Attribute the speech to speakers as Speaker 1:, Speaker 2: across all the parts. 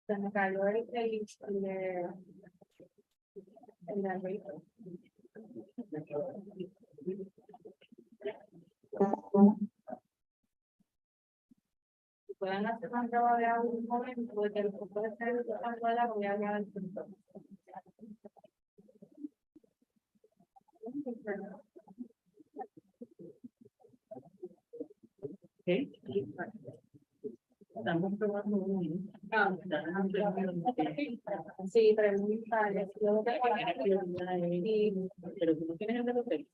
Speaker 1: Se me cayó el arreglo. Pueden hacer un trabajo de algún momento, porque el punto de ser de la voy a hablar del punto. Estamos probando un sí, pregunta, pero tú no tienes el de hotel.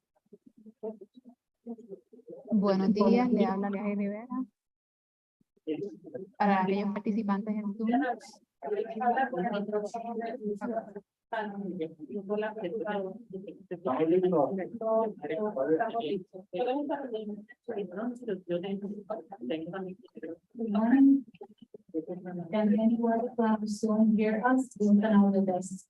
Speaker 2: Buenos días, le habla Híbrida. Para aquellos participantes en Zoom.
Speaker 3: Can anyone from Zoom hear us? You can know the best.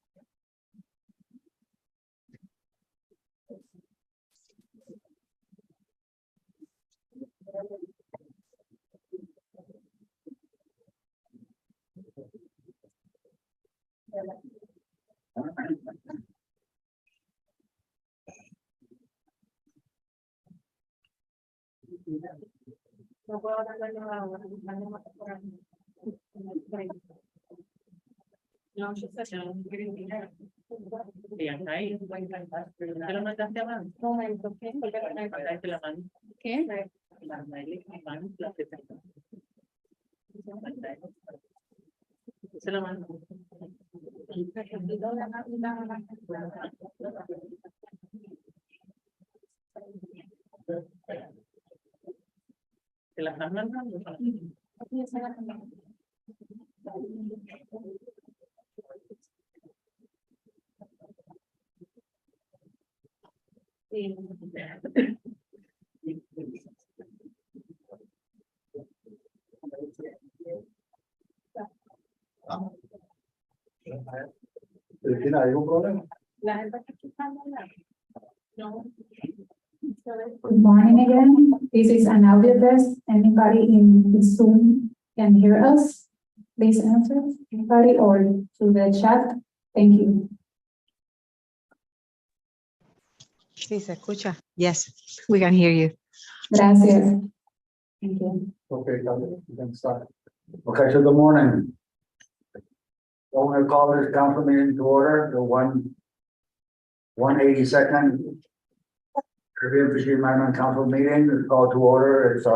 Speaker 1: No puedo hablar ahora. No, yo sé que no quiero mirar. Sí, hasta ahí. ¿Te lo mandaste a mano? Un momento, ¿qué? Mandaste la mano. ¿Qué? La mano, la que tengo. Se la mano. ¿Te la están mandando? Sí.
Speaker 4: ¿Tiene algún problema?
Speaker 1: La gente que está no.
Speaker 3: Good morning again. This is an audio test. Anybody in the Zoom can hear us? Please answer. Anybody or through the chat? Thank you.
Speaker 5: Sí, se escucha. Yes, we can hear you.
Speaker 3: Gracias. Thank you.
Speaker 4: Okay, you can start. Okay, so good morning. I'm going to call this council meeting to order, the 182nd Reunión Amendment Council meeting is called to order. It's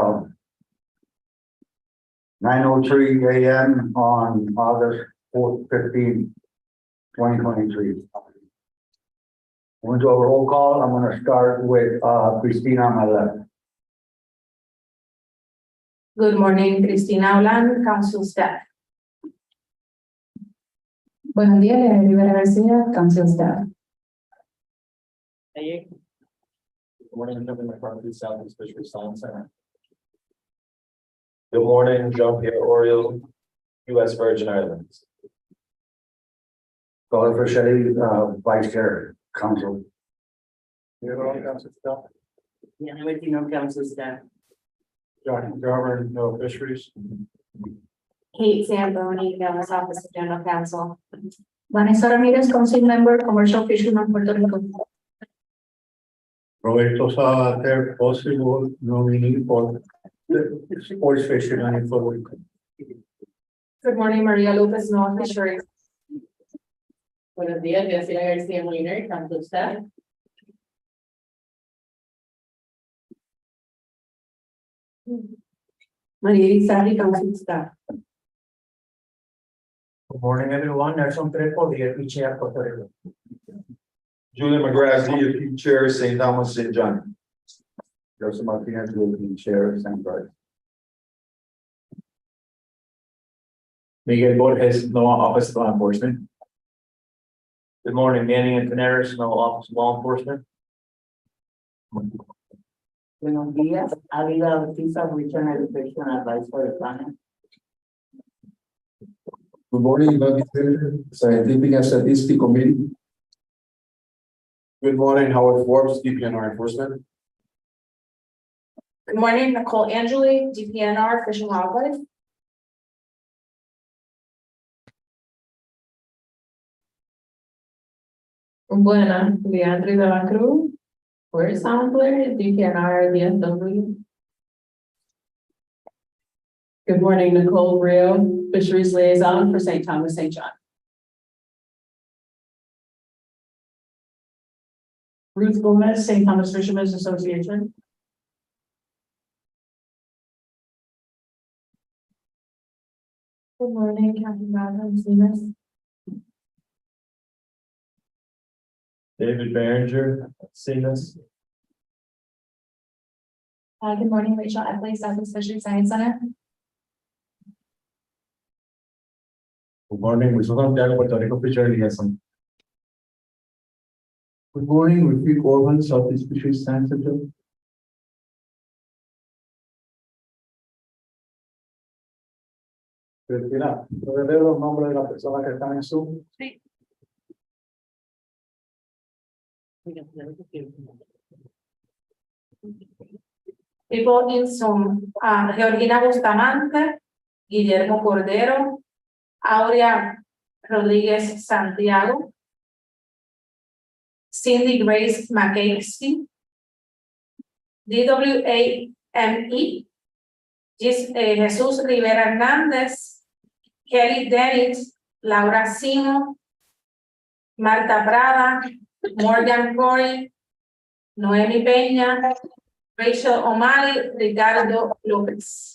Speaker 4: 9:03 a.m. on August 15, 2023. I'm going to do a roll call. I'm going to start with Cristina on my left.
Speaker 6: Good morning, Cristina Olan, council staff.
Speaker 3: Buenos días, Rivera García, council staff.
Speaker 1: Hey,
Speaker 7: Good morning, Kevin McCarthy, Southeast Fisheries Science Center. Good morning, Jean-Pierre Oriol, U.S. Virgin Islands.
Speaker 4: Call for Shetty, Vice Chair, Council.
Speaker 1: yeah, no council staff.
Speaker 7: John Garver, no fisheries.
Speaker 6: Kate Zamboni, Dallas Office of General Counsel.
Speaker 3: Vanessa Ramirez, council member, commercial fisherman, Puerto Rico.
Speaker 4: Roberto Sabater, possible nominee for the sports fisherman in Puerto Rico.
Speaker 6: Good morning, Maria Lopez, North Fisheries.
Speaker 1: Buenos días, Graciela García Moliner, council staff.
Speaker 6: Maria Irizarry, council staff.
Speaker 8: Good morning, everyone. Nelson Crespo, DFP Chair, Puerto Rico.
Speaker 7: Julie McGrath, DFP Chair, St. Thomas, St. John.
Speaker 4: Joseph Martinez will be chair, St. Bryce.
Speaker 8: Miguel Borges, no Office of Law Enforcement. Good morning, Manny Antoneris, no Office of Law Enforcement.
Speaker 9: Buenos días, Ávila Ortiz, Regional Education Advisory Panel.
Speaker 7: Good morning, Scientific and Statistics Committee. Good morning, Howard Forbes, DPNR Enforcement.
Speaker 6: Good morning, Nicole Angeli, DPNR Fish and Wildlife.
Speaker 10: Buenas, Leandri de la Cruz, Forest Sampler, DPNR, DSW. Good morning, Nicole Rio, Fisheries Liaison for St. Thomas, St. John. Ruth Gomez, St. Thomas Fishermen's Association.
Speaker 6: Good morning, Captain Madam Siemens.
Speaker 8: David Behringer, CFMC.
Speaker 6: Good morning, Rachel Epley, Southeast Fisheries Science Center.
Speaker 8: Good morning, Jesús Santiago, Puerto Rico Fisheries Liaison.
Speaker 4: Good morning, Ricky Corbin, Southeast Fisheries Science Center. Cristina, ¿puedes leer los nombres de las personas que están en Zoom?
Speaker 1: Sí.
Speaker 6: People in Zoom, Georgina Bustamante, Guillermo Cordero, Aurea Rodríguez Santiago, Cindy Grace McCasey, DWAME, Jesús Rivera Hernández, Kelly Dennis, Laura Simo, Marta Prada, Morgan Corey, Noemi Peña, Rachel O'Malley, Ricardo López.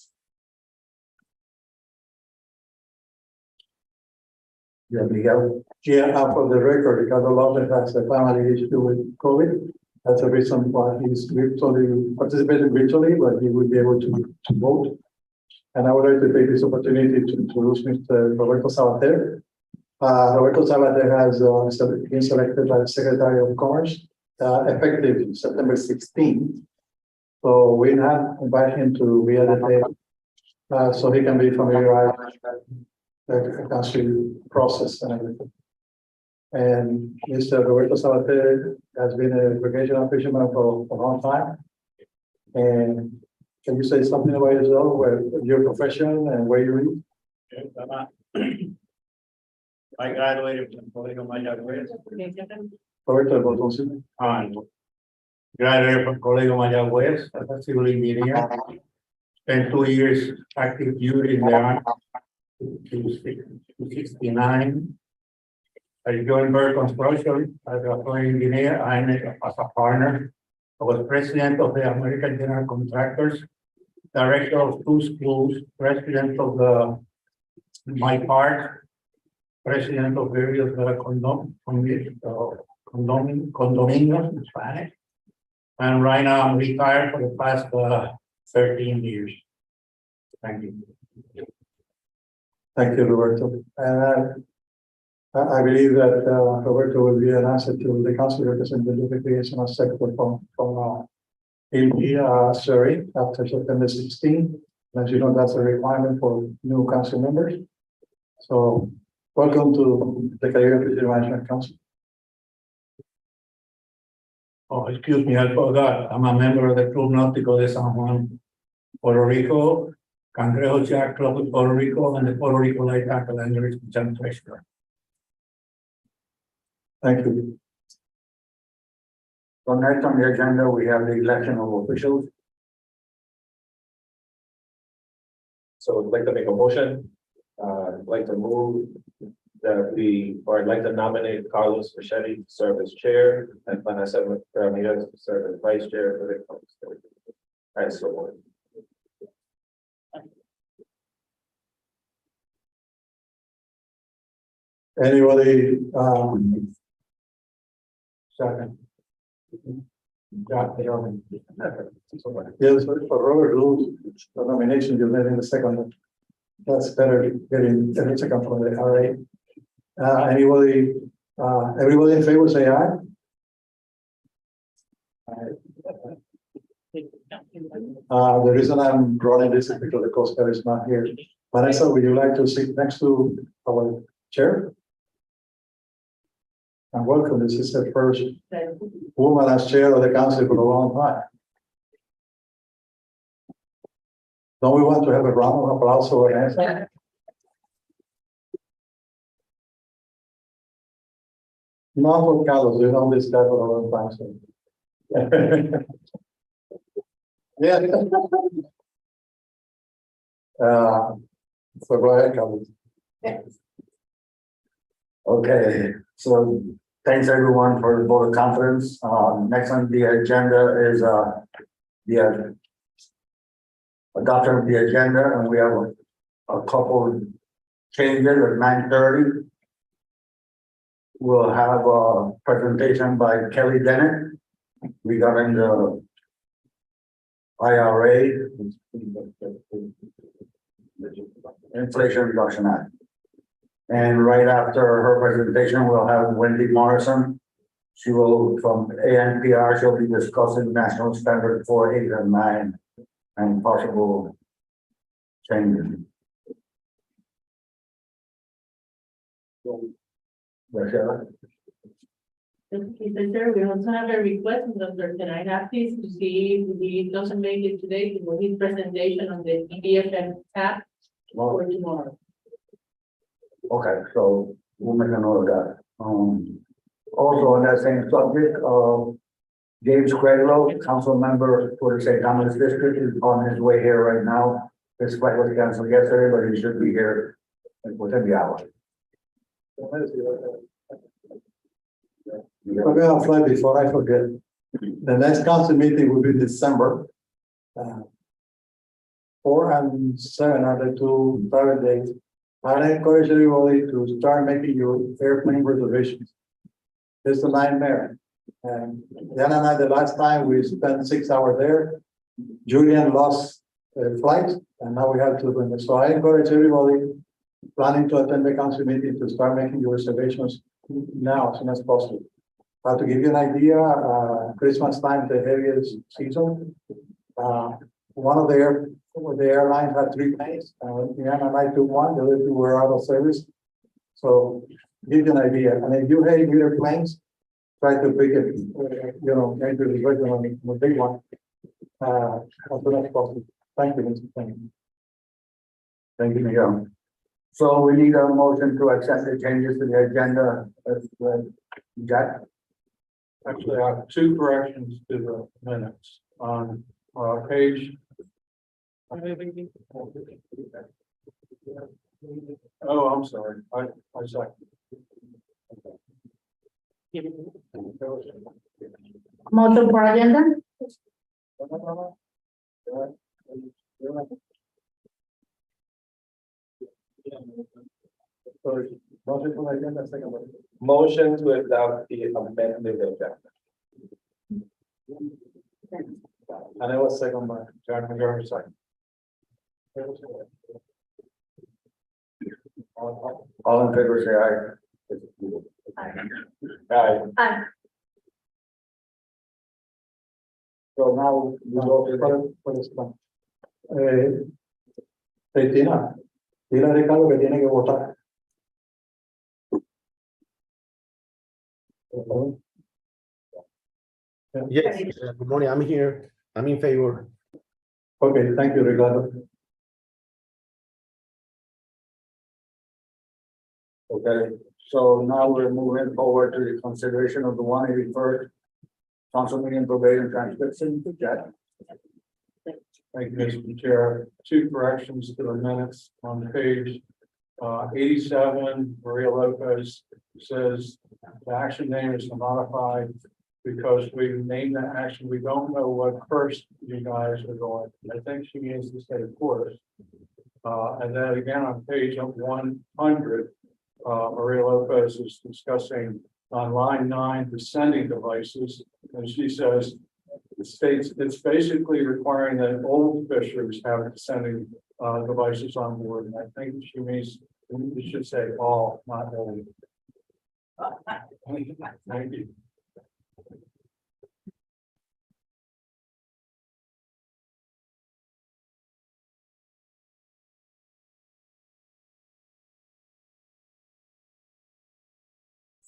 Speaker 4: Yeah, Miguel. Yeah, for the record, Ricardo Lopez has a family issue with COVID. That's the reason why he's virtually participating virtually, but he will be able to vote. And I would like to take this opportunity to introduce Mr. Roberto Sabater. Roberto Sabater has been selected by the Secretary of Commerce effective September 16th. So we have invited him to be at the table so he can be familiarized with the council process and everything. And Mr. Roberto Sabater has been a recreational fisherman for a long time. And can you say something about yourself, where your profession and where you live?
Speaker 8: I graduated from Colegio Mayagüez.
Speaker 4: Roberto, Botón.
Speaker 8: Graduated from Colegio Mayagüez as a civil engineer. Spent 2 years active duty in the Army to 69. I joined Bird Construction as a floor engineer and as a partner. I was president of the American General Contractors, director of 2 schools, president of the My Park, president of various condominiums in Spanish. And right now I'm retired for the past 13 years. Thank you.
Speaker 4: Thank you, Roberto. I believe that Roberto will be an asset to the council representing the recreational sector from he'll be Surrey after September 16. As you know, that's a requirement for new council members. So welcome to the Caribbean Fisheries Management Council.
Speaker 8: Oh, excuse me, I forgot. I'm a member of the Club Náutico de San Juan, Puerto Rico, Cangrejo Jack Club of Puerto Rico, and the Puerto Rico Light Tackle and General Treasurer.
Speaker 4: Thank you. So next on the agenda, we have the election of officials.
Speaker 8: So I'd like to make a motion. I'd like to move that I'd like to nominate Carlos Fischetti to serve as chair and Vanessa Ramirez to serve as vice chair for the council. And so on.
Speaker 4: Anybody, second? Yes, for Robert Rules, the nomination, you're letting the second. That's better getting the second from the RA. Anybody, everybody in favor, say aye.
Speaker 8: The reason I'm running this is because the Coast Guard is not here. Vanessa, would you like to sit next to our chair? And welcome, this is the first woman as chair of the council for a long time. Don't we want to have a round of applause for Vanessa? Not for Carlos, you know this guy for a long time. So. Yeah. So go ahead, Carlos.
Speaker 4: Okay, so thanks everyone for the vote of confidence. Next on the agenda is the adoption of the agenda, and we have a couple changes at 9:30. We'll have a presentation by Kelly Dennett regarding the IRA, Inflation Reduction Act. And right after her presentation, we'll have Wendy Morrison. She will, from ANPR, she'll be discussing National Standard 4, 8, and 9 and possible changes. Rachel?
Speaker 1: Mr. Chair, we also have a request from Dr. Tonight Aptis to see if he doesn't make it today to do his presentation on the CFMC app for tomorrow.
Speaker 4: Okay, so we'll make a note of that. Also on that same subject, James Cradlow, council member for the St. Thomas District, is on his way here right now. His flight was canceled yesterday, but he should be here within the hour.
Speaker 8: Okay, I'll fly before I forget. The next council meeting will be December. 4 and 7 are the two private days. I encourage everybody to start making your airplane reservations. It's a nightmare. And Diana and I, the last time we spent 6 hours there, Julian lost a flight, and now we have to bring it. So I encourage everybody planning to attend the council meeting to start making your reservations now as soon as possible. To give you an idea, Christmas time, the heaviest season. One of the airlines had 3 planes. Diana and I took one, the other 2 were out of service. So give you an idea. And if you hate bigger planes, try to pick it, maybe the regular, the big one. As soon as possible. Thank you, Mr. Chairman.
Speaker 4: Thank you, Miguel. So we need a motion to accept the changes to the agenda. Jack?
Speaker 8: Actually, I have 2 corrections to the minutes on page. Oh, I'm sorry. I second.
Speaker 6: Motion for agenda?
Speaker 7: Motion to adopt the amended agenda.
Speaker 8: And it was second by John McGovern, second.
Speaker 4: All in favor, say aye.
Speaker 7: Aye.
Speaker 4: So now we go to
Speaker 8: Tina, dile a Ricardo que tiene que votar.
Speaker 11: Yes, good morning. I'm here. I'm in favor.
Speaker 8: Okay, thank you, Ricardo.
Speaker 4: Okay, so now we're moving forward to the consideration of the 181st council meeting verbatim transcription. Jack?
Speaker 8: Thank you, Mr. Chair. 2 corrections to the minutes on page 87. Maria Lopez says the action name is modified because we named the action. We don't know what first you guys are going. I think she means to say course. And then again on page 100, Maria Lopez is discussing on line 9 descending devices, and she says it states it's basically requiring that old fishers have descending devices on board. And I think she means we should say all, not old. Thank you.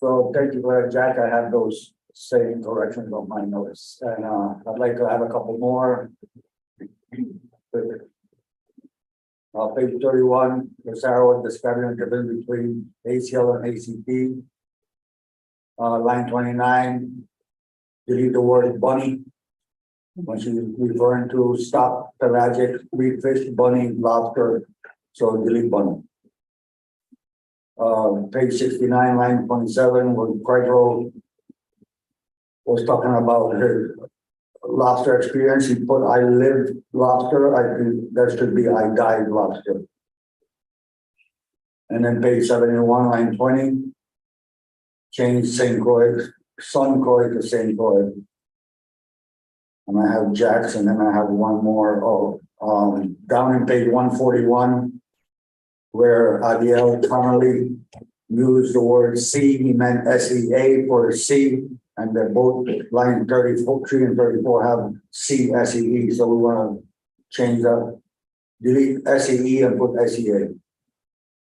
Speaker 4: So thank you for that, Jack. I have those same corrections on my notes, and I'd like to have a couple more. Page 31, the arrow describing the difference between ACL and ACP. Line 29, delete the word bunny. When she's referring to stop pelagic, reed fish, bunny, lobster, so delete bunny. Page 69, line 27, where Pedro was talking about his lobster experience. He put, I lived lobster. I think that should be, I died lobster. And then page 71, line 20, change St. Croix, Sun Croix to St. Croix. And I have Jackson, and I have one more. Down in page 141, where Adiel Connolly used the word C, he meant SEA for C, and they're both line 33 and 34 have CSEE, so we want to change that. Delete SEE and put SEA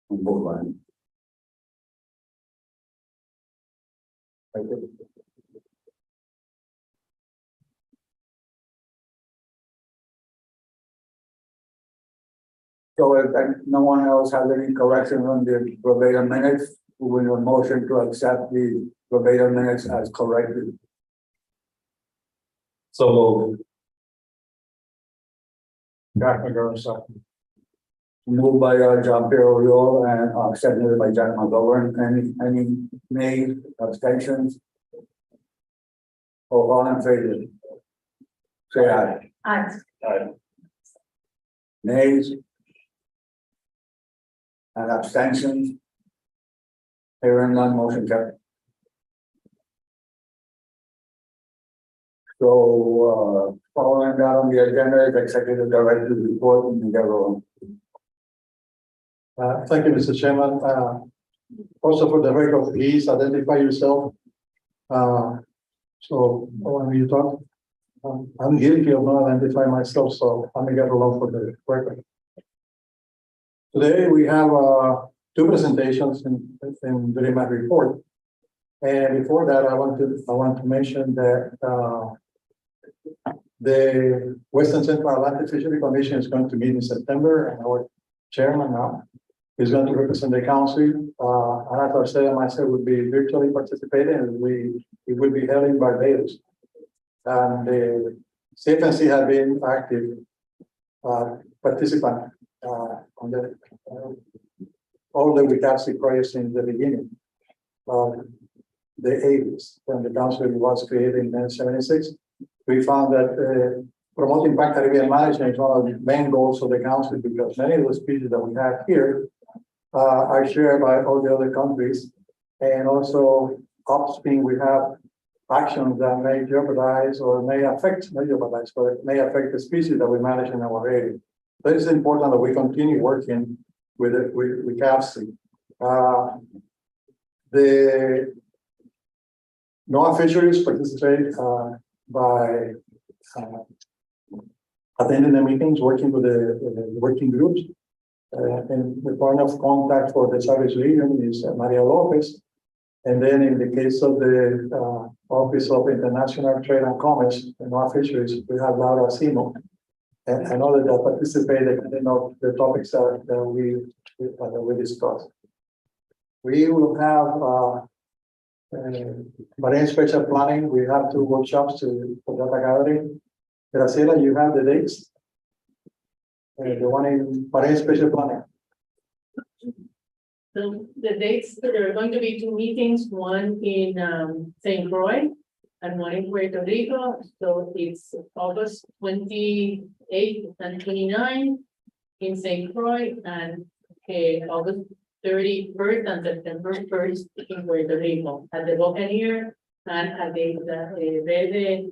Speaker 4: on both lines. Thank you. So if no one else has any corrections on the verbatim minutes, we will motion to accept the verbatim minutes as corrected.
Speaker 7: So moved.
Speaker 8: Jack McGovern, second.
Speaker 4: Moved by John Pierre Oriol and seconded by Jack McGovern. Any nays, abstentions? Or all in favor? Say aye.
Speaker 10: Aye.
Speaker 4: Aye. Nays? And abstentions? Hearing none, motion carried. So, following that on the agenda is Executive Director's report and Miguel.
Speaker 8: Thank you, Mr. Chairman. Also for the record, please identify yourself. So when you talk, I'm guilty of not identifying myself, so I'm Miguel Rolón for the record. Today we have two presentations during my report, and before that, I want to mention that the Western Central Atlantic Fishery Commission is going to meet in September, and our chairman now is going to represent the council. Anatol said and myself will be virtually participating, and it will be held in Barbados. And the CFMC has been active participant on the all the WCAPC projects since the beginning of the 80s, when the council was created in 1976. We found that promoting Pan-Caribbean management is one of the main goals of the council, because many of the species that we have here are shared by all the other countries, and also upstream we have actions that may jeopardize or may affect, not jeopardize, but may affect the species that we manage in our area. So it's important that we continue working with CAPC. The NOAA fisheries participate by attending the meetings, working with the working groups. And the point of contact for the service region is Maria Lopez. And then in the case of the Office of International Trade and Commerce and NOAA fisheries, we have Laura Simo. And I know that they participated in the topics that we discussed. We will have marine special planning. We have 2 workshops for data gathering. Graciela, you have the dates? The one in marine special planning.
Speaker 1: So the dates, there are going to be 2 meetings, one in St. Croix and one in Puerto Rico. So it's August 28th and 29th in St. Croix, and August 31st and September 1st in Puerto Rico at the Buccaneer and at the Verde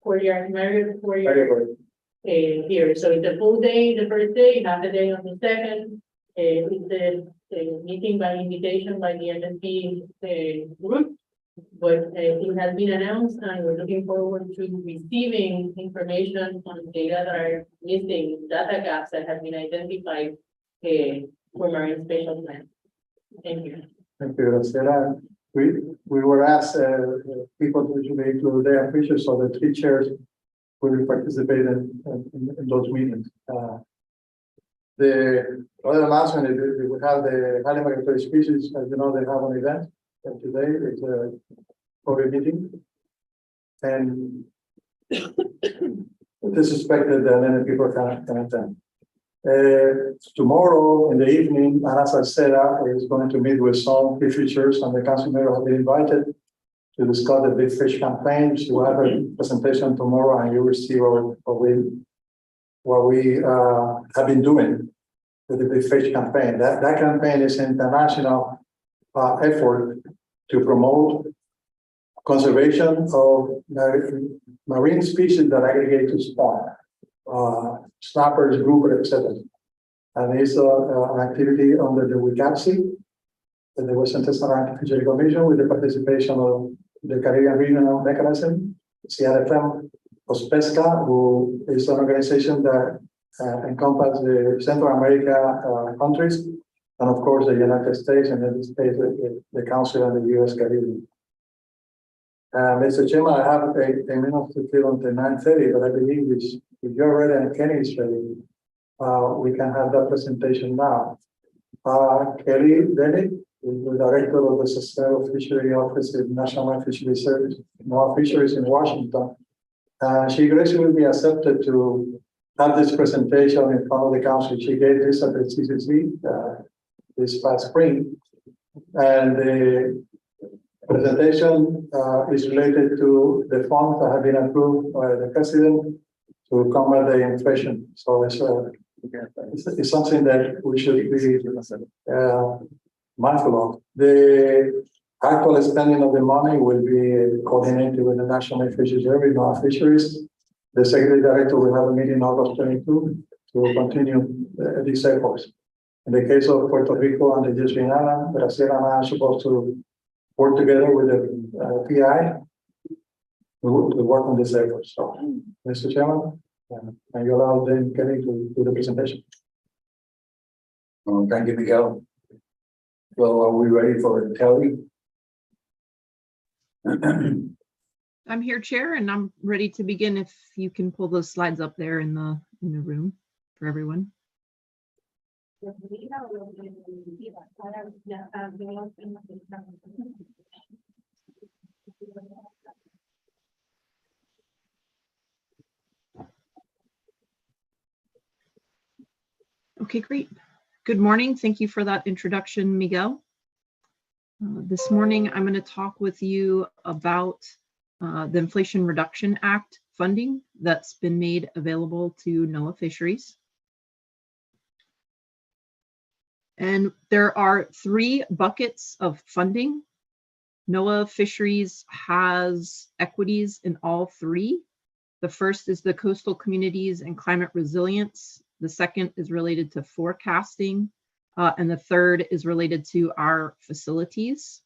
Speaker 1: Courtyard, Marriott Courtyard here. So it's a full day the first day, half a day on the second. It's a meeting by invitation by the NSP group, but it has been announced, and we're looking forward to receiving information on data that are missing, data gaps that have been identified for marine spatial plan. Thank you.
Speaker 8: Thank you, Graciela. we were asked, people to include their fisheries, so the 3 chairs will participate in those meetings. The other announcement is that we have the highly migratory species, as you know, they have an event today, it's a COVID meeting. And it is suspected that many people can attend. Tomorrow in the evening, Anasa Seda is going to meet with some fisheries and the council member have been invited to discuss the big fish campaign. She will have a presentation tomorrow and you will see what we have been doing with the big fish campaign. That campaign is an international effort to promote conservation of marine species that aggregate to spawn, snappers, grouper, etc. And it's an activity under the WCAPC, the Western Texas Fishery Commission, with the participation of the Caribbean Regional Mechanism, CFMC, Pesca, who is an organization that encompasses the Central America countries, and of course the United States, and in this case the Council and the US Caribbean. Mr. Chairman, I have a minute to fill until 9:30, but I believe if you're ready and Kenny is ready, we can have that presentation now. Kelly Bennett is the director of the Sustainable Fishery Office in National Fishery Service, NOAA Fisheries in Washington. She graciously accepted to have this presentation in front of the council. She gave this at the CCC this past spring, and the presentation is related to the funds that have been approved by the president to combat the inflation. So it's something that we should be mindful of. The actual spending of the money will be coordinated with the National Fisheries Service, NOAA Fisheries. The Secretary Director will have a meeting August 22 to continue these efforts. In the case of Puerto Rico and the Virgin Islands, Brazil and I are supposed to work together with the PI to work on this effort. So, Mr. Chairman, and you allow then Kenny to do the presentation.
Speaker 4: Thank you, Miguel. Well, are we ready for Kelly?
Speaker 12: I'm here, Chair, and I'm ready to begin if you can pull those slides up there in the room for everyone. Okay, great. Good morning. Thank you for that introduction, Miguel. This morning, I'm going to talk with you about the Inflation Reduction Act funding that's been made available to NOAA Fisheries. And there are 3 buckets of funding. NOAA Fisheries has equities in all 3. The first is the coastal communities and climate resilience. The second is related to forecasting. And the third is related to our facilities.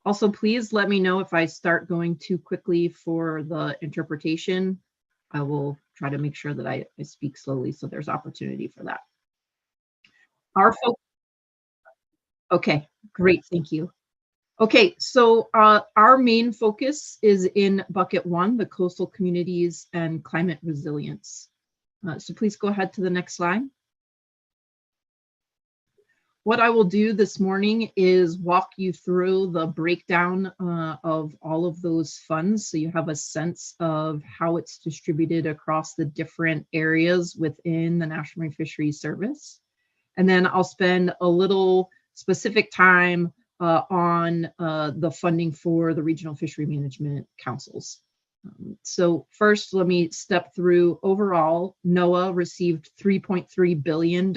Speaker 12: Also, please let me know if I start going too quickly for the interpretation. I will try to make sure that I speak slowly so there's opportunity for that. Okay, great, thank you. Okay, so our main focus is in bucket 1, the coastal communities and climate resilience. So please go ahead to the next slide. What I will do this morning is walk you through the breakdown of all of those funds so you have a sense of how it's distributed across the different areas within the National Marine Fisheries Service. And then I'll spend a little specific time on the funding for the regional fishery management councils. So first, let me step through overall. NOAA received $3.3 billion.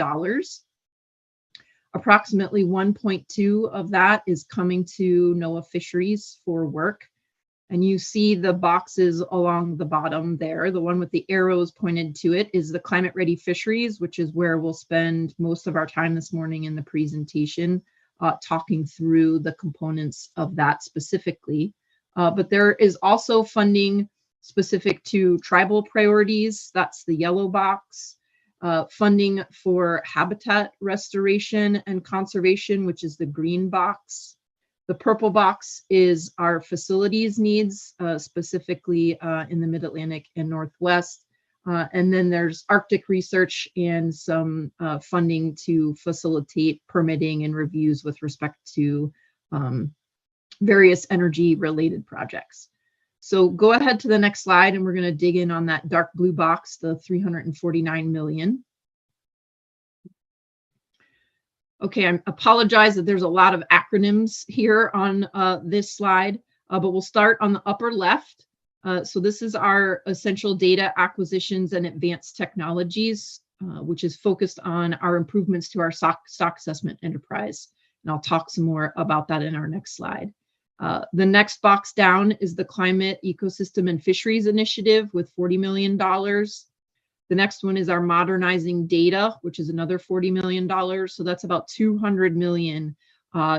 Speaker 12: Approximately 1.2 of that is coming to NOAA Fisheries for work. And you see the boxes along the bottom there. The one with the arrows pointed to it is the climate ready fisheries, which is where we'll spend most of our time this morning in the presentation, talking through the components of that specifically. But there is also funding specific to tribal priorities. That's the yellow box. Funding for habitat restoration and conservation, which is the green box. The purple box is our facilities needs, specifically in the Mid-Atlantic and Northwest. And then there's Arctic research and some funding to facilitate permitting and reviews with respect to various energy related projects. So go ahead to the next slide and we're going to dig in on that dark blue box, the 349 million. Okay, I apologize that there's a lot of acronyms here on this slide, but we'll start on the upper left. So this is our essential data acquisitions and advanced technologies, which is focused on our improvements to our stock assessment enterprise. And I'll talk some more about that in our next slide. The next box down is the Climate, Ecosystem, and Fisheries Initiative with $40 million. The next one is our Modernizing Data, which is another $40 million. So that's about 200 million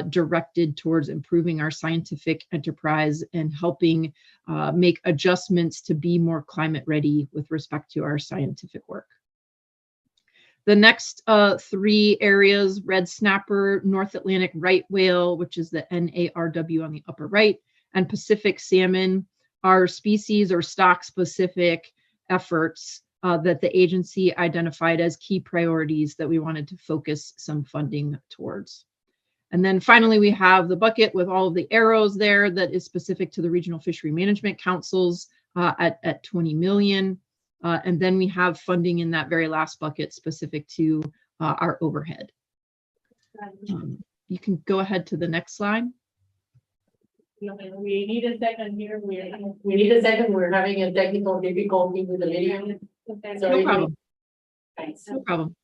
Speaker 12: directed towards improving our scientific enterprise and helping make adjustments to be more climate ready with respect to our scientific work. The next three areas, red snapper, North Atlantic right whale, which is the NARW on the upper right, and Pacific salmon, are species or stock specific efforts that the agency identified as key priorities that we wanted to focus some funding towards. And then finally, we have the bucket with all of the arrows there that is specific to the regional fishery management councils at 20 million. And then we have funding in that very last bucket specific to our overhead. You can go ahead to the next slide.
Speaker 1: We need a second here. We need a second. We're having a technical difficulty with the video.
Speaker 12: No problem.
Speaker 1: Thanks.
Speaker 12: No problem.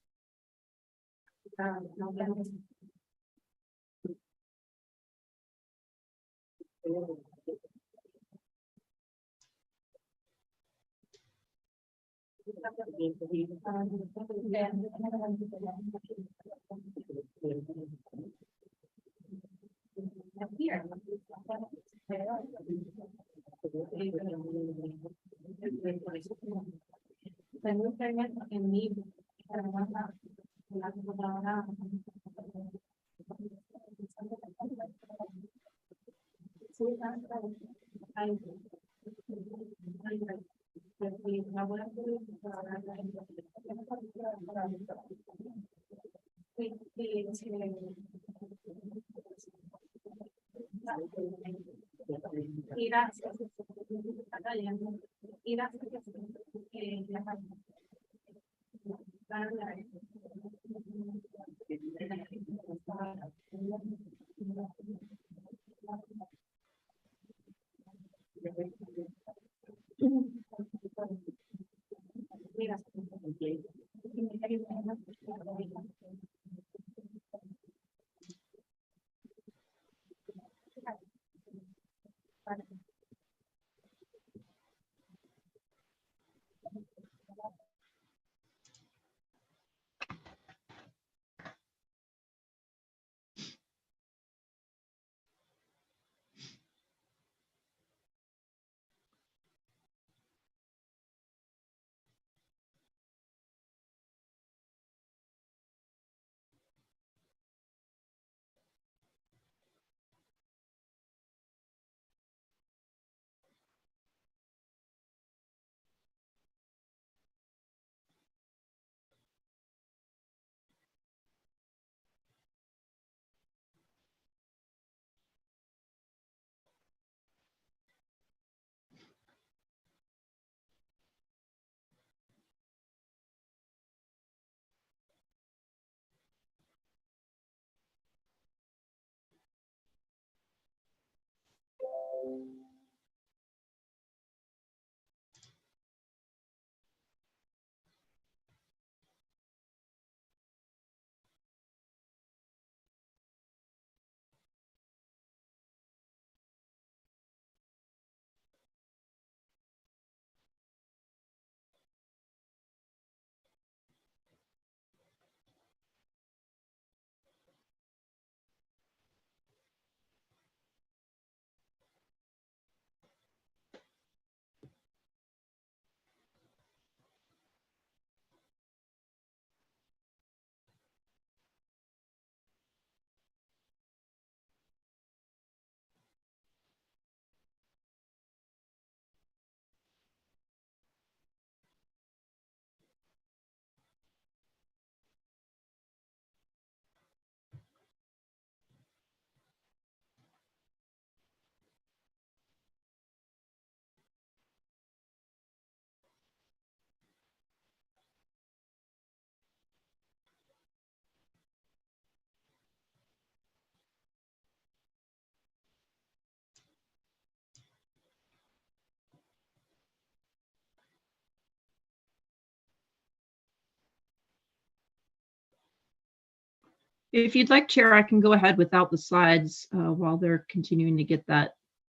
Speaker 12: If you'd like, Chair, I can go ahead without the slides while they're continuing to get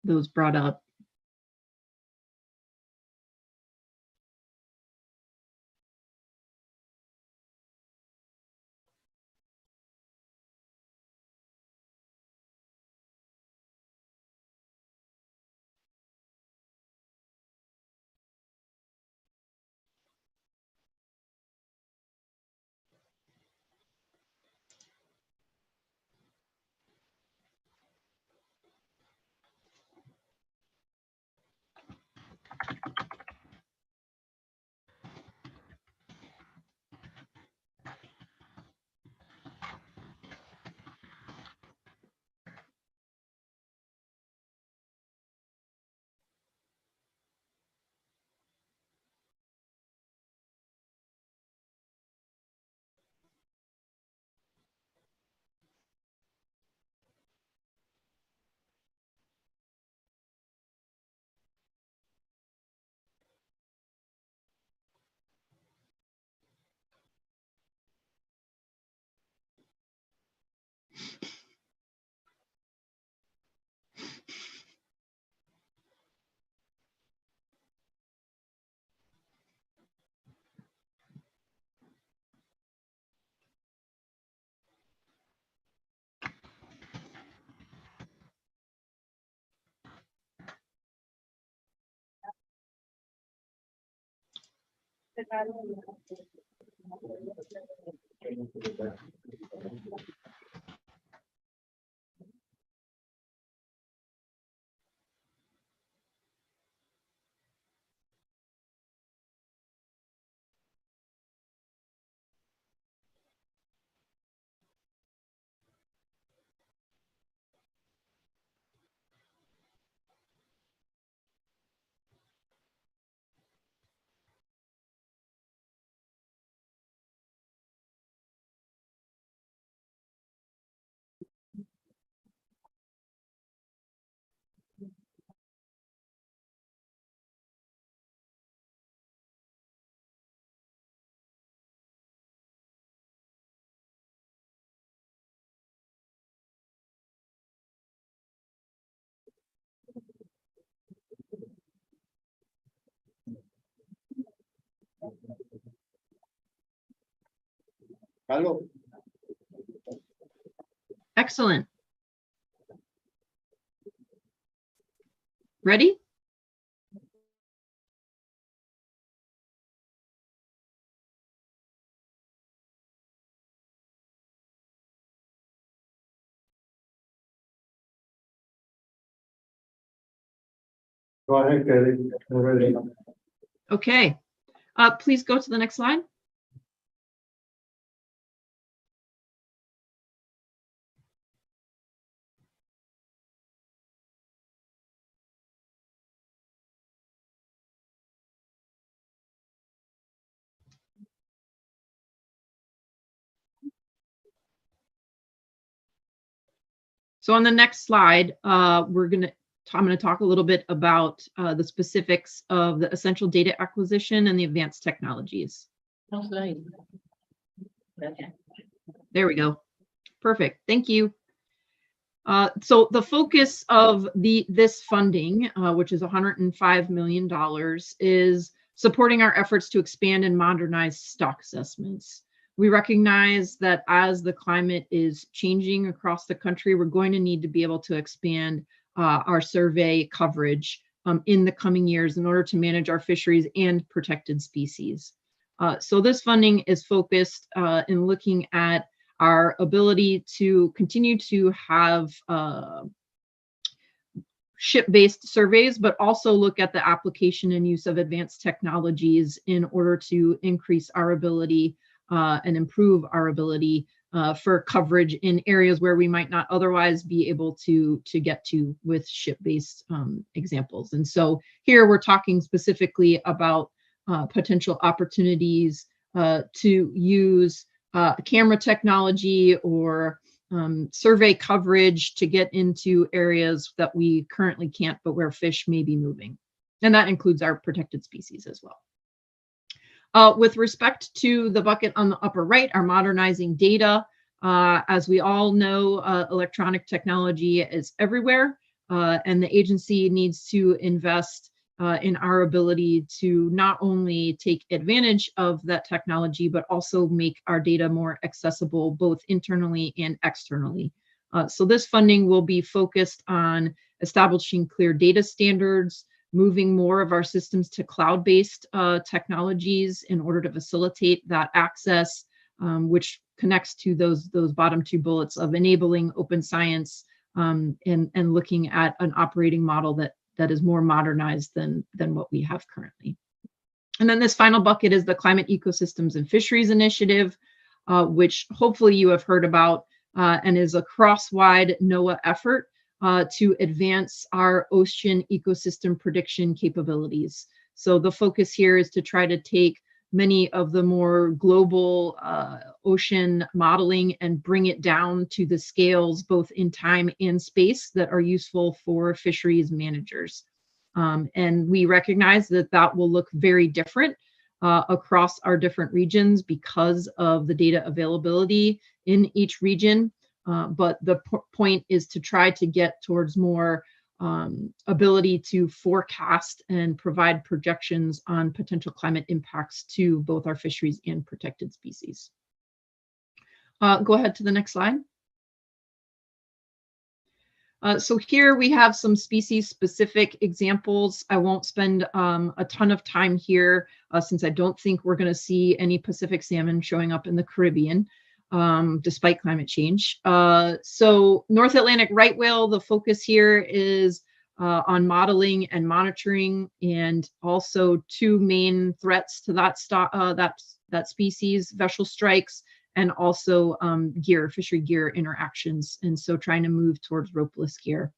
Speaker 12: those brought up.
Speaker 8: Hello.
Speaker 12: Excellent. Ready?
Speaker 8: Go ahead, Kelly. We're ready.
Speaker 12: Okay. Please go to the next slide. So on the next slide, I'm going to talk a little bit about the specifics of the essential data acquisition and the advanced technologies.
Speaker 1: Sounds like. Okay.
Speaker 12: There we go. Perfect. Thank you. So the focus of this funding, which is $105 million, is supporting our efforts to expand and modernize stock assessments. We recognize that as the climate is changing across the country, we're going to need to be able to expand our survey coverage in the coming years in order to manage our fisheries and protected species. So this funding is focused in looking at our ability to continue to have ship-based surveys, but also look at the application and use of advanced technologies in order to increase our ability and improve our ability for coverage in areas where we might not otherwise be able to get to with ship-based examples. And so here we're talking specifically about potential opportunities to use camera technology or survey coverage to get into areas that we currently can't, but where fish may be moving. And that includes our protected species as well. With respect to the bucket on the upper right, our modernizing data, As we all know, electronic technology is everywhere, and the agency needs to invest in our ability to not only take advantage of that technology, but also make our data more accessible both internally and externally. So this funding will be focused on establishing clear data standards, moving more of our systems to cloud-based technologies in order to facilitate that access, which connects to those bottom two bullets of enabling open science and looking at an operating model that is more modernized than what we have currently. And then this final bucket is the Climate Ecosystems and Fisheries Initiative, which hopefully you have heard about and is a cross-wide NOAA effort to advance our ocean ecosystem prediction capabilities. So the focus here is to try to take many of the more global ocean modeling and bring it down to the scales, both in time and space, that are useful for fisheries managers. And we recognize that that will look very different across our different regions because of the data availability in each region. But the point is to try to get towards more ability to forecast and provide projections on potential climate impacts to both our fisheries and protected species. Go ahead to the next slide. So here we have some species-specific examples. I won't spend a ton of time here since I don't think we're going to see any Pacific salmon showing up in the Caribbean, despite climate change. So North Atlantic right whale, the focus here is on modeling and monitoring, and also two main threats to that species: vessel strikes and also fishery gear interactions. And so trying to move towards ropeless gear.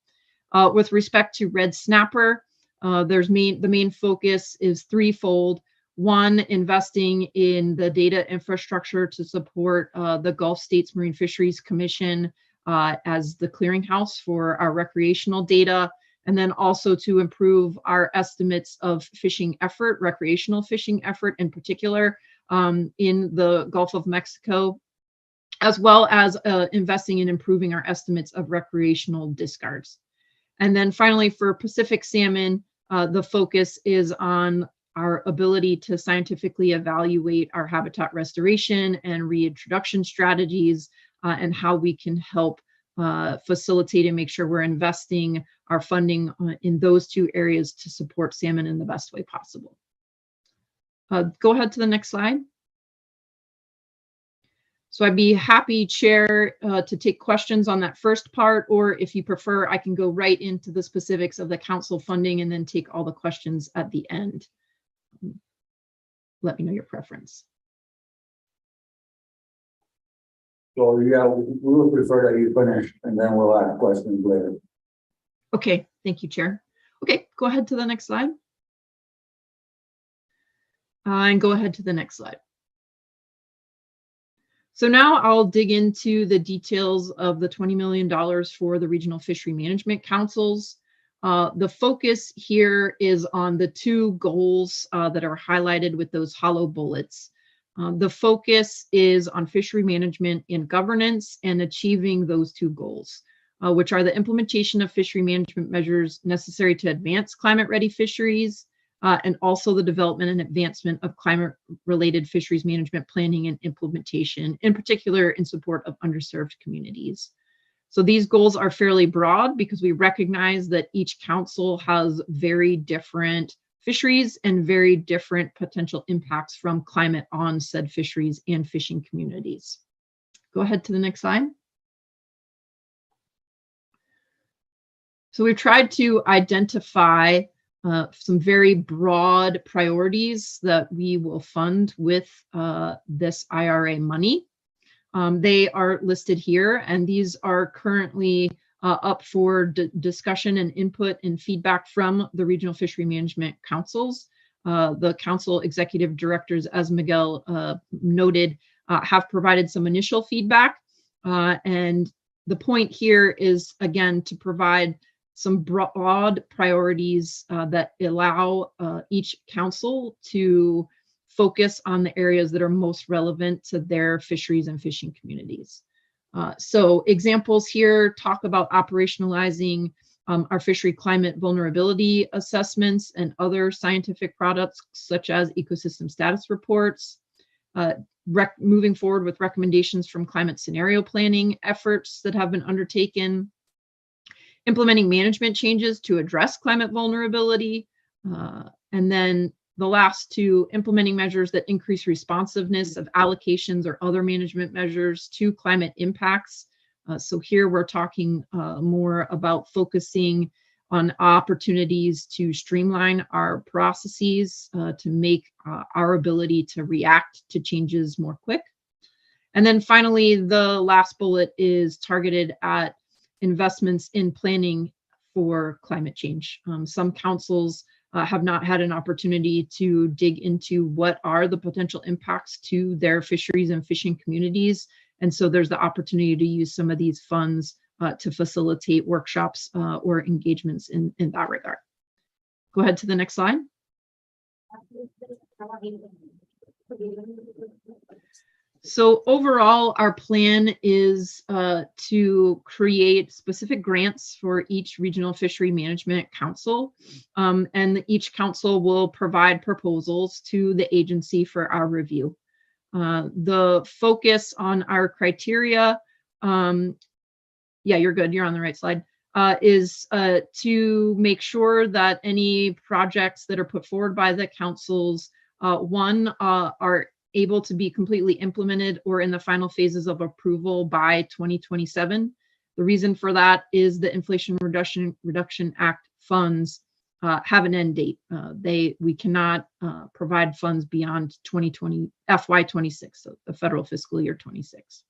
Speaker 12: With respect to red snapper, the main focus is threefold. One, investing in the data infrastructure to support the Gulf States Marine Fisheries Commission as the clearinghouse for our recreational data, and then also to improve our estimates of fishing effort, recreational fishing effort in particular, in the Gulf of Mexico, as well as investing in improving our estimates of recreational discards. And then finally, for Pacific salmon, the focus is on our ability to scientifically evaluate our habitat restoration and reintroduction strategies, and how we can help facilitate and make sure we're investing our funding in those two areas to support salmon in the best way possible. Go ahead to the next slide. So I'd be happy, Chair, to take questions on that first part, or if you prefer, I can go right into the specifics of the council funding and then take all the questions at the end. Let me know your preference.
Speaker 4: So yeah, we would prefer that you finish and then we'll ask questions later.
Speaker 12: Okay, thank you, Chair. Okay, go ahead to the next slide. And go ahead to the next slide. So now I'll dig into the details of the $20 million for the regional fishery management councils. The focus here is on the two goals that are highlighted with those hollow bullets. The focus is on fishery management and governance and achieving those two goals, which are the implementation of fishery management measures necessary to advance climate-ready fisheries, and also the development and advancement of climate-related fisheries management planning and implementation, in particular in support of underserved communities. So these goals are fairly broad because we recognize that each council has very different fisheries and very different potential impacts from climate on said fisheries and fishing communities. Go ahead to the next slide. So we've tried to identify some very broad priorities that we will fund with this IRA money. They are listed here, and these are currently up for discussion and input and feedback from the regional fishery management councils. The council executive directors, as Miguel noted, have provided some initial feedback. And the point here is, again, to provide some broad priorities that allow each council to focus on the areas that are most relevant to their fisheries and fishing communities. So examples here talk about operationalizing our fishery climate vulnerability assessments and other scientific products such as ecosystem status reports, moving forward with recommendations from climate scenario planning efforts that have been undertaken, implementing management changes to address climate vulnerability, and then the last two, implementing measures that increase responsiveness of allocations or other management measures to climate impacts. So here we're talking more about focusing on opportunities to streamline our processes to make our ability to react to changes more quick. And then finally, the last bullet is targeted at investments in planning for climate change. Some councils have not had an opportunity to dig into what are the potential impacts to their fisheries and fishing communities. And so there's the opportunity to use some of these funds to facilitate workshops or engagements in that regard. Go ahead to the next slide. So overall, our plan is to create specific grants for each regional fishery management council, and each council will provide proposals to the agency for our review. The focus on our criteria, yeah, you're good, you're on the right slide, is to make sure that any projects that are put forward by the councils, are able to be completely implemented or in the final phases of approval by 2027. The reason for that is the Inflation Reduction Act funds have an end date. We cannot provide funds beyond 2020 FY26, so the federal fiscal year 26.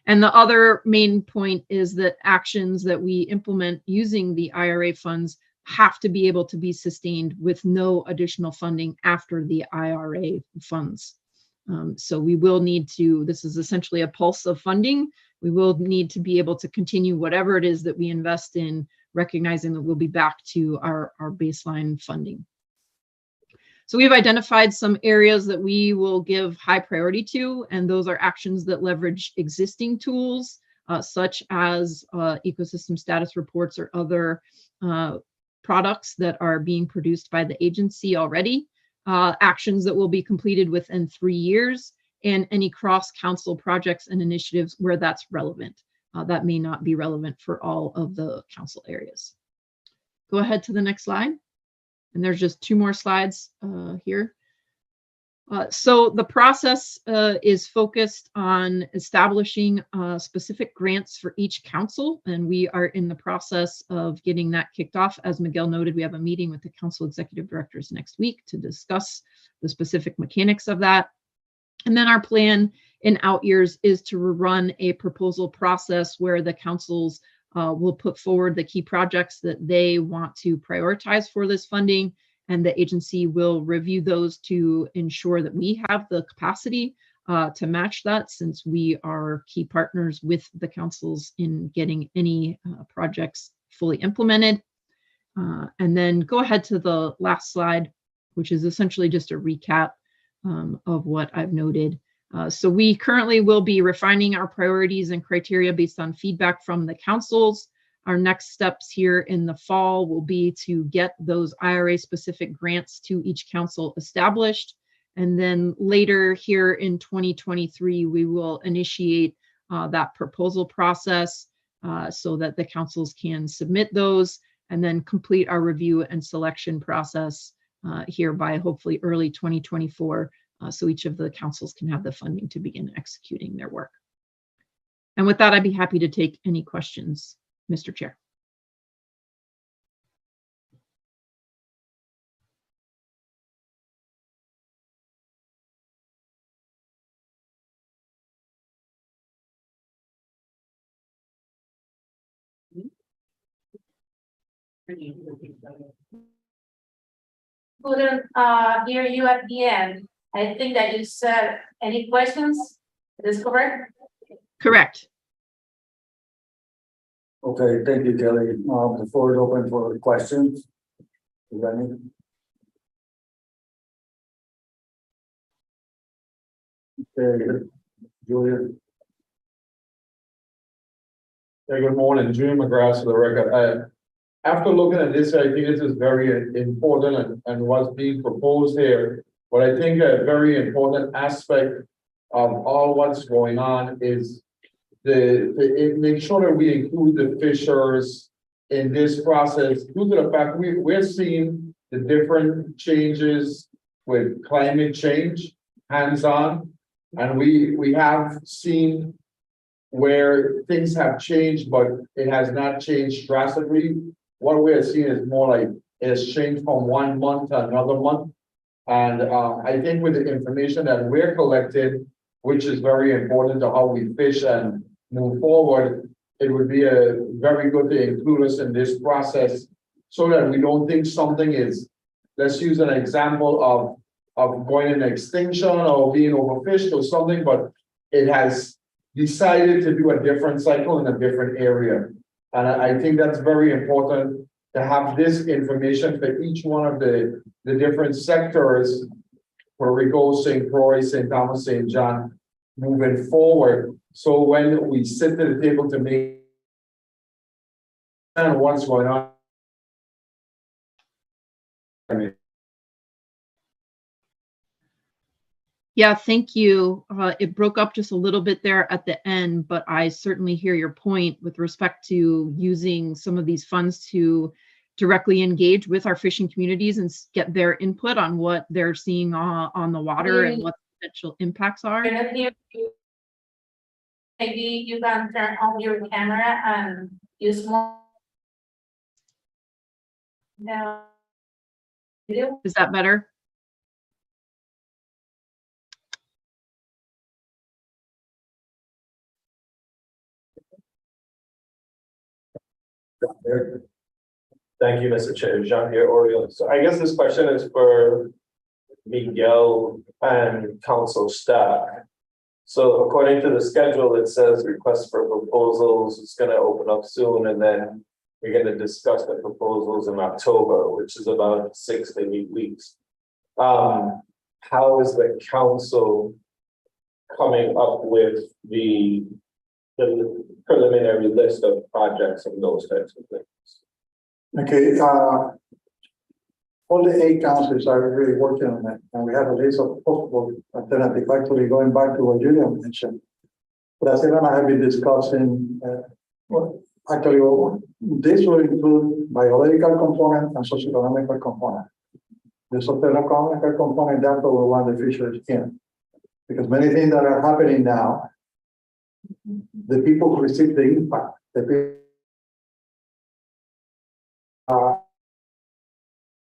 Speaker 12: And the other main point is that actions that we implement using the IRA funds have to be able to be sustained with no additional funding after the IRA funds. So we will need to, this is essentially a pulse of funding. We will need to be able to continue whatever it is that we invest in, recognizing that we'll be back to our baseline funding. So we've identified some areas that we will give high priority to, and those are actions that leverage existing tools, such as ecosystem status reports or other products that are being produced by the agency already, actions that will be completed within 3 years, and any cross-council projects and initiatives where that's relevant. That may not be relevant for all of the council areas. Go ahead to the next slide. And there's just 2 more slides here. So the process is focused on establishing specific grants for each council, and we are in the process of getting that kicked off. As Miguel noted, we have a meeting with the council executive directors next week to discuss the specific mechanics of that. And then our plan in out years is to run a proposal process where the councils will put forward the key projects that they want to prioritize for this funding, and the agency will review those to ensure that we have the capacity to match that, since we are key partners with the councils in getting any projects fully implemented. And then go ahead to the last slide, which is essentially just a recap of what I've noted. So we currently will be refining our priorities and criteria based on feedback from the councils. Our next steps here in the fall will be to get those IRA specific grants to each council established. And then later here in 2023, we will initiate that proposal process so that the councils can submit those and then complete our review and selection process here by hopefully early 2024. So each of the councils can have the funding to begin executing their work. And with that, I'd be happy to take any questions, Mr. Chair.
Speaker 6: Couldn't hear you at the end. I think that you said, any questions? Is this correct?
Speaker 12: Correct.
Speaker 4: Okay, thank you, Kelly. The floor is open for questions. Is that any? Okay, Julia.
Speaker 7: Hey, good morning, Jim McGrath for the record. After looking at this, I think this is very important and what's being proposed here. But I think a very important aspect of all what's going on is make sure that we include the fishers in this process due to the fact we're seeing the different changes with climate change hands-on. And we have seen where things have changed, but it has not changed drastically. What we're seeing is more like it has changed from 1 month to another month. And I think with the information that we're collecting, which is very important to how we fish and move forward, it would be a very good to include us in this process so that we don't think something is, let's use an example of going in extinction or being overfished or something, but it has decided to do a different cycle in a different area. And I think that's very important to have this information for each one of the different sectors, Puerto Rico, St. Croix, St. Thomas, St. John, moving forward. So when we sit at the table to make and what's going on. I mean,
Speaker 12: Yeah, thank you. It broke up just a little bit there at the end, but I certainly hear your point with respect to using some of these funds to directly engage with our fishing communities and get their input on what they're seeing on the water and what the potential impacts are.
Speaker 6: Maybe you can turn on your camera and use more. No.
Speaker 12: Is that better?
Speaker 13: Thank you, Mr. Chair. Jean here, Oriole. So I guess this question is for Miguel and council staff. So according to the schedule, it says request for proposals. It's going to open up soon, and then we're going to discuss the proposals in October, which is about 6 to 8 weeks. How is the council coming up with the preliminary list of projects and those types of things?
Speaker 8: Okay, all the 8 councils are really working on that, and we have a list of possible alternatives. Actually, going back to what Julian mentioned, Brazil and I have been discussing, this will include biological component and socioeconomic component. The socioeconomic component, that's what we want the fisheries in, because many things that are happening now, the people who receive the impact,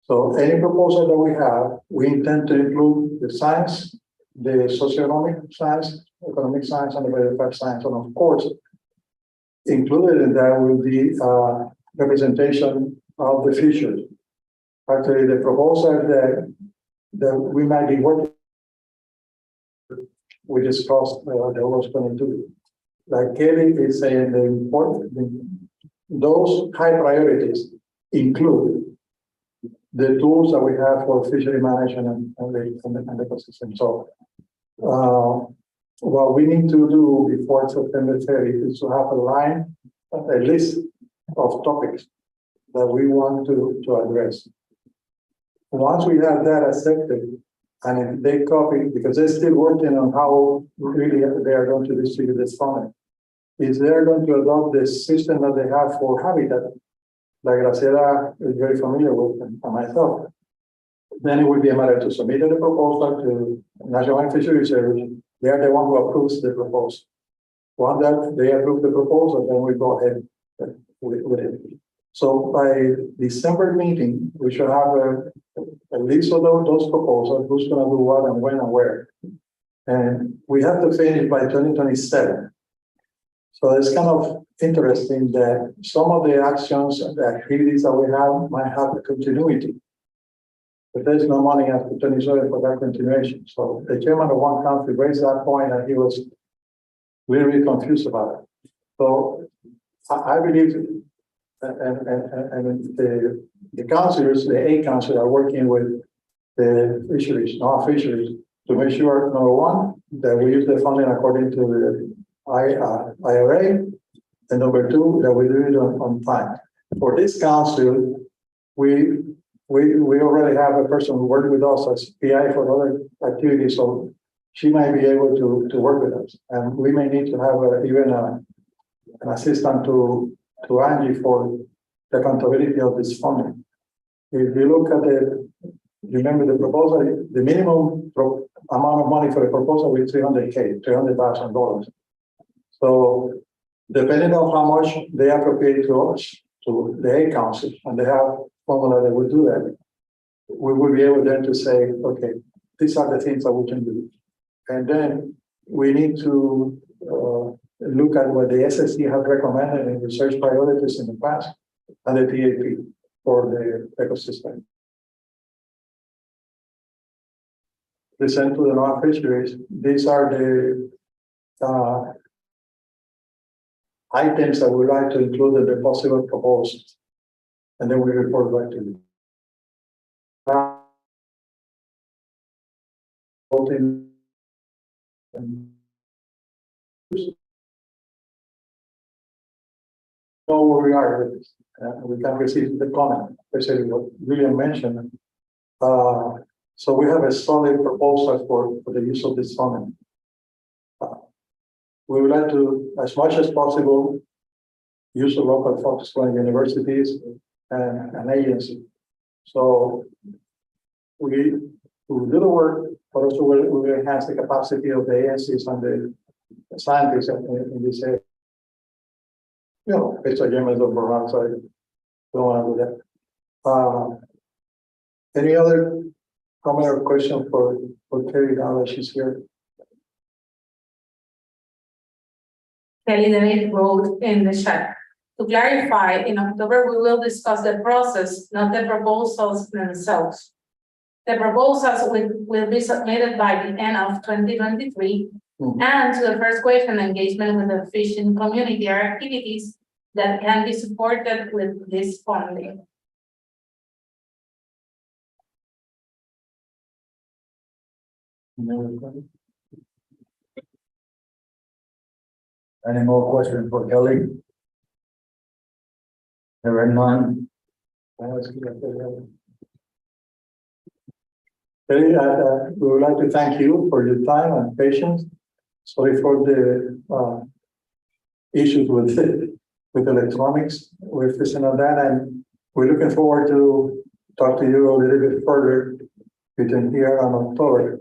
Speaker 8: so any proposal that we have, we intend to include the science, the socioeconomic science, economic science, and the biological science, and of course, included in that will be representation of the fisheries. Actually, the proposal that we might be working, we discussed that was going to do. Like Kelly is saying, the important, those high priorities include the tools that we have for fishery management and the ecosystem. So, what we need to do before September 30 is to have a list of topics that we want to address. Once we have that accepted, and if they copy, because they're still working on how really they are going to distribute this funding, is they're going to adopt the system that they have for habitat, like Graciela is very familiar with, and myself. Then it will be a matter to submit the proposal to National Fisheries Service. They are the one who approves the proposal. Once that they approve the proposal, then we go ahead with it. So by December meeting, we should have a list of those proposals, who's going to do what and when and where. And we have to finish by 2027. So it's kind of interesting that some of the actions and the activities that we have might have a continuity. But there's no money after 27 for that continuation. So the chairman of one country raised that point and he was really confused about it. So I believe, and the councillors, the 8 councillors are working with the fisheries, our fisheries, to make sure, number one, that we use the funding according to the IRA, And number two, that we do it on time. For this council, we already have a person who worked with us as PI for other activities, so she might be able to work with us. And we may need to have even an assistant to Angie for the accountability of this funding. If you look at remember the proposal, the minimum amount of money for the proposal is $300,000. So depending on how much they appropriate to us, to the A Council, and they have formula that will do that, we will be able then to say, okay, these are the things that we can do. And then we need to look at what the SSC has recommended in research priorities in the past and the TAP for the ecosystem. Listen to the non-fisheries. These are the items that we like to include in the possible proposals. And then we report back to you. Know where we are with this. We can receive the comment, especially what William mentioned. So we have a solid proposal for the use of this funding. We would like to, as much as possible, use the local funds from universities and agencies. So we do the work, but also we will enhance the capacity of the agencies and the scientists in this area. You know, it's a game of Baran, so I don't want to do that. Any other comment or question for Terry now that she's here?
Speaker 6: Kelly David wrote in the chat. To clarify, in October, we will discuss the process, not the proposals themselves. The proposals will be submitted by the end of 2023. And to the first question, engagement with the fishing community are activities that can be supported with this funding.
Speaker 4: Any more questions for Kelly? There are none.
Speaker 8: Kelly, we would like to thank you for your time and patience. Sorry for the issues with electronics. We're fixing on that, and we're looking forward to talk to you a little bit further between here and October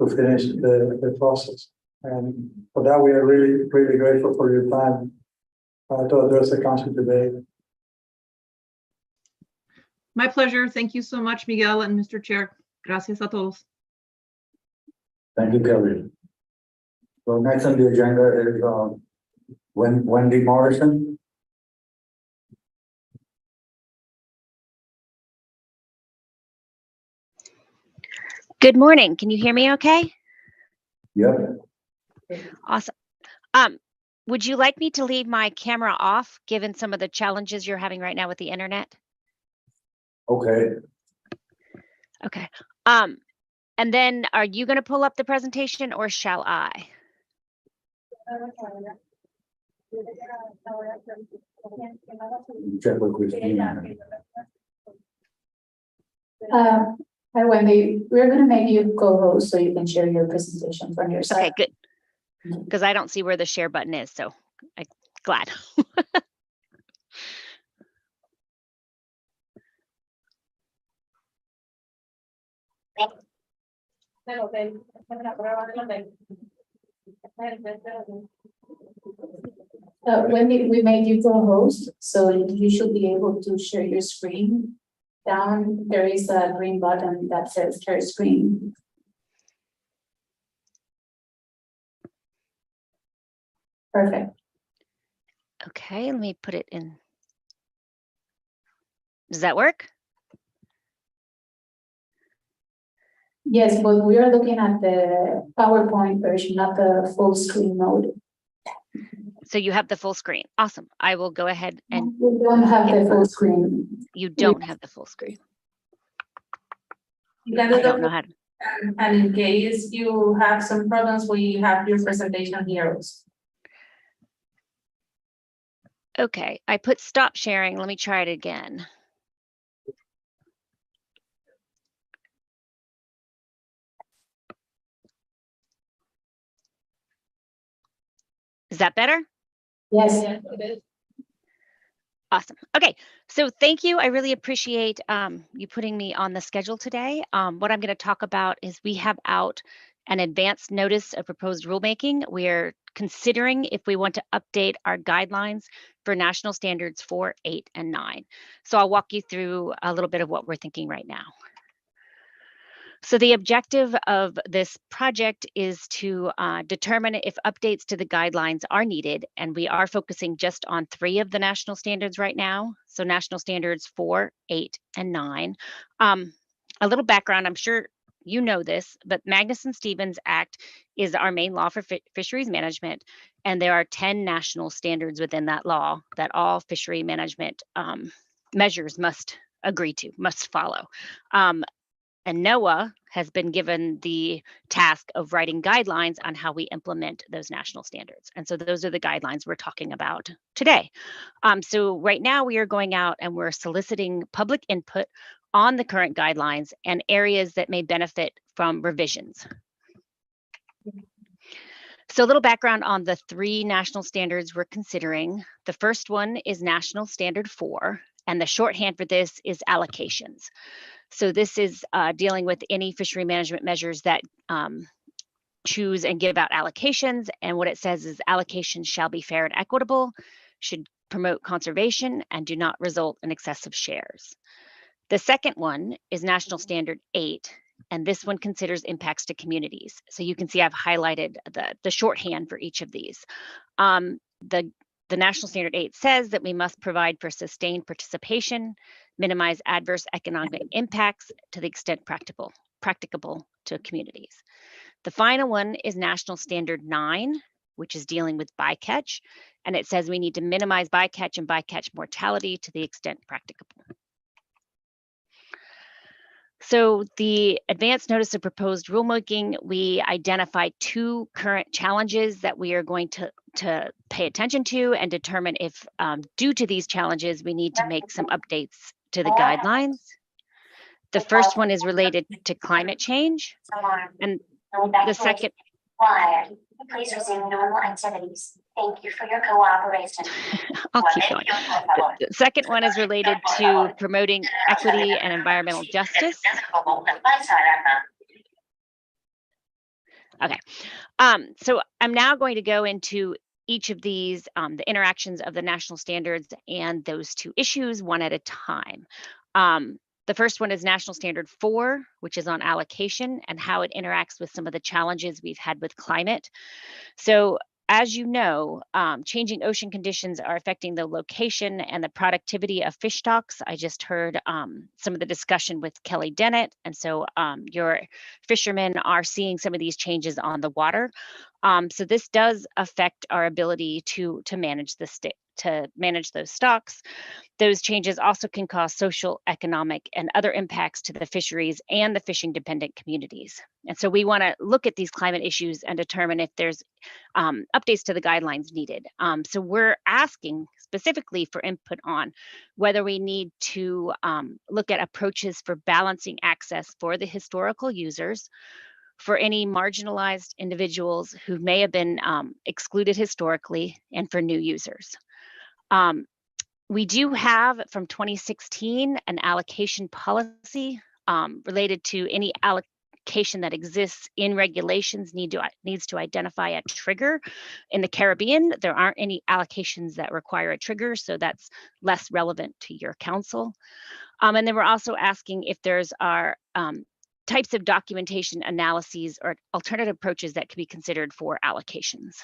Speaker 8: to finish the process. And for that, we are really, really grateful for your time to address the council today.
Speaker 12: My pleasure. Thank you so much, Miguel and Mr. Chair. Gracias a todos.
Speaker 4: Thank you, Kelly. So next on the agenda is Wendy Morrison.
Speaker 14: Good morning. Can you hear me okay?
Speaker 4: Yep.
Speaker 14: Awesome. Would you like me to leave my camera off, given some of the challenges you're having right now with the internet?
Speaker 4: Okay.
Speaker 14: Okay. And then are you going to pull up the presentation or shall I?
Speaker 4: Check with Christina.
Speaker 3: Hi, Wendy. We're going to make you co-host so you can share your presentation from your side.
Speaker 14: Okay, good. Because I don't see where the share button is, so I'm glad.
Speaker 3: Wendy, we made you co-host, so you should be able to share your screen. Down there is a green button that says share screen. Perfect.
Speaker 14: Okay, let me put it in. Does that work?
Speaker 3: Yes, but we are looking at the PowerPoint version, not the full screen mode.
Speaker 14: So you have the full screen. Awesome. I will go ahead and.
Speaker 3: We don't have the full screen.
Speaker 14: You don't have the full screen.
Speaker 6: You can
Speaker 14: I don't know how to.
Speaker 6: And in case you have some problems, we have your presentation here also.
Speaker 14: Okay, I put stop sharing. Let me try it again. Is that better?
Speaker 3: Yes.
Speaker 14: Awesome. Okay, so thank you. I really appreciate you putting me on the schedule today. What I'm going to talk about is we have out an advance notice of proposed rulemaking. We're considering if we want to update our guidelines for national standards 4, 8, and 9. So I'll walk you through a little bit of what we're thinking right now. So the objective of this project is to determine if updates to the guidelines are needed, and we are focusing just on 3 of the national standards right now. So national standards 4, 8, and 9. A little background, I'm sure you know this, but Magnuson-Stevens Act is our main law for fisheries management, and there are 10 national standards within that law that all fishery management measures must agree to, must follow. And NOAA has been given the task of writing guidelines on how we implement those national standards. And so those are the guidelines we're talking about today. So right now we are going out and we're soliciting public input on the current guidelines and areas that may benefit from revisions. So a little background on the 3 national standards we're considering. The first one is National Standard 4, and the shorthand for this is allocations. So this is dealing with any fishery management measures that choose and give out allocations. And what it says is allocations shall be fair and equitable, should promote conservation, and do not result in excessive shares. The second one is National Standard 8, and this one considers impacts to communities. So you can see I've highlighted the shorthand for each of these. The National Standard 8 says that we must provide for sustained participation, minimize adverse economic impacts to the extent practicable to communities. The final one is National Standard 9, which is dealing with bycatch, and it says we need to minimize bycatch and bycatch mortality to the extent practicable. So the advance notice of proposed rulemaking, we identified 2 current challenges that we are going to pay attention to and determine if due to these challenges, we need to make some updates to the guidelines. The first one is related to climate change. And the second,
Speaker 15: please resume normal activities. Thank you for your cooperation.
Speaker 14: I'll keep going. The second one is related to promoting equity and environmental justice. Okay, so I'm now going to go into each of these, the interactions of the national standards and those 2 issues one at a time. The first one is National Standard 4, which is on allocation and how it interacts with some of the challenges we've had with climate. So as you know, changing ocean conditions are affecting the location and the productivity of fish stocks. I just heard some of the discussion with Kelly Dennett, and so your fishermen are seeing some of these changes on the water. So this does affect our ability to manage those stocks. Those changes also can cause social, economic, and other impacts to the fisheries and the fishing dependent communities. And so we want to look at these climate issues and determine if there's updates to the guidelines needed. So we're asking specifically for input on whether we need to look at approaches for balancing access for the historical users, for any marginalized individuals who may have been excluded historically, and for new users. We do have from 2016 an allocation policy related to any allocation that exists in regulations needs to identify a trigger. In the Caribbean, there aren't any allocations that require a trigger, so that's less relevant to your council. And then we're also asking if there's types of documentation analyses or alternative approaches that could be considered for allocations.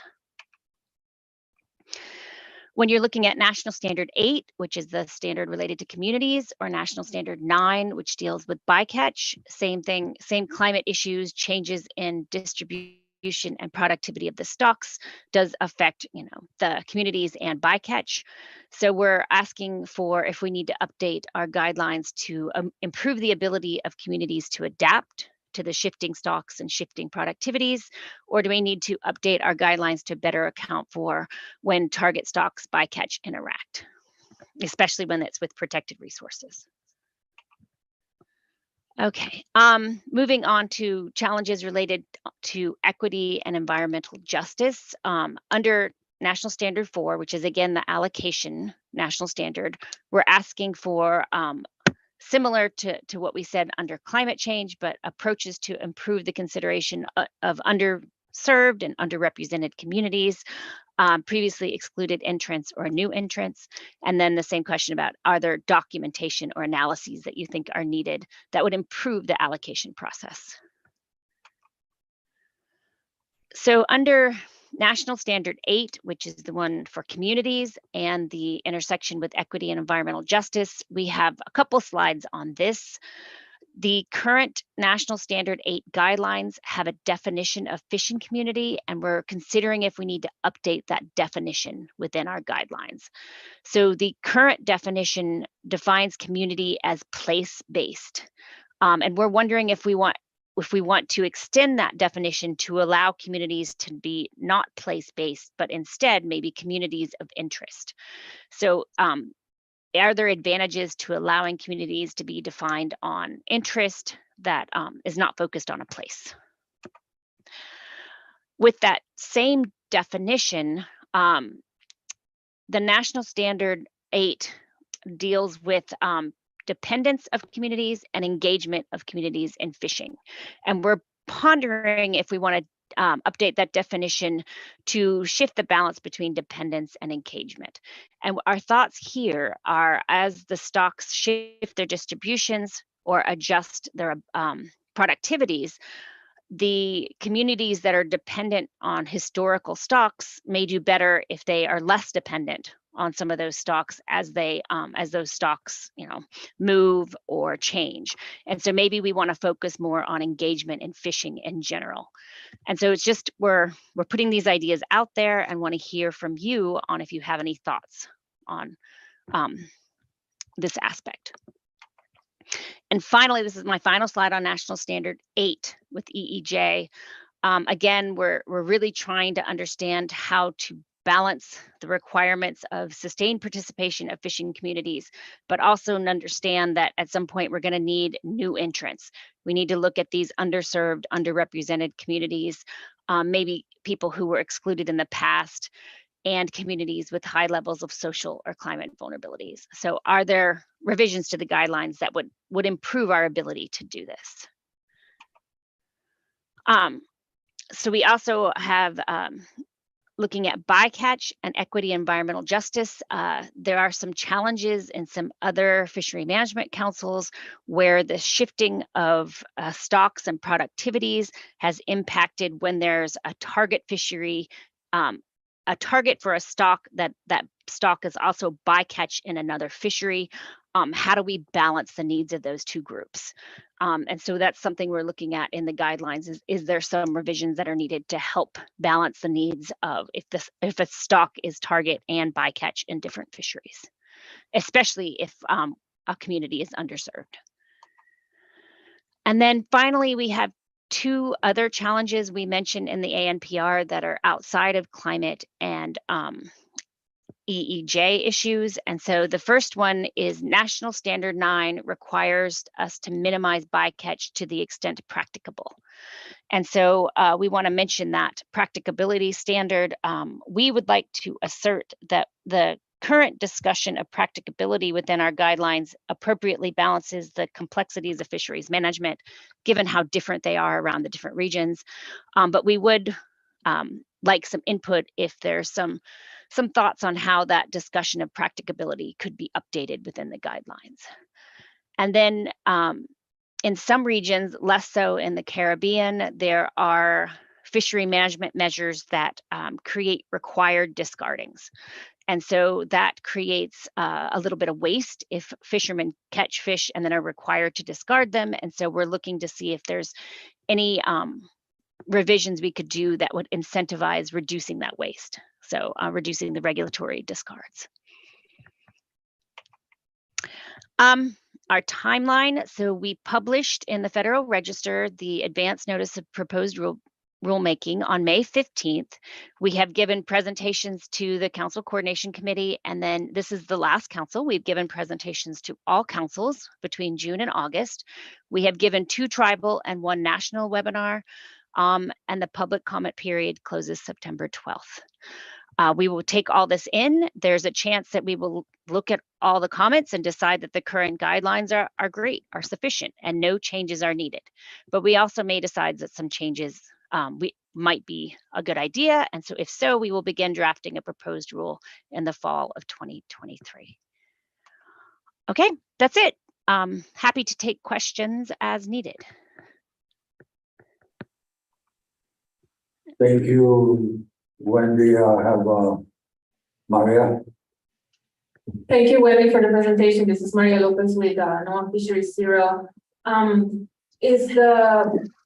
Speaker 14: When you're looking at National Standard 8, which is the standard related to communities, or National Standard 9, which deals with bycatch, same thing, same climate issues, changes in distribution and productivity of the stocks does affect, the communities and bycatch. So we're asking for if we need to update our guidelines to improve the ability of communities to adapt to the shifting stocks and shifting productivities? Or do we need to update our guidelines to better account for when target stocks bycatch interact, especially when it's with protected resources? Okay, moving on to challenges related to equity and environmental justice. Under National Standard 4, which is again the allocation national standard, we're asking for similar to what we said under climate change, but approaches to improve the consideration of underserved and underrepresented communities, previously excluded entrants or new entrants. And then the same question about, are there documentation or analyses that you think are needed that would improve the allocation process? So under National Standard 8, which is the one for communities and the intersection with equity and environmental justice, we have a couple slides on this. The current National Standard 8 guidelines have a definition of fishing community, and we're considering if we need to update that definition within our guidelines. So the current definition defines community as place-based, and we're wondering if we want to extend that definition to allow communities to be not place-based, but instead maybe communities of interest. So are there advantages to allowing communities to be defined on interest that is not focused on a place? With that same definition, the National Standard 8 deals with dependence of communities and engagement of communities in fishing. And we're pondering if we want to update that definition to shift the balance between dependence and engagement. And our thoughts here are, as the stocks shift their distributions or adjust their productivities, the communities that are dependent on historical stocks may do better if they are less dependent on some of those stocks as those stocks, move or change. And so maybe we want to focus more on engagement in fishing in general. And so it's just we're putting these ideas out there and want to hear from you on if you have any thoughts on this aspect. And finally, this is my final slide on National Standard 8 with EEJ. Again, we're really trying to understand how to balance the requirements of sustained participation of fishing communities, but also understand that at some point we're going to need new entrants. We need to look at these underserved, underrepresented communities, maybe people who were excluded in the past, and communities with high levels of social or climate vulnerabilities. So are there revisions to the guidelines that would improve our ability to do this? So we also have looking at bycatch and equity environmental justice. There are some challenges in some other fishery management councils where the shifting of stocks and productivities has impacted when there's a target fishery, a target for a stock that stock is also bycatch in another fishery. How do we balance the needs of those two groups? And so that's something we're looking at in the guidelines. Is there some revisions that are needed to help balance the needs of if a stock is target and bycatch in different fisheries, especially if a community is underserved. And then finally, we have two other challenges we mentioned in the ANPR that are outside of climate and EEJ issues. And so the first one is National Standard 9 requires us to minimize bycatch to the extent practicable. And so we want to mention that practicability standard. We would like to assert that the current discussion of practicability within our guidelines appropriately balances the complexities of fisheries management, given how different they are around the different regions. But we would like some input if there's some thoughts on how that discussion of practicability could be updated within the guidelines. And then in some regions, less so in the Caribbean, there are fishery management measures that create required discardings. And so that creates a little bit of waste if fishermen catch fish and then are required to discard them. And so we're looking to see if there's any revisions we could do that would incentivize reducing that waste. So reducing the regulatory discards. our timeline. So we published in the Federal Register the advance notice of proposed rulemaking on May 15th. We have given presentations to the Council Coordination Committee, and then this is the last council. We've given presentations to all councils between June and August. We have given 2 tribal and 1 national webinar, and the public comment period closes September 12th. We will take all this in. There's a chance that we will look at all the comments and decide that the current guidelines are great, are sufficient, and no changes are needed. But we also may decide that some changes might be a good idea. And so if so, we will begin drafting a proposed rule in the fall of 2023. Okay, that's it. Happy to take questions as needed.
Speaker 4: Thank you, Wendy. Have Maria.
Speaker 6: Thank you, Wendy, for the presentation. This is Maria Lopez with NOAA Fisheries Zero.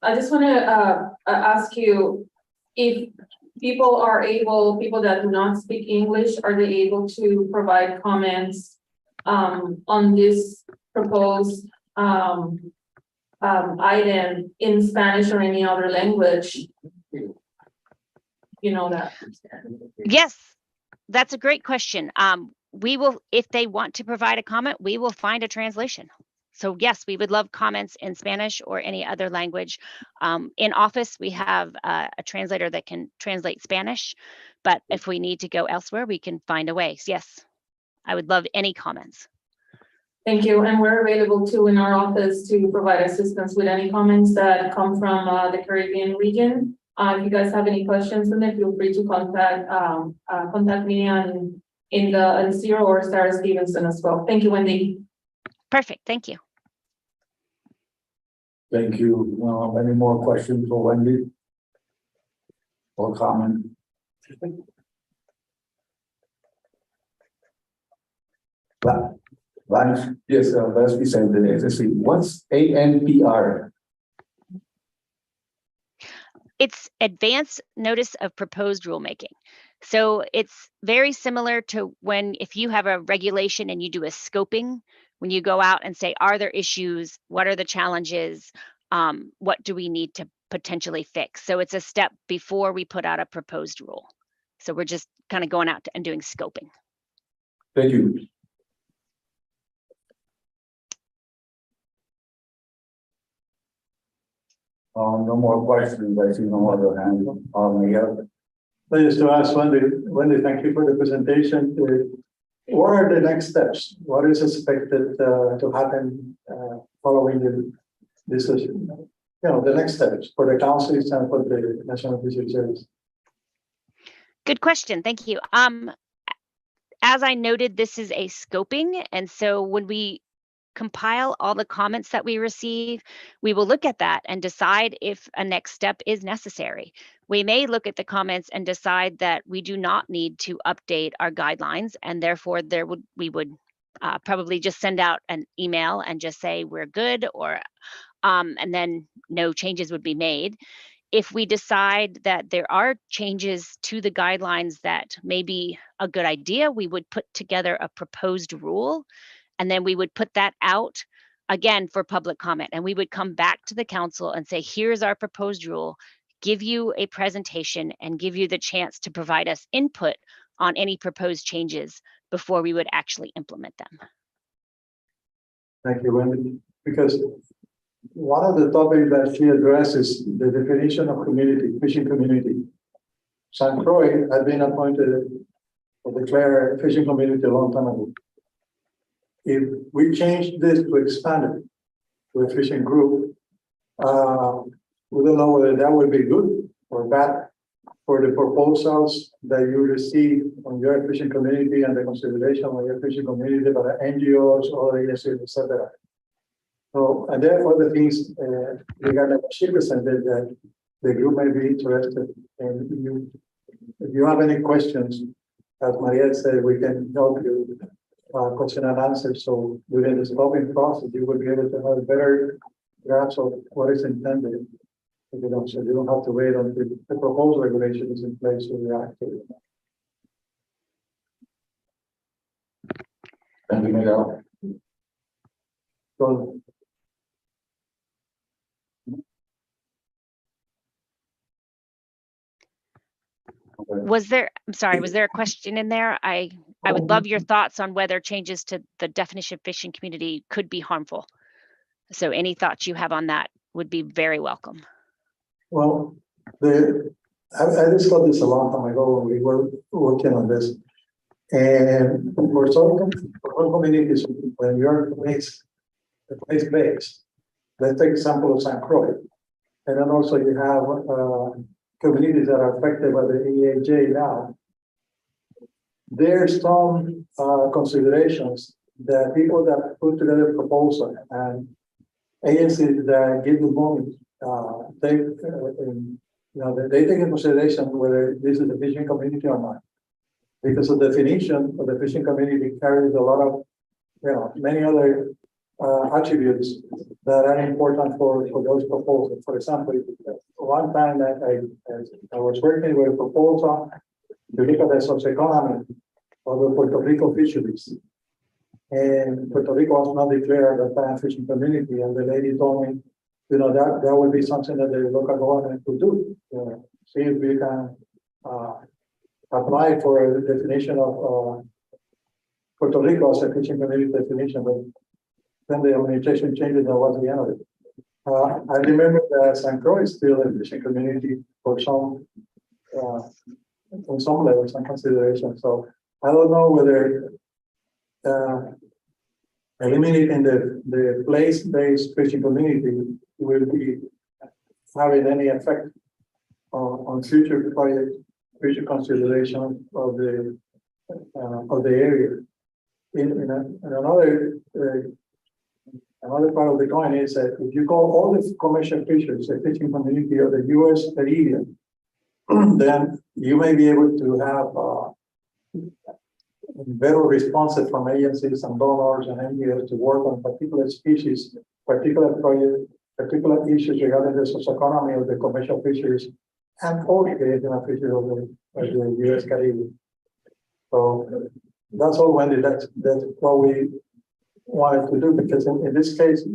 Speaker 6: I just want to ask you if people that do not speak English, are they able to provide comments on this proposed item in Spanish or any other language? You know that.
Speaker 14: Yes, that's a great question. We will, if they want to provide a comment, we will find a translation. So yes, we would love comments in Spanish or any other language. In office, we have a translator that can translate Spanish, but if we need to go elsewhere, we can find a way. So yes, I would love any comments.
Speaker 6: Thank you. And we're available too in our office to provide assistance with any comments that come from the Caribbean region. If you guys have any questions, then feel free to contact me in the Zero or Sarah Stevenson as well. Thank you, Wendy.
Speaker 14: Perfect. Thank you.
Speaker 4: Thank you. Any more questions for Wendy? Or comment? Vance?
Speaker 7: Yes, Vance Vicente, SSC. What's ANPR?
Speaker 14: It's advance notice of proposed rulemaking. So it's very similar to if you have a regulation and you do a scoping, when you go out and say, are there issues? What are the challenges? What do we need to potentially fix? So it's a step before we put out a proposed rule. So we're just kind of going out and doing scoping.
Speaker 7: Thank you.
Speaker 4: No more questions. I see no other hand. Miguel.
Speaker 8: Just to ask Wendy, thank you for the presentation. What are the next steps? What is expected to happen following this? The next steps for the councils and for the National Fisheries Service.
Speaker 14: Good question. Thank you. As I noted, this is a scoping, and so when we compile all the comments that we receive, we will look at that and decide if a next step is necessary. We may look at the comments and decide that we do not need to update our guidelines, and therefore we would probably just send out an email and just say we're good, or and then no changes would be made. If we decide that there are changes to the guidelines that may be a good idea, we would put together a proposed rule, and then we would put that out again for public comment. And we would come back to the council and say, here's our proposed rule, give you a presentation and give you the chance to provide us input on any proposed changes before we would actually implement them.
Speaker 8: Thank you, Wendy. Because one of the topics that she addresses the definition of community, fishing community. St. Croix had been appointed or declared a fishing community a long time ago. If we change this to expand it to a fishing group, we don't know whether that would be good or bad for the proposals that you receive on your fishing community and the consideration of your fishing community by the NGOs, other agencies, etc. So, and therefore the things regarding what she presented that the group may be interested in. If you have any questions, as Maria said, we can help you question and answer. So within the scoping process, you will be able to have a better grasp of what is intended. So you don't have to wait until the proposed regulation is in place to react to it.
Speaker 4: Thank you, Miguel. So
Speaker 14: Was there, I'm sorry, was there a question in there? I would love your thoughts on whether changes to the definition of fishing community could be harmful. So any thoughts you have on that would be very welcome.
Speaker 8: Well, I discussed this a long time ago when we were working on this. And for some communities, when you're place-based, let's take example of San Croix. And then also you have communities that are affected by the EAJ now. There's some considerations that people that put together a proposal and agencies that give the money, they take into consideration whether this is a fishing community or not. Because the definition of the fishing community carries a lot of, many other attributes that are important for those proposals. For example, one time that I was working with a proposal to look at the socioeconomy of the Puerto Rico fisheries. And Puerto Rico was not declared a pan fishing community, and the lady told me, that would be something that the local government could do. See if we can apply for a definition of Puerto Rico as a fishing community definition, but then the administration changed it, that was the end of it. I remember that San Croix is still a fishing community for some, on some levels and consideration. So I don't know whether eliminating the place-based fishing community will be having any effect on future projects, future consideration of the area. In another part of the coin is that if you call all the commercial fishers a fishing community of the U.S. Caribbean, then you may be able to have better responses from agencies and donors and NGOs to work on particular species, particular projects, particular issues regarding the socioeconomy of the commercial fisheries and all the regional fisheries of the U.S. Caribbean. So that's all, Wendy. That's what we wanted to do, because in this case,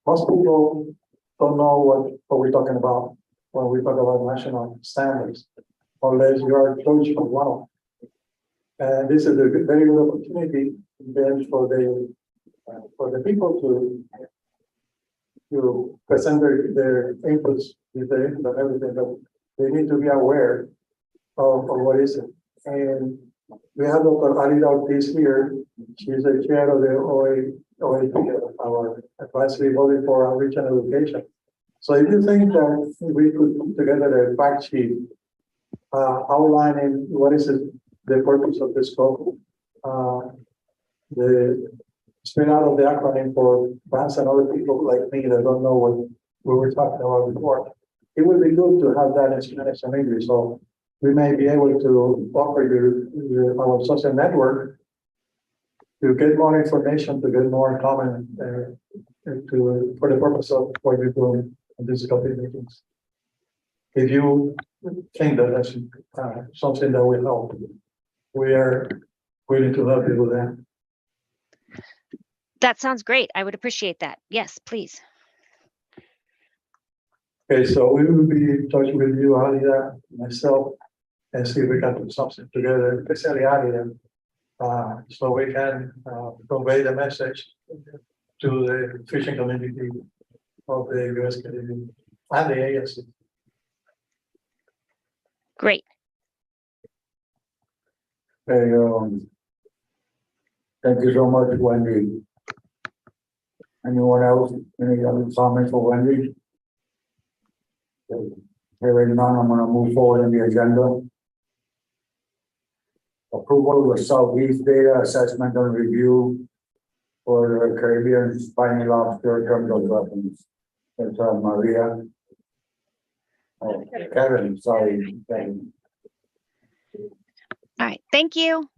Speaker 8: most people don't know what we're talking about when we talk about national standards, unless you are close from one of them. And this is a very good opportunity then for the people to present their inputs with the input and everything, but they need to be aware of what is it. And we have Dr. Híbrida Ortiz here. She's the chair of the OAP, our advisory body for outreach and education. So if you think that we could put together a fact sheet outlining what is the purpose of this scope, the spin out of the acronym for fans and other people like me that don't know what we were talking about before, it would be good to have that in Spanish and English. So we may be able to offer our social network to get more information, to get more comment for the purpose of what you're doing in these couple of meetings. If you think that that's something that will help, we are willing to help you with that.
Speaker 14: That sounds great. I would appreciate that. Yes, please.
Speaker 8: Okay, so we will be in touch with you, Híbrida, myself, and see if we can put something together, especially Híbrida, so we can convey the message to the fishing community of the U.S. Caribbean and the agency.
Speaker 14: Great.
Speaker 4: Okay, thank you so much, Wendy. Anyone else? Any other comments for Wendy? Hearing none, I'm going to move forward in the agenda. Approval of Southeast Data Assessment and Review for the Caribbean Spiny Lobster Terminal Weapons. It's Maria. Oh, Karen, sorry.
Speaker 14: All right. Thank you.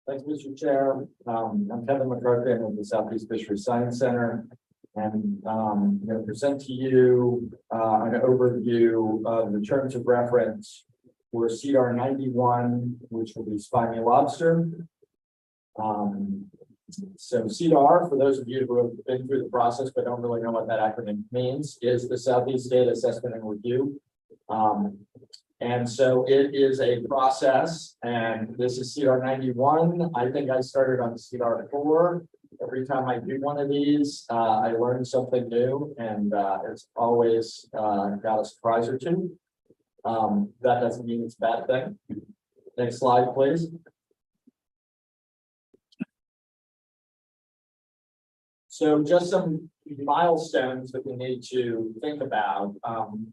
Speaker 16: Thanks, Mr. Chair. I'm Kevin McCarthy. I'm with the Southeast Fisheries Science Center.
Speaker 7: And I'm going to present to you an overview of the terms of reference for CDR 91, which will be spiny lobster. So CDR, for those of you who have been through the process but don't really know what that acronym means, is the Southeast Data Assessment and Review. And so it is a process, and this is CDR 91. I think I started on CDR 4. Every time I do one of these, I learn something new, and it's always got a surprise or two. That doesn't mean it's a bad thing. Next slide, please. So just some milestones that we need to think about.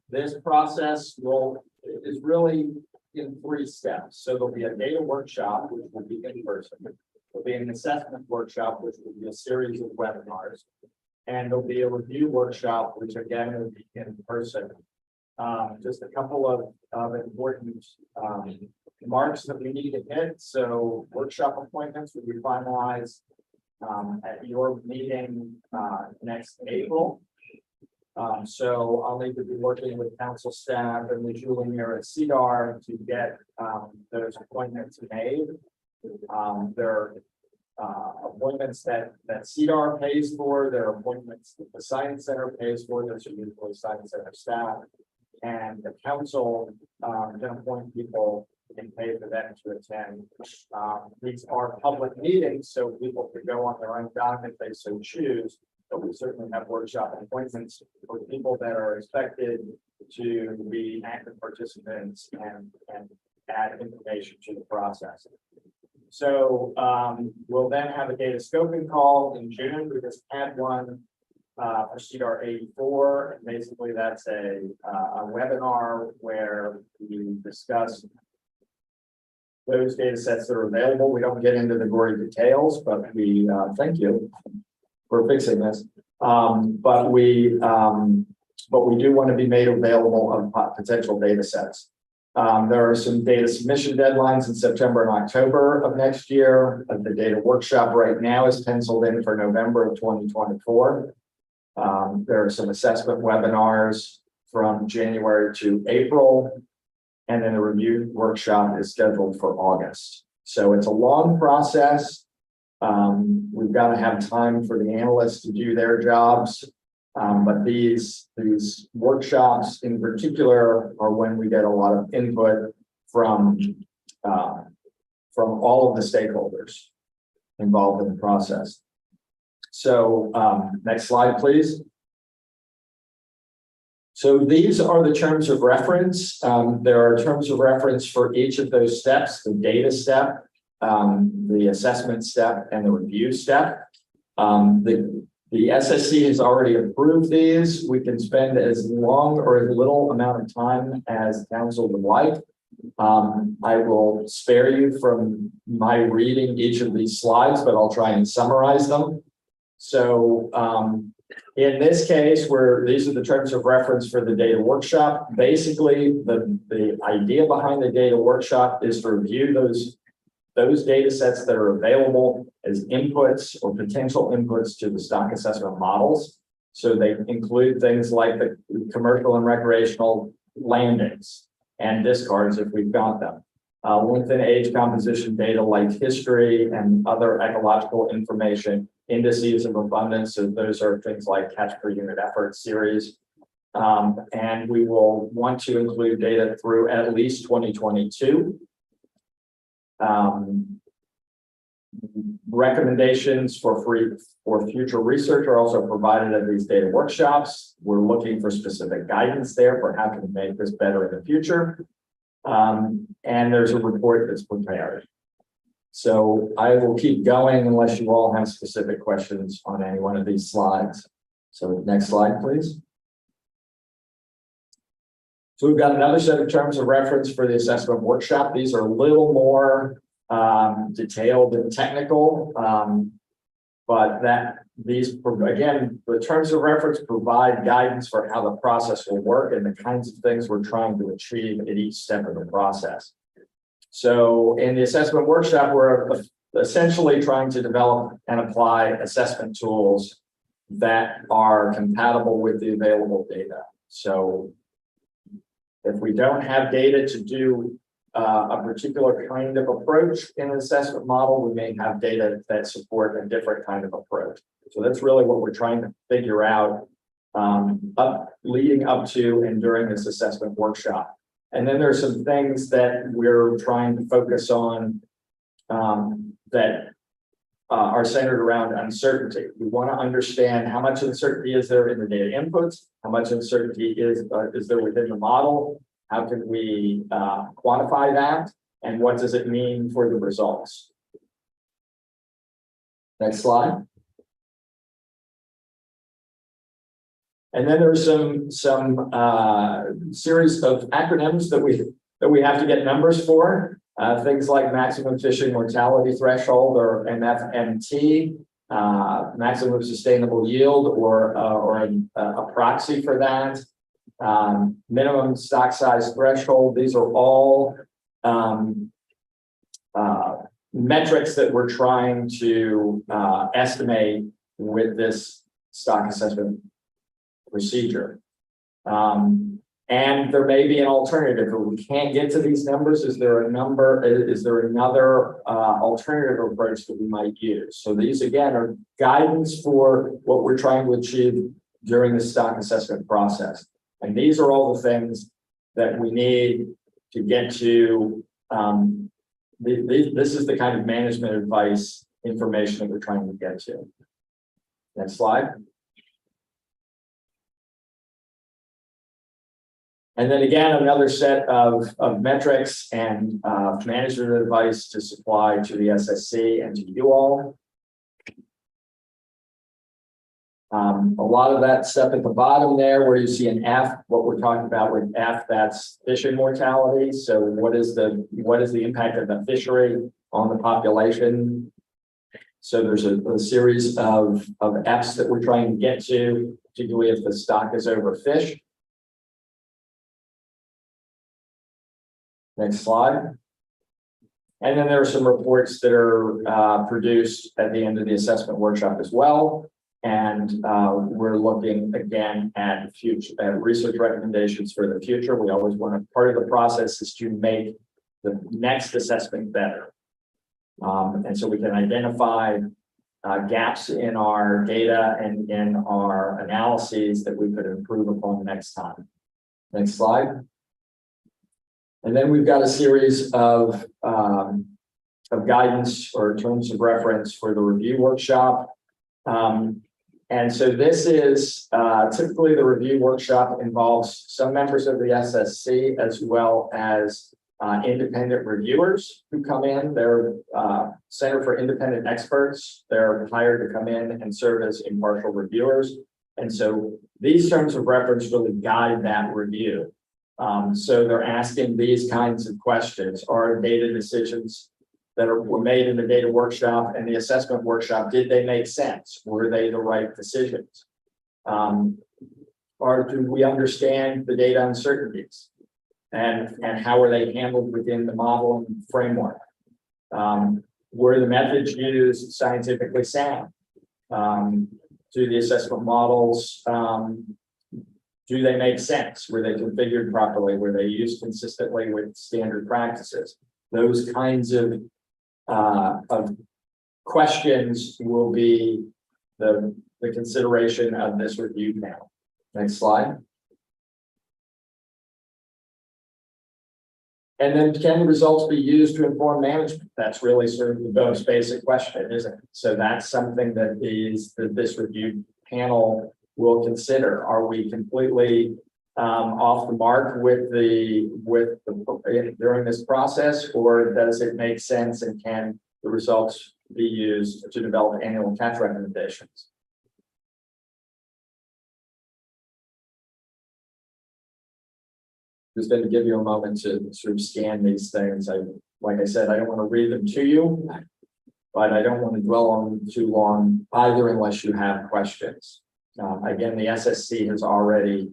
Speaker 7: This process is really in 3 steps. So there'll be a data workshop, which will be in person. There'll be an assessment workshop, which will be a series of webinars. And there'll be a review workshop, which again will be in person. Just a couple of important marks that we need to hit. So workshop appointments will be finalized at your meeting next April. So I'll need to be working with council staff and the Julie here at CDR to get those appointments made. There are appointments that CDR pays for. There are appointments that the Science Center pays for. Those are usually Science Center staff. And the council can appoint people and pay for them to attend. These are public meetings, so people can go on their own dime if they so choose. But we certainly have workshop appointments for people that are expected to be active participants and add information to the process. So we'll then have a data scoping call in June. We just had one for CDR 84. And basically, that's a webinar where we discuss those data sets that are available. We don't get into the gory details, but we thank you for fixing this. But we do want to be made available of potential data sets. There are some data submission deadlines in September and October of next year. The data workshop right now is penciled in for November of 2024. There are some assessment webinars from January to April. And then the review workshop is scheduled for August. So it's a long process. We've got to have time for the analysts to do their jobs. But these workshops in particular are when we get a lot of input from all of the stakeholders involved in the process. So next slide, please. So these are the terms of reference. There are terms of reference for each of those steps: the data step, the assessment step, and the review step. The SSC has already approved these. We can spend as long or as little amount of time as council would like. I will spare you from my reading each of these slides, but I'll try and summarize them. So in this case, where these are the terms of reference for the data workshop, basically the idea behind the data workshop is to review those data sets that are available as inputs or potential inputs to the stock assessment models. So they include things like the commercial and recreational landings and discards if we've got them. Length and age composition data like history and other ecological information, indices of abundance. So those are things like catch per unit effort series. And we will want to include data through at least 2022. Recommendations for future research are also provided at these data workshops. We're looking for specific guidance there for how to make this better in the future. And there's a report that's prepared. So I will keep going unless you all have specific questions on any one of these slides. So next slide, please. So we've got another set of terms of reference for the assessment workshop. These are a little more detailed and technical, but again, the terms of reference provide guidance for how the process will work and the kinds of things we're trying to achieve at each step of the process. So in the assessment workshop, we're essentially trying to develop and apply assessment tools
Speaker 16: that are compatible with the available data. So if we don't have data to do a particular kind of approach in an assessment model, we may have data that support a different kind of approach. So that's really what we're trying to figure out leading up to and during this assessment workshop. And then there's some things that we're trying to focus on that are centered around uncertainty. We want to understand how much uncertainty is there in the data inputs, how much uncertainty is there within the model, how can we quantify that, and what does it mean for the results. Next slide. And then there's some series of acronyms that we have to get numbers for. Things like maximum fishing mortality threshold, or MFMT, maximum sustainable yield, or a proxy for that. Minimum stock size threshold. These are all metrics that we're trying to estimate with this stock assessment procedure. And there may be an alternative. If we can't get to these numbers, is there another alternative approach that we might use? So these again are guidance for what we're trying to achieve during the stock assessment process. And these are all the things that we need to get to. This is the kind of management advice information that we're trying to get to. Next slide. And then again, another set of metrics and management advice to supply to the SSC and to you all. A lot of that stuff at the bottom there where you see an F, what we're talking about with F, that's fishing mortality. So what is the impact of the fishery on the population? So there's a series of Fs that we're trying to get to, particularly if the stock is overfished. Next slide. And then there are some reports that are produced at the end of the assessment workshop as well. And we're looking again at research recommendations for the future. We always want to, part of the process is to make the next assessment better. And so we can identify gaps in our data and in our analyses that we could improve upon next time. Next slide. And then we've got a series of guidance or terms of reference for the review workshop. And so this is typically the review workshop involves some members of the SSC as well as independent reviewers who come in. They're Center for Independent Experts. They're hired to come in and serve as impartial reviewers. And so these terms of reference really guide that review. So they're asking these kinds of questions. Are data decisions that were made in the data workshop and the assessment workshop, did they make sense? Were they the right decisions? Or do we understand the data uncertainties? And how are they handled within the model and framework? Were the methods used scientifically sound? Do the assessment models do they make sense? Were they configured properly? Were they used consistently with standard practices? Those kinds of questions will be the consideration of this review panel. Next slide. And then can the results be used to inform management? That's really sort of the most basic question, isn't it? So that's something that this review panel will consider. Are we completely off the mark with during this process, or does it make sense, and can the results be used to develop annual catch recommendations? Just going to give you a moment to sort of scan these things. Like I said, I don't want to read them to you, but I don't want to dwell on them too long either unless you have questions. Again, the SSC has already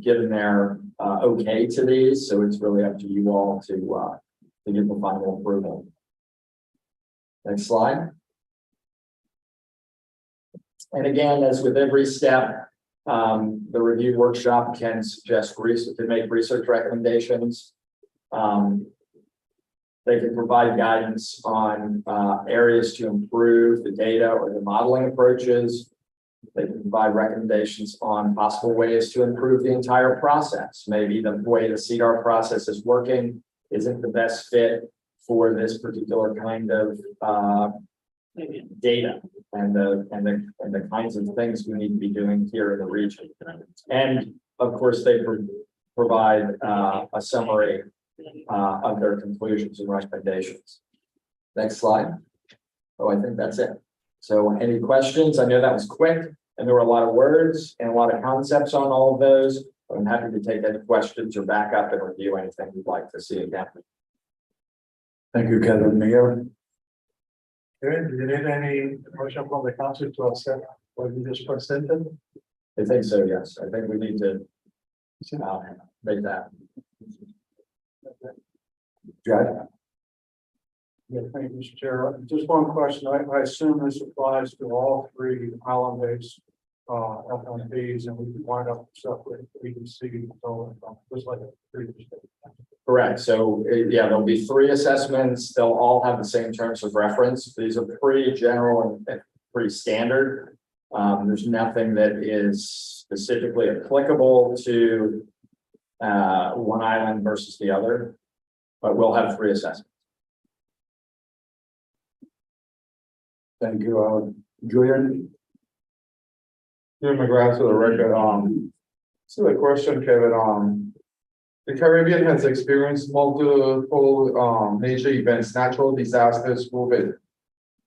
Speaker 16: given their okay to these, so it's really up to you all to give the final approval. Next slide. And again, as with every step, the review workshop can suggest can make research recommendations. They can provide guidance on areas to improve the data or the modeling approaches. They can provide recommendations on possible ways to improve the entire process. Maybe the way the CDR process is working isn't the best fit for this particular kind of data and the kinds of things we need to be doing here in the region. And of course, they provide a summary of their conclusions and recommendations. Next slide. Oh, I think that's it. So any questions? I know that was quick and there were a lot of words and a lot of concepts on all of those. But I'm happy to take any questions or back up and review anything you'd like to see again.
Speaker 4: Thank you, Kevin. Mayor.
Speaker 8: Okay, do you need any motion from the council to accept what you just presented?
Speaker 16: I think so, yes. I think we need to make that.
Speaker 4: Judge.
Speaker 8: Yeah, thank you, Mr. Chair. Just one question. I assume this applies to all three island-based FMPs, and we can wind up separate EDC, so just like a previous.
Speaker 16: Correct. So yeah, there'll be 3 assessments. They'll all have the same terms of reference. These are pretty general and pretty standard. There's nothing that is specifically applicable to one island versus the other, but we'll have 3 assessments.
Speaker 4: Thank you, Julian.
Speaker 7: Jim McGrath for the record, so the question, Kevin, the Caribbean has experienced multiple major events, natural disasters, COVID.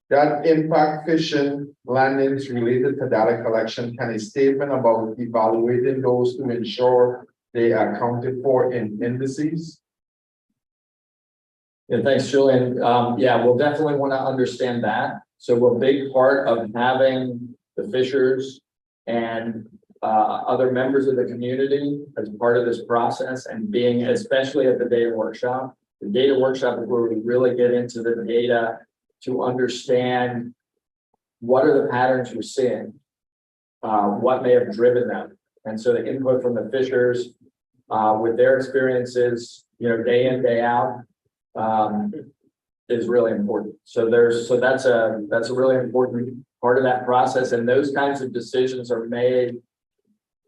Speaker 7: That impact fishing landings related to data collection. Can a statement about evaluating those to ensure they are accounted for in indices?
Speaker 16: Yeah, thanks, Julian. Yeah, we'll definitely want to understand that. So a big part of having the fishers and other members of the community as part of this process, and being especially at the data workshop. The data workshop is where we really get into the data to understand what are the patterns we're seeing, what may have driven them. And so the input from the fishers with their experiences, day in, day out, is really important. So that's a really important part of that process. And those kinds of decisions are made.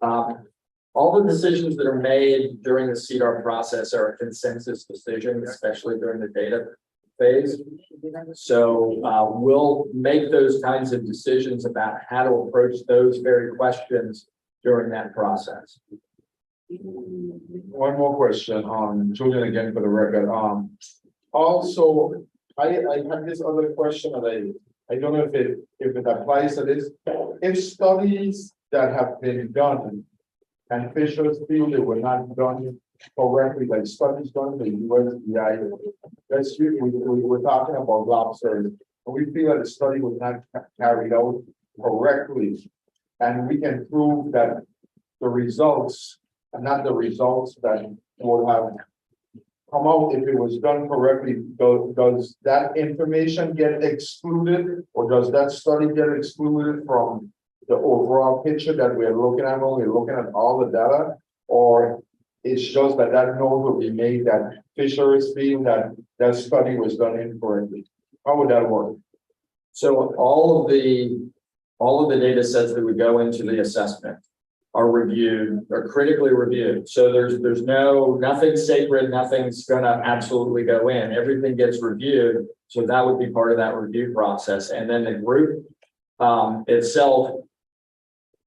Speaker 16: All the decisions that are made during the CDR process are a consensus decision, especially during the data phase. So we'll make those kinds of decisions about how to approach those very questions during that process.
Speaker 7: One more question, Julian again for the record. Also, I have this other question that I don't know if it applies to this. If studies that have been done and fishers feel they were not done correctly, like studies done in the USDI, we're talking about lobsters, and we feel that the study was not carried out correctly, and we can prove that the results are not the results that would have come out if it was done correctly. Does that information get excluded, or does that study get excluded from the overall picture that we're looking at when we're looking at all the data? Or it's just that note will be made that fishers feel that that study was done incorrectly? How would that work?
Speaker 16: So all of the data sets that would go into the assessment are reviewed, are critically reviewed. So there's nothing sacred, nothing's gonna absolutely go in. Everything gets reviewed. So that would be part of that review process. And then the group itself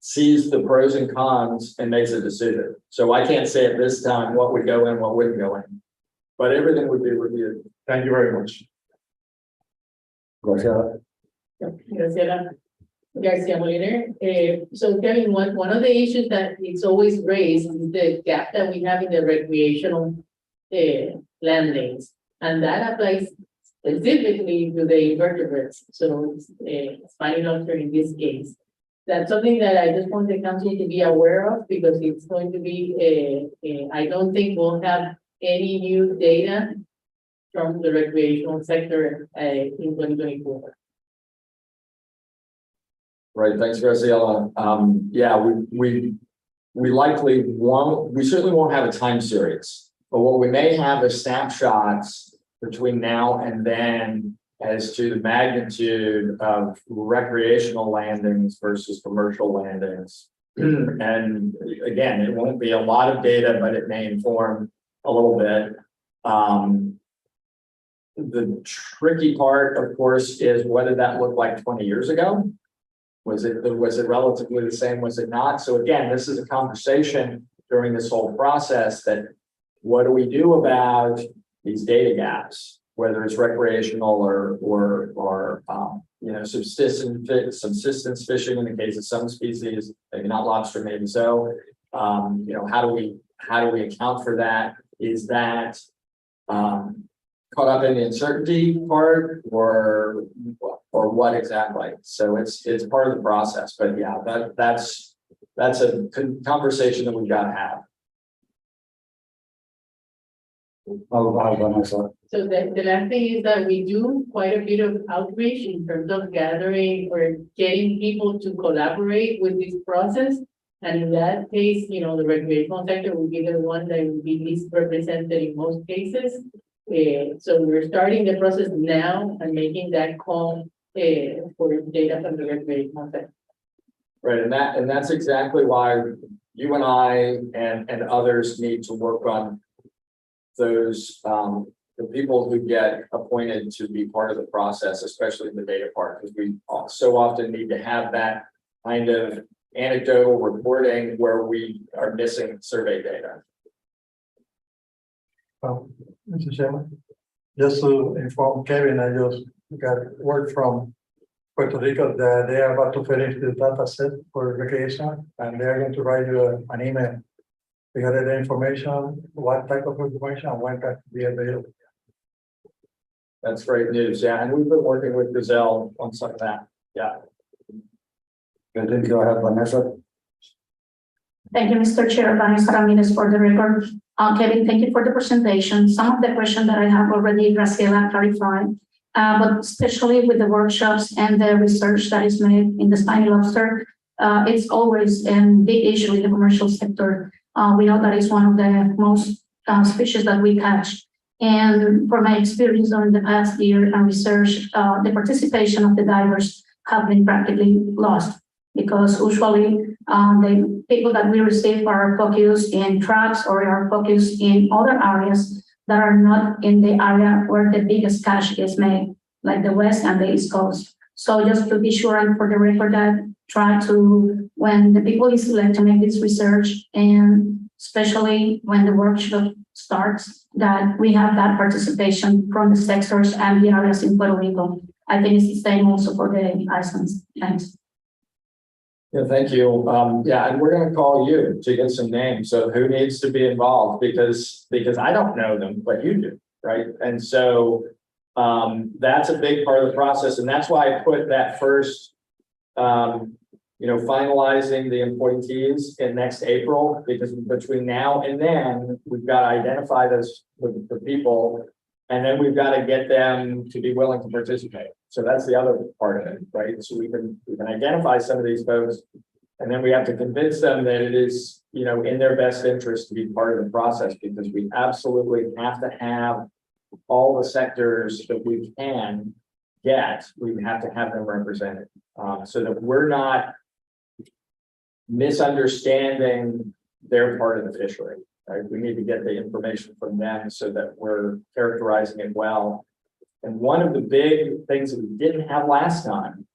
Speaker 16: sees the pros and cons and makes a decision. So I can't say at this time what would go in, what wouldn't go in, but everything would be reviewed.
Speaker 7: Thank you very much.
Speaker 4: Garcia.
Speaker 1: Garcia Molina. So Kevin, one of the issues that it's always raised is the gap that we have in the recreational landings, and that applies specifically to the invertebrates. So spiny lobster in this case. That's something that I just want the council to be aware of, because it's going to be I don't think we'll have any new data from the recreational sector in 2024.
Speaker 16: Right, thanks, Graciela. Yeah, we likely won't, we certainly won't have a time series. But what we may have is snapshots between now and then as to the magnitude of recreational landings versus commercial landings. And again, it won't be a lot of data, but it may inform a little bit. The tricky part, of course, is what did that look like 20 years ago? Was it relatively the same? Was it not? So again, this is a conversation during this whole process that what do we do about these data gaps, whether it's recreational or you know, subsistence fishing in the case of some species, maybe not lobster, maybe so. You know, how do we account for that? Is that caught up in the uncertainty part or what exactly? So it's part of the process, but yeah, that's a conversation that we've got to have.
Speaker 1: So the last thing is that we do quite a bit of outreach in terms of gathering or getting people to collaborate with this process. And in that case, you know, the recreational sector will be the one that will be least represented in most cases. So we're starting the process now and making that call for data from the recreational sector.
Speaker 16: Right, and that's exactly why you and I and others need to work on those the people who get appointed to be part of the process, especially in the data part, because we so often need to have that kind of anecdotal reporting where we are missing survey data.
Speaker 8: Mr. Chairman, just to inform Kevin, I just got word from Puerto Rico that they are about to finish the data set for recreation, and they are going to write you an email regarding the information, what type of information, and when that will be available.
Speaker 16: That's great news, yeah, and we've been working with Gazelle on some of that, yeah.
Speaker 4: Good, go ahead, Vanessa.
Speaker 15: Thank you, Mr. Chair. Vanessa Ramirez for the record. Kevin, thank you for the presentation. Some of the questions that I have already Graciela clarified, but especially with the workshops and the research that is made in the spiny lobster, it's always a big issue in the commercial sector. We know that it's one of the most species that we catch. And from my experience during the past year and research, the participation of the divers have been practically lost because usually the people that we receive are focused in traps or are focused in other areas that are not in the area where the biggest catch is made, like the West and the East Coast. So just to be sure and for the record that try to, when the people is selected to make this research and especially when the workshop starts, that we have that participation from the sectors and the areas in Puerto Rico. I think it's the same also for the Icelands. Thanks.
Speaker 16: Yeah, thank you. Yeah, and we're going to call you to get some names of who needs to be involved because I don't know them, but you do, right? And so that's a big part of the process, and that's why I put that first, you know, finalizing the appointees in next April, because between now and then we've got to identify those the people, and then we've got to get them to be willing to participate. So that's the other part of it, right? So we can identify some of these folks, and then we have to convince them that it is, you know, in their best interest to be part of the process, because we absolutely have to have all the sectors that we can get. We have to have them represented, so that we're not misunderstanding their part of the fishery. Right? We need to get the information from them so that we're characterizing it well. And one of the big things that we didn't have last time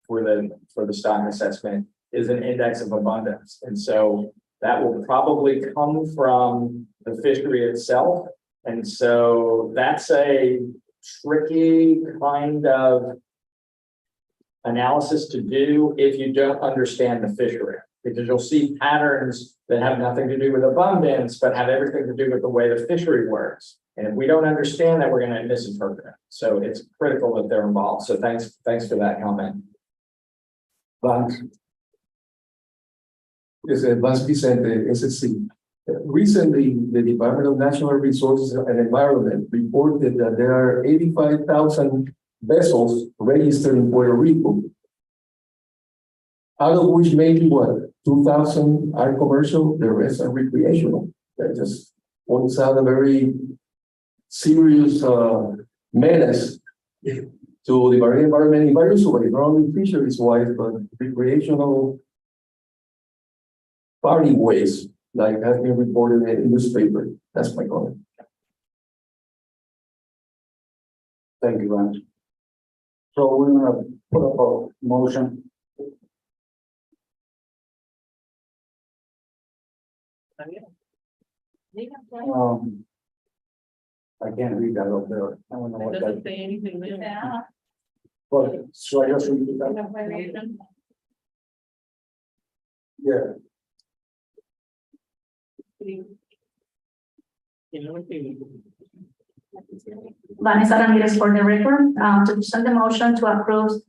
Speaker 16: for the stock assessment is an index of abundance. And so that will probably come from the fishery itself. And so that's a tricky kind of analysis to do if you don't understand the fishery, because you'll see patterns that have nothing to do with abundance, but have everything to do with the way the fishery works. And if we don't understand that, we're going to misinterpret it. So it's critical that they're involved. So thanks for that comment.
Speaker 4: Vance.
Speaker 17: Yes, Vance Vicente, SSC. Recently, the Department of Natural Resources and Environment reported that there are 85,000 vessels registered in Puerto Rico. out of which maybe what, 2,000 are commercial, the rest are recreational. That just points out a very serious menace to the marine environment in various ways, not only fisheries wise, but recreational party ways, like has been reported in the newspaper. That's my comment.
Speaker 4: Thank you, Rand. So we're gonna put up a motion. I can't read that up there. I don't know
Speaker 1: It
Speaker 4: what
Speaker 1: doesn't
Speaker 4: that.
Speaker 1: say anything there.
Speaker 4: But, so I just read that. Yeah.
Speaker 15: Vanessa Ramirez for the record, to present the motion to approve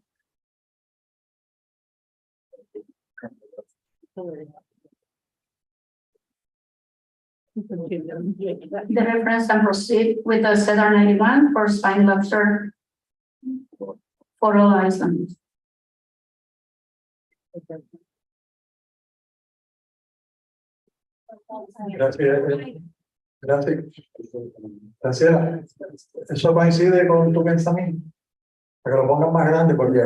Speaker 15: the reference and proceed with the Cedar 91 for spiny lobster for all islands.
Speaker 8: Gracias. Gracias. Gracias. Eso coincide con tu pensamiento. Para que lo pongas más grande porque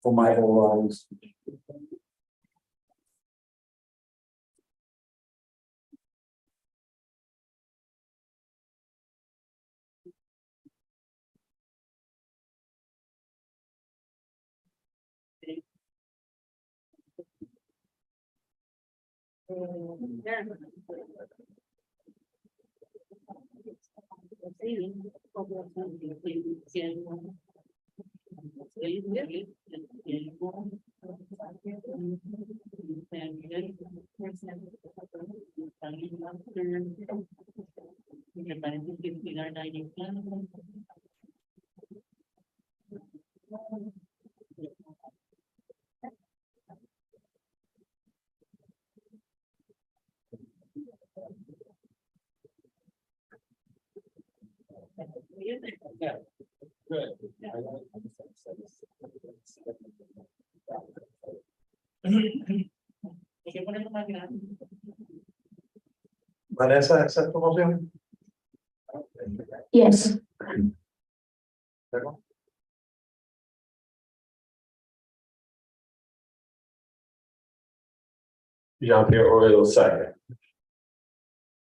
Speaker 4: For my whole life.
Speaker 8: Vanessa, ¿esa es tu moción?
Speaker 15: Yes.
Speaker 13: Jean-Pierre Oriol, second.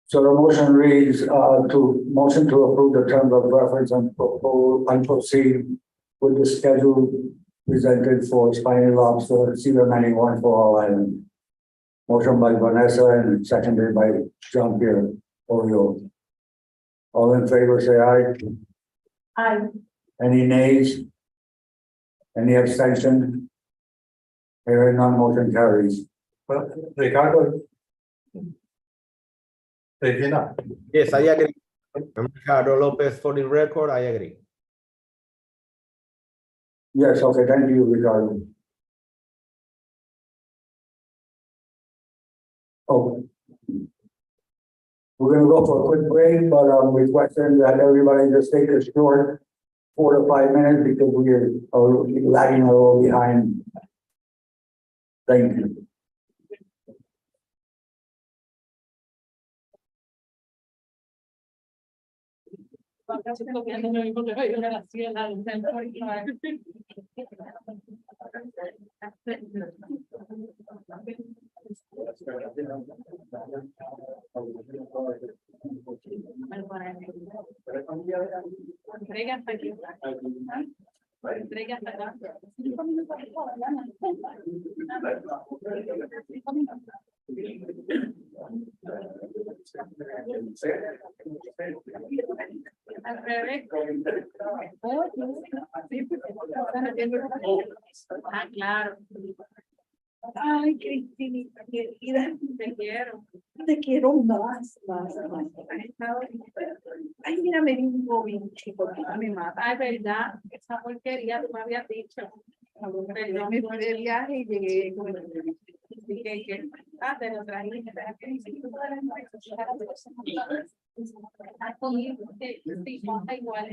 Speaker 4: So the motion reads, to motion to approve the terms of reference and propose and proceed with the schedule presented for spiny lobster, Cedar 91 for all islands. Motion by Vanessa and seconded by Jean-Pierre Oriol. All in favor, say aye.
Speaker 15: Aye.
Speaker 4: Any nays? Any abstention? Hearing none, motion carries.
Speaker 8: Ricardo. Regina.
Speaker 11: Yes, I agree. I'm Ricardo Lopez for the record, I agree.
Speaker 4: Yes, okay, thank you, Ricardo. Oh. We're gonna go for a quick break, but requesting that everybody just take a short 4 to 5 minutes because we're lagging a little behind. Thank you.
Speaker 6: Ah, claro. Ay, Cristinita, querida, te quiero. Te quiero más, más, más. Ay, mira, me di un bobín, chico, que me mata. Ay, verdad, esa porquería tú me habías dicho. Perdón, me fui de viaje y llegué con te lo traje. Sí, ponta igual.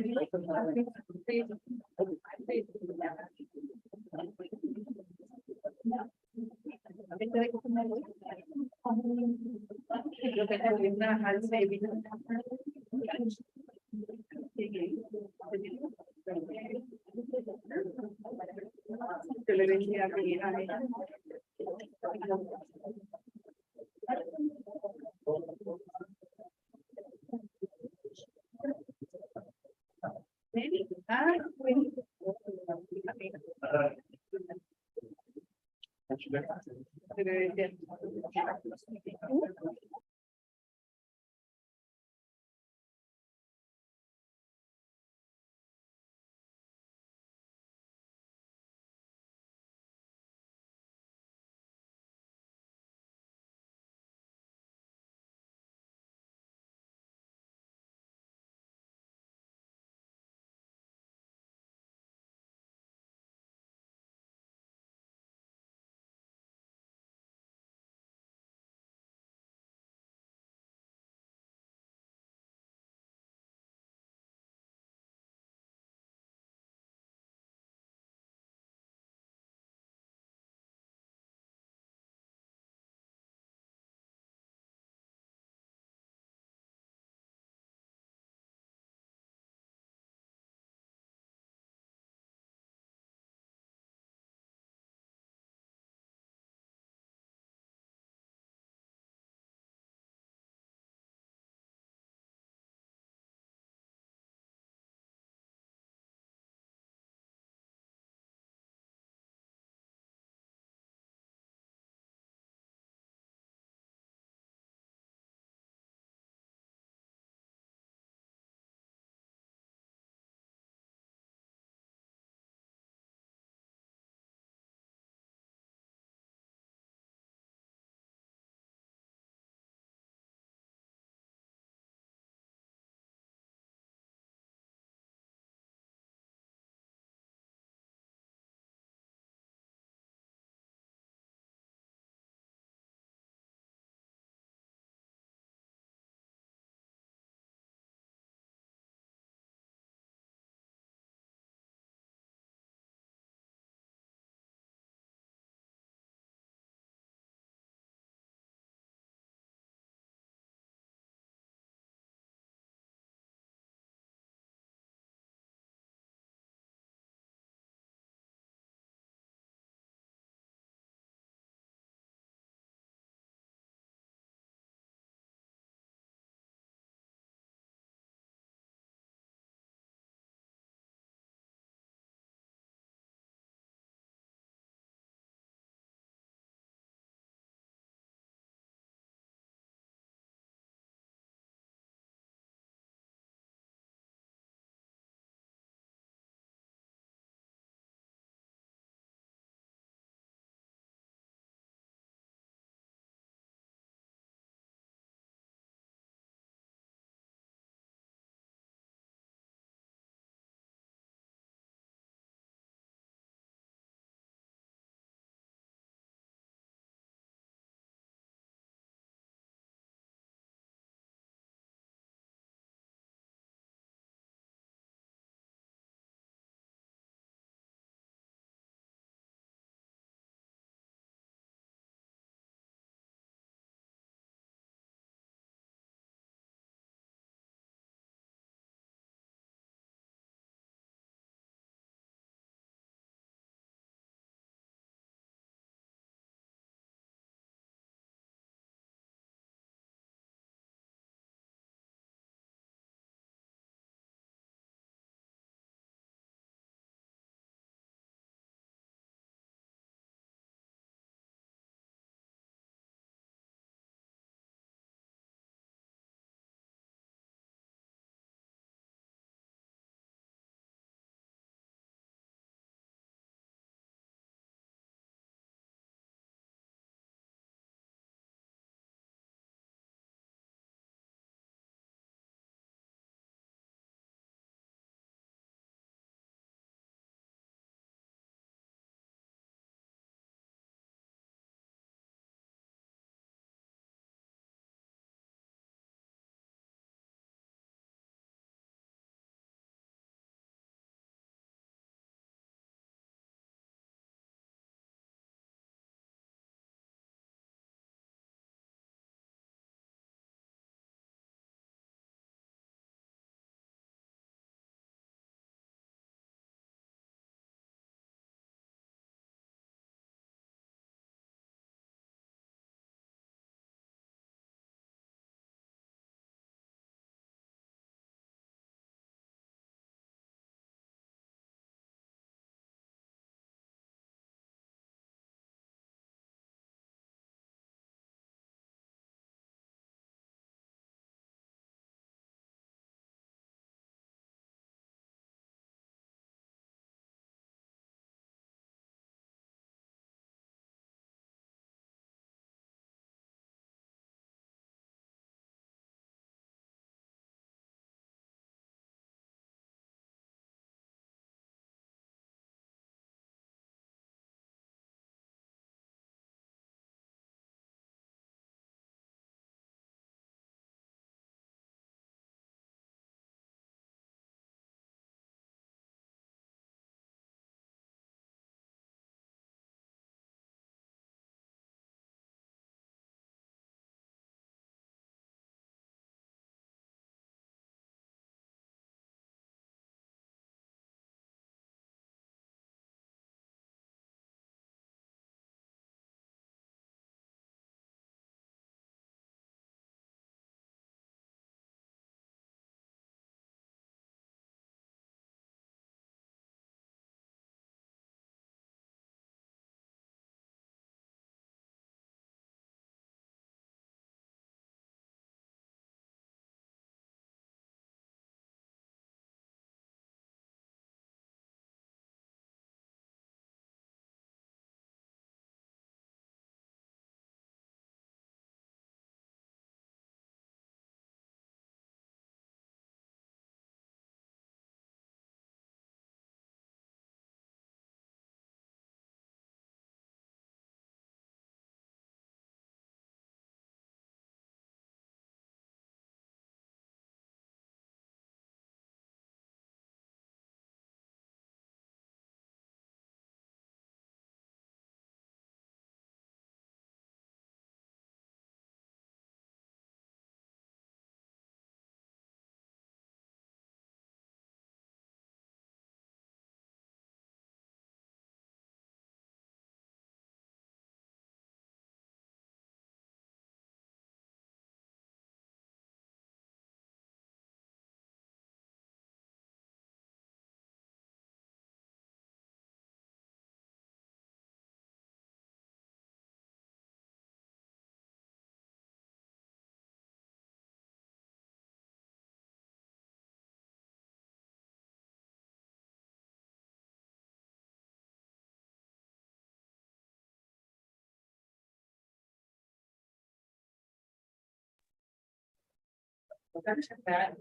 Speaker 1: That,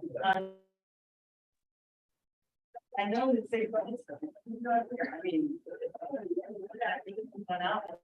Speaker 1: I know it's safe, but it's not here. I mean, I think it's one out.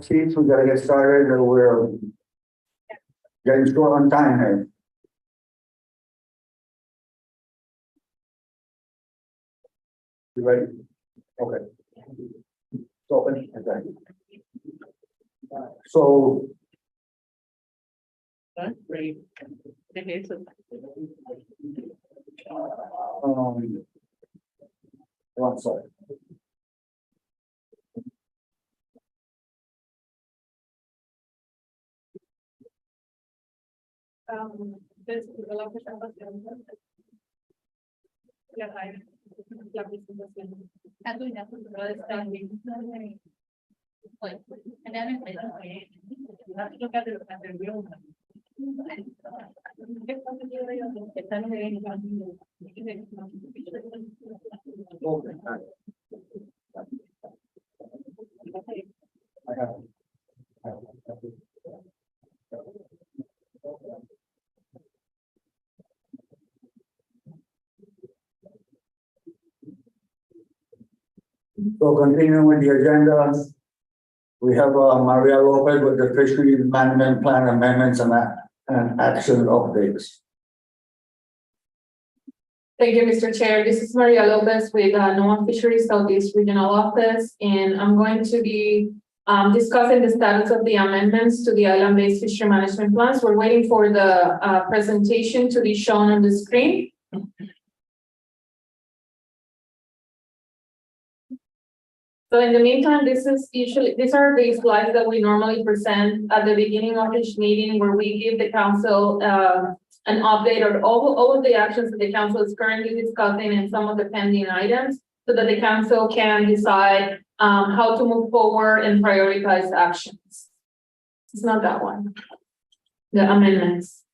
Speaker 4: Chiefs, we gotta get started, or we're getting short on time here. You ready? Okay. So, okay. So,
Speaker 1: That's great. Okay, so
Speaker 4: one second.
Speaker 1: this development la presentación.
Speaker 4: So continuing with the agenda, we have Maria Lopez with the fishery management plan amendments and action updates.
Speaker 6: Thank you, Mr. Chair. This is Maria Lopez with NOAA Fisheries Southeast Regional Office, and I'm going to be discussing the status of the amendments to the island-based fishery management plans. We're waiting for the presentation to be shown on the screen. So in the meantime, these are the slides that we normally present at the beginning of each meeting, where we give the council an update on all of the actions that the council is currently discussing and some of the pending items, so that the council can decide how to move forward and prioritize actions. It's not that one. The amendments.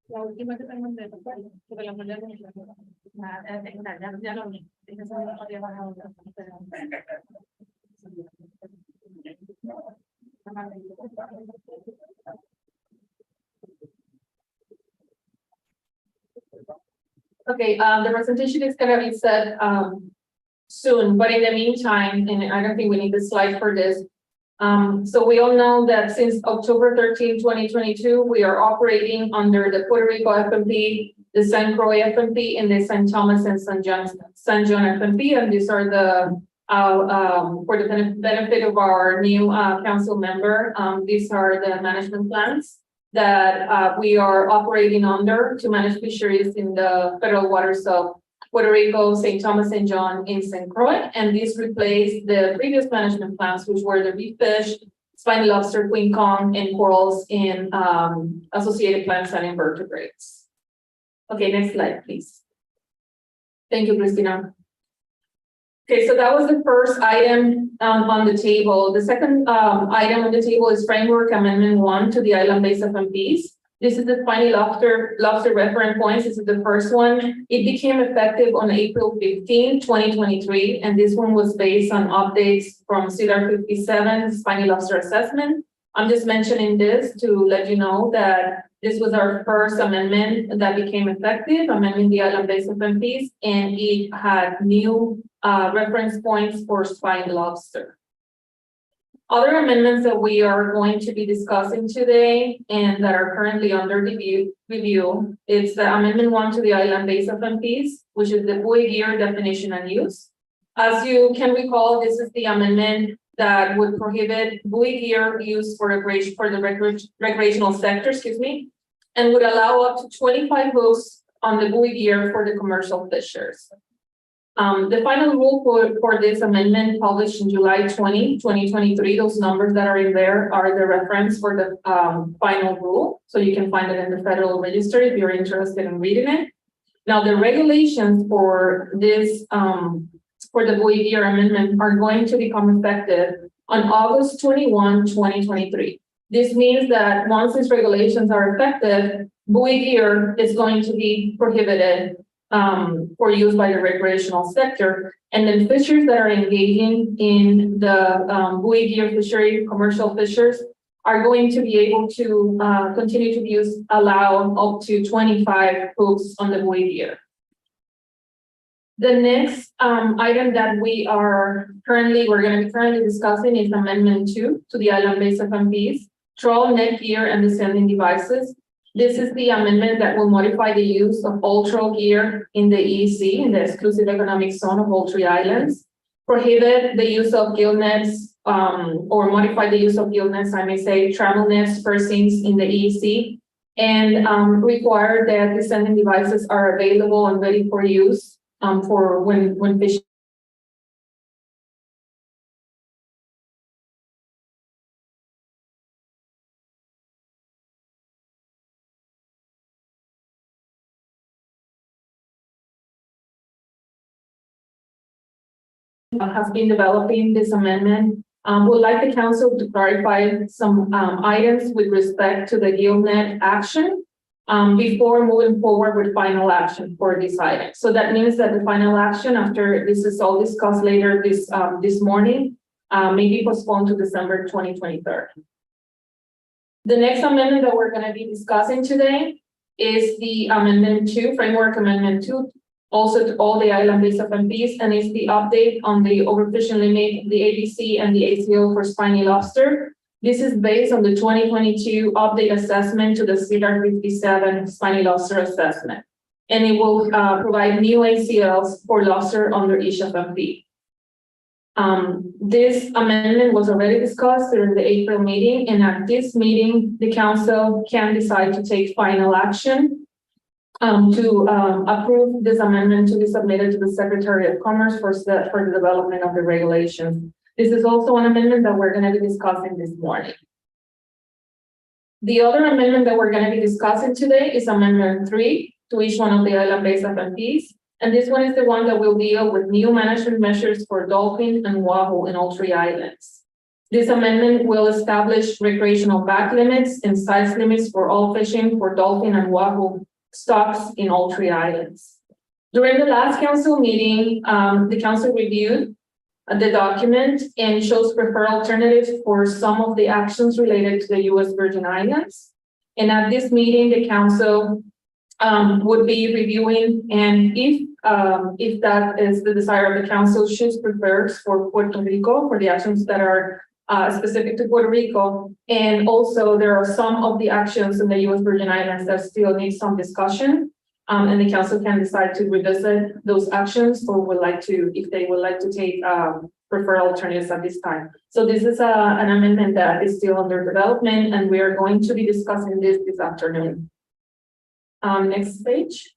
Speaker 6: La última que tengo de sobre la moneda ya lo vi. Okay, the presentation is gonna be set soon, but in the meantime, and I don't think we need the slide for this. So we all know that since October 13, 2022, we are operating under the Puerto Rico FMP, the St. Croix FMP, and the St. Thomas and St. John FMP, and these are the for the benefit of our new council member. These are the management plans that we are operating under to manage fisheries in the federal waters of Puerto Rico, St. Thomas and John, in St. Croix, and these replace the previous management plans, which were the reef fish, spiny lobster, queen Kong, and corals in associated plants and invertebrates. Okay, next slide, please. Thank you, Christina. Okay, so that was the first item on the table. The second item on the table is Framework Amendment 1 to the Island-Based FMPs. This is the spiny lobster reference points. This is the first one. It became effective on April 15, 2023, and this one was based on updates from CDR 57 spiny lobster assessment. I'm just mentioning this to let you know that this was our first amendment that became effective, amending the island-based FMPs, and it had new reference points for spiny lobster. Other amendments that we are going to be discussing today and that are currently under review, it's the Amendment 1 to the Island-Based FMPs, which is the buoy gear definition and use. As you can recall, this is the amendment that would prohibit buoy gear use for the recreational sector, and would allow up to 25 hooks on the buoy gear for the commercial fishers. The final rule for this amendment published in July 20, 2023, those numbers that are in there are the reference for the final rule. So you can find it in the Federal Register if you're interested in reading it. Now, the regulations for this, for the buoy gear amendment are going to become effective on August 21, 2023. This means that once these regulations are effective, buoy gear is going to be prohibited for use by the recreational sector, and then fishers that are engaging in the buoy gear fishery, commercial fishers, are going to be able to continue to allow up to 25 hooks on the buoy gear. The next item that we're going to be currently discussing is Amendment 2 to the Island-Based FMPs, trawl, net gear, and descending devices. This is the amendment that will modify the use of all trawl gear in the EEZ, in the exclusive economic zone of all three islands, prohibit the use of gill nets, or modify the use of gill nets, I may say, travel nets, piercings in the EEZ, and require that descending devices are available and ready for use for when fishing. Has been developing this amendment. Would like the council to clarify some items with respect to the gill net action before moving forward with final action for this item. So that means that the final action, after this is all discussed later this morning, may be postponed to December 2023. The next amendment that we're going to be discussing today is the Amendment 2, Framework Amendment 2, also to all the island-based FMPs, and is the update on the overfishing limit, the ABC and the ACO for spiny lobster. This is based on the 2022 update assessment to the CDR 57 spiny lobster assessment, and it will provide new ACLs for lobster under each FMP. This amendment was already discussed during the April meeting, and at this meeting, the council can decide to take final action to approve this amendment to be submitted to the Secretary of Commerce for the development of the regulation. This is also an amendment that we're going to be discussing this morning. The other amendment that we're going to be discussing today is Amendment 3 to each one of the island-based FMPs. And this one is the one that will deal with new management measures for dolphin and wahoo in all three islands. This amendment will establish recreational back limits and size limits for all fishing for dolphin and wahoo stocks in all three islands. During the last council meeting, the council reviewed the document and chose preferred alternatives for some of the actions related to the U.S. Virgin Islands. And at this meeting, the council would be reviewing, and if that is the desire of the council, choose prefers for Puerto Rico for the actions that are specific to Puerto Rico. And also there are some of the actions in the US Virgin Islands that still need some discussion. And the council can decide to revisit those actions or would like to, if they would like to take, prefer alternatives at this time. So this is an amendment that is still under development and we are going to be discussing this afternoon. Next page.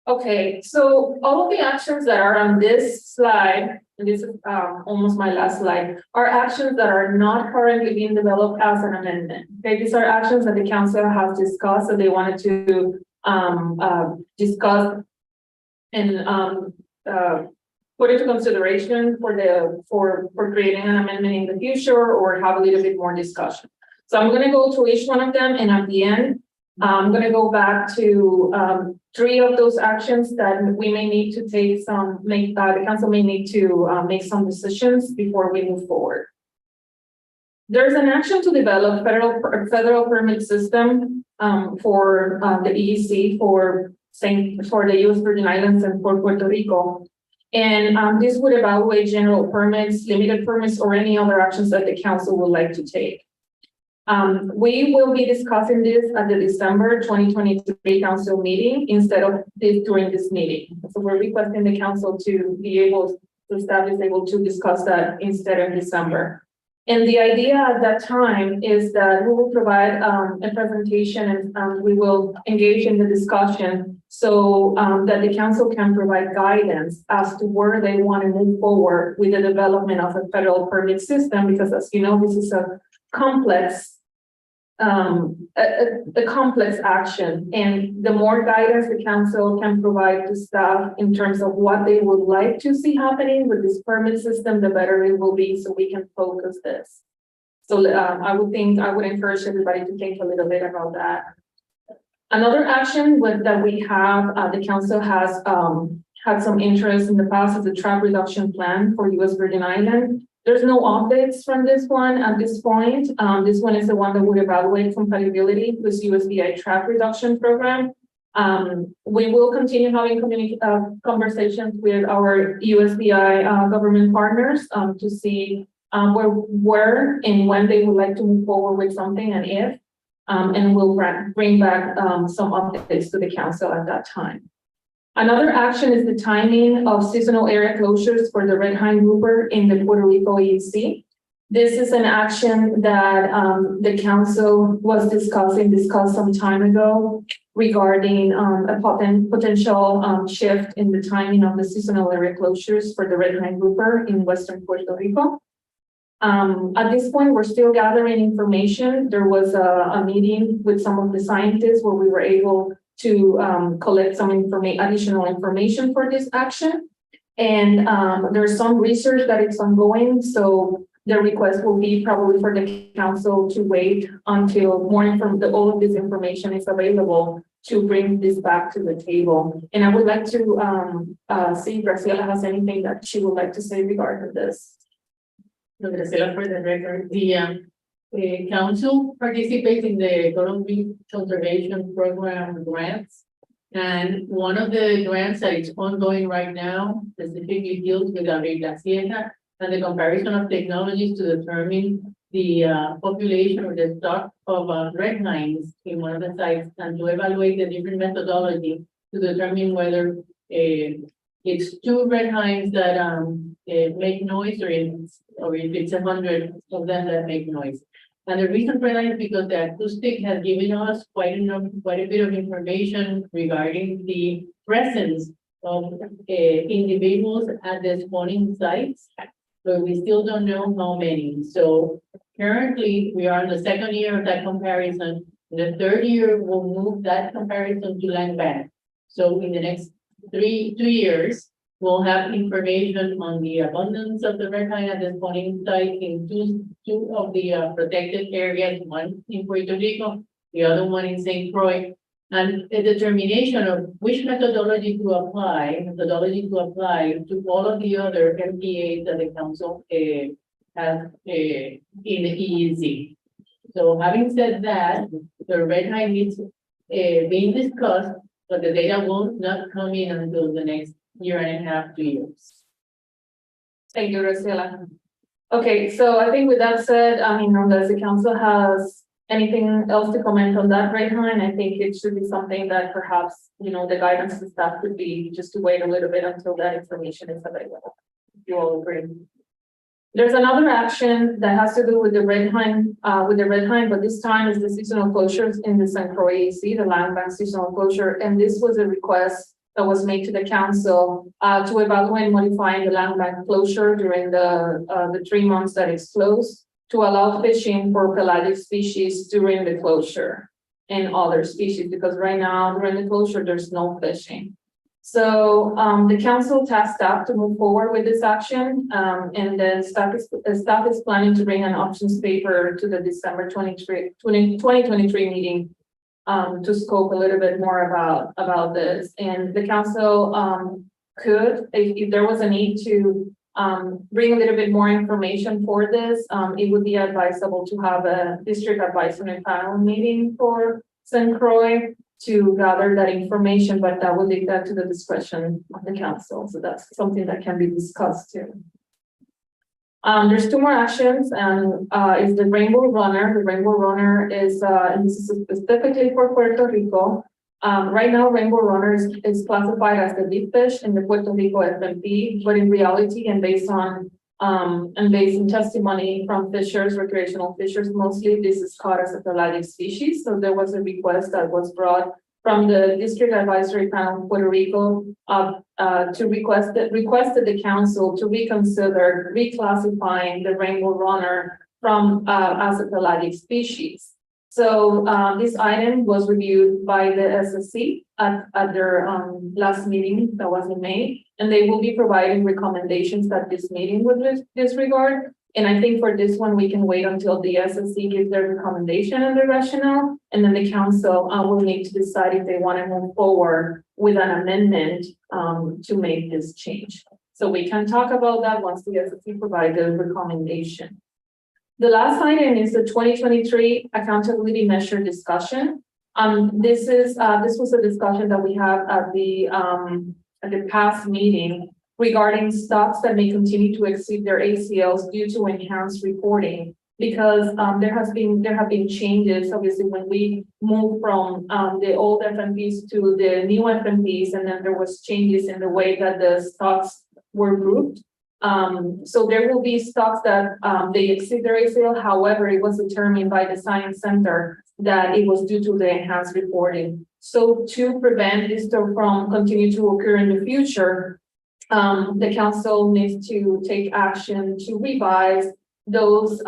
Speaker 6: Okay, so all of the actions that are on this slide, and this is almost my last slide, are actions that are not currently being developed as an amendment. Okay, these are actions that the council has discussed and they wanted to discuss and put into consideration for creating an amendment in the future or have a little bit more discussion. So I'm going to go through each one of them, and at the end, I'm going to go back to 3 of those actions that we may need to take the council may need to make some decisions before we move forward. There's an action to develop federal permit system for the EEC for the US Virgin Islands and for Puerto Rico. And this would evaluate general permits, limited permits, or any other actions that the council would like to take. We will be discussing this at the December 2023 council meeting instead of during this meeting. So we're requesting the council to be able to staff is able to discuss that instead of December. And the idea at that time is that we will provide a presentation and we will engage in the discussion so that the council can provide guidance as to where they want to move forward with the development of a federal permit system, because as you know, this is a complex complex action, and the more guidance the council can provide to staff in terms of what they would like to see happening with this permit system, the better it will be, so we can focus this. So I would encourage everybody to think a little bit about that. Another action that we have, the council has had some interest in the past, is the trap reduction plan for US Virgin Islands. There's no updates from this one at this point. This one is the one that would evaluate compatibility with USVI trap reduction program. We will continue having conversations with our USVI government partners to see where and when they would like to move forward with something and if, and we'll bring back some updates to the council at that time. Another action is the timing of seasonal area closures for the red hind grouper in the Puerto Rico EEC. This is an action that the council was discussed some time ago regarding a potential shift in the timing of the seasonal area closures for the red hind grouper in Western Puerto Rico. At this point, we're still gathering information. There was a meeting with some of the scientists where we were able to collect some additional information for this action. And there's some research that is ongoing. So the request will be probably for the council to wait until all of this information is available to bring this back to the table. And I would like to see if Graciela has anything that she would like to say regarding this.
Speaker 1: So Graciela, for the record, the council participates in the Columbia Conservation Program grants. And one of the grants that is ongoing right now specifically deals with Híbrida and the comparison of technologies to determine the population or the stock of red hinds in one of the sites and to evaluate the different methodology to determine whether it's 2 red hinds that make noise or if it's 100 of them that make noise. And the reason for that is because the acoustic has given us quite a bit of information regarding the presence of individuals at the spawning sites, but we still don't know how many. So currently we are in the 2nd year of that comparison. In the 3rd year, we'll move that comparison to land bank. So in the next 2 years, we'll have information on the abundance of the red hind at the spawning site in two of the protected areas, one in Puerto Rico, the other one in St. Croix, and a determination of which methodology to apply to all of the other MPAs that the council has in the EEC. So having said that, the red hind is being discussed, but the data will not come in until the next 1.5 to 2 years.
Speaker 6: Thank you, Graciela. Okay, so I think with that said, I mean, unless the council has anything else to comment on that right line, I think it should be something that perhaps, you know, the guidance and staff could be just to wait a little bit until that information is available. If you all agree. There's another action that has to do with the red line, but this time is the seasonal closures in the St. Croix AC, the land bank seasonal closure. And this was a request that was made to the council to evaluate modifying the land bank closure during the 3 months that it's closed to allow fishing for pelagic species during the closure and other species, because right now during the closure, there's no fishing. So the council tasked staff to move forward with this action, and then staff is planning to bring an options paper to the December 2023 meeting to scope a little bit more about this. And the council could, if there was a need to bring a little bit more information for this, it would be advisable to have a district advisory panel meeting for St. Croix to gather that information, but that will leave that to the discretion of the council. So that's something that can be discussed too. There's 2 more actions, and is the Rainbow Runner. The Rainbow Runner is, and this is specifically for Puerto Rico. Right now, Rainbow Runner is classified as the big fish in the Puerto Rico FMP, but in reality, and based on testimony from fishers, recreational fishers, mostly this is caught as a pelagic species. So there was a request that was brought from the District Advisory Panel of Puerto Rico to requested the council to reconsider reclassifying the Rainbow Runner from as a pelagic species. So this item was reviewed by the SSC at their last meeting that was in May, and they will be providing recommendations at this meeting with this regard. And I think for this one, we can wait until the SSC gives their recommendation and the rationale, and then the council will need to decide if they want to move forward with an amendment to make this change. So we can talk about that once the SSC provides the recommendation. The last item is the 2023 accountability measure discussion. This was a discussion that we had at the past meeting regarding stocks that may continue to exceed their ACLs due to enhanced reporting, because there have been changes, obviously, when we moved from the old FMPs to the new FMPs, and then there was changes in the way that the stocks were grouped. So there will be stocks that they exceed their ACL. However, it was determined by the Science Center that it was due to the enhanced reporting. So to prevent this from continue to occur in the future, the council needs to take action to revise those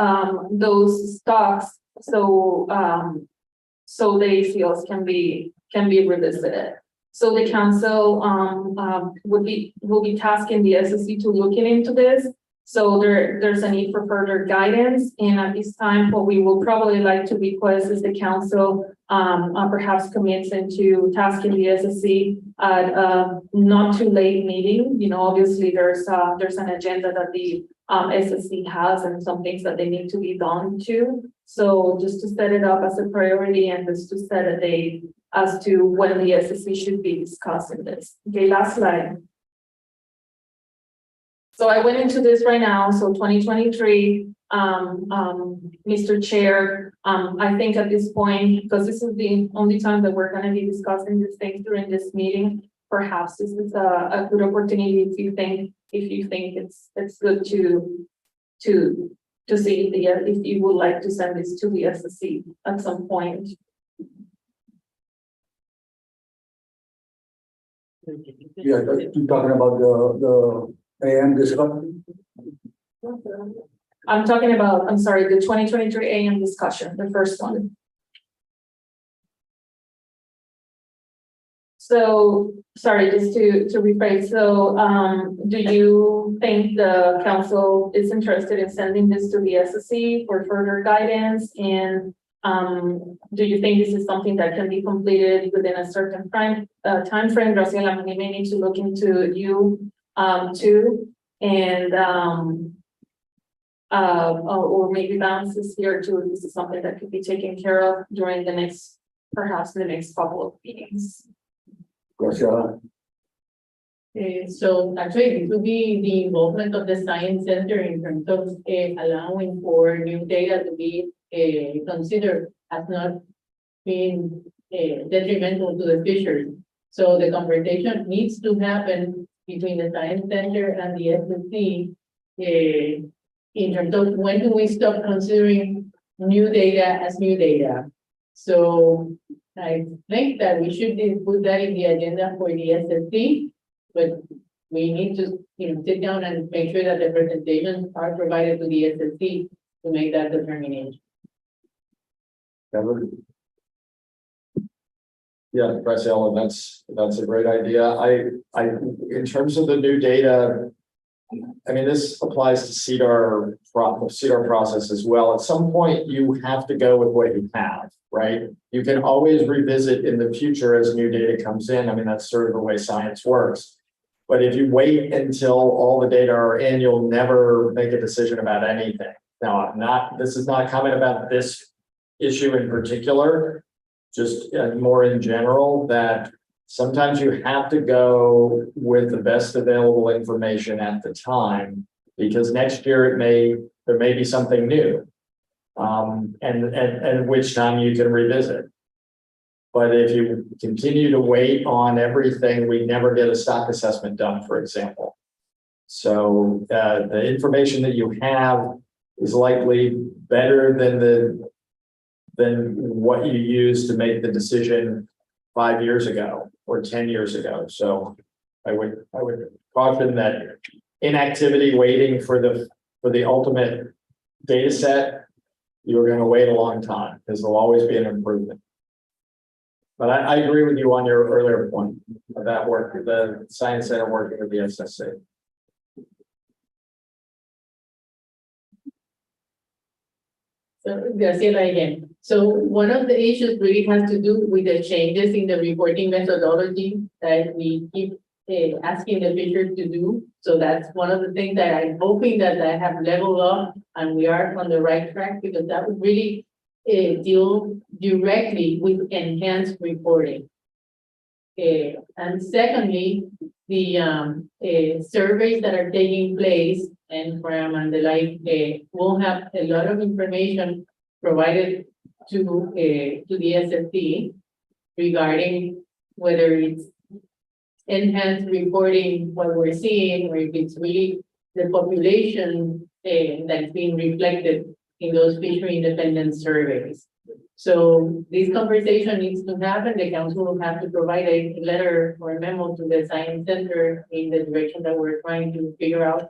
Speaker 6: stocks so the ACLs can be revisited. So the council will be tasking the SSC to looking into this. So there's a need for further guidance, and at this time, what we will probably like to request is the council perhaps commits into tasking the SSC at a not too late meeting. You know, obviously there's an agenda that the SSC has and some things that they need to be done too. So just to set it up as a priority and just to set a date as to when the SSC should be discussing this. Okay, last slide. So I went into this right now. So 2023, Mr. Chair, I think at this point, because this is the only time that we're going to be discussing these things during this meeting, perhaps this is a good opportunity if you think it's good to see if you would like to send this to the SSC at some point.
Speaker 4: Yeah, you're talking about the AM discussion?
Speaker 6: I'm talking about, I'm sorry, the 2023 AM discussion, the first one. So, sorry, just to rephrase. So, do you think the council is interested in sending this to the SSC for further guidance? And do you think this is something that can be completed within a certain time frame? Graciela, we may need to look into you too, and or maybe Vance is here too. This is something that could be taken care of during the next, perhaps the next couple of meetings.
Speaker 4: Graciela.
Speaker 1: So actually, it would be the involvement of the science center in terms of allowing for new data to be considered as not being detrimental to the fisheries. So the conversation needs to happen between the science center and the SFC in terms of when do we stop considering new data as new data. So I think that we should put that in the agenda for the SFC. But we need to, sit down and make sure that the presentations are provided to the SSC to make that determination.
Speaker 16: Yeah, Graciela, that's a great idea. In terms of the new data, I mean, this applies to CEDAR process as well. At some point, you have to go with what you have, right? You can always revisit in the future as new data comes in. I mean, that's sort of the way science works. But if you wait until all the data are in, you'll never make a decision about anything. Now, this is not a comment about this issue in particular, just more in general, that sometimes you have to go with the best available information at the time, because next year there may be something new, and which time you can revisit. But if you continue to wait on everything, we never get a stock assessment done, for example. So the information that you have is likely better than what you used to make the decision 5 years ago or 10 years ago. So I would caution that inactivity, waiting for the ultimate data set, you're going to wait a long time because there'll always be an improvement. But I agree with you on your earlier point of that work, the Science Center working with the SSC.
Speaker 1: So Graciela again. So one of the issues really has to do with the changes in the reporting methodology that we keep asking the fishers to do. So that's one of the things that I'm hoping that I have leveled up and we are on the right track, because that would really deal directly with enhanced reporting. And secondly, the surveys that are taking place and the like will have a lot of information provided to the SFC regarding whether it's enhanced reporting, what we're seeing, or if it's really the population that's being reflected in those fishery independent surveys. So this conversation needs to happen. The council will have to provide a letter or a memo to the science center in the direction that we're trying to figure out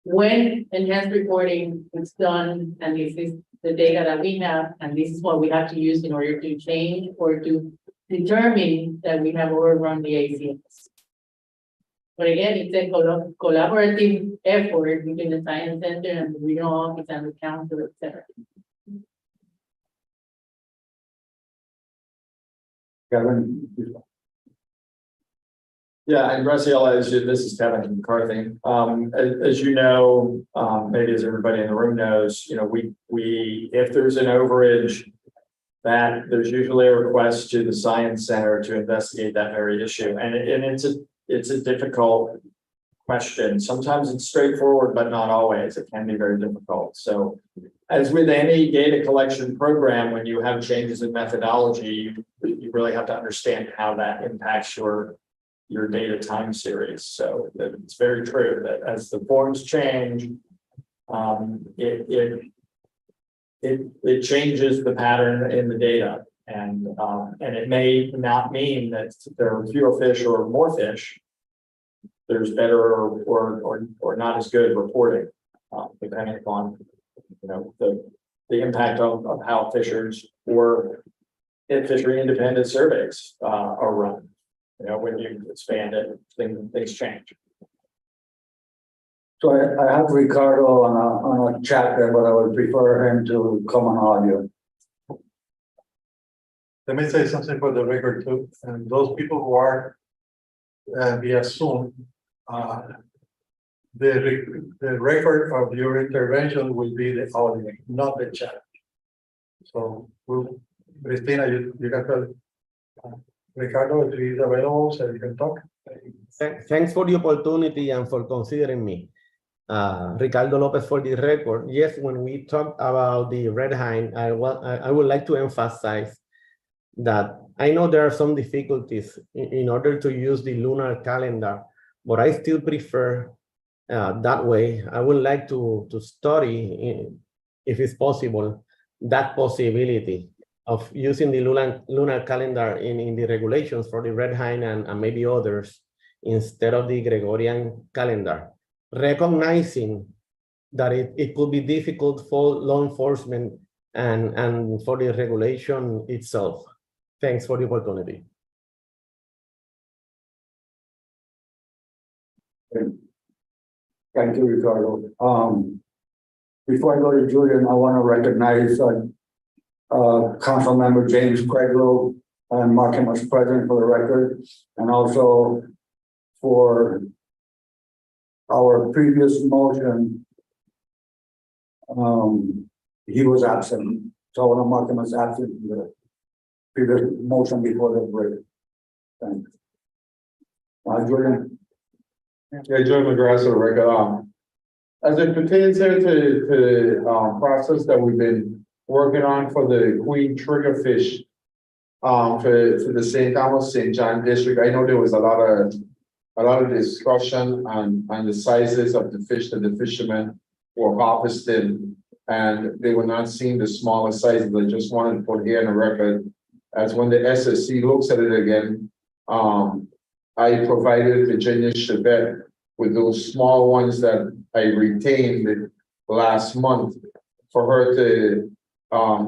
Speaker 1: when enhanced reporting is done, and this is the data that we have, and this is what we have to use in order to change or to determine that we have overrun the ACS. But again, it's a collaborative effort between the science center and the regional office and the council, etc.
Speaker 4: Kevin?
Speaker 16: Yeah, and Graciela, this is Kevin McCarthy. As you know, maybe as everybody in the room knows, we if there's an overage, that there's usually a request to the science center to investigate that very issue, and it's a difficult question. Sometimes it's straightforward, but not always. It can be very difficult. So, as with any data collection program, when you have changes in methodology, you really have to understand how that impacts your data time series. So it's very true that as the forms change, it changes the pattern in the data, and it may not mean that there are fewer fish or more fish. There's better or not as good reporting, depending upon the impact of how fishers or fishery independent surveys are run. When you expand it, things change.
Speaker 4: So I have Ricardo on a chat there, but I would prefer him to come on audio.
Speaker 8: Let me say something for the record too, and those people who are via Zoom, the record of your intervention will be the audio, not the chat. So, Cristina, you got to Ricardo, if he's available, so you can talk.
Speaker 11: Thanks for the opportunity and for considering me. Ricardo Lopez for the record. Yes, when we talk about the red hind, I would like to emphasize that I know there are some difficulties in order to use the lunar calendar, but I still prefer that way. I would like to study, if it's possible, that possibility of using the lunar calendar in the regulations for the red hind and maybe others instead of the Gregorian calendar, recognizing that it could be difficult for law enforcement and for the regulation itself. Thanks for the opportunity.
Speaker 4: Thank you, Ricardo. Before I go to Julian, I want to recognize Council Member James Craiglow and mark him as president for the record, and also for our previous motion. He was absent, so I want to mark him as absent in the previous motion before the break. Thanks. Julian.
Speaker 7: Yeah, Joe McGrath, for the record. As it pertains here to the process that we've been working on for the queen triggerfish for the St. Thomas, St. John district, I know there was a lot of discussion on the sizes of the fish that the fishermen were harvesting, and they were not seeing the smaller sizes. I just wanted to put here in the record, as when the SSC looks at it again, I provided Virginia Chevette with those small ones that I retained last month for her to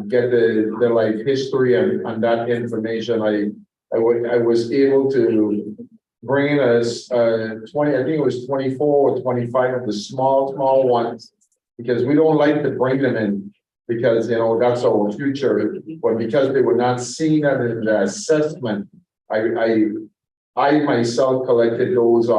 Speaker 7: get the life history and that information. I was able to bring in us 20, I think it was 24 or 25 of the small ones, because we don't like to bring them in because, you know, that's our future. But because they were not seen that in the assessment, I myself collected those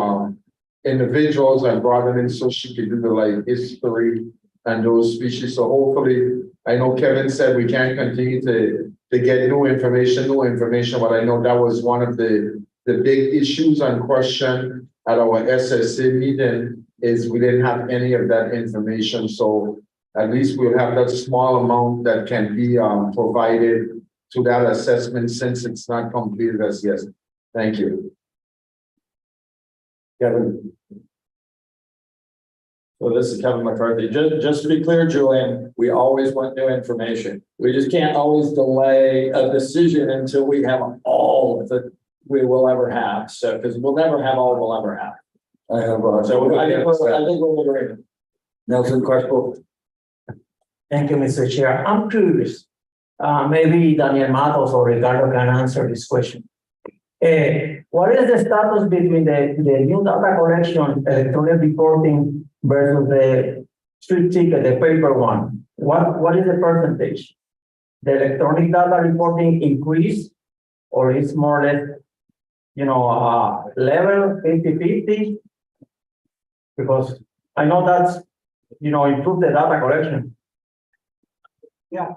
Speaker 7: individuals and brought them in so she could do the life history and those species. So hopefully, I know Kevin said we can't continue to get new information, but I know that was one of the big issues and question at our SSC meeting is we didn't have any of that information. So at least we'll have that small amount that can be provided to that assessment since it's not completed as yet. Thank you. Kevin.
Speaker 16: So this is Kevin McCarthy. Just to be clear, Julian, we always want new information. We just can't always delay a decision until we have all that we will ever have. So, because we'll never have all we'll ever have.
Speaker 4: I have.
Speaker 16: So I think we're in agreement.
Speaker 4: Nelson Crespo.
Speaker 9: Thank you, Mr. Chair. I'm curious. Maybe Daniel Matos or Ricardo can answer this question. What is the status between the new data collection, electronic reporting versus the street ticket, the paper one? What is the percentage? The electronic data reporting increase, or is more or less, you know, level 50-50? Because I know that's, you know, improve the data collection.
Speaker 8: Yeah.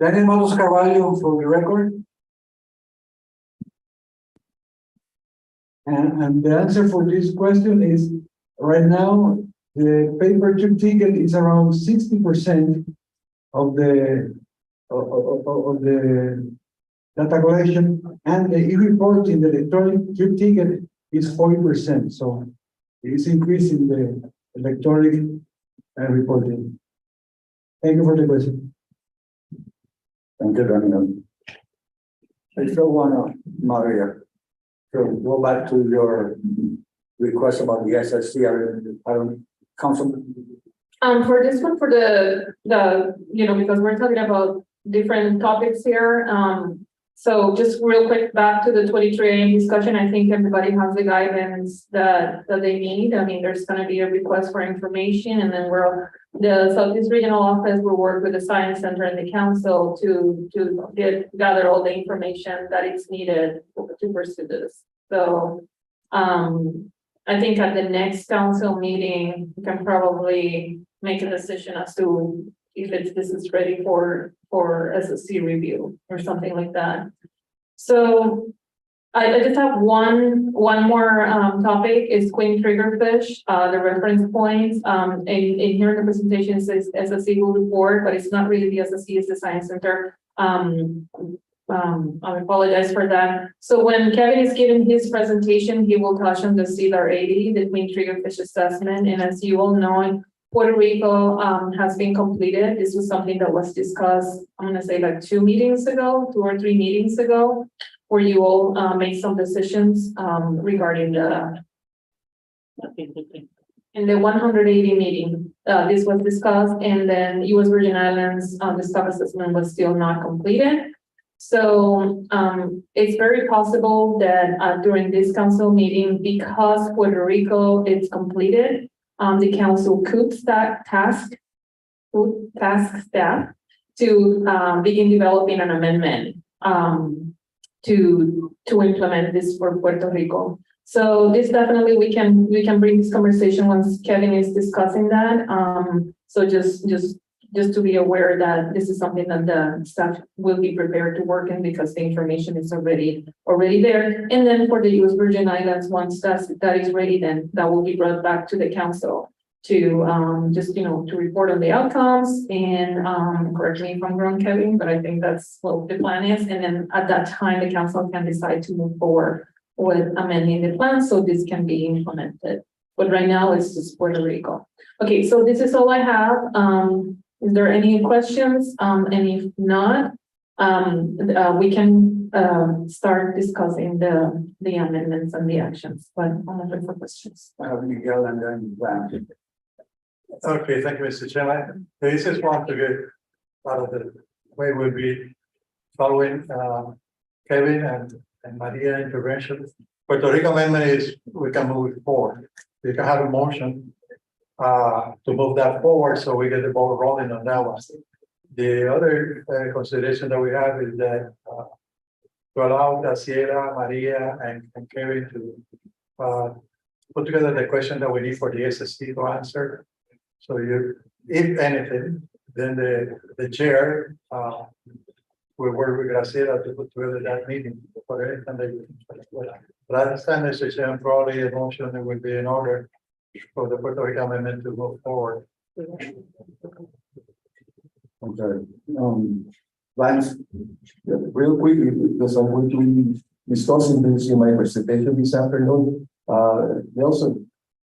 Speaker 8: Daniel Matos Carvalho for the record. And the answer for this question is, right now, the paper trip ticket is around 60% of the data collection, and the e-reporting, the electronic trip ticket is 40%. So it is increasing the electronic reporting. Thank you for the question.
Speaker 4: Thank you, Daniel. I still want to, Maria, to go back to your request about the SSC. I don't, Council.
Speaker 10: For this one, for the, you know, because we're talking about different topics here. So just real quick, back to the 23 AM discussion, I think everybody has the guidance that they need. I mean, there's gonna be a request for information, and then the Southeast Regional Office will work with the Science Center and the council to gather all the information that is needed to pursue this. So, I think at the next council meeting, we can probably make a decision as to if this is ready for SSC review or something like that. So I just have one more topic is queen triggerfish, the reference points. In here in the presentation it says SSC will report, but it's not really the SSC, it's the Science Center. I apologize for that. So when Kevin is giving his presentation, he will touch on the CDR 80, the queen triggerfish assessment. And as you all know, Puerto Rico has been completed. This was something that was discussed, I'm gonna say like 2 or 3 meetings ago, where you all made some decisions regarding in the 180 meeting. This was discussed, and then US Virgin Islands, the stock assessment was still not completed. So it's very possible that during this council meeting, because Puerto Rico is completed, the council could task staff to begin developing an amendment to implement this for Puerto Rico. So this definitely we can bring this conversation once Kevin is discussing that. So just to be aware that this is something that the staff will be prepared to work in because the information is already there. And then for the US Virgin Islands, once that is ready, then that will be brought back to the council to just, to report on the outcomes and correct me if I'm wrong, Kevin, but I think that's what the plan is. And then at that time, the council can decide to move forward with amending the plan so this can be implemented. But right now it's just Puerto Rico. Okay, so this is all I have. Is there any questions? And if not, we can start discussing the amendments and the actions, but I'm open for questions.
Speaker 4: Miguel and then Van.
Speaker 8: Okay, thank you, Mr. Chairman. This is one to get out of the way we'll be following Kevin and Maria intervention. Puerto Rico amendment is we can move it forward. We can have a motion to move that forward so we get the ball rolling on that one. The other consideration that we have is that to allow Graciela, Maria, and Kevin to put together the question that we need for the SSC to answer. So if anything, then the chair will work with Graciela to put together that meeting for anything that you can. But I understand, Mr. Chairman, probably a motion that would be in order for the Puerto Rico amendment to move forward.
Speaker 17: Okay, Lance, real quickly, because I'm going to be discussing this in my presentation this afternoon. Nelson,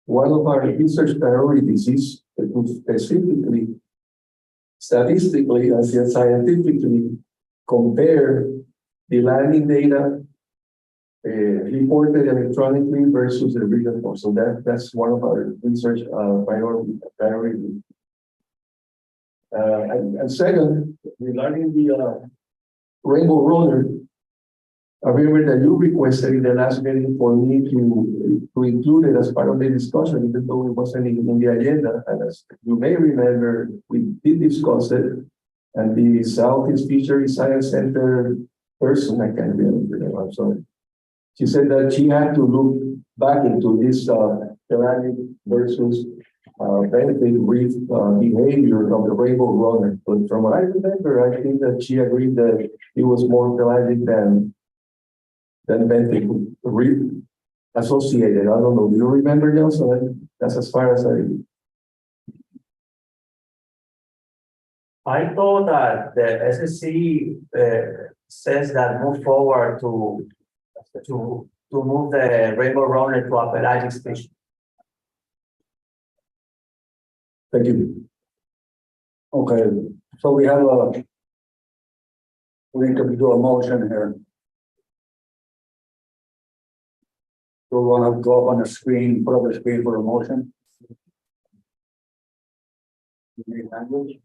Speaker 17: one of our research priorities is to specifically, statistically, and scientifically compare the landing data reported electronically versus the written report. So that's one of our research priorities. And second, regarding the rainbow runner, I remember that you requested in the last meeting for me to include it as part of the discussion, even though it wasn't in the agenda. And as you may remember, we did discuss it, and the Southeast Fisheries Science Center person, I can't remember her name, I'm sorry. She said that she had to look back into this pelagic versus benefit reef behavior of the rainbow runner. But from what I remember, I think that she agreed that it was more pelagic than benefit reef associated. I don't know. Do you remember, Nelson? That's as far as
Speaker 9: I thought that the SSC says that move forward to move the rainbow runner to a pelagic species.
Speaker 17: Thank you.
Speaker 4: Okay, so we need to do a motion here. So we want to go up on the screen, put up the screen for a motion. You need language?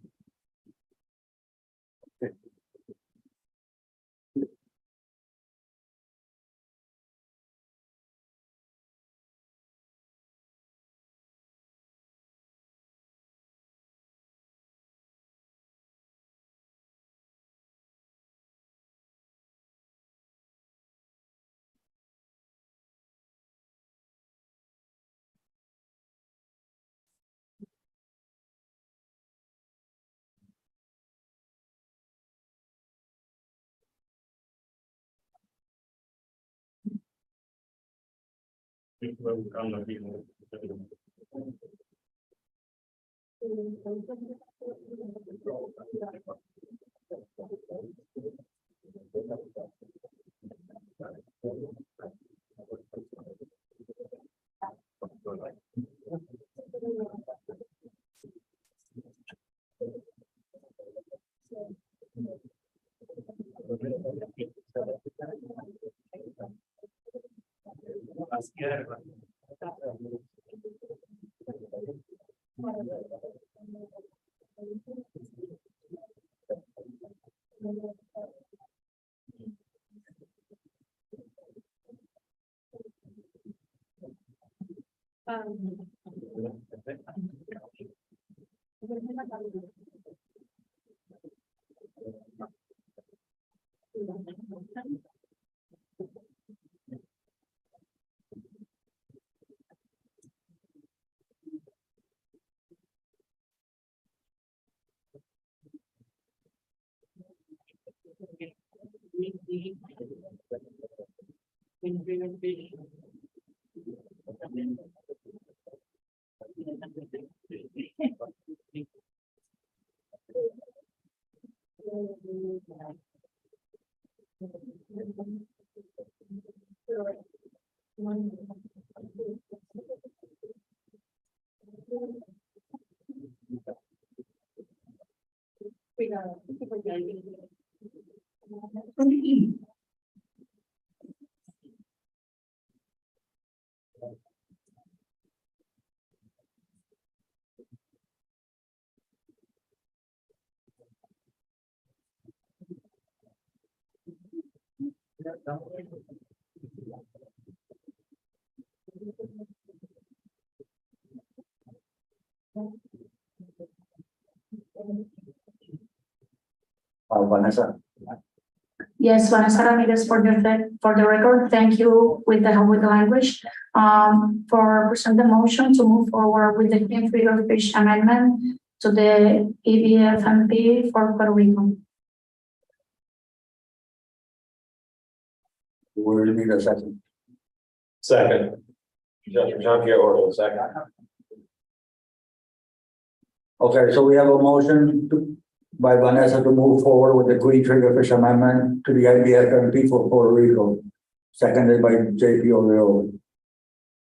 Speaker 4: Vanessa.
Speaker 15: Yes, Vanessa Ramirez for the record, thank you with the help with the language. For present the motion to move forward with the clean figure fish amendment to the EBFMP for Puerto Rico.
Speaker 4: We need a second.
Speaker 13: Second. Jean-Pierre Ordo, second.
Speaker 4: Okay, so we have a motion by Vanessa to move forward with the Green Trigger Fish Amendment to the IBFMP for Puerto Rico. Seconded by JP O'Leary.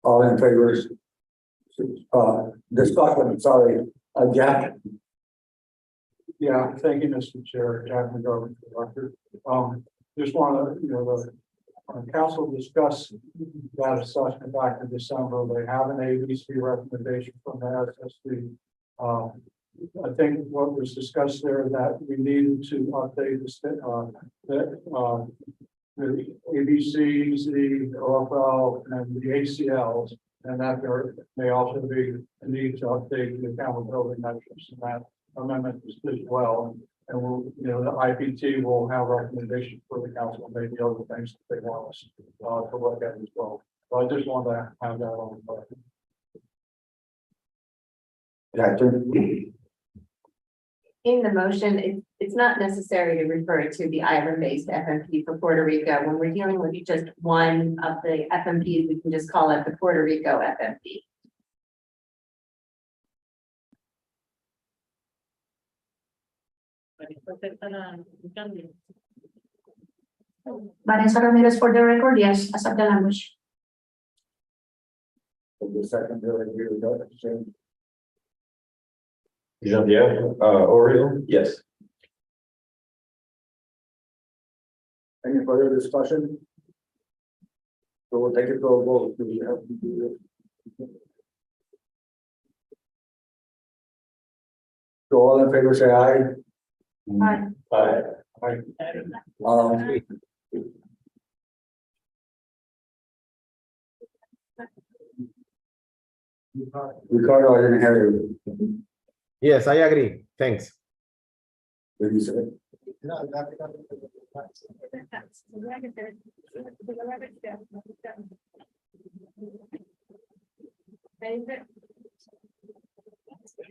Speaker 4: All in favor? Discussion, sorry, Jack.
Speaker 8: Yeah, thank you, Mr. Chair, Jack McGovern for the record. Just want to, the council discussed that assessment back in December. They have an ABC recommendation from the SSD. I think what was discussed there that we needed to update the ABCs, the OFL, and the ACLs, and that there may also be a need to update the accountability measures, and that amendment is as well. And we'll, the IPT will have recommendations for the council, and maybe other things that they want us to look at as well. So I just want to have that on the record.
Speaker 18: In the motion, it's not necessary to refer to the island-based FMP for Puerto Rico. When we're dealing with just one of the FMPs, we can just call it the Puerto Rico FMP.
Speaker 15: Vanessa Ramirez for the record, yes, accept the language.
Speaker 4: The second,
Speaker 13: Jean-Pierre Oriole, yes.
Speaker 4: any further discussion? So we'll take it to a vote. Do we have to do this? So all in favor, say aye.
Speaker 15: Aye.
Speaker 13: Aye.
Speaker 4: Ricardo, I didn't hear you.
Speaker 11: Yes, I agree. Thanks.
Speaker 4: What did you say?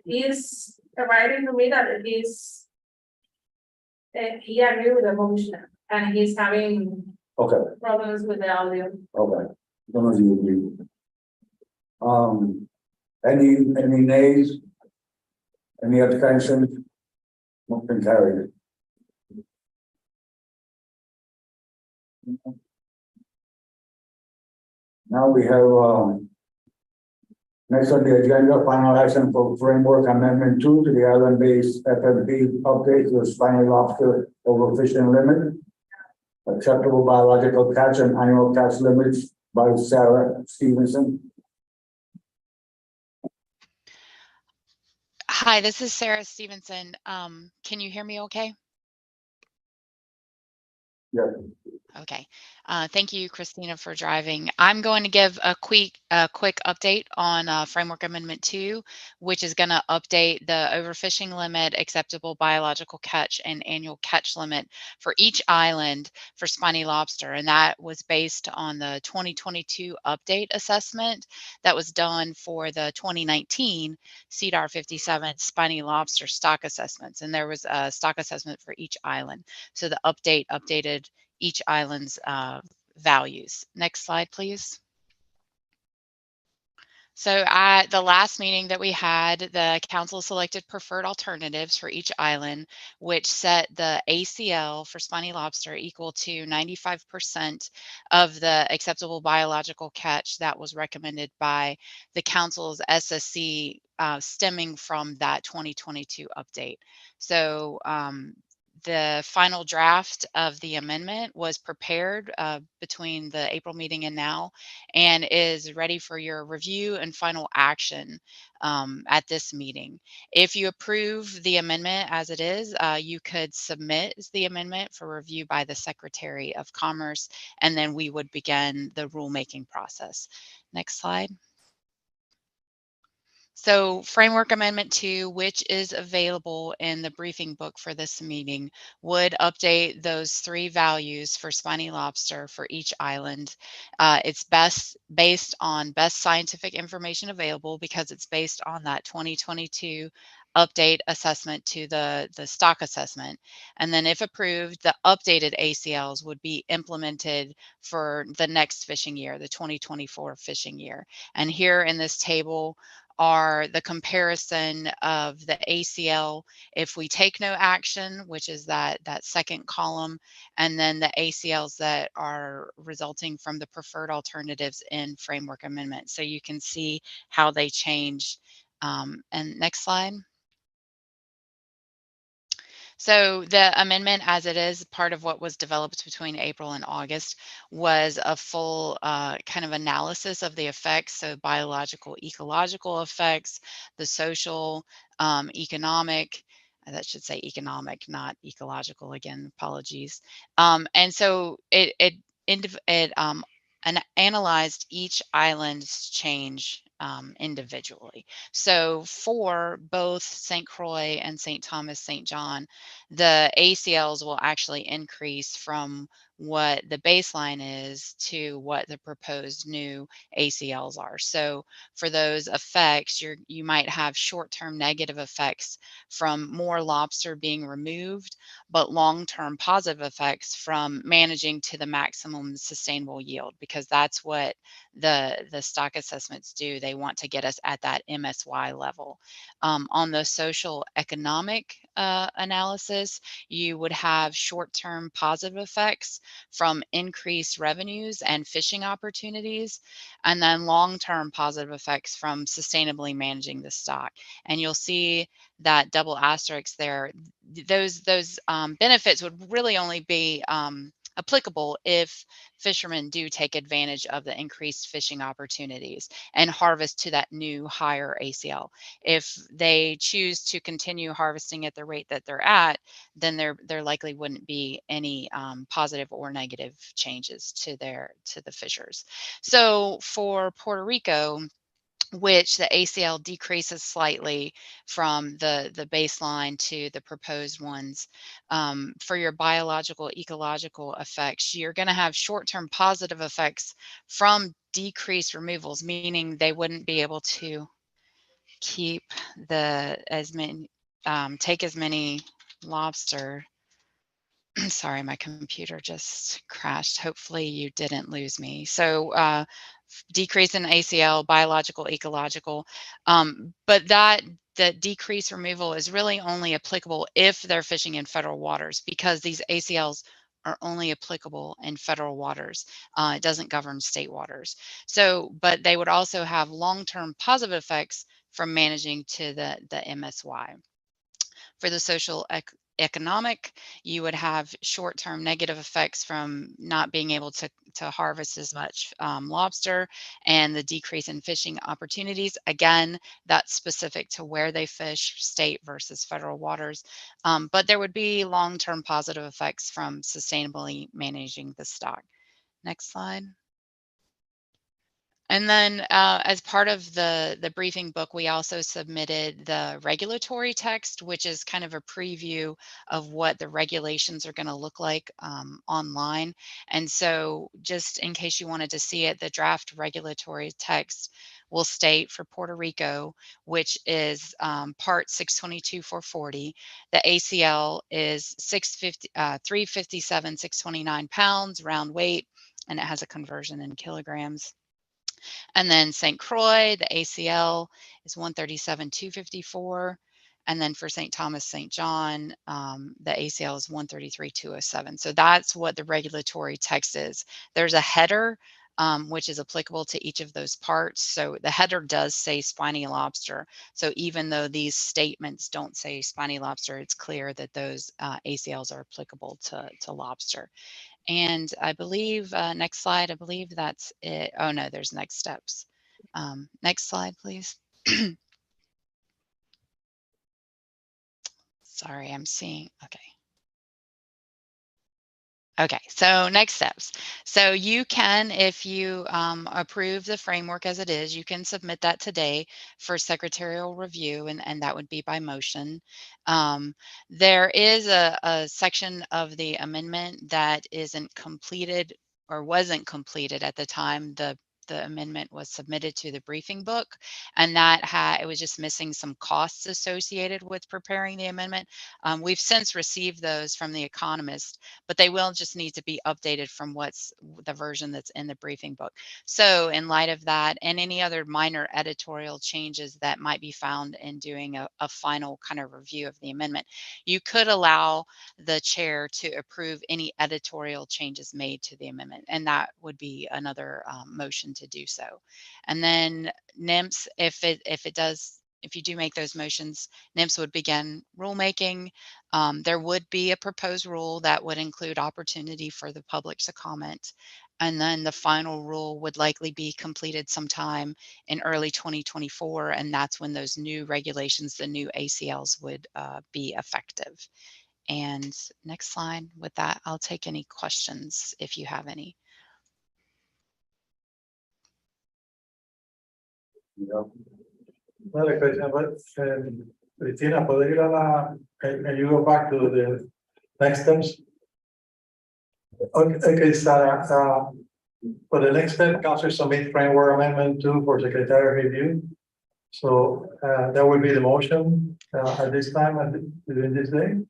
Speaker 6: He's providing to me that it is. He agreed with the motion and he's having
Speaker 4: Okay,
Speaker 6: problems with the audio.
Speaker 4: okay. Don't know if you agree. Any nays? Any abstentions? Motion carried. Now we have, next on the agenda, final action for framework amendment 2 to the island-based FMP update to the spiny lobster overfishing limit. Acceptable biological catch and annual catch limits by Sarah Stevenson.
Speaker 19: Hi, this is Sarah Stevenson. Can you hear me okay?
Speaker 4: Yeah.
Speaker 19: Okay. Thank you, Christina, for driving. I'm going to give a quick update on Framework Amendment 2, which is going to update the overfishing limit, acceptable biological catch, and annual catch limit for each island for spiny lobster. And that was based on the 2022 update assessment that was done for the 2019 CDAR 57 spiny lobster stock assessments. And there was a stock assessment for each island. So the update updated each island's values. Next slide, please. So at the last meeting that we had, the council selected preferred alternatives for each island, which set the ACL for spiny lobster equal to 95% of the acceptable biological catch that was recommended by the council's SSC stemming from that 2022 update. So the final draft of the amendment was prepared between the April meeting and now, and is ready for your review and final action at this meeting. If you approve the amendment as it is, you could submit the amendment for review by the Secretary of Commerce, and then we would begin the rulemaking process. Next slide. So Framework Amendment 2, which is available in the briefing book for this meeting, would update those 3 values for spiny lobster for each island. It's based on best scientific information available because it's based on that 2022 update assessment to the stock assessment. And then if approved, the updated ACLs would be implemented for the next fishing year, the 2024 fishing year. And here in this table are the comparison of the ACL if we take no action, which is that second column, and then the ACLs that are resulting from the preferred alternatives in Framework Amendment. So you can see how they change. And next slide. So the amendment as it is, part of what was developed between April and August, was a full kind of analysis of the effects, so biological, ecological effects, the social, economic, that should say economic, not ecological, again, apologies. And so it analyzed each island's change individually. So for both St. Croix and St. Thomas, St. John, the ACLs will actually increase from what the baseline is to what the proposed new ACLs are. So for those effects, you might have short-term negative effects from more lobster being removed, but long-term positive effects from managing to the maximum sustainable yield, because that's what the stock assessments do. They want to get us at that MSY level. On the social economic analysis, you would have short-term positive effects from increased revenues and fishing opportunities, and then long-term positive effects from sustainably managing the stock. And you'll see that double asterisk there. Those benefits would really only be applicable if fishermen do take advantage of the increased fishing opportunities and harvest to that new higher ACL. If they choose to continue harvesting at the rate that they're at, then there likely wouldn't be any positive or negative changes to the fishers. So for Puerto Rico, which the ACL decreases slightly from the baseline to the proposed ones. For your biological, ecological effects, you're going to have short-term positive effects from decreased removals, meaning they wouldn't be able to keep take as many lobster. Sorry, my computer just crashed. Hopefully you didn't lose me. So decrease in ACL, biological, ecological. But that decrease removal is really only applicable if they're fishing in federal waters, because these ACLs are only applicable in federal waters. It doesn't govern state waters. So, but they would also have long-term positive effects from managing to the MSY. For the social economic, you would have short-term negative effects from not being able to harvest as much lobster, and the decrease in fishing opportunities. Again, that's specific to where they fish, state versus federal waters. But there would be long-term positive effects from sustainably managing the stock. Next slide. And then as part of the briefing book, we also submitted the regulatory text, which is kind of a preview of what the regulations are going to look like online. And so just in case you wanted to see it, the draft regulatory text will state for Puerto Rico, which is part 622-440, the ACL is 357, 629 pounds, round weight, and it has a conversion in kilograms. And then St. Croix, the ACL is 137,254. And then for St. Thomas, St. John, the ACL is 133,207. So that's what the regulatory text is. There's a header, which is applicable to each of those parts. So the header does say spiny lobster. So even though these statements don't say spiny lobster, it's clear that those ACLs are applicable to lobster. And I believe, next slide, I believe that's it. Oh no, there's next steps. Next slide, please. Sorry, I'm seeing, okay. Okay, so next steps. So you can, if you approve the framework as it is, you can submit that today for secretarial review, and that would be by motion. There is a section of the amendment that isn't completed or wasn't completed at the time the amendment was submitted to the briefing book, and that it was just missing some costs associated with preparing the amendment. We've since received those from the economist, but they will just need to be updated from what's the version that's in the briefing book. So in light of that and any other minor editorial changes that might be found in doing a final kind of review of the amendment, you could allow the chair to approve any editorial changes made to the amendment, and that would be another motion to do so. And then NIMS, if you do make those motions, NIMS would begin rulemaking. There would be a proposed rule that would include opportunity for the public to comment. And then the final rule would likely be completed sometime in early 2024. And that's when those new regulations, the new ACLs would be effective. And next slide. With that, I'll take any questions if you have any.
Speaker 8: Another question, but Cristina, ¿puedo ir a la, can you go back to the next steps? Okay, Sarah, for the next step, Council submit framework amendment 2 for secretary review. So that would be the motion at this time during this day.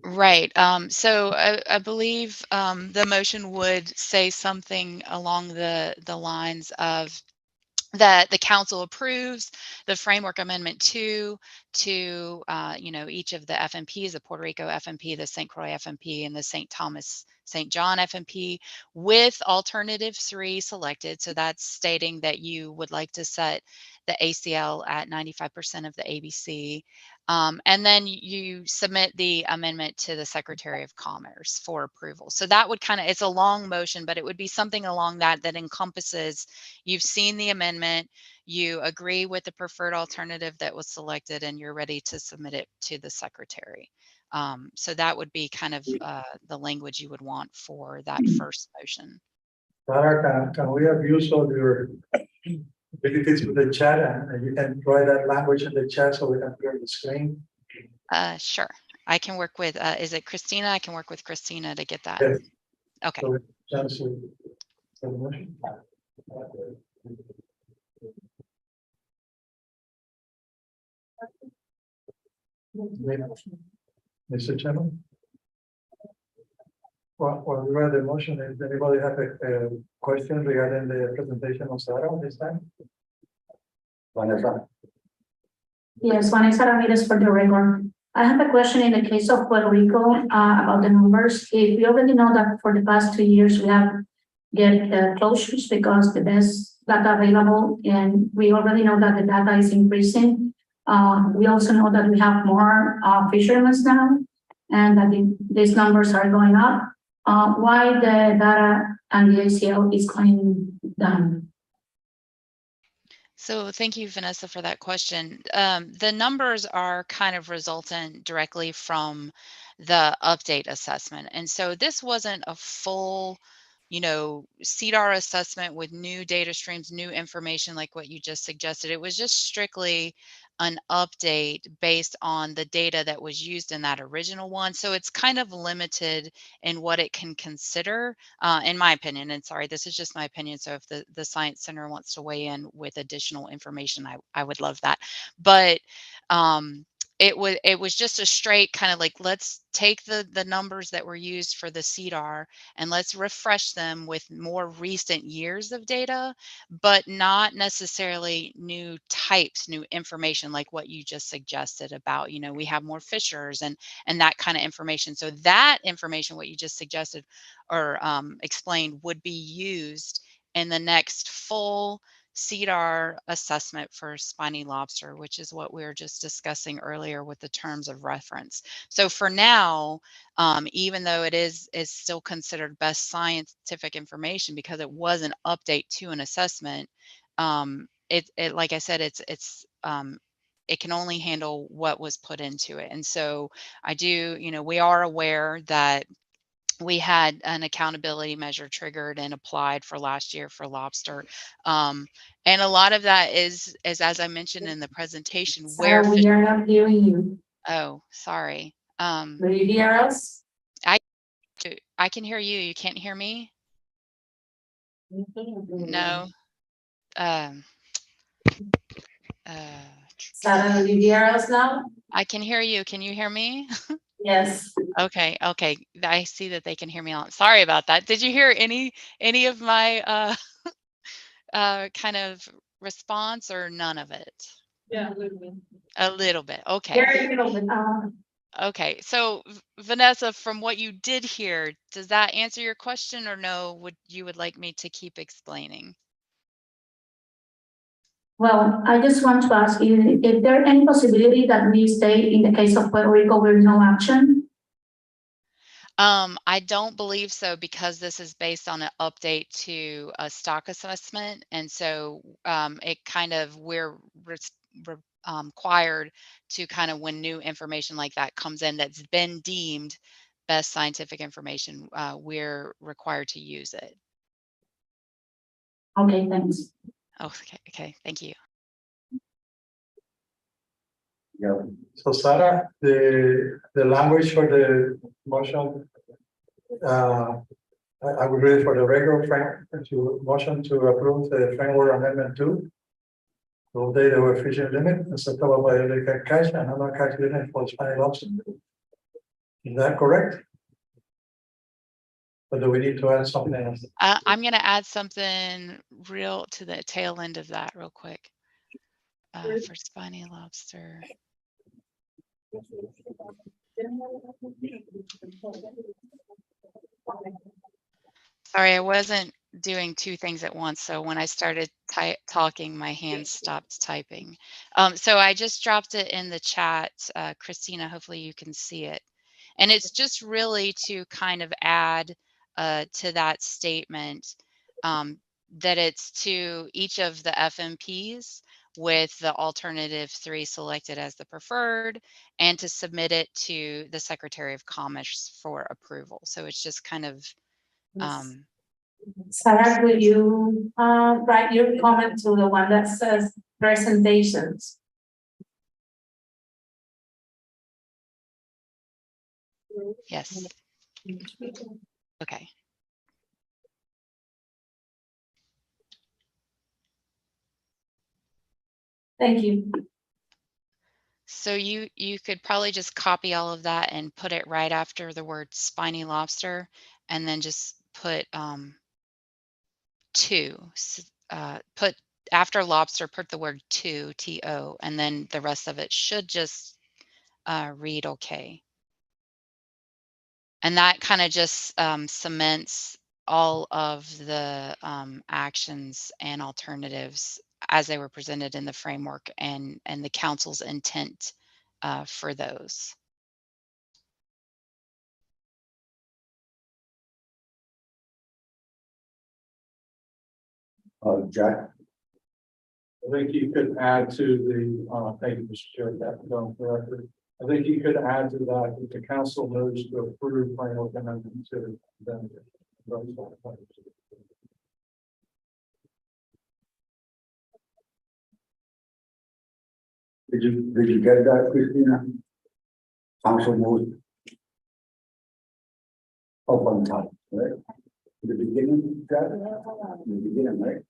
Speaker 19: Right. So I believe the motion would say something along the lines of that the council approves the framework amendment 2 to each of the FMPs, the Puerto Rico FMP, the St. Croix FMP, and the St. Thomas St. John FMP, with alternative 3 selected. So that's stating that you would like to set the ACL at 95% of the ABC. And then you submit the amendment to the Secretary of Commerce for approval. So that would kind of, it's a long motion, but it would be something along that encompasses, you've seen the amendment, you agree with the preferred alternative that was selected, and you're ready to submit it to the Secretary. So that would be kind of the language you would want for that first motion.
Speaker 8: Sarah, can we have use of your abilities with the chat, and you can write that language in the chat so we can clear the screen?
Speaker 19: Sure. I can work with, is it Christina? I can work with Christina to get that.
Speaker 8: Yes.
Speaker 19: Okay.
Speaker 8: Mr. Chairman? Well, we read the motion. Does anybody have a question regarding the presentation of Sarah this time?
Speaker 4: Vanessa?
Speaker 15: Yes, Vanessa Ramirez for the record. I have a question in the case of Puerto Rico about the numbers. If we already know that for the past 2 years we have get closures because the best data available, and we already know that the data is increasing. We also know that we have more fishermen now, and that these numbers are going up. Why the data and the ACL is going down?
Speaker 19: So thank you, Vanessa, for that question. The numbers are kind of resultant directly from the update assessment. And so this wasn't a full, CDR assessment with new data streams, new information like what you just suggested. It was just strictly an update based on the data that was used in that original one. So it's kind of limited in what it can consider, in my opinion. And sorry, this is just my opinion. So if the Science Center wants to weigh in with additional information, I would love that. But it was just a straight kind of like, let's take the numbers that were used for the CDR and let's refresh them with more recent years of data, but not necessarily new types, new information like what you just suggested about, we have more fishers and that kind of information. So that information, what you just suggested or explained, would be used in the next full CDR assessment for spiny lobster, which is what we were just discussing earlier with the terms of reference. So for now, even though it is still considered best scientific information because it was an update to an assessment, it like I said, it can only handle what was put into it. And so I do, we are aware that we had an accountability measure triggered and applied for last year for lobster. And a lot of that is as I mentioned in the presentation, where
Speaker 6: Sarah, we are not hearing you.
Speaker 19: Oh, sorry.
Speaker 6: Do you hear us?
Speaker 19: I can hear you. You can't hear me? No.
Speaker 6: Sarah, do you hear us now?
Speaker 19: I can hear you. Can you hear me?
Speaker 6: Yes.
Speaker 19: Okay. I see that they can hear me. Sorry about that. Did you hear any of my kind of response or none of it?
Speaker 6: Yeah, a little bit.
Speaker 19: A little bit. Okay.
Speaker 6: Very little bit.
Speaker 19: Okay. So Vanessa, from what you did hear, does that answer your question or no? Would you like me to keep explaining?
Speaker 15: Well, I just want to ask you, is there any possibility that we stay in the case of Puerto Rico with no action?
Speaker 19: I don't believe so because this is based on an update to a stock assessment. And so it kind of, we're required to kind of, when new information like that comes in that's been deemed best scientific information, we're required to use it.
Speaker 15: Okay, thanks.
Speaker 19: Okay, thank you.
Speaker 4: Yeah.
Speaker 8: So Sarah, the language for the motion, I would read it for the regular motion to approve the framework amendment 2. To update the fishing limit acceptable by the catch and another catch limit for spiny lobster. Is that correct? Or do we need to add something else?
Speaker 19: I'm going to add something real to the tail end of that real quick for spiny lobster. Sorry, I wasn't doing two things at once. So when I started talking, my hands stopped typing. So I just dropped it in the chat. Christina, hopefully you can see it. And it's just really to kind of add to that statement that it's to each of the FMPs with the alternative 3 selected as the preferred, and to submit it to the Secretary of Commerce for approval. So it's just kind of
Speaker 6: Sarah, will you write your comment to the one that says presentations?
Speaker 19: Yes. Okay.
Speaker 6: Thank you.
Speaker 19: So you could probably just copy all of that and put it right after the word spiny lobster, and then just put put after lobster, put the word TO, and then the rest of it should just read okay. And that kind of just cements all of the actions and alternatives as they were presented in the framework and the council's intent for those.
Speaker 4: Jack?
Speaker 7: I think you could add to the, thank you, Mr. Chair, that going correctly. I think you could add to that the council knows to approve framework amendment to them.
Speaker 4: Did you get that, Christina? Council moved. Up on top, right? The beginning, Jack? The beginning, right?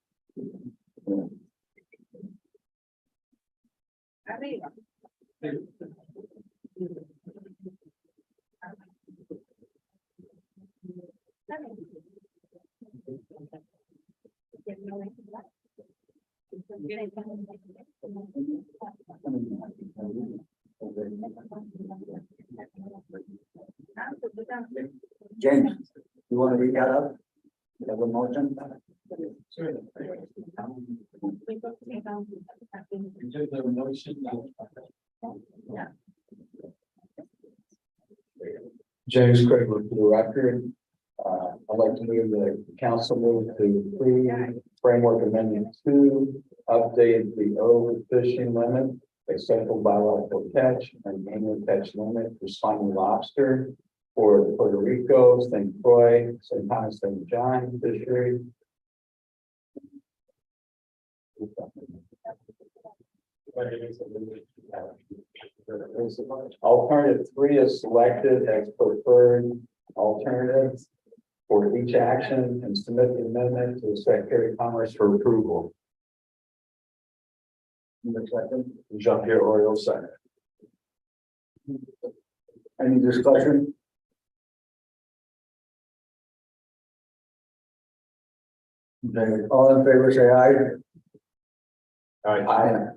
Speaker 4: Yeah. James, you want to read that up? You have a motion?
Speaker 7: James Craig, for the record, I'd like to move the council move to approve framework amendment 2, update the overfishing limit, acceptable biological catch and annual catch limit for spiny lobster for the Puerto Rico, St. Croix, St. Thomas, St. John fishery. Alternative 3 is selected as preferred alternative for each action and submit the amendment to the Secretary of Commerce for approval. Jean-Pierre Oriole, second.
Speaker 4: Any discussion? Okay, all in favor, say aye. Aye.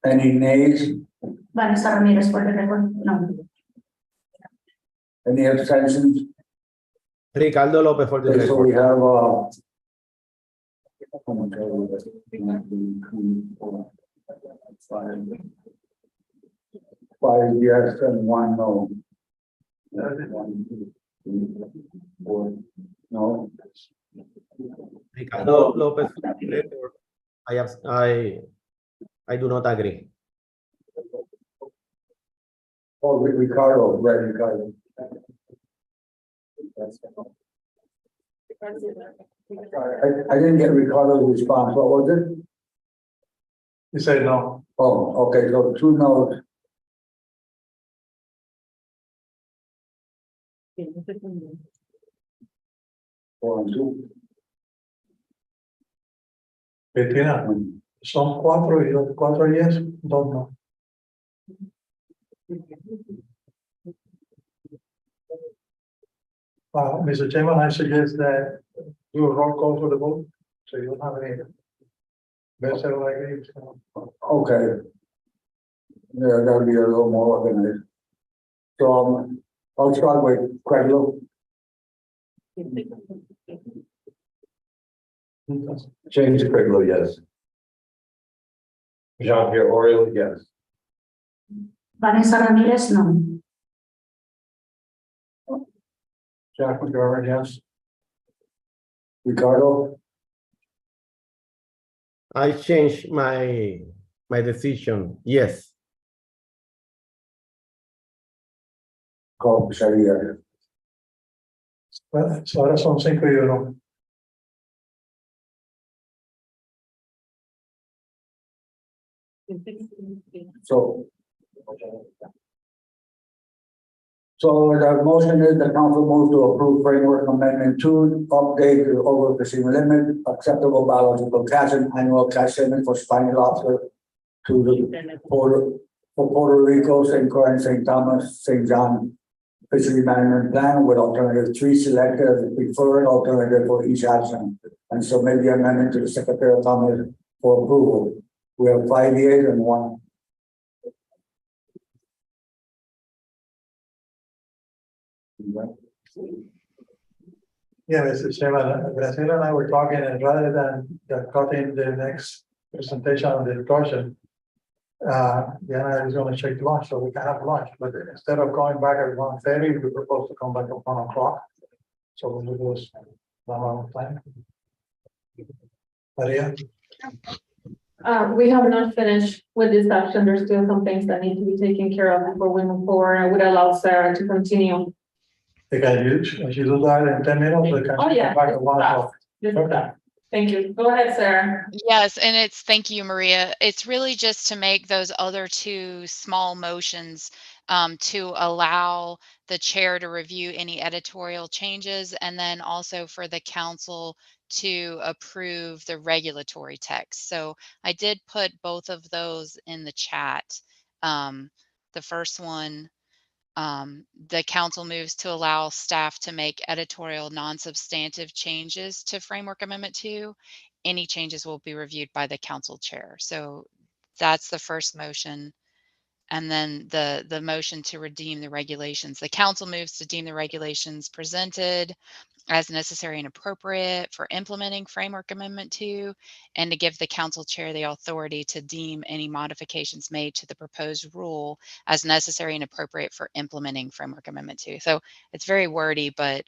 Speaker 4: Any nays?
Speaker 15: Vanessa Ramirez for the record, no.
Speaker 4: Any abstentions?
Speaker 11: Ricardo Lopez for the
Speaker 4: Okay, so we
Speaker 11: record.
Speaker 4: have, five yes and 1 no. 1, 2, 3, 4, no.
Speaker 11: Ricardo Lopez for the record. I do not agree.
Speaker 4: Oh, Ricardo, right, Ricardo. I didn't get Ricardo's response. What was it?
Speaker 7: He said no.
Speaker 4: Oh, okay, so 2 no's. Four and 2.
Speaker 7: Cristina, son 4 y los 4 yes, 2 no. Mr. Chairman, I suggest that do a roll call for the vote, so you don't have any. Better like it.
Speaker 4: Okay. Yeah, that'll be a little more organized. So, I'll start with Craig Lowe.
Speaker 13: James Craig, yes. Jean-Pierre Oriole, yes.
Speaker 15: Vanessa Ramirez, no.
Speaker 4: Jack McGovern, yes. Ricardo?
Speaker 11: I changed my decision. Yes.
Speaker 4: Carl Picharia.
Speaker 7: Well, so ahora son 5 y 1.
Speaker 4: So the motion is the council moves to approve framework amendment 2, update the overfishing limit, acceptable biological catch and annual catch limit for spiny lobster to the Puerto Rico, St. Croix, St. Thomas, St. John fishery management plan with alternative 3 selected as the preferred alternative for each action and submit the amendment to the Secretary of Commerce for approval. We have 5 years and 1.
Speaker 8: Yeah, Mr. Chairman, Graciela and I were talking, and rather than cutting the next presentation on the discussion, Diana is gonna check lunch, so we can have lunch, but instead of going back at 1:30, we propose to come back at 1 o'clock. So we'll do this one on time. Maria?
Speaker 10: We have not finished with this action. There's still some things that need to be taken care of before we move forward. I would allow Sarah to continue.
Speaker 8: They can use, if you do that in 10 minutes, they can
Speaker 10: Oh, yeah.
Speaker 8: come back at 1 o'clock.
Speaker 10: Just that. Thank you. Go ahead, Sarah.
Speaker 19: Yes, and thank you, Maria. It's really just to make those other two small motions to allow the chair to review any editorial changes, and then also for the council to approve the regulatory text. So I did put both of those in the chat. The first one, the council moves to allow staff to make editorial non-substantive changes to Framework Amendment 2. Any changes will be reviewed by the council chair. So that's the first motion. And then the motion to redeem the regulations. The council moves to deem the regulations presented as necessary and appropriate for implementing Framework Amendment 2, and to give the council chair the authority to deem any modifications made to the proposed rule as necessary and appropriate for implementing Framework Amendment 2. So it's very wordy, but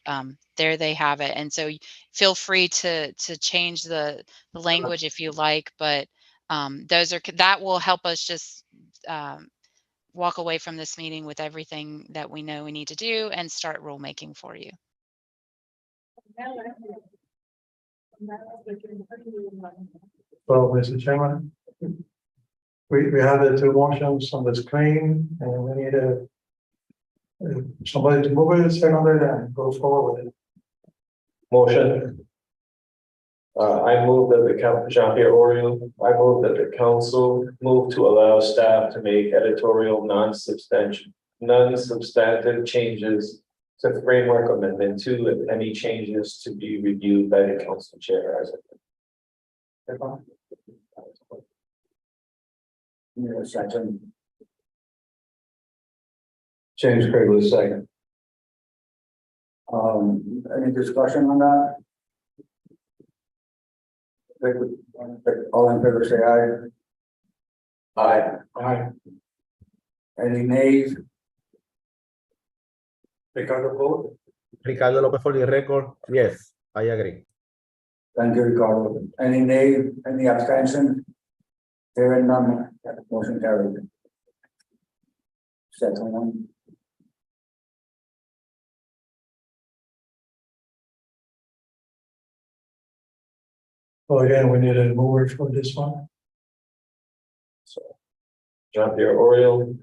Speaker 19: there they have it. And so feel free to change the language if you like, but that will help us just walk away from this meeting with everything that we know we need to do and start rulemaking for you.
Speaker 8: So, Mr. Chairman, we have the two motions on the screen, and we need somebody to move it, second it, and go forward with it.
Speaker 13: Motion. I move that Jean-Pierre Oriol, I move that the council move to allow staff to make editorial non-substantive changes to Framework Amendment 2, and any changes to be reviewed by the council chair as a.
Speaker 4: Second. James Craig was second. Any discussion on that? All in favor, say aye. Aye. Aye. Any nays?
Speaker 8: Ricardo vote.
Speaker 11: Ricardo Lopez for the record, yes, I agree.
Speaker 4: Thank you, Ricardo. Any nays, any abstention? Hearing none, motion carried. Second one.
Speaker 8: So again, we need a mover for this one.
Speaker 13: So, Jean-Pierre Oriol,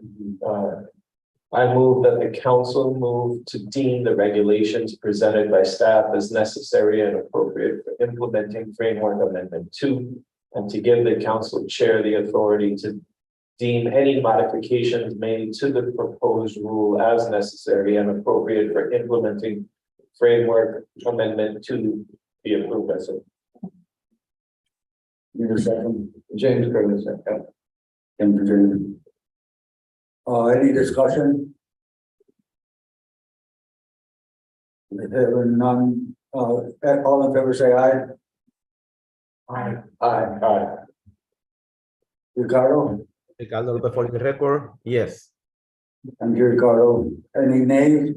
Speaker 13: I move that the council move to deem the regulations presented by staff as necessary and appropriate for implementing Framework Amendment 2, and to give the council chair the authority to deem any modifications made to the proposed rule as necessary and appropriate for implementing Framework Amendment 2 be approved as a.
Speaker 4: Need a second. James Curtis, second. James. Any discussion? Hearing none, all in favor say aye.
Speaker 8: Aye.
Speaker 4: Aye. Aye. Ricardo?
Speaker 11: Ricardo Lopez for the record, yes.
Speaker 4: Thank you, Ricardo. Any nays?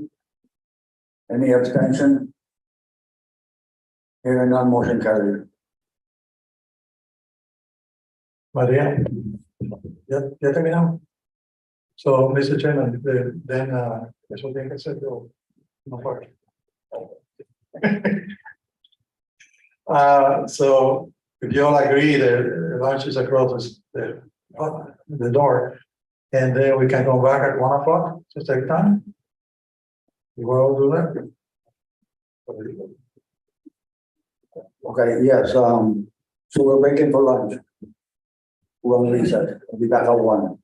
Speaker 4: Any abstention? Hearing none, motion carried.
Speaker 8: Maria? Ya terminamos. So, Mr. Chairman, then, eso tiene que ser yo, no fuera. So, if you all agree, the lunch is across the door, and then we can go back at 1 o'clock to take time. You will all do that?
Speaker 4: Okay, yes, so we're breaking for lunch. We'll reset. We'll be back at 1.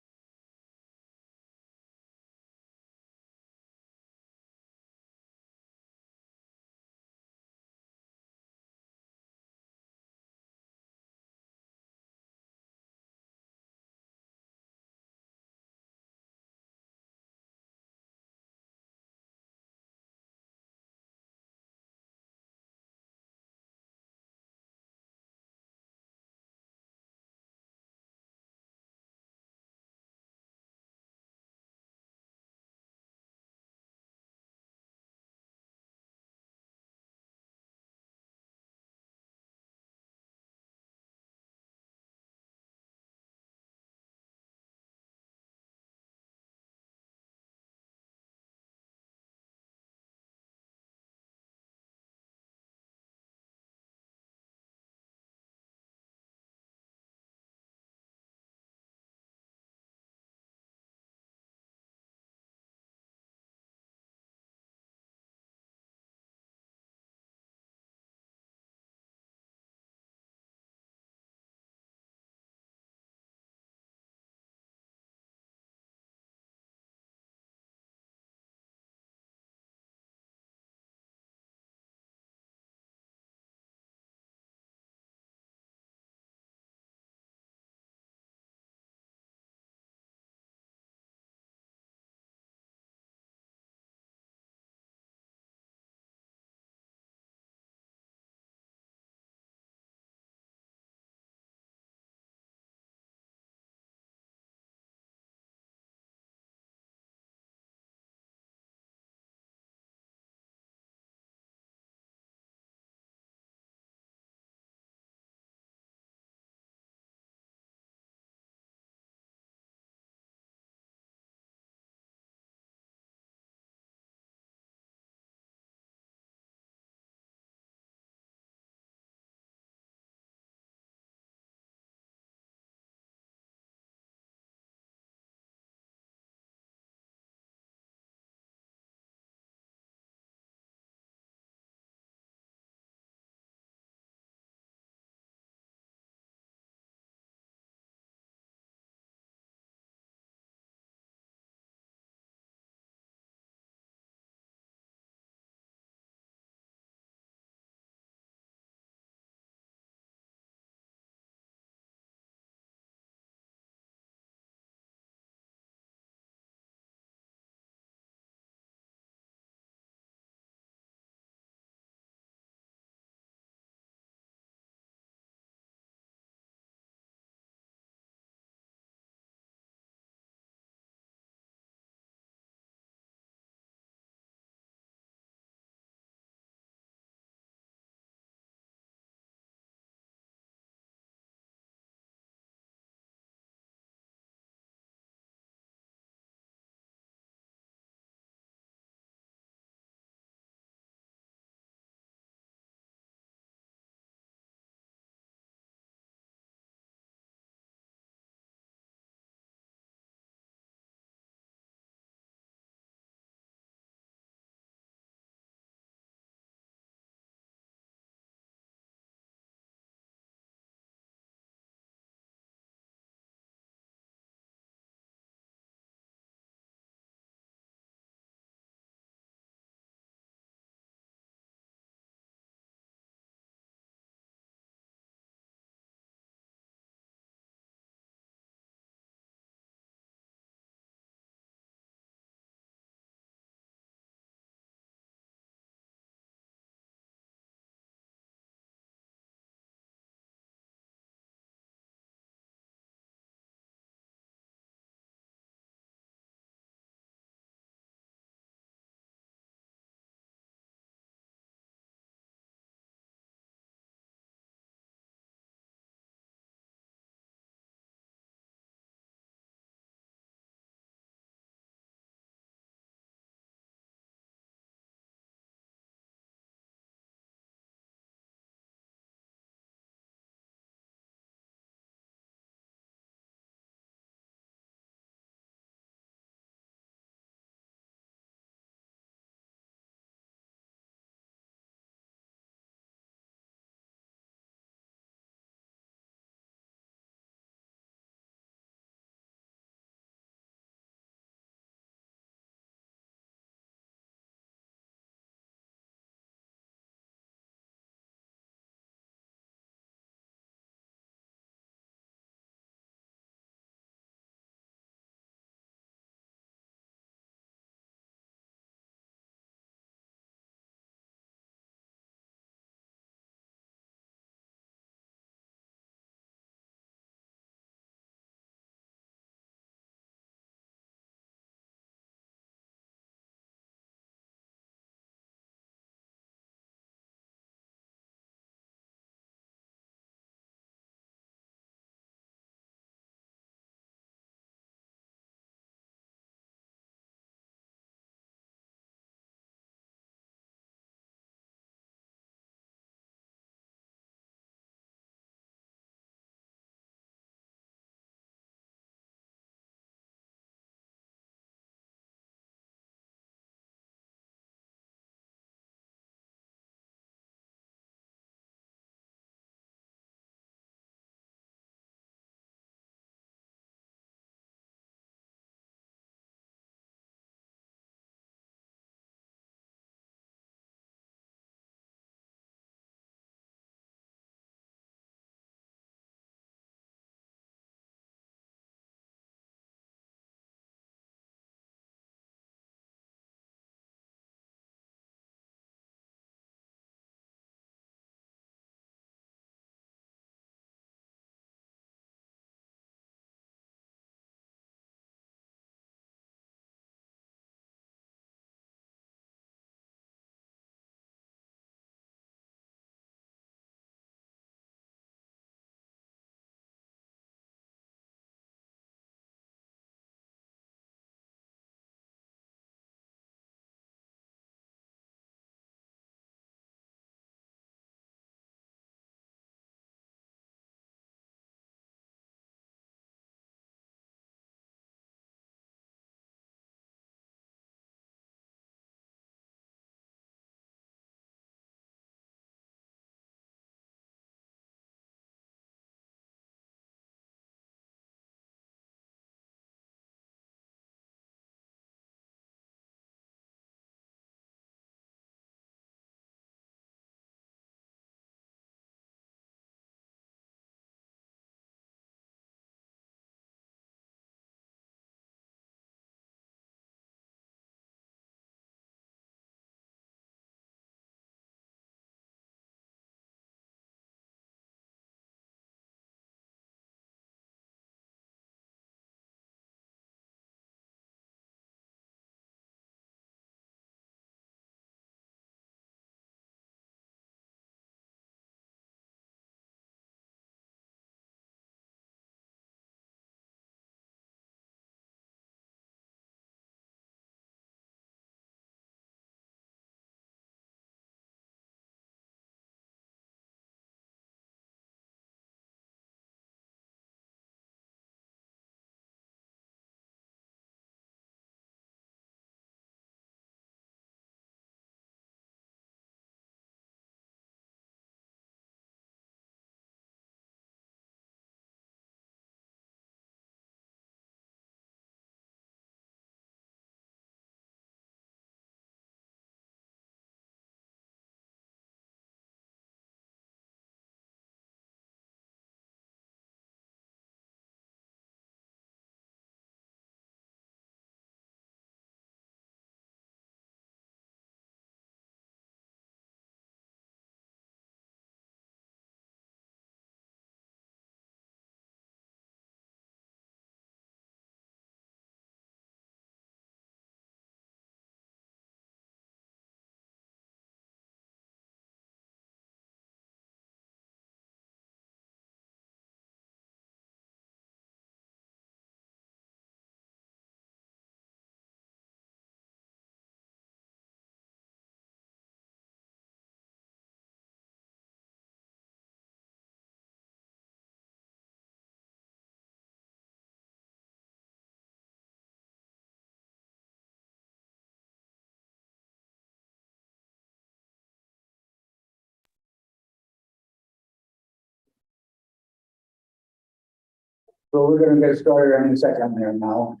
Speaker 4: So we're gonna get started any second there now.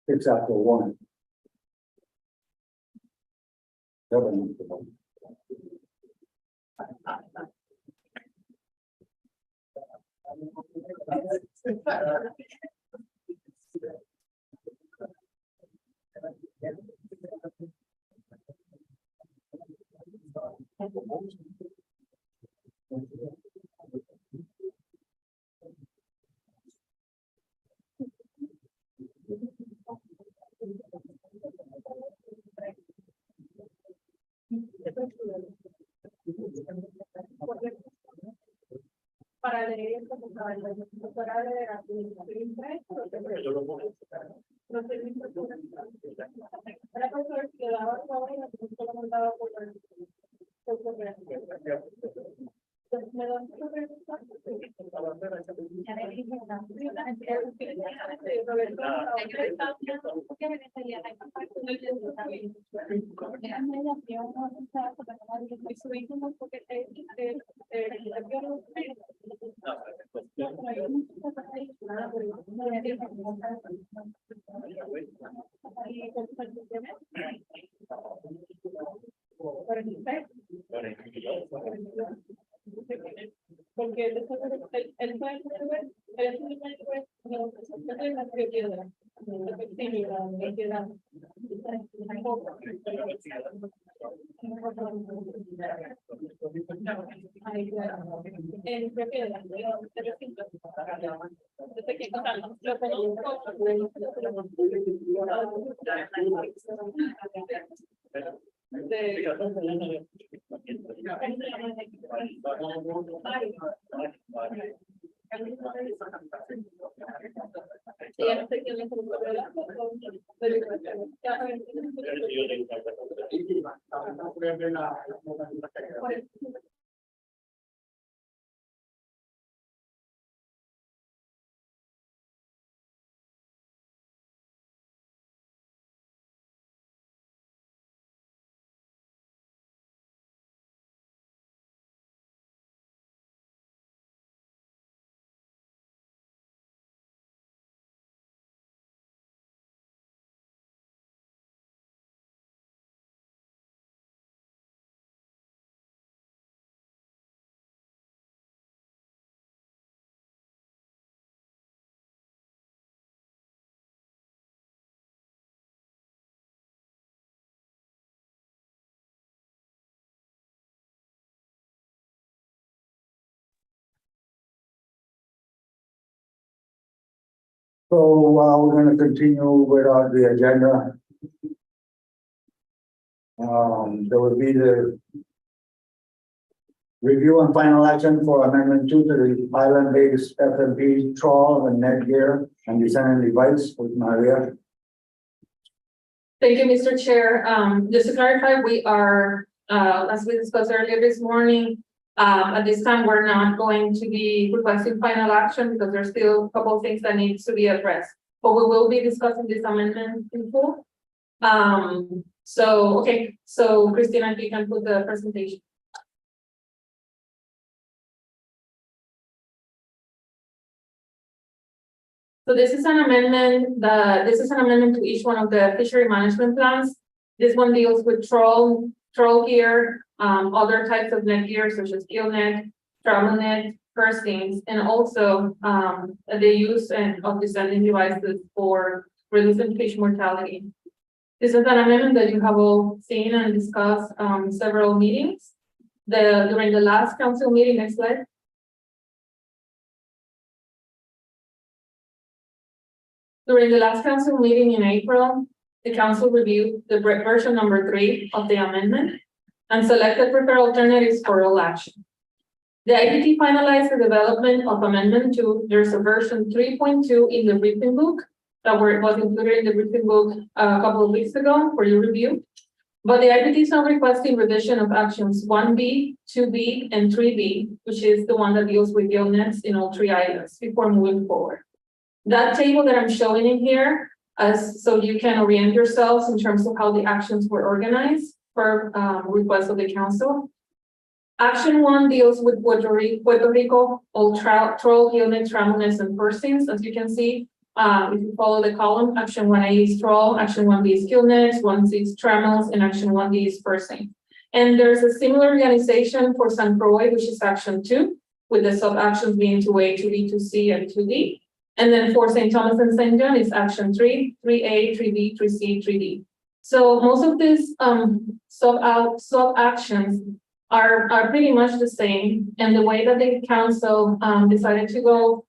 Speaker 4: It's after 1.
Speaker 10: Para leer esto, por favor, doctora de administración impresa, era profesor que daba favor y no lo mandaba por me dan porque el
Speaker 4: So we're gonna continue with the agenda. There will be the review and final action for amendment 2 to the island-based FMP trawl and netgear and descending device with Maria.
Speaker 10: Thank you, Mr. Chair. Just to clarify, we are, as we discussed earlier this morning, at this time, we're not going to be requesting final action because there's still a couple of things that needs to be addressed. But we will be discussing this amendment in full. So Christina, if you can put the presentation. So this is an amendment, to each one of the fishery management plans. This one deals with trawl gear, other types of net gear such as gill net, travel net, purse-strings, and also the use of descending devices for reducing fish mortality. This is an amendment that you have all seen and discussed several meetings. During the last council meeting, next slide. During the last council meeting in April, the council reviewed the version number 3 of the amendment and selected preferred alternatives for all action. The IPT finalized the development of Amendment 2. There's a version 3.2 in the briefing book that was included in the briefing book a couple of weeks ago for your review. But the IPT is now requesting revision of actions 1B, 2B, and 3B, which is the one that deals with gill nets in all 3 islands before moving forward. That table that I'm showing in here, so you can orient yourselves in terms of how the actions were organized per request of the council. Action 1 deals with Puerto Rico, all troll, gillnets, tramelnits, and persins. As you can see, if you follow the column, Action 1A is troll, Action 1B is gillnets, 1C is tramels, and Action 1D is person. And there's a similar organization for San Croix, which is Action 2, with the sub-actions being 2A, 2B, 2C, and 2D. And then for St. Thomas and St. John, it's Action 3, 3A, 3B, 3C, 3D. So most of these sub-actions are pretty much the same, and the way that the council decided to go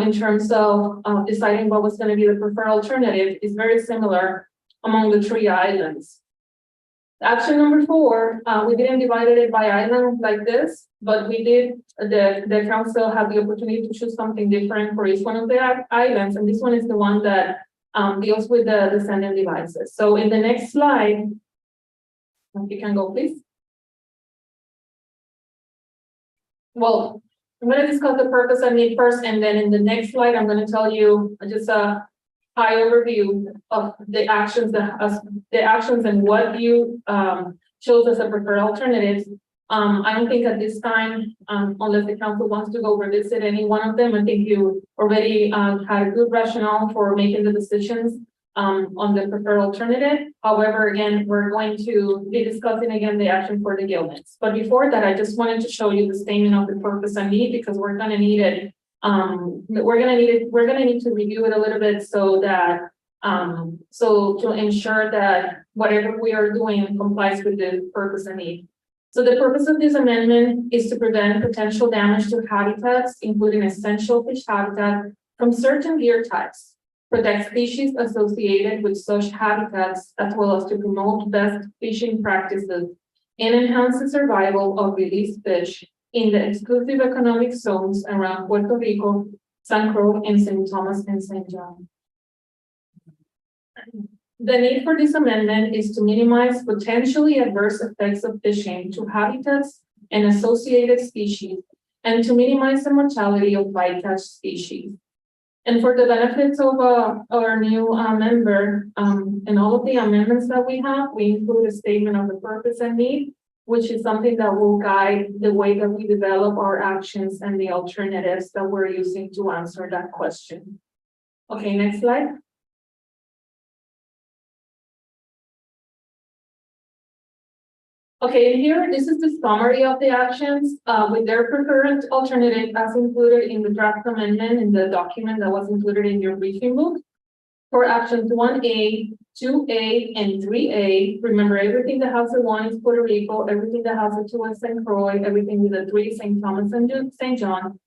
Speaker 10: in terms of deciding what was going to be the preferred alternative is very similar among the 3 islands. Action number 4, we didn't divide it by island like this, but we did, the council had the opportunity to choose something different for each one of the islands, and this one is the one that deals with the descendant devices. So in the next slide, you can go, please. Well, I'm going to discuss the purpose and need first, and then in the next slide, I'm going to tell you just a high overview of the actions and what you chose as a preferred alternative. I don't think at this time, unless the council wants to go revisit any one of them, I think you already had a good rationale for making the decisions on the preferred alternative. However, again, we're going to be discussing again the action for the gillnets. But before that, I just wanted to show you the statement of the purpose and need, because we're going to need it. We're going to need to review it a little bit so that so to ensure that whatever we are doing complies with the purpose and need. So the purpose of this amendment is to prevent potential damage to habitats, including essential fish habitat, from certain deer types, protect species associated with such habitats, as well as to promote best fishing practices and enhance the survival of released fish in the exclusive economic zones around Puerto Rico, San Croix, and St. Thomas and St. John. The need for this amendment is to minimize potentially adverse effects of fishing to habitats and associated species, and to minimize the mortality of bycatch species. And for the benefits of our new member, and all of the amendments that we have, we include a statement of the purpose and need, which is something that will guide the way that we develop our actions and the alternatives that we're using to answer that question. Okay, next slide. Okay, here, this is the summary of the actions with their preferred alternative as included in the draft amendment in the document that was included in your briefing book. For actions 1A, 2A, and 3A, remember everything that has a 1 is Puerto Rico, everything that has a 2 is St. Croix, everything with a 3 is St. Thomas and St. John.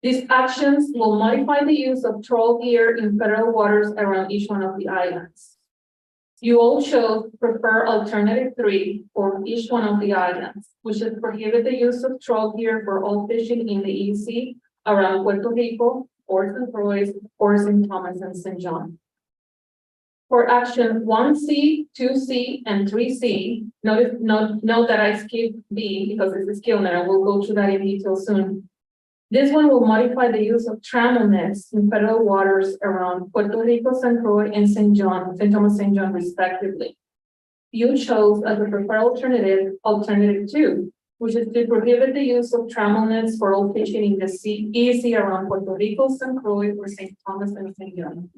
Speaker 10: These actions will modify the use of troll gear in federal waters around each one of the islands. You all chose prefer alternative 3 for each one of the islands, which is prohibit the use of troll gear for all fishing in the EC around Puerto Rico, or St. Croix, or St. Thomas and St. John. For action 1C, 2C, and 3C, note that I skipped B because this is gillnet, and we'll go through that in detail soon. This one will modify the use of trammel nets in federal waters around Puerto Rico, San Croix, and St. Thomas, St. John, respectively. You chose as a preferred alternative 2, which is to prohibit the use of trammel nets for all fishing in the EC around Puerto Rico, San Croix, or St. Thomas and St. John.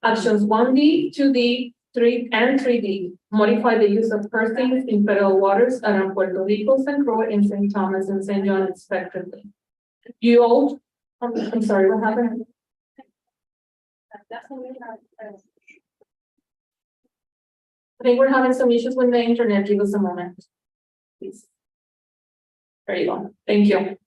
Speaker 10: Actions 1D, 2D, 3, and 3D modify the use of persons in federal waters around Puerto Rico, San Croix, and St. Thomas and St. John, respectively. You all, I'm sorry, what happened? I think we're having some issues with the internet. Give us a moment, please. There you go. Thank you.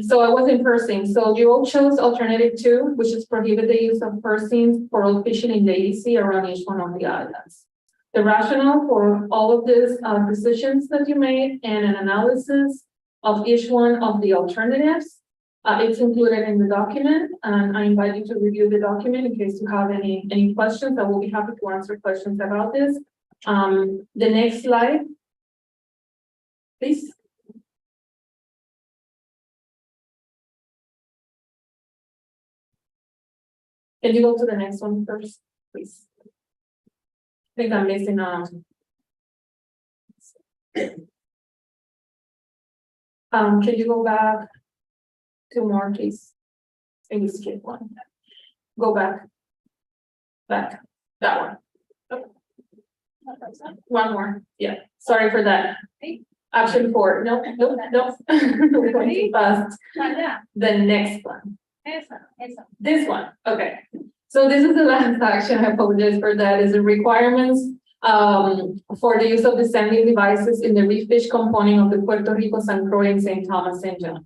Speaker 10: So I was in persons. So you all chose alternative 2, which is prohibit the use of persons for all fishing in the EC around each one of the islands. The rationale for all of these decisions that you made and an analysis of each one of the alternatives, it's included in the document, and I invite you to review the document in case you have any questions. I will be happy to answer questions about this. The next slide, please. Can you go to the next one first, please? I think I'm missing Can you go back two more, please? Maybe skip one. Go back. Back, that one. Okay. One more, yeah, sorry for that. Option 4, no. We're going too fast. The next one. This one, okay. So this is the last action, I apologize for that, is the requirements for the use of descending devices in the reef fish component of the Puerto Rico, San Croix, and St. Thomas, St. John.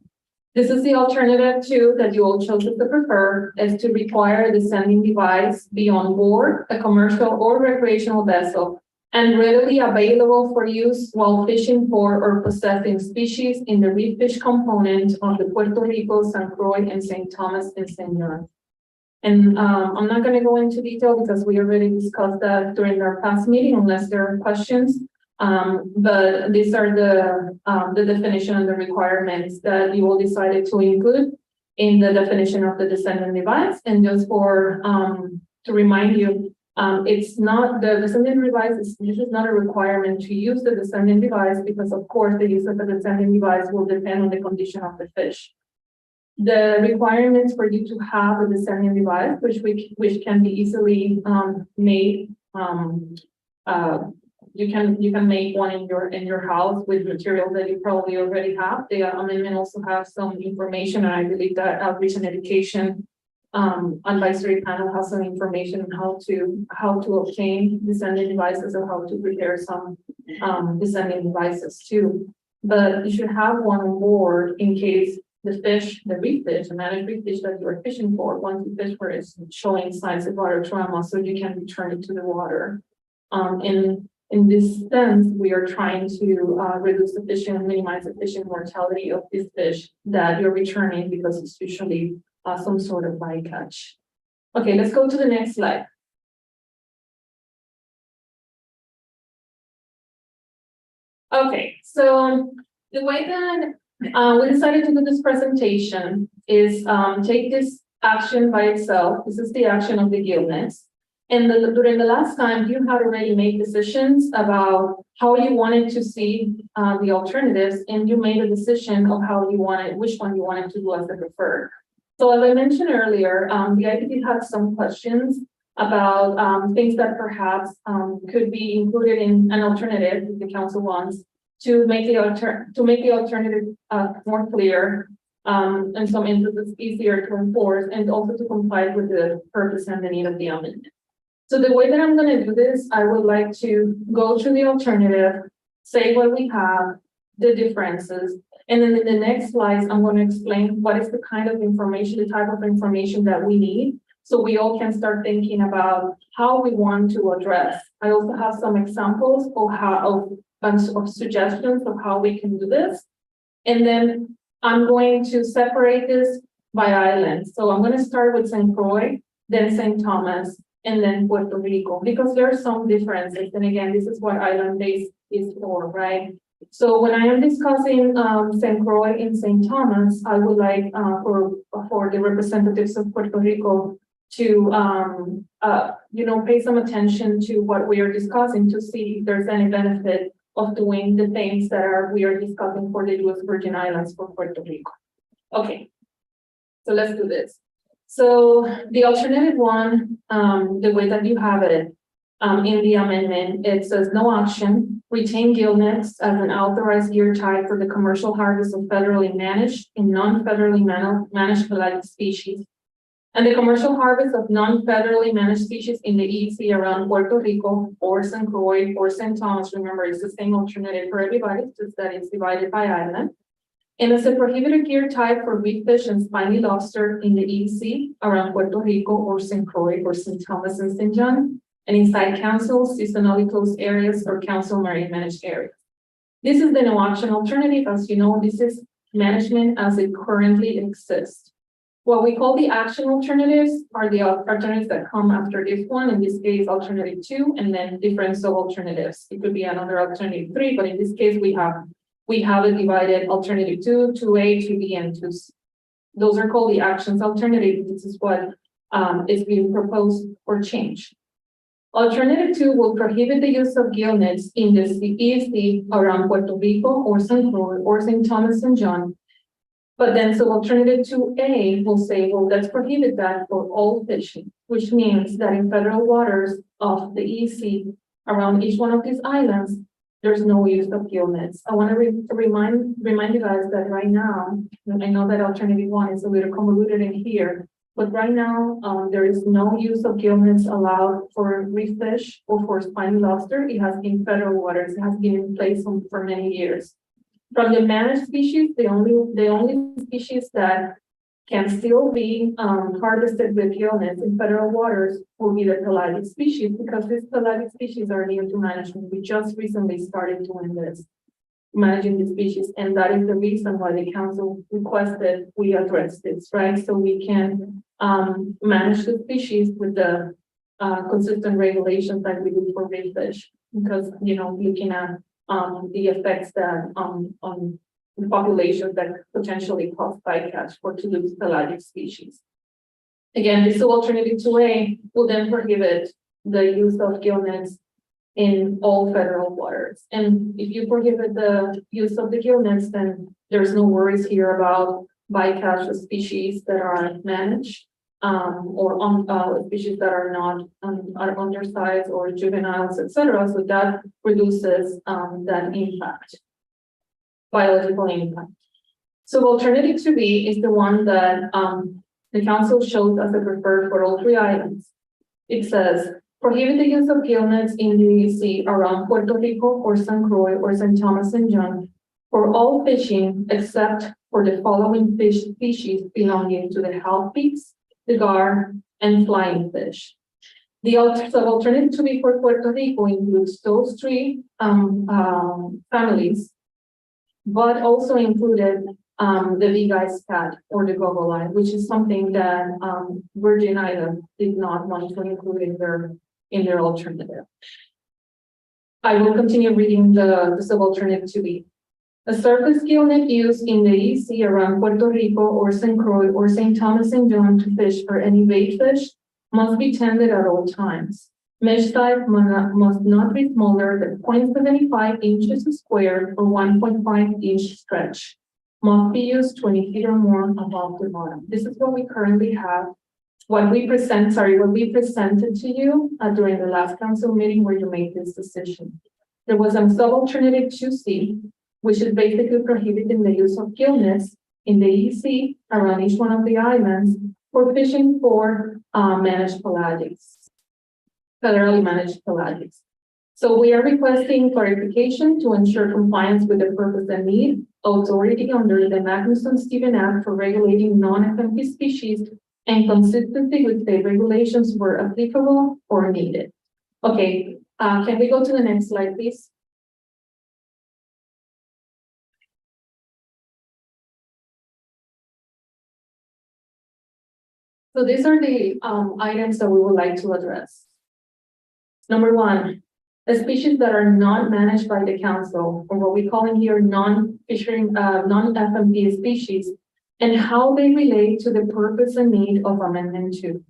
Speaker 10: This is the alternative two that you all chose to prefer, is to require a descending device be on board a commercial or recreational vessel and readily available for use while fishing for or possessing species in the reef fish component of the Puerto Rico, San Croix, and St. Thomas and St. John. And I'm not going to go into detail because we already discussed that during our past meeting, unless there are questions. But these are the definition and the requirements that you all decided to include in the definition of the descendant device. And just for to remind you, it's not the descendant device. This is not a requirement to use the descendant device because, of course, the use of the descendant device will depend on the condition of the fish. The requirements for you to have a descending device, which can be easily made. You can make one in your house with materials that you probably already have. The amendment also has some information, and I believe that Outreach and Education advisory panel has some information on how to obtain descending devices or how to prepare some descending devices too. But you should have one on board in case the fish, the reef fish, the managed reef fish that you are fishing for, once the fish is showing signs of water trauma, so you can return it to the water. In this sense, we are trying to reduce the fishing and minimize the fishing mortality of this fish that you're returning because it's usually some sort of bycatch. Okay, let's go to the next slide. Okay, so the way that we decided to do this presentation is take this action by itself. This is the action of the guildness. And during the last time, you had already made decisions about how you wanted to see the alternatives, and you made a decision of how you wanted, which one you wanted to do as the preferred. So as I mentioned earlier, the IPT had some questions about things that perhaps could be included in an alternative if the council wants to make the alternative more clear, and some instances easier to enforce, and also to comply with the purpose and the need of the amendment. So the way that I'm going to do this, I would like to go through the alternative, say what we have, the differences, and then in the next slides, I'm going to explain what is the kind of information, the type of information that we need, so we all can start thinking about how we want to address. I also have some examples of suggestions of how we can do this. And then I'm going to separate this by island. So I'm going to start with St. Croix, then St. Thomas, and then Puerto Rico, because there are some differences. And again, this is what island-based is for, right? So when I am discussing St. Croix and St. Thomas, I would like for the representatives of Puerto Rico to pay some attention to what we are discussing to see if there's any benefit of doing the things that we are discussing for the U.S. Virgin Islands for Puerto Rico. Okay, so let's do this. So the alternative one, the way that you have it in the amendment, it says no action, retain gill nets as an authorized gear type for the commercial harvest of federally managed and non-federally managed pelagic species, and the commercial harvest of non-federally managed species in the EEC around Puerto Rico or St. Croix or St. Thomas. Remember, it's the same alternative for everybody, just that it's divided by island. And as a prohibited gear type for reef fish and spiny lobster in the EEC around Puerto Rico or St. Croix or St. Thomas and St. John, and inside council, seasonally closed areas or council marine managed areas. This is the no action alternative. As you know, this is management as it currently exists. What we call the action alternatives are the alternatives that come after this one, in this case, alternative 2, and then different sub-alternatives. It could be another alternative 3, but in this case, we have it divided alternative 2, 2A, 2B, and 2C. Those are called the actions alternative. This is what is being proposed or changed. Alternative 2 will prohibit the use of gill nets in the ESC around Puerto Rico or St. Croix or St. Thomas and John. But then, so alternative 2A will say, well, let's prohibit that for all fishing, which means that in federal waters of the EEC around each one of these islands, there's no use of gill nets. I want to remind you guys that right now, I know that alternative 1 is a little convoluted in here, but right now, there is no use of gill nets allowed for reef fish or for spiny lobster. It has been federal waters. It has been in place for many years. From the managed species, the only species that can still be harvested with gill nets in federal waters will be the pelagic species, because these pelagic species are new to management. We just recently started doing this, managing the species, and that is the reason why the council requested we address this, right? So we can manage the species with the consistent regulations that we do for reef fish, because, you know, looking at the effects that on the populations that potentially cause bycatch for Toulouse pelagic species. Again, this alternative 2A will then prohibit the use of gill nets in all federal waters. And if you prohibit the use of the gill nets, then there's no worries here about bycatch of species that are managed or on species that are not are undersized or juveniles, etc. So that reduces that impact, biological impact. So alternative 2B is the one that the council shows as a preferred for all 3 islands. It says, prohibit the use of gill nets in the sea around Puerto Rico or St. Croix or St. Thomas and John for all fishing except for the following fish species belonging to the half-peaks, the gar, and flying fish. The alternative 2B for Puerto Rico includes those 3 families, but also included the big ice cat or the goggle eye, which is something that Virgin Islands did not want to include in their alternative. I will continue reading the subalternative 2B. A surface gill net used in the EC around Puerto Rico or St. Croix or St. Thomas and John to fish for any bait fish must be tended at all times. Mesh size must not be smaller than 0.75 inches squared or 1.5 inch stretch. Must be used 20 feet or more above the bottom. This is what we currently have. What we presented to you during the last council meeting where you made this decision. There was a sub-alternative 2C, which is basically prohibiting the use of gill nets in the EC around each one of the islands for fishing for managed pelagics, federally managed pelagics. So we are requesting clarification to ensure compliance with the purpose and need authority under the Magnuson-Stevens Act for regulating non-FMP species and consistency with state regulations where applicable or needed. Okay, can we go to the next slide, please? So these are the items that we would like to address. Number 1, the species that are not managed by the council, or what we call in here non-fishing, non-FMP species, and how they relate to the purpose and need of Amendment 2.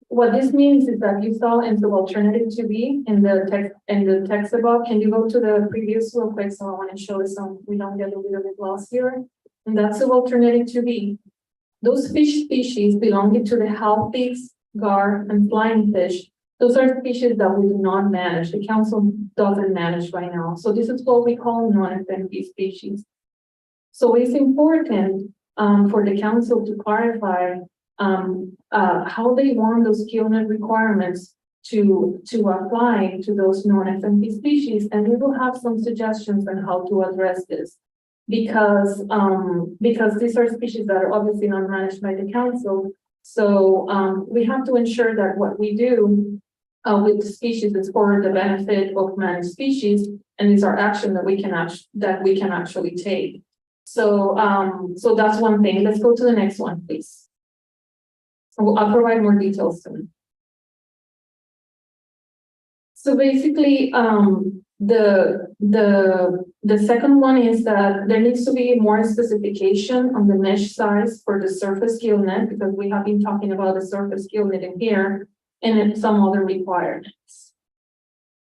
Speaker 10: What this means is that you saw in the alternative 2B in the text above. Can you go to the previous real quick? So I want to show you some, we don't get a little bit lost here. And that's the alternative 2B. Those fish species belonging to the half-peaks, gar, and flying fish, those are species that we do not manage. The council doesn't manage right now. So this is what we call non-FMP species. So it's important for the council to clarify how they want those gill net requirements to apply to those non-FMP species, and we will have some suggestions on how to address this. Because these are species that are obviously not managed by the council. So we have to ensure that what we do with the species is for the benefit of managed species, and these are actions that we can actually take. So so that's one thing. Let's go to the next one, please. I'll provide more details soon. So basically, the second one is that there needs to be more specification on the mesh size for the surface gill net, because we have been talking about the surface gill net in here. and then some other requirements.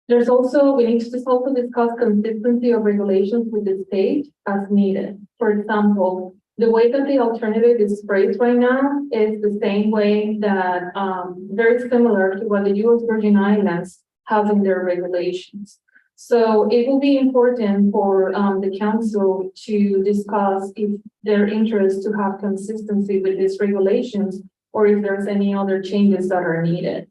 Speaker 10: There's also, we need to just also discuss consistency of regulations with the state as needed. For example, the way that the alternative is phrased right now is the same way that, very similar to what the U.S. Virgin Islands have in their regulations. So it will be important for the council to discuss if their interest to have consistency with these regulations or if there's any other changes that are needed.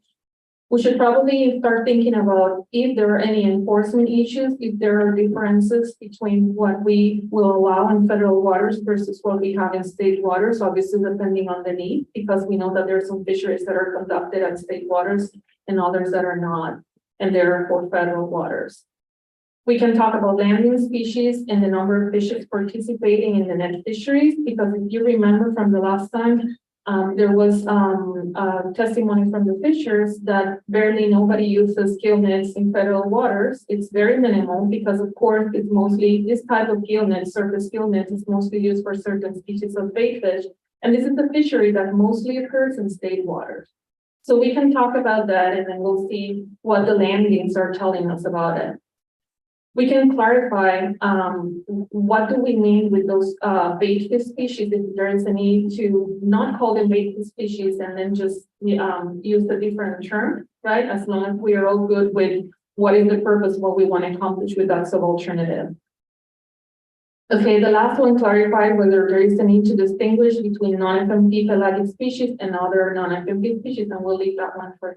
Speaker 10: We should probably start thinking about if there are any enforcement issues, if there are differences between what we will allow in federal waters versus what we have in state waters, obviously depending on the need, because we know that there are some fisheries that are conducted at state waters and others that are not, and they're for federal waters. We can talk about landing species and the number of fishes participating in the net fisheries, because if you remember from the last time, there was testimony from the fishers that barely nobody uses gill nets in federal waters. It's very minimal because, of course, it's mostly this type of gill net, surface gill nets, is mostly used for certain species of bait fish. And this is the fishery that mostly occurs in state waters. So we can talk about that and then we'll see what the landings are telling us about it. We can clarify what do we mean with those bait fish species, if there is a need to not call them bait fish species and then just use a different term, right? As long as we are all good with what is the purpose, what we want to accomplish with that sub-alternative. Okay, the last one clarified whether there is a need to distinguish between non-FMP pelagic species and other non-FMP species, and we'll leave that one for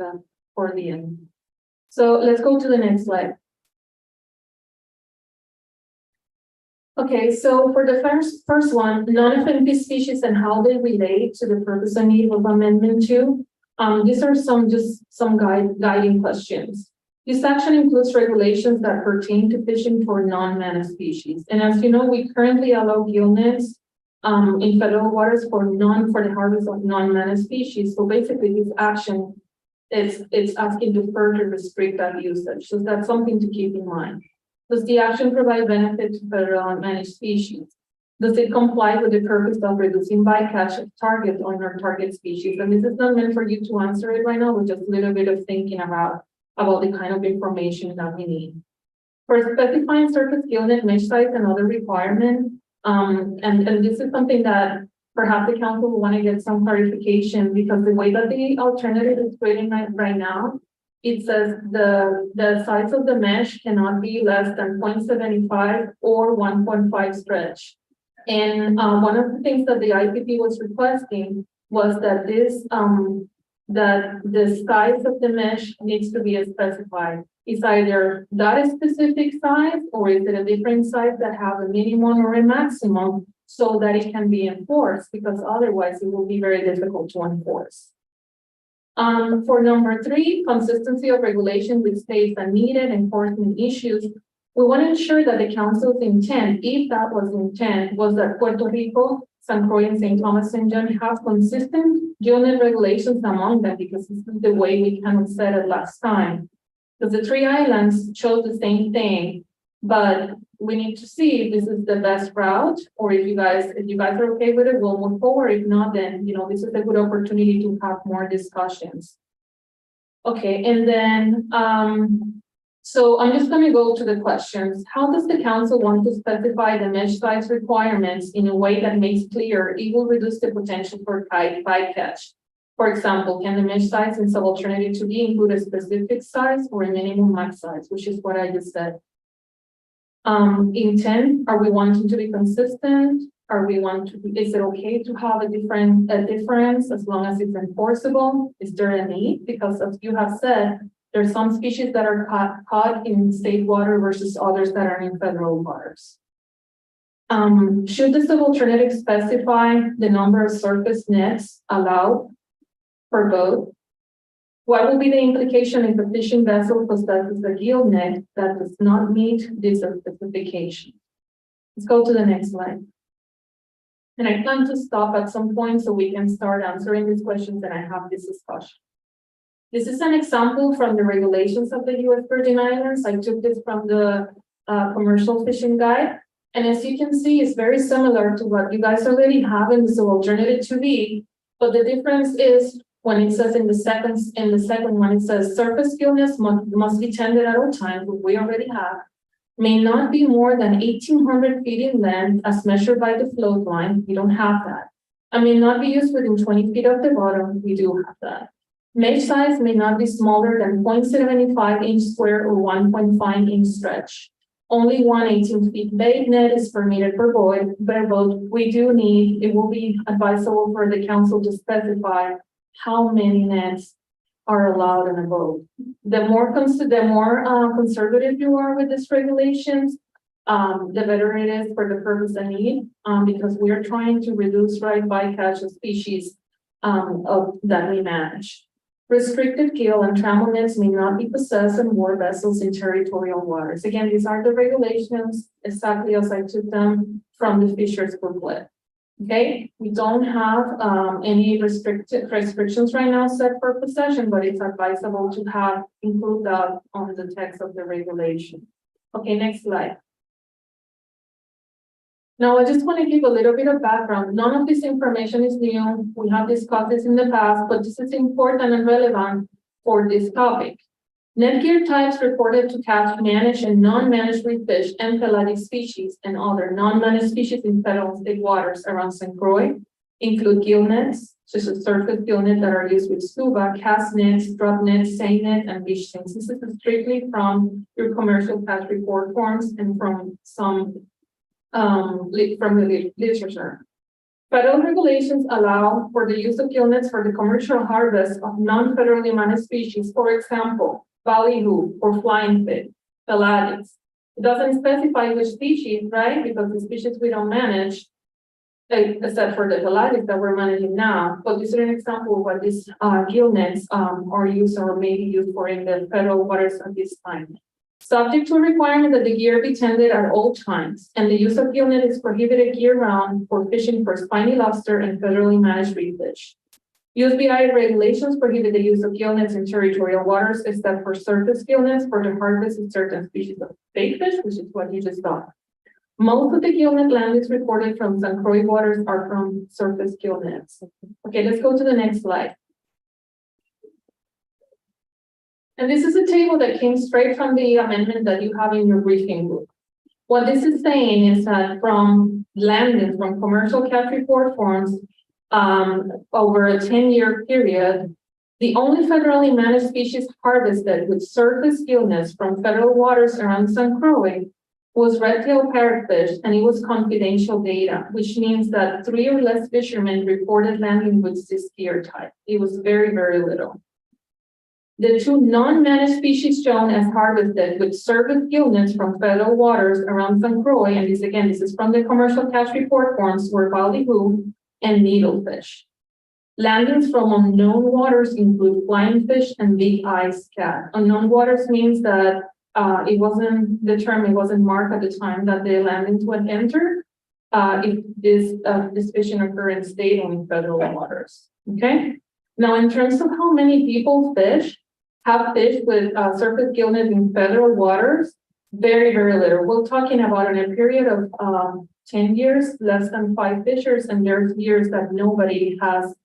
Speaker 10: the end. So let's go to the next slide. Okay, so for the first one, non-FMP species and how they relate to the purpose and need of Amendment 2. These are some guiding questions. This action includes regulations that pertain to fishing for non-mana species. And as you know, we currently allow gill nets in federal waters for the harvest of non-mana species. So basically this action it's asking to further restrict that usage. So that's something to keep in mind. Does the action provide benefit to federal and managed species? Does it comply with the purpose of reducing bycatch of target on our target species? And this is not meant for you to answer it right now, but just a little bit of thinking about the kind of information that we need. For specifying surface gill net mesh size and other requirements, and this is something that perhaps the council will want to get some clarification, because the way that the alternative is written right now, it says the size of the mesh cannot be less than 0.75 or 1.5 stretch. And one of the things that the IPP was requesting was that that the size of the mesh needs to be specified. It's either that specific size, or is it a different size that have a minimum or a maximum, so that it can be enforced, because otherwise it will be very difficult to enforce. For number 3, consistency of regulation with states and needed enforcement issues. We want to ensure that the council's intent, if that was intent, was that Puerto Rico, San Croix, and St. Thomas and John have consistent gill net regulations among them, because this is the way we kind of said it last time. Because the 3 islands chose the same thing, but we need to see if this is the best route, or if you guys are okay with it, we'll move forward. If not, then this is a good opportunity to have more discussions. Okay, and then so I'm just going to go to the questions. How does the council want to specify the mesh size requirements in a way that makes clear it will reduce the potential for bycatch? For example, can the mesh size in sub-alternative 2B include a specific size or a minimum max size, which is what I just said. Intent, are we wanting to be consistent? Is it okay to have a difference as long as it's enforceable? Is there a need? Because as you have said, there's some species that are caught in state water versus others that are in federal waters. Should the sub-alternative specify the number of surface nets allowed for both? What will be the implication if a fishing vessel possesses a gill net that does not meet this specification? Let's go to the next slide. And I plan to stop at some point so we can start answering these questions and I have this discussion. This is an example from the regulations of the U.S. Virgin Islands. I took this from the commercial fishing guide. And as you can see, it's very similar to what you guys already have in the alternative 2B. But the difference is when it says in the second one, it says surface gillnets must be tended at all times, which we already have, may not be more than 1,800 feet in length as measured by the float line. We don't have that. And may not be used within 20 feet of the bottom. We do have that. Mesh size may not be smaller than 0.75 inch square or 1.5 inch stretch. Only 18 feet bait net is permitted per boat. We do need, it will be advisable for the council to specify how many nets are allowed in a boat. The more conservative you are with these regulations, the better it is for the purpose and need, because we are trying to reduce bycatch of species that we manage. Restricted gill and trammel nets may not be possessed on moored vessels in territorial waters. Again, these are the regulations exactly as I took them from the Fisher's booklet. Okay, we don't have any restrictions right now set for possession, but it's advisable to include that on the text of the regulation. Okay, next slide. Now, I just want to give a little bit of background. None of this information is new. We have discussed this in the past, but this is important and relevant for this topic. Netgear types reported to catch managed and non-managed reef fish and pelagic species and other non-managed species in federal and state waters around St. Croix include gill nets, such as surface gill nets that are used with scuba, cast nets, drop nets, seine net, and beach things. This is strictly from your commercial catch report forms and from some from the literature. Federal regulations allow for the use of gill nets for the commercial harvest of non-federally managed species, for example, ballyhoo or flying fish, pelagics. It doesn't specify which species, right? Because the species we don't manage, except for the pelagics that we're managing now. But this is an example of what these gill nets are used or may be used for in the federal waters at this time. Subject to a requirement that the gear be tended at all times, and the use of gill net is prohibited year-round for fishing for spiny lobster and federally managed reef fish. USBI regulations prohibit the use of gill nets in territorial waters, except for surface gill nets for the harvest of certain species of bait fish, which is what you just saw. Most of the gill net landings reported from St. Croix waters are from surface gill nets. Okay, let's go to the next slide. And this is a table that came straight from the amendment that you have in your briefing book. What this is saying is that from landings, from commercial catch report forms, over a 10-year period, the only federally managed species harvested with surface gill nets from federal waters around St. Croix was red-tailed parrotfish, and it was confidential data, which means that 3 or less fishermen reported landing with this gear type. It was very, very little. The 2 non-managed species shown as harvested with surface gill nets from federal waters around St. Croix, and this is from the commercial catch report forms, were ballyhoo and needlefish. Landings from unknown waters include flying fish and big ice cat. Unknown waters means that it wasn't determined, it wasn't marked at the time that the landings would enter. If this fishing occurred in state or in federal waters. Okay. Now, in terms of how many people have fished with surface gill nets in federal waters, very, very little. We're talking about in a period of 10 years, less than 5 fishers, and there's years that nobody has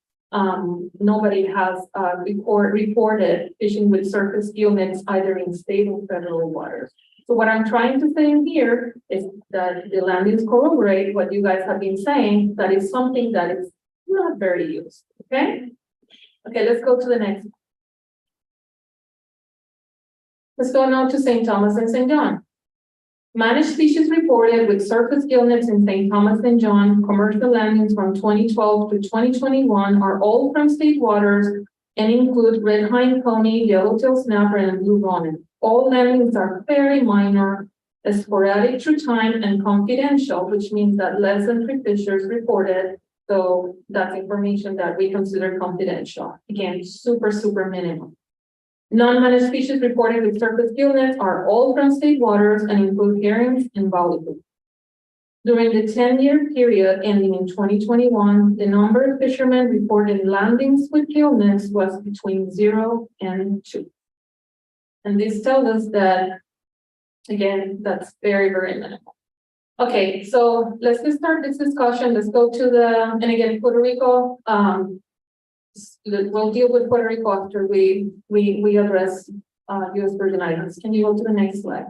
Speaker 10: reported fishing with surface gill nets either in state or federal waters. So what I'm trying to say in here is that the landings corroborate what you guys have been saying, that is something that is not very used. Okay. Okay, let's go to the next. Let's go now to St. Thomas and St. John. Managed species reported with surface gill nets in St. Thomas and John, commercial landings from 2012 to 2021 are all from state waters and include red hind coney, yellowtail snapper, and blue bonnet. All landings are very minor, sporadic through time, and confidential, which means that less than 3 fishers reported. So that's information that we consider confidential. Again, super, super minimal. Non-managed species reported with surface gill nets are all from state waters and include herrings and ballyhoo. During the 10-year period ending in 2021, the number of fishermen reported landings with gill nets was between 0 and 2. And this tells us that, again, that's very, very minimal. Okay, so let's just start this discussion. Let's go to and again, Puerto Rico, we'll deal with Puerto Rico after we address US Virgin Islands. Can you go to the next slide?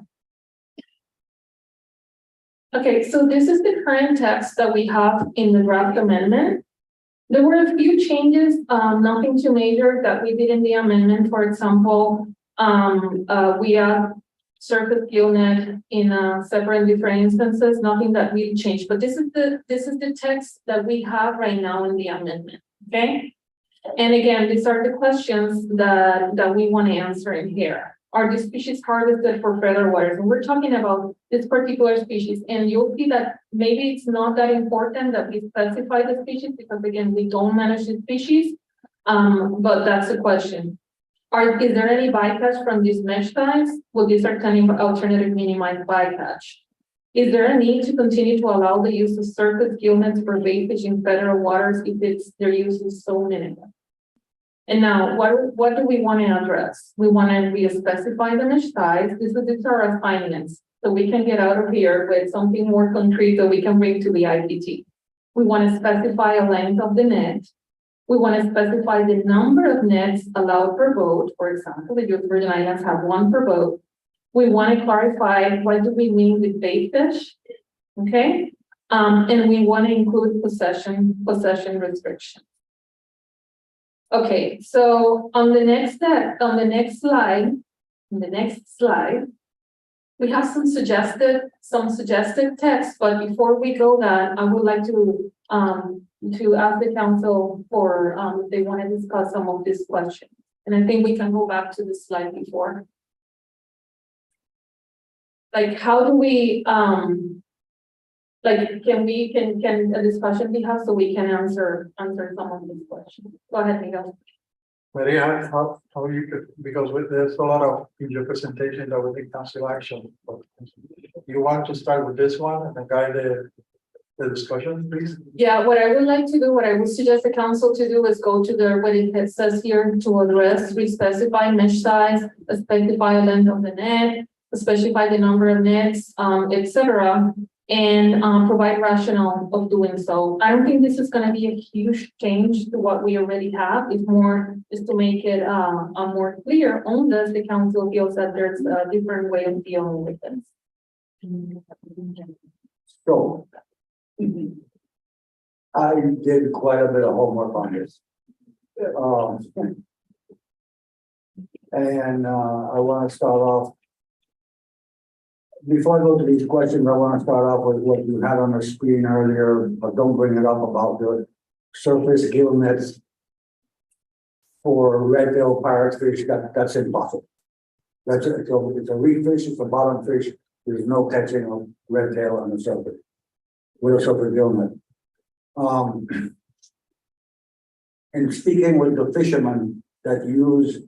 Speaker 10: Okay, so this is the current text that we have in the draft amendment. There were a few changes, nothing too major that we did in the amendment. For example, we have surface gill net in several different instances, nothing that really changed, but this is the text that we have right now in the amendment, okay? And again, these are the questions that we want to answer in here. Are the species harvested for further waters? And we're talking about this particular species, and you'll see that maybe it's not that important that we specify the species because again, we don't manage the species, but that's the question. Is there any bycatch from these mesh ties? Will this alternative minimize bycatch? Is there a need to continue to allow the use of surface gill nets for bait fish in federal waters if their use is so minimal? And now, what do we want to address? We want to re-specify the mesh ties. These are our findings. So we can get out of here with something more concrete that we can bring to the IPT. We want to specify a length of the net. We want to specify the number of nets allowed per boat. For example, the US Virgin Islands have one per boat. We want to clarify what do we mean with bait fish, okay? And we want to include possession restriction. Okay, so on the next slide, we have some suggested text, but before we go that, I would like to ask the council for if they want to discuss some of these questions. And I think we can go back to the slide before. Like, how do we like, can a discussion be held so we can answer some of these questions? Go ahead, Miguel.
Speaker 20: Maria, how you because there's a lot of in your presentation that will take council action. You want to start with this one and then guide the discussion, please?
Speaker 10: Yeah, what I would like to do, what I would suggest the council to do is go to what it says here to address, re-specify mesh size, specify a length of the net, specify the number of nets, etc., and provide rationale of doing so. I don't think this is going to be a huge change to what we already have. It's more just to make it more clear unless the council feels that there's a different way of dealing with this.
Speaker 4: So, I did quite a bit of homework on this. And I want to start off. Before I go to these questions, I want to start off with what you had on the screen earlier, but don't bring it up about the surface gill nets for red-tailed parrotfish. That's impossible. It's a reef fish, it's a bottom fish. There's no catching of red-tail on the surface with a surface gill net. And speaking with the fishermen that use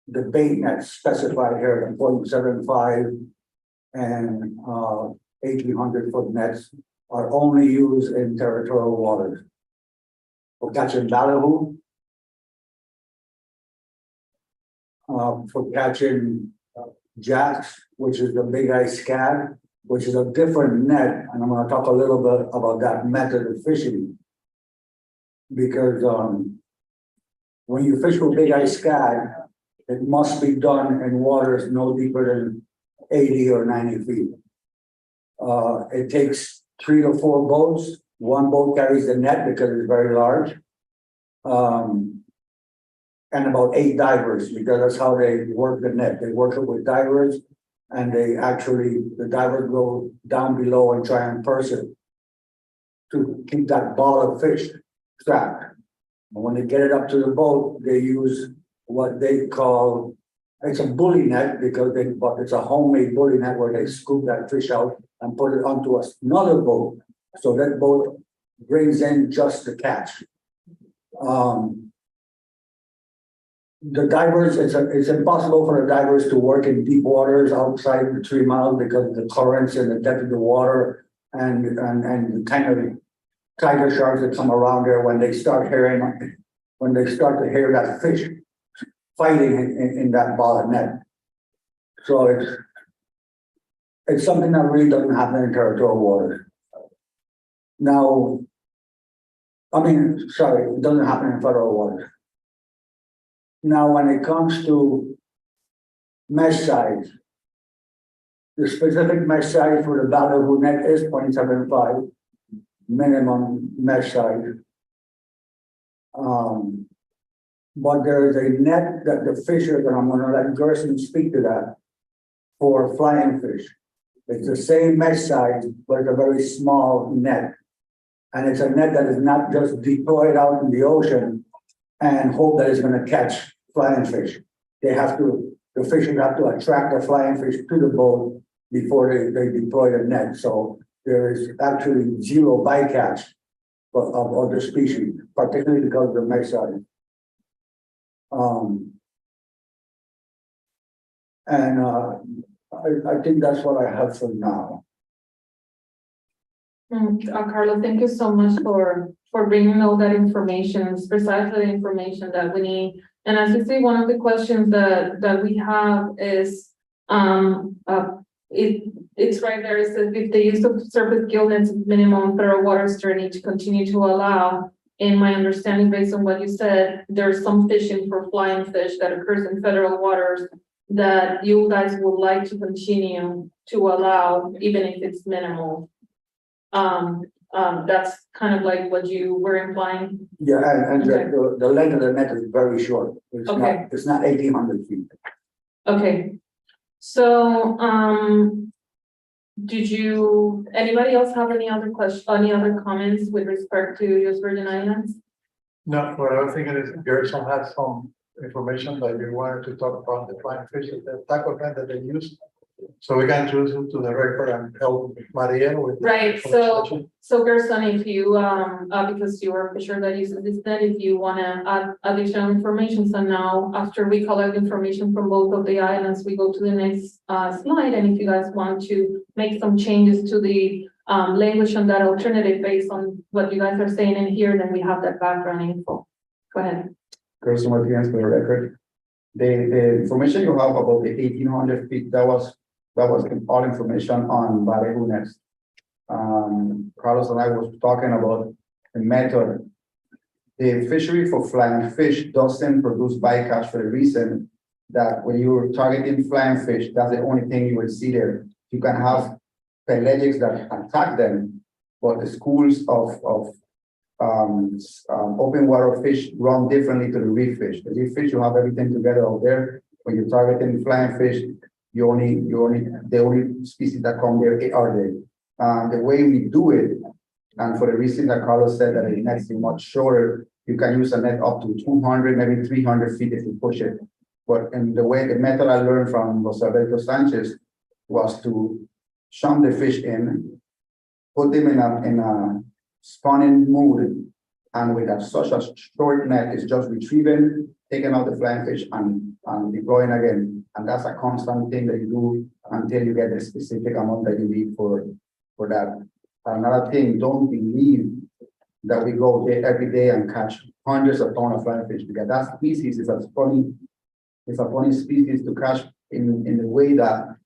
Speaker 4: the bait nets specified here, the 0.75 and 1,800-foot nets are only used in territorial waters. For catching ballyhoo, for catching jacks, which is the big ice scad, which is a different net, and I'm going to talk a little bit about that method of fishing. Because when you fish for big ice scad, it must be done in waters no deeper than 80 or 90 feet. It takes 3 to 4 boats. One boat carries the net because it's very large. And about 8 divers, because that's how they work the net. They work it with divers, and the divers go down below and try and purse it to keep that ball of fish trapped. And when they get it up to the boat, they use what they call, it's a bully net but it's a homemade bully net where they scoop that fish out and put it onto another boat. So that boat brings in just the catch. The divers, it's impossible for the divers to work in deep waters outside the 3 miles because of the currents and the depth of the water and the kind of tiger sharks that come around there when they start to hear that fish fighting in that ball of net. So it's something that really doesn't happen in territorial waters. Now, Sorry, it doesn't happen in federal waters. Now, when it comes to mesh size, the specific mesh size for the Ballyhoo net is 0.75 minimum mesh size. But there is a net that the fisher, and I'm gonna let Gerson speak to that, for flying fish. It's the same mesh size, but it's a very small net. And it's a net that is not just deployed out in the ocean and hope that it's gonna catch flying fish. They have to, the fishers have to attract the flying fish to the boat before they deploy the net. So there is actually zero bycatch of other species, particularly because of the mesh size. I think that's what I have for now.
Speaker 10: Carlos, thank you so much for bringing all that information. It's precisely the information that we need. And as you see, one of the questions that we have is, it's right there. It says if the use of surface gill nets is minimum, federal waters do need to continue to allow. In my understanding, based on what you said, there's some fishing for flying fish that occurs in federal waters that you guys would like to continue to allow, even if it's minimal. That's kind of like what you were implying.
Speaker 4: Yeah, and
Speaker 10: Okay.
Speaker 4: the length of the net is very short.
Speaker 10: Okay.
Speaker 4: It's not 1,800 feet.
Speaker 10: Okay, so, anybody else have any other comments with respect to U.S. Virgin Islands?
Speaker 20: No, what I was thinking is Gerson had some information that you wanted to talk about the flying fish, the type of net that they use. So we can introduce him to the record and help Maria with.
Speaker 10: Right, so Gerson, if you, because you are a fisher that uses this net, if you wanna add additional information, so now after we collect information from both of the islands, we go to the next slide, and if you guys want to make some changes to the language on that alternative based on what you guys are saying in here, then we have that background info. Go ahead.
Speaker 21: Gerson Martinez for the record. The information you have about the 1,800 feet, that was all information on Ballyhoo nets. Carlos and I was talking about the method. The fishery for flying fish doesn't produce bycatch for the reason that when you're targeting flying fish, that's the only thing you will see there. You can have pelagics that attack them, but the schools of open water fish run differently to the reef fish. The reef fish, you have everything together out there. When you're targeting flying fish, the only species that come there are they. The way we do it, and for the reason that Carlos said that the net is much shorter, you can use a net up to 200, maybe 300 feet if you push it. But in the method I learned from Jose Alberto Sanchez was to shun the fish in, put them in a spawning mood, and with such a short net, it's just retrieving, taking out the flying fish and deploying again. And that's a constant thing that you do until you get the specific amount that you need for that. Another thing, don't believe that we go there every day and catch hundreds of tons of flying fish, because that species is a funny species to catch in the way that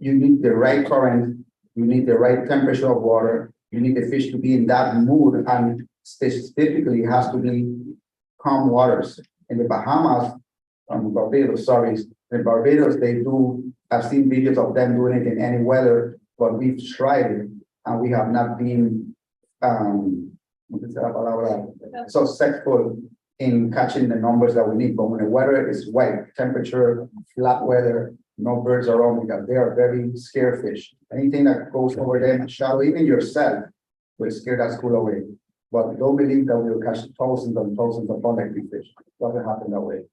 Speaker 21: you need the right current, you need the right temperature of water, you need the fish to be in that mood, and specifically it has to be calm waters. In the Bahamas, Barbados, in Barbados, I've seen videos of them doing it in any weather, but we've tried it and we have not been successful in catching the numbers that we need. But when the weather is wet, temperature, flat weather, no birds around, because they are very scared fish. Anything that goes over them, shadow, even yourself, will scare that school away. But don't believe that we will catch thousands and thousands of pond fish. It doesn't happen that way.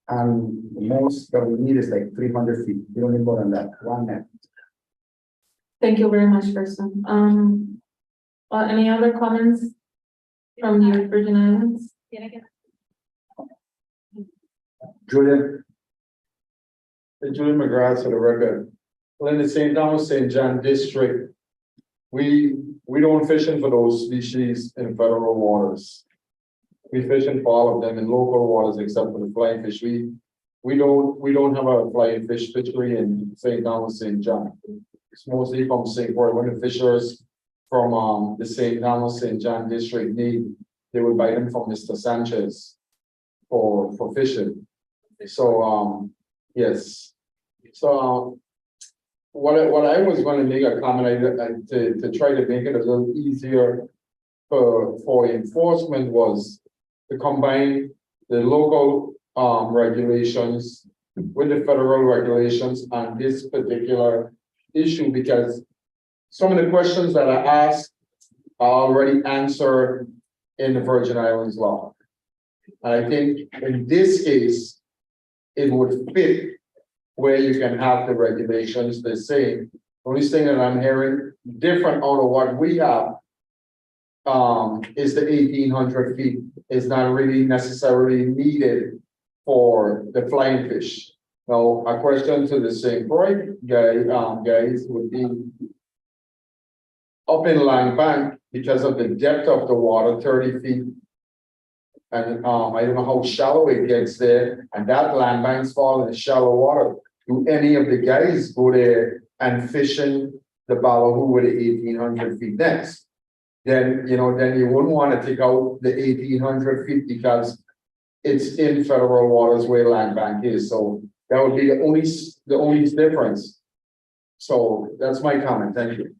Speaker 21: And the most that we need is like 300 feet. We don't need more than that, one net.
Speaker 10: Thank you very much, Gerson. Any other comments from the Virgin Islands?
Speaker 4: Julian.
Speaker 7: Julian McGrath for the record. Well, in the St. Thomas St. John district, we don't fishing for those species in federal waters. We fishing for all of them in local waters except for the flying fish. We don't have a flying fish fishery in St. Thomas St. John. It's mostly from St. Croix. When the fishers from the St. Thomas St. John district need they would buy them from Mr. Sanchez for fishing. So, yes. So, what I was going to make a comment to try to make it a little easier for enforcement was to combine the local regulations with the federal regulations on this particular issue, because some of the questions that I asked are already answered in the Virgin Islands law. And I think in this case, it would fit where you can have the regulations the same. Only thing that I'm hearing different out of what we have is the 1,800 feet is not really necessarily needed for the flying fish. Now, a question to the St. Croix guys would be up in Lang Bank, because of the depth of the water, 30 feet. And I don't know how shallow it gets there, and that land banks fall in shallow water. Do any of the guys go there and fishing the ballyhoo with the 1,800 feet next? Then you wouldn't want to take out the 1,800 feet because it's in federal waters where land bank is. So that would be the only difference. So that's my comment. Thank you.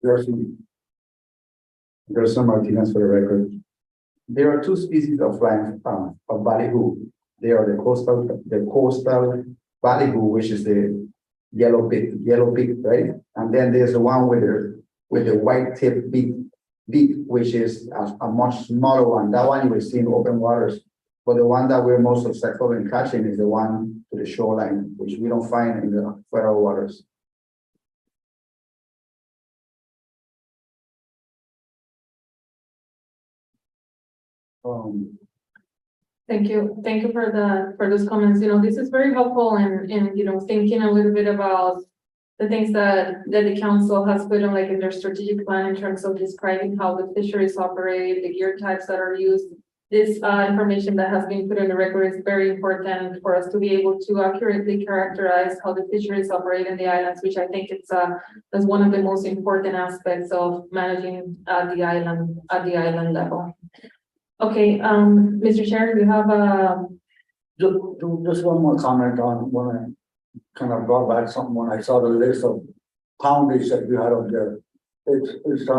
Speaker 21: Gerson Martinez for the record. There are two species of flying of ballyhoo. They are the coastal ballyhoo, which is the yellow beak, right? And then there's the one with the white tip beak, which is a much smaller one. That one you will see in open waters. But the one that we're most successful in catching is the one to the shoreline, which we don't find in the federal waters.
Speaker 10: Thank you for those comments. This is very helpful in thinking a little bit about the things that the council has put on like in their strategic plan in terms of describing how the fisheries operate, the gear types that are used. This information that has been put in the record is very important for us to be able to accurately characterize how the fisheries operate in the islands, which I think is one of the most important aspects of managing the island level. Okay, Mr. Chair, you have
Speaker 4: just one more comment on when I kind of brought back something when I saw the list of poundage that you had up there. It's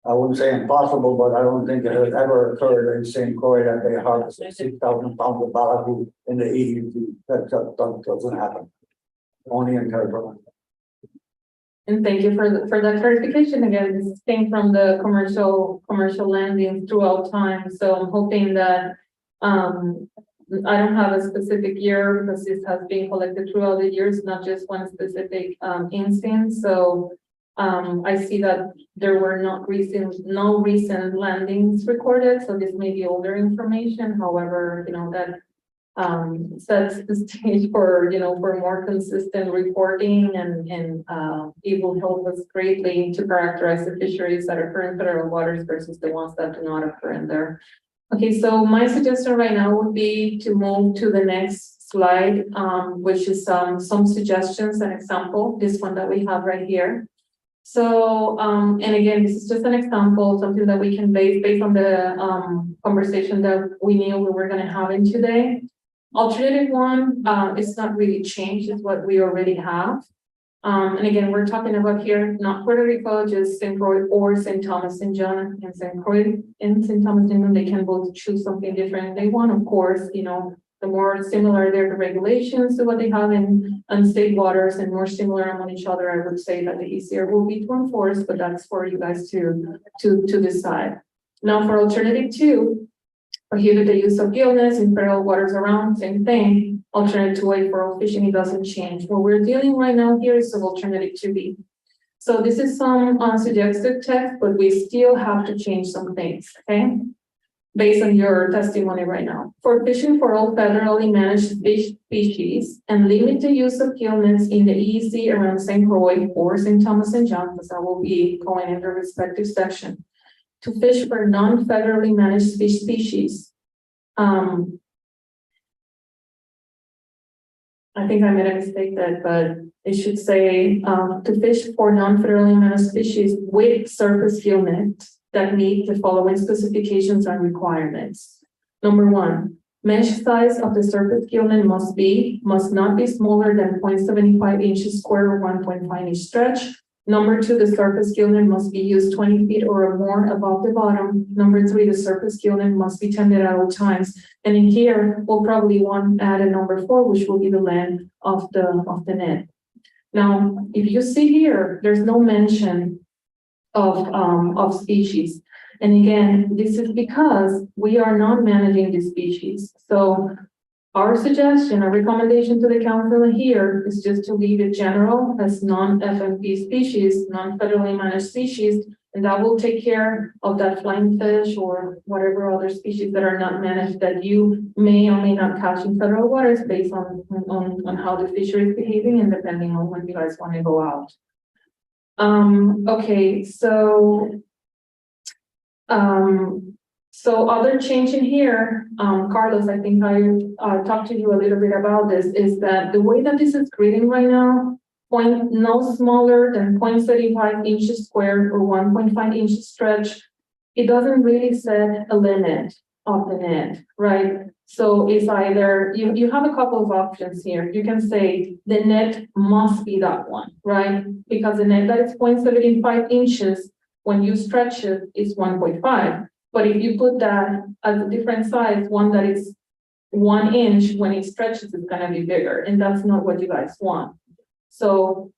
Speaker 4: I wouldn't say impossible, but I don't think it has ever occurred in St. Croix that they harvest 6,000 pounds of ballyhoo in the 80 feet. That doesn't happen. Only in territory.
Speaker 10: And thank you for that clarification. Again, this came from the commercial landings throughout time. So I'm hoping that I don't have a specific year because this has been collected throughout the years, not just one specific instance. So I see that there were no recent landings recorded. So this may be older information. However, that sets the stage for more consistent reporting and it will help us greatly to characterize the fisheries that occur in federal waters versus the ones that do not occur in there. Okay, so my suggestion right now would be to move to the next slide, which is some suggestions and example, this one that we have right here. So, and again, this is just an example, something that we can based on the conversation that we knew we were going to have in today. Alternative one is not really changed, it's what we already have. And again, we're talking about here, not Puerto Rico, just St. Croix or St. Thomas and John and St. Croix and St. Thomas and John, they can both choose something different if they want. Of course, the more similar they're the regulations to what they have in state waters and more similar among each other, I would say that the easier will be to enforce, but that's for you guys to decide. Now for alternative two, prohibit the use of gillnets in federal waters around, same thing. Alternative 2A for all fishing, it doesn't change. What we're dealing right now here is of alternative 2B. So this is some suggested text, but we still have to change some things, okay? Based on your testimony right now. For fishing for all federally managed fish species and limit the use of gillnets in the EEZ around St. Croix or St. Thomas and John, because I will be going in the respective section. To fish for non-federally managed fish species. I think I made a mistake there, but it should say, to fish for non-federally managed species with surface gillnet that meet the following specifications and requirements. Number one, mesh size of the surface gillnet must not be smaller than 0.75 inches square or 1.5 inch stretch. Number two, the surface gillnet must be used 20 feet or more above the bottom. Number three, the surface gillnet must be tended at all times. And in here, we'll probably want to add a number four, which will be the length of the net. Now, if you see here, there's no mention of species. And again, this is because we are not managing the species. So our suggestion, our recommendation to the council here is just to leave it general as non-FMP species, non-federally managed species, and that will take care of that flying fish or whatever other species that are not managed that you may or may not catch in federal waters based on how the fishery is behaving and depending on when you guys want to go out. Okay, so other change in here, Carlos, I think I talked to you a little bit about this, is that the way that this is grading right now, no smaller than 0.35 inches square or 1.5 inches stretch, it doesn't really set a limit of the net, right? So it's either, you have a couple of options here. You can say the net must be that one, right? Because the net that is 0.75 inches, when you stretch it, is 1.5. But if you put that as a different size, one that is 1 inch, when it stretches, it's gonna be bigger, and that's not what you guys want. So,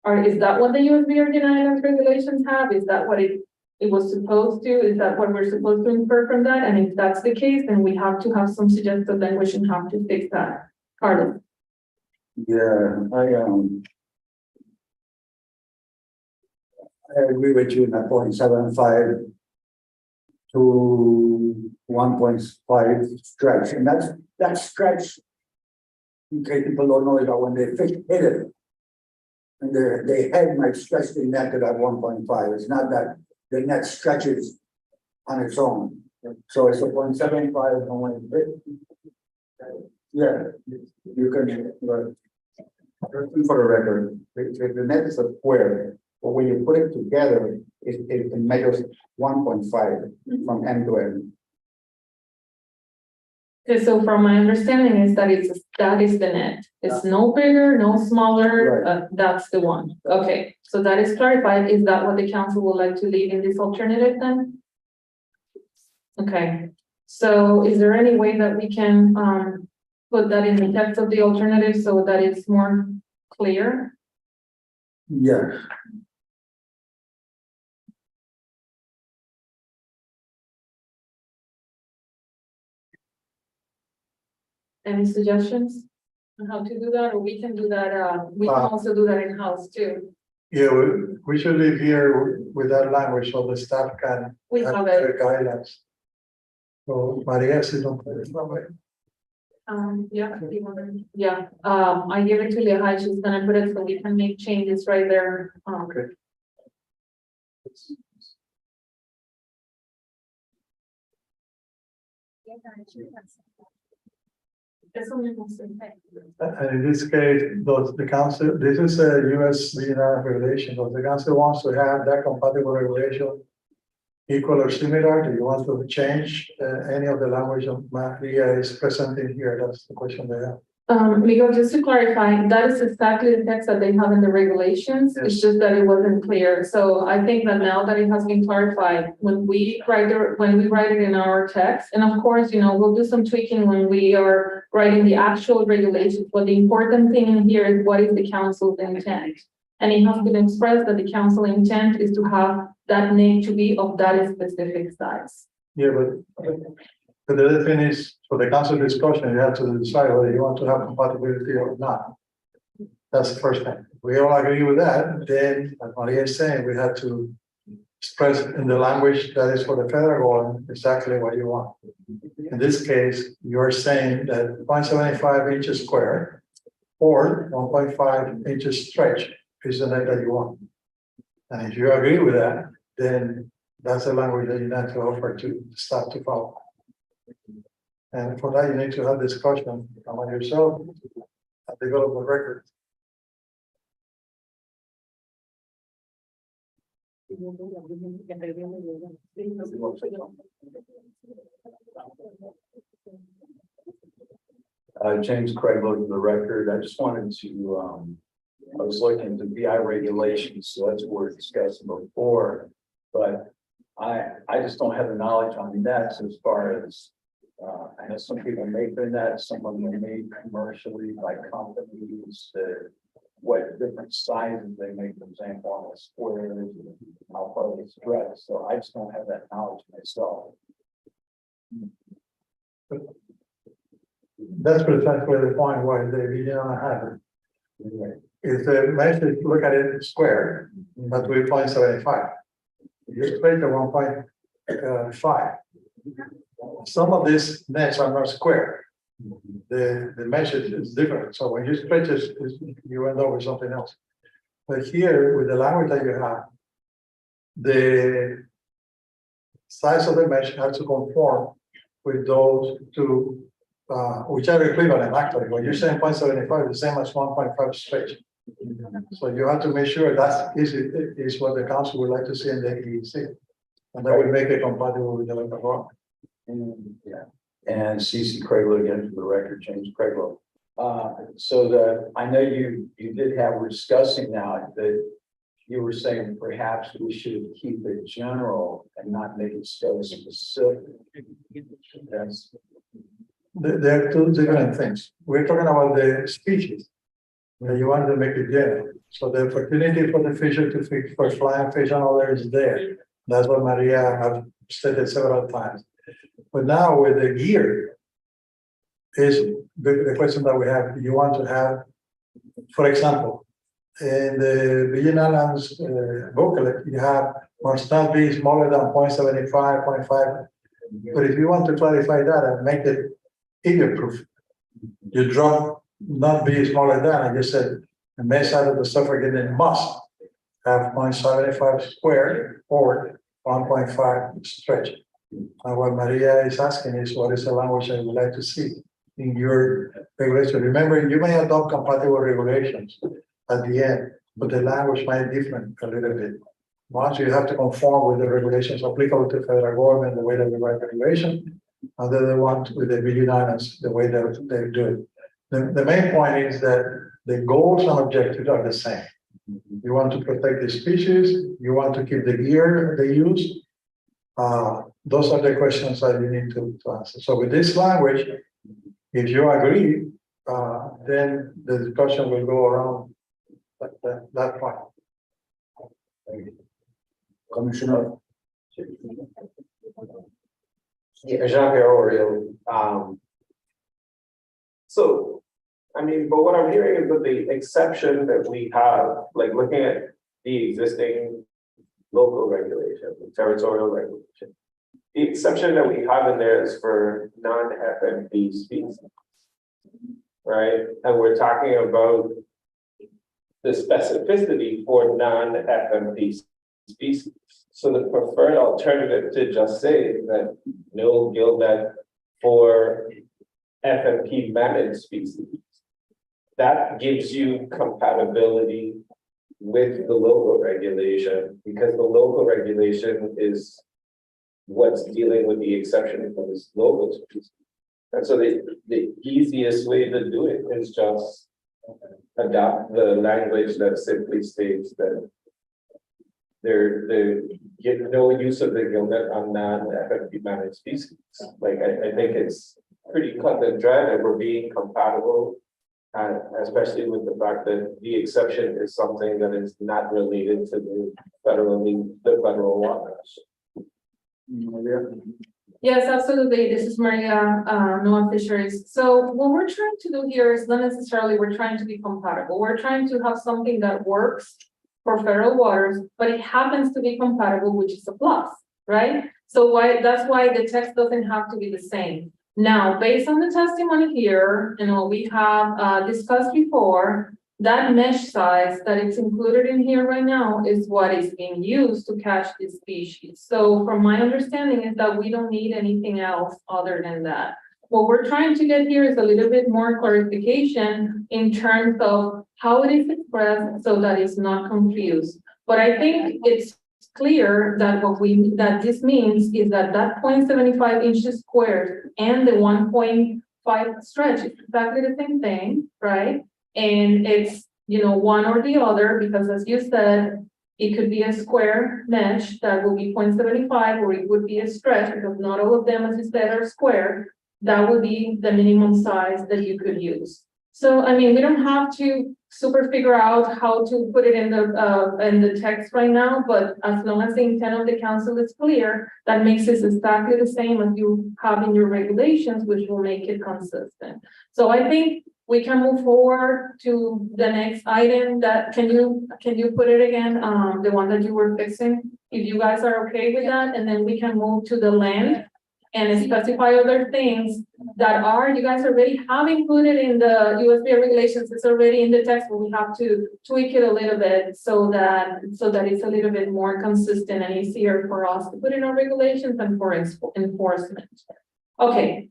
Speaker 10: is that what the US Virgin Islands regulations have? Is that what it was supposed to? Is that what we're supposed to infer from that? And if that's the case, then we have to have some suggested language and have to fix that. Carlos.
Speaker 4: Yeah, I agree with you in that 0.75 to 1.5 stretch, and that stretch, in case people don't know, is that when they fish hit it, and their head might stretch the net to that 1.5. It's not that the net stretches on its own. So it's a 0.75 and when it hit, yeah, you can, for the record, the net is a square, but when you put it together, it measures 1.5 from end to end.
Speaker 10: Okay, so from my understanding is that that is the net. It's no bigger, no smaller,
Speaker 4: Right.
Speaker 10: That's the one. Okay, so that is clarified. Is that what the council would like to leave in this alternative then? Okay, so is there any way that we can put that in the text of the alternative so that it's more clear?
Speaker 4: Yes.
Speaker 10: Any suggestions on how to do that, or we can do that, we can also do that in-house too.
Speaker 20: Yeah, we should leave here with that language so the staff can
Speaker 10: We
Speaker 20: have
Speaker 10: have
Speaker 20: better
Speaker 10: it,
Speaker 20: guidance. So Maria, si don't put it that way.
Speaker 10: yeah, I give it to Lehigh, she's gonna put it so we can make changes right there.
Speaker 20: Okay. And in this case, does the council, this is a US regulation, does the council wants to have that compatible regulation equal or similar? Do you want to change any of the language of Maria is present in here? That's the question they have.
Speaker 10: Miguel, just to clarify, that is exactly the text that they have in the regulations. It's just that it wasn't clear. So I think that now that it has been clarified, when we write it in our text, and of course, we'll do some tweaking when we are writing the actual regulations. But the important thing in here is what is the council's intent. And it has been expressed that the council intent is to have that net to be of that specific size.
Speaker 20: Yeah, but the other thing is, for the council discussion, you have to decide whether you want to have compatibility or not. That's the first thing. If we all agree with that, then, as Maria is saying, we have to express in the language that is for the federal government exactly what you want. In this case, you're saying that 0.75 inches square or 1.5 inches stretch is the net that you want. And if you agree with that, then that's the language that you need to offer to staff to follow. And for that, you need to have discussion among yourself and develop the record.
Speaker 16: James Craig, looking the record. I just wanted to, I was looking at the BI regulations, so that's what we're discussing before. But I just don't have the knowledge on nets as far as, I know some people make their nets, some of them are made commercially by companies, what different sizes they make, for example, on a square, how far they stretch. So I just don't have that knowledge myself.
Speaker 20: That's precisely the point why they really don't have it. If the measure, look at it square, but we 0.75. You split the 1.5. Some of these nets are not square. The measure is different. So when you split it, you end up with something else. But here, with the language that you have, the size of the mesh has to conform with those two, which are equivalent actually. When you're saying 0.75, the same as 1.5 stretch. So you have to make sure that is what the council would like to see in the EEC. And that would make it compatible with the local law.
Speaker 16: Yeah, and CC Craiglow again for the record, James Craiglow. So I know you did have, we're discussing now that you were saying perhaps we should keep it general and not make it so specific. That's,
Speaker 20: There are two different things. We're talking about the species. You want to make it general. So the opportunity for the fisher to fish for flying fish and other is there. That's what Maria has stated several times. But now with the gear, is the question that we have, you want to have, for example, in the Virgin Islands booklet, you have must not be smaller than 0.75, 0.5. But if you want to clarify that and make it idiot proof, you drop not be smaller than, and you said the mesh out of the suffragette must have 0.75 square or 1.5 stretch. And what Maria is asking is what is the language I would like to see in your regulation. Remember, you may adopt compatible regulations at the end, but the language might be different a little bit. Once you have to conform with the regulations applicable to federal government, the way that we write regulation, and then the one with the Virgin Islands, the way that they do it. The main point is that the goals and objectives are the same. You want to protect the species, you want to keep the gear they use. Those are the questions that you need to answer. So with this language, if you agree, then the discussion will go around that point.
Speaker 4: Commissioner.
Speaker 13: Yeah, Jean-Pierre Oriol. So, I mean, but what I'm hearing is that the exception that we have, like looking at the existing local regulation, the territorial regulation, the exception that we have in there is for non-FMP species, right? And we're talking about the specificity for non-FMP species. So the preferred alternative to just say that no gill net for FMP managed species, that gives you compatibility with the local regulation, because the local regulation is what's dealing with the exception for this local species. And so the easiest way to do it is just adopt the language that simply states that there get no use of the gill net on non-FMP managed species. Like I think it's pretty cut and dry that we're being compatible, and especially with the fact that the exception is something that is not related to the federal waters.
Speaker 10: Yes, absolutely. This is Maria, NOAA Fisheries. So what we're trying to do here is not necessarily we're trying to be compatible. We're trying to have something that works for federal waters, but it happens to be compatible, which is a plus, right? So that's why the text doesn't have to be the same. Now, based on the testimony here and what we have discussed before, that mesh size that it's included in here right now is what is being used to catch this species. So from my understanding is that we don't need anything else other than that. what we're trying to get here is a little bit more clarification in terms of how it is expressed so that it's not confused. But I think it's clear that that this means is that 0.75 inches squared and the 1.5 stretch is exactly the same thing, right? And it's, one or the other, because as you said, it could be a square mesh that will be 0.75, or it would be a stretch, because not all of them, as you said, are square. That would be the minimum size that you could use. So, I mean, we don't have to super figure out how to put it in the text right now, but as long as the intent of the council is clear, that makes it exactly the same as you have in your regulations, which will make it consistent. So I think we can move forward to the next item. That can you put it again, the one that you were fixing, if you guys are okay with that, and then we can move to the land and specify other things that you guys already have included in the USB regulations. It's already in the text, but we have to tweak it a little bit so that it's a little bit more consistent and easier for us to put in our regulations and for enforcement. Okay.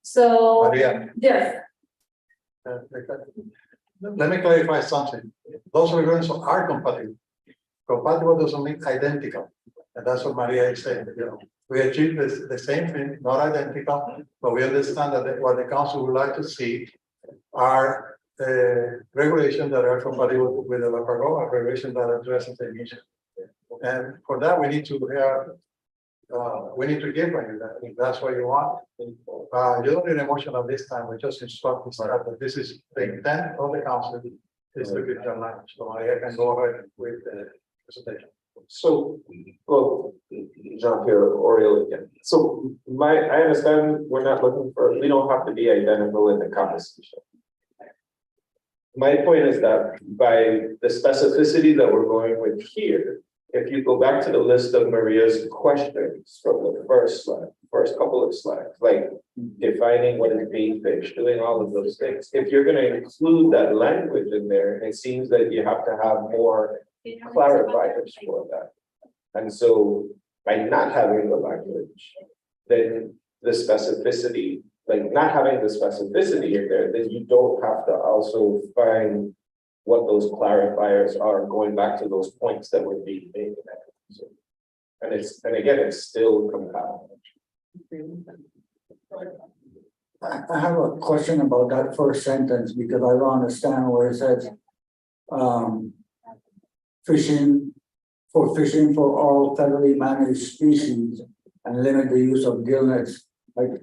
Speaker 10: So,
Speaker 20: Maria.
Speaker 10: yes.
Speaker 20: Let me clarify something. Those regulations are compatible. Compatible doesn't mean identical. And that's what Maria is saying, We achieve the same thing, not identical, but we understand that what the council would like to see are regulations that are compatible with the local and regulations that address the issue. And for that, we need to give you that. If that's what you want. You don't need a motion at this time. We just instruct that this is the intent of the council is to give your language. So Maria can go ahead with the presentation.
Speaker 13: So, well, Jean-Pierre Oriol again. So I understand we don't have to be identical in the conversation. My point is that by the specificity that we're going with here, if you go back to the list of Maria's questions from the first couple of slides, like defining what is being fish, doing all of those things. If you're going to include that language in there, it seems that you have to have more clarifiers for that. And so by not having the language, then the specificity, like not having the specificity in there, then you don't have to also find what those clarifiers are, going back to those points that were being made. So, and again, it's still compatible.
Speaker 4: I have a question about that first sentence because I don't understand where it says fishing for all federally managed species and limit the use of gill nets. Like,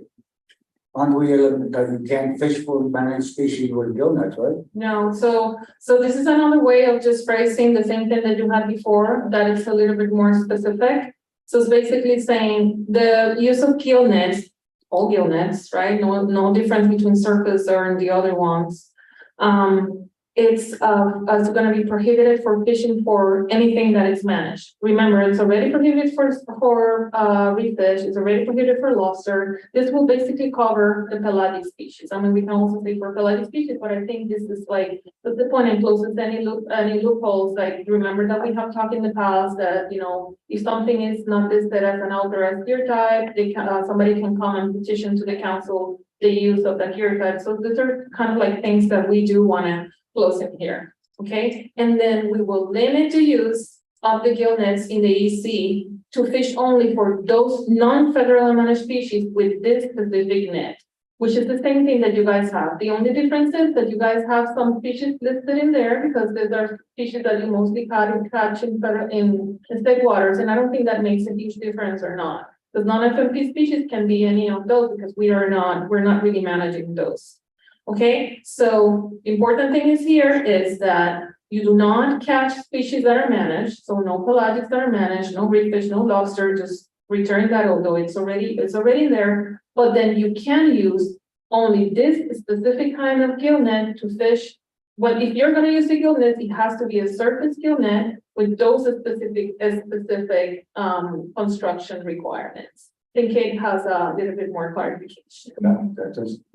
Speaker 4: aren't we that you can't fish for managed species with gill nets, right?
Speaker 10: No, so this is another way of just phrasing the same thing that you had before, that it's a little bit more specific. So it's basically saying the use of gill nets, all gill nets, right? No difference between surface or the other ones. It's going to be prohibited for fishing for anything that is managed. Remember, it's already prohibited for reef fish. It's already prohibited for lobster. This will basically cover the pelagic species. I mean, we can also say for pelagic species, but I think this is like the point and closes any loopholes. Like, remember that we have talked in the past that if something is not listed as an authorized gear type, somebody can come and petition to the council the use of that gear type. So these are kind of like things that we do want to close in here, okay? And then we will limit the use of the gill nets in the EC to fish only for those non-federal managed species with this specific net, which is the same thing that you guys have. The only difference is that you guys have some species listed in there because these are species that you mostly catch in state waters, and I don't think that makes a huge difference or not. Because non-FMP species can be any of those because we're not really managing those. Okay, so important thing is here is that you do not catch species that are managed, so no pelagics that are managed, no reef fish, no lobster, just return that, although it's already there. But then you can use only this specific kind of gill net to fish. But if you're going to use a gill net, it has to be a surface gill net with those specific construction requirements. I think Kate has a little bit more clarification.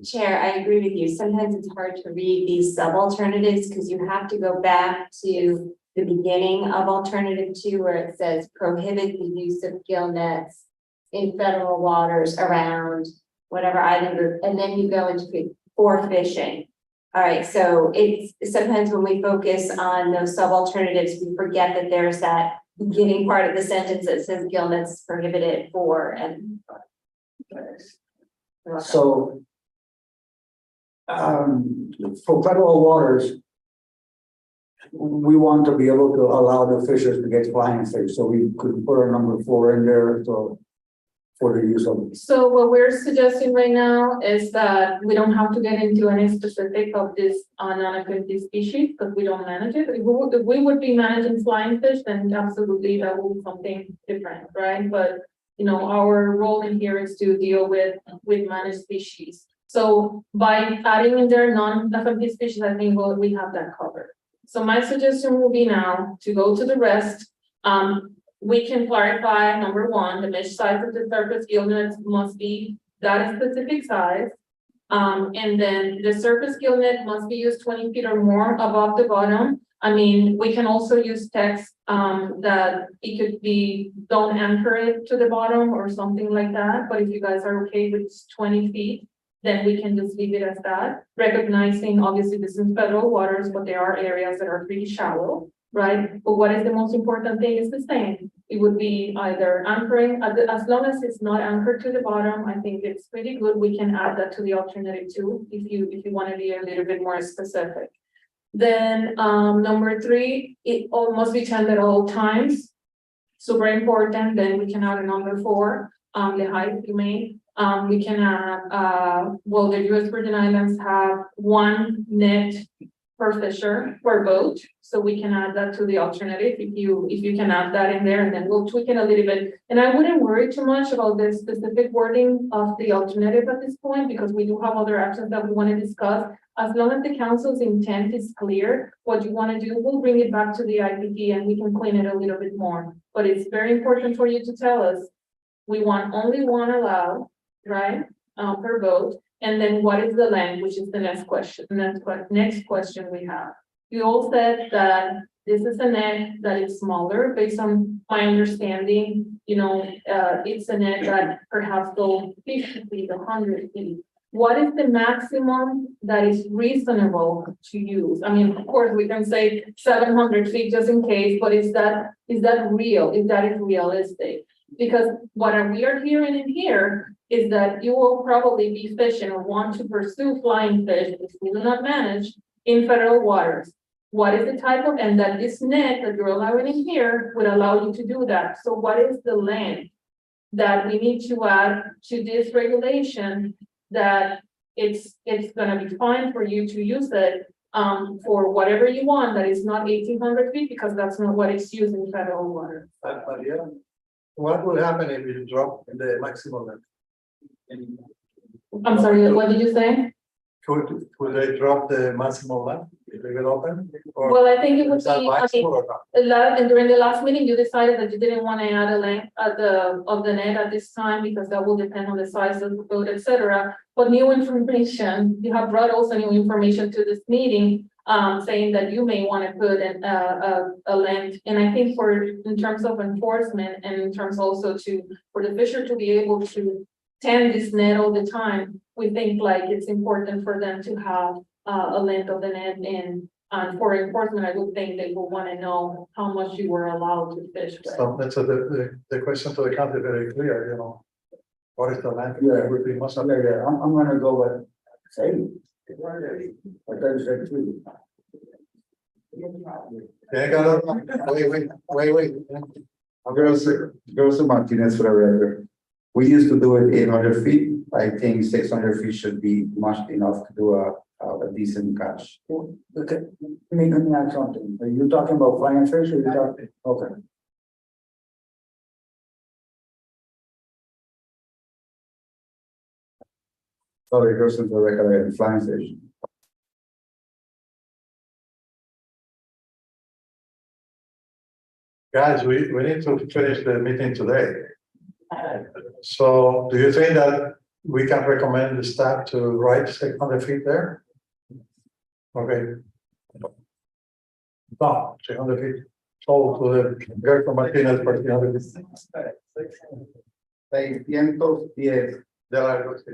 Speaker 18: Chair, I agree with you. Sometimes it's hard to read these sub-alternatives because you have to go back to the beginning of alternative 2 where it says prohibit the use of gill nets in federal waters around whatever island, and then you go into for fishing. All right, so it's sometimes when we focus on those sub-alternatives, we forget that there's that beginning part of the sentence that says gillnets prohibited for and.
Speaker 4: So. For federal waters. We want to be able to allow the fishers to get flying fish, so we could put our number 4 in there, so. For the use of.
Speaker 10: So what we're suggesting right now is that we don't have to get into any specific of this non-acquainted species, because we don't manage it. If we would be managing flying fish, then absolutely that would be something different, right? But, you know, our role in here is to deal with managed species. So by adding in there non-acquainted species, I think we have that covered. So my suggestion will be now to go to the rest. We can clarify, number 1, the mesh size of the surface gillnets must be that specific size. And then the surface gillnet must be used 20 feet or more above the bottom. I mean, we can also use text that it could be, don't anchor it to the bottom or something like that. But if you guys are okay with 20 feet, then we can just leave it as that. Recognizing, obviously, this is federal waters, but there are areas that are pretty shallow. Right, but what is the most important thing is the same. It would be either anchoring, as long as it's not anchored to the bottom, I think it's pretty good. We can add that to the alternative too, if you want to be a little bit more specific. Then number 3, it all must be tended at all times. Super important. Then we can add a number 4, the height you made. We can add, well, the U.S. Virgin Islands have 1 net per fisher per boat, so we can add that to the alternative if you can add that in there, and then we'll tweak it a little bit. And I wouldn't worry too much about the specific wording of the alternative at this point, because we do have other options that we want to discuss. As long as the council's intent is clear, what you want to do, we'll bring it back to the IPP and we can clean it a little bit more. But it's very important for you to tell us, we want only 1 allowed, right, per boat. And then what is the length, which is the next question. Next question we have. You all said that this is a net that is smaller, based on my understanding. You know, it's a net that perhaps goes 50 feet, 100 feet. What is the maximum that is reasonable to use? I mean, of course, we can say 700 feet just in case, but is that real? Is that realistic? Because what we are hearing in here is that you will probably be fishing or want to pursue flying fish, which we do not manage, in federal waters. What is the type of, and that this net that you're allowing in here would allow you to do that. So what is the length that we need to add to this regulation that it's gonna be fine for you to use it for whatever you want, that is not 1,800 feet, because that's not what is used in federal water.
Speaker 20: But yeah, what will happen if you drop the maximum length?
Speaker 10: I'm sorry, what did you say?
Speaker 20: Could they drop the maximum length if they get open? Or
Speaker 10: Well, I think it would
Speaker 20: is that
Speaker 10: be,
Speaker 20: maximum or not?
Speaker 10: and during the last meeting, you decided that you didn't want to add a length of the net at this time, because that will depend on the size of the boat, etc. But new information, you have brought also new information to this meeting, saying that you may want to put a length. And I think in terms of enforcement, and in terms also for the fisher to be able to tend this net all the time, we think like it's important for them to have a length of the net. And for enforcement, I would think they will want to know how much you were allowed to fish with.
Speaker 20: So that's the question to the country very clear, you know. What is the length?
Speaker 4: Yeah.
Speaker 20: Would be most
Speaker 4: I'm gonna go with, say. I thought you said 2.
Speaker 20: Wait.
Speaker 21: Grosso Martinez for the record. We used to do it 800 feet. I think 600 feet should be much enough to do a decent catch.
Speaker 4: Okay, let me add something. Are you talking about flying fish or you talking? Okay.
Speaker 21: Sorry, goes into the record, flying fish.
Speaker 20: Guys, we need to finish the meeting today. So do you think that we can recommend the staff to write 600 feet there? Okay. No, 600 feet. So to the Gerson Martinez for 300 feet.
Speaker 21: 610
Speaker 20: De largo, sí,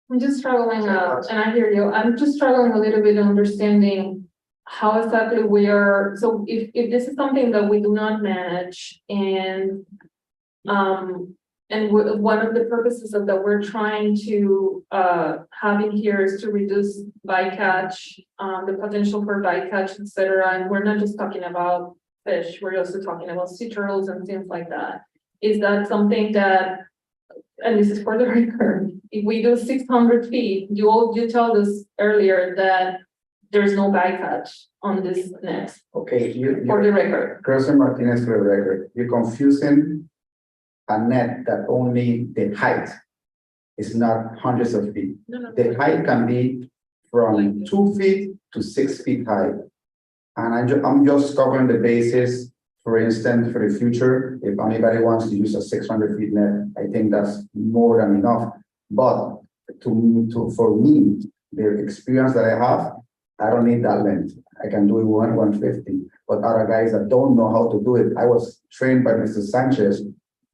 Speaker 10: I'm just struggling, and I hear you, I'm just struggling a little bit understanding how exactly we are, so if this is something that we do not manage and one of the purposes of that we're trying to have in here is to reduce bycatch, the potential for bycatch, et cetera, and we're not just talking about fish, we're also talking about sea turtles and things like that. Is that something that, and this is for the record, if we do 600 feet, you told us earlier that there's no bycatch on this net,
Speaker 21: Okay,
Speaker 10: for the record.
Speaker 21: Person Martinez for the record, you're confusing a net that only the height is not hundreds of feet. The height can be from 2 feet to 6 feet high. And I'm just covering the basis, for instance, for the future, if anybody wants to use a 600 feet net, I think that's more than enough. But for me, the experience that I have, I don't need that length. I can do it 150. But other guys that don't know how to do it, I was trained by Mr. Sanchez,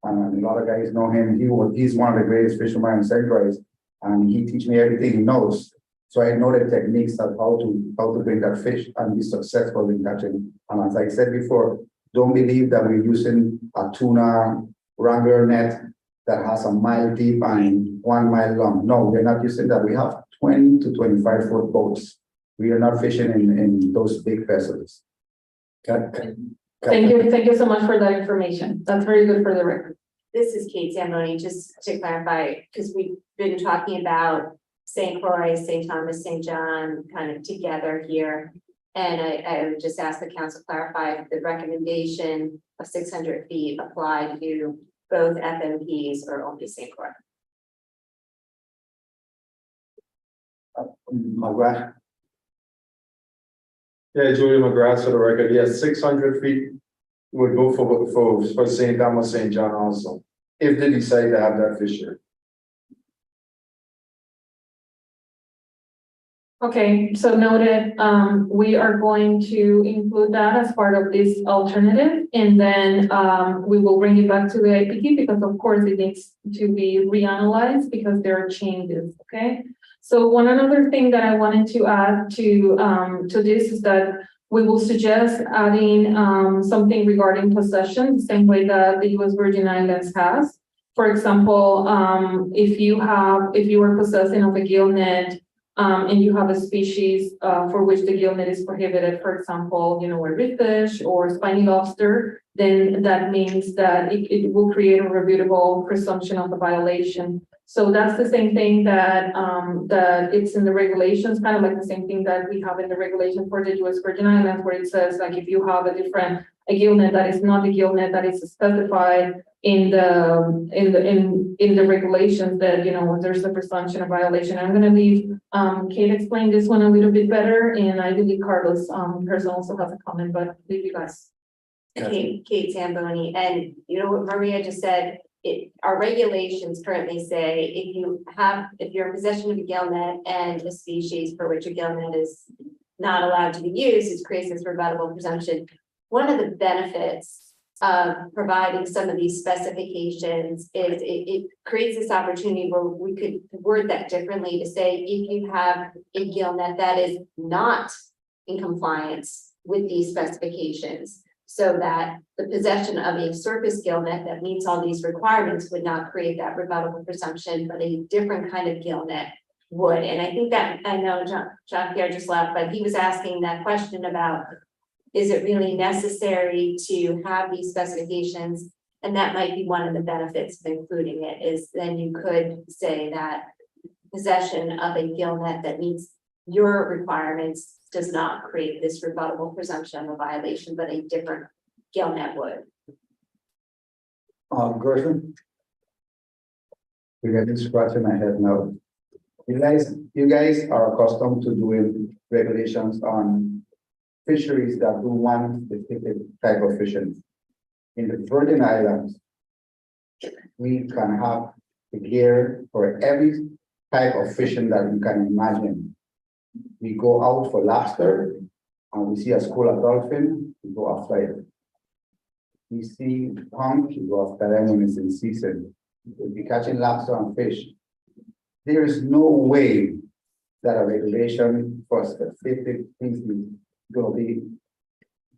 Speaker 21: and a lot of guys know him. He's one of the greatest fishermen in St. Croix, and he teach me everything he knows. So I know the techniques of how to bring that fish and be successful in catching. And as I said before, don't believe that we're using a tuna wrangler net that has a mile deep and 1 mile long. No, we're not using that. We have 20 to 25 foot boats. We are not fishing in those big vessels.
Speaker 10: Thank you so much for that information. That's very good for the record.
Speaker 18: This is Kate Zamboni, just to clarify, because we've been talking about St. Croix, St. Thomas, St. John, kind of together here. And I would just ask the council clarify if the recommendation of 600 feet apply to both FMPs or only St. Croix.
Speaker 21: McGrath.
Speaker 7: Yeah, Julie McGrath for the record. Yes, 600 feet would go for St. Thomas, St. John also, if they decide to have that fishery.
Speaker 10: Okay, so noted, we are going to include that as part of this alternative, and then we will bring it back to the IPT because of course it needs to be reanalyzed because there are changes, okay? So one other thing that I wanted to add to this is that we will suggest adding something regarding possession, the same way that the US Virgin Islands has. For example, if you are possessing of a gill net, and you have a species for which the gill net is prohibited, for example, a redfish or spiny lobster, then that means that it will create a rebuttable presumption of a violation. So that's the same thing that it's in the regulations, kind of like the same thing that we have in the regulation for the US Virgin Islands, where it says like if you have a gill net that is not the gill net that is specified in the regulations, that there's a presumption of violation. I'm going to leave Kate explain this one a little bit better, and I believe Carlos person also has a comment, but leave you guys.
Speaker 18: Kate Zamboni, and what Maria just said. Our regulations currently say if you're in possession of a gill net and a species for which a gill net is not allowed to be used, it creates this rebuttable presumption. One of the benefits of providing some of these specifications is it creates this opportunity where we could word that differently to say if you have a gill net that is not in compliance with these specifications, so that the possession of a surface gill net that meets all these requirements would not create that rebuttable presumption, but a different kind of gill net would. And I think that, I know John Pierre just left, but he was asking that question about, is it really necessary to have these specifications? And that might be one of the benefits of including it, is then you could say that possession of a gill net that meets your requirements does not create this rebuttable presumption of a violation, but a different gill net would.
Speaker 21: Gershon? You get this scratch in my head now. You guys are accustomed to doing regulations on fisheries that do one specific type of fishing. In the Virgin Islands, we can have the gear for every type of fishing that you can imagine. We go out for lobster and we see a school of dolphin, we go outside. we see pond of when it's in season. We'll be catching lobster and fish. There is no way that a regulation for specific things is gonna be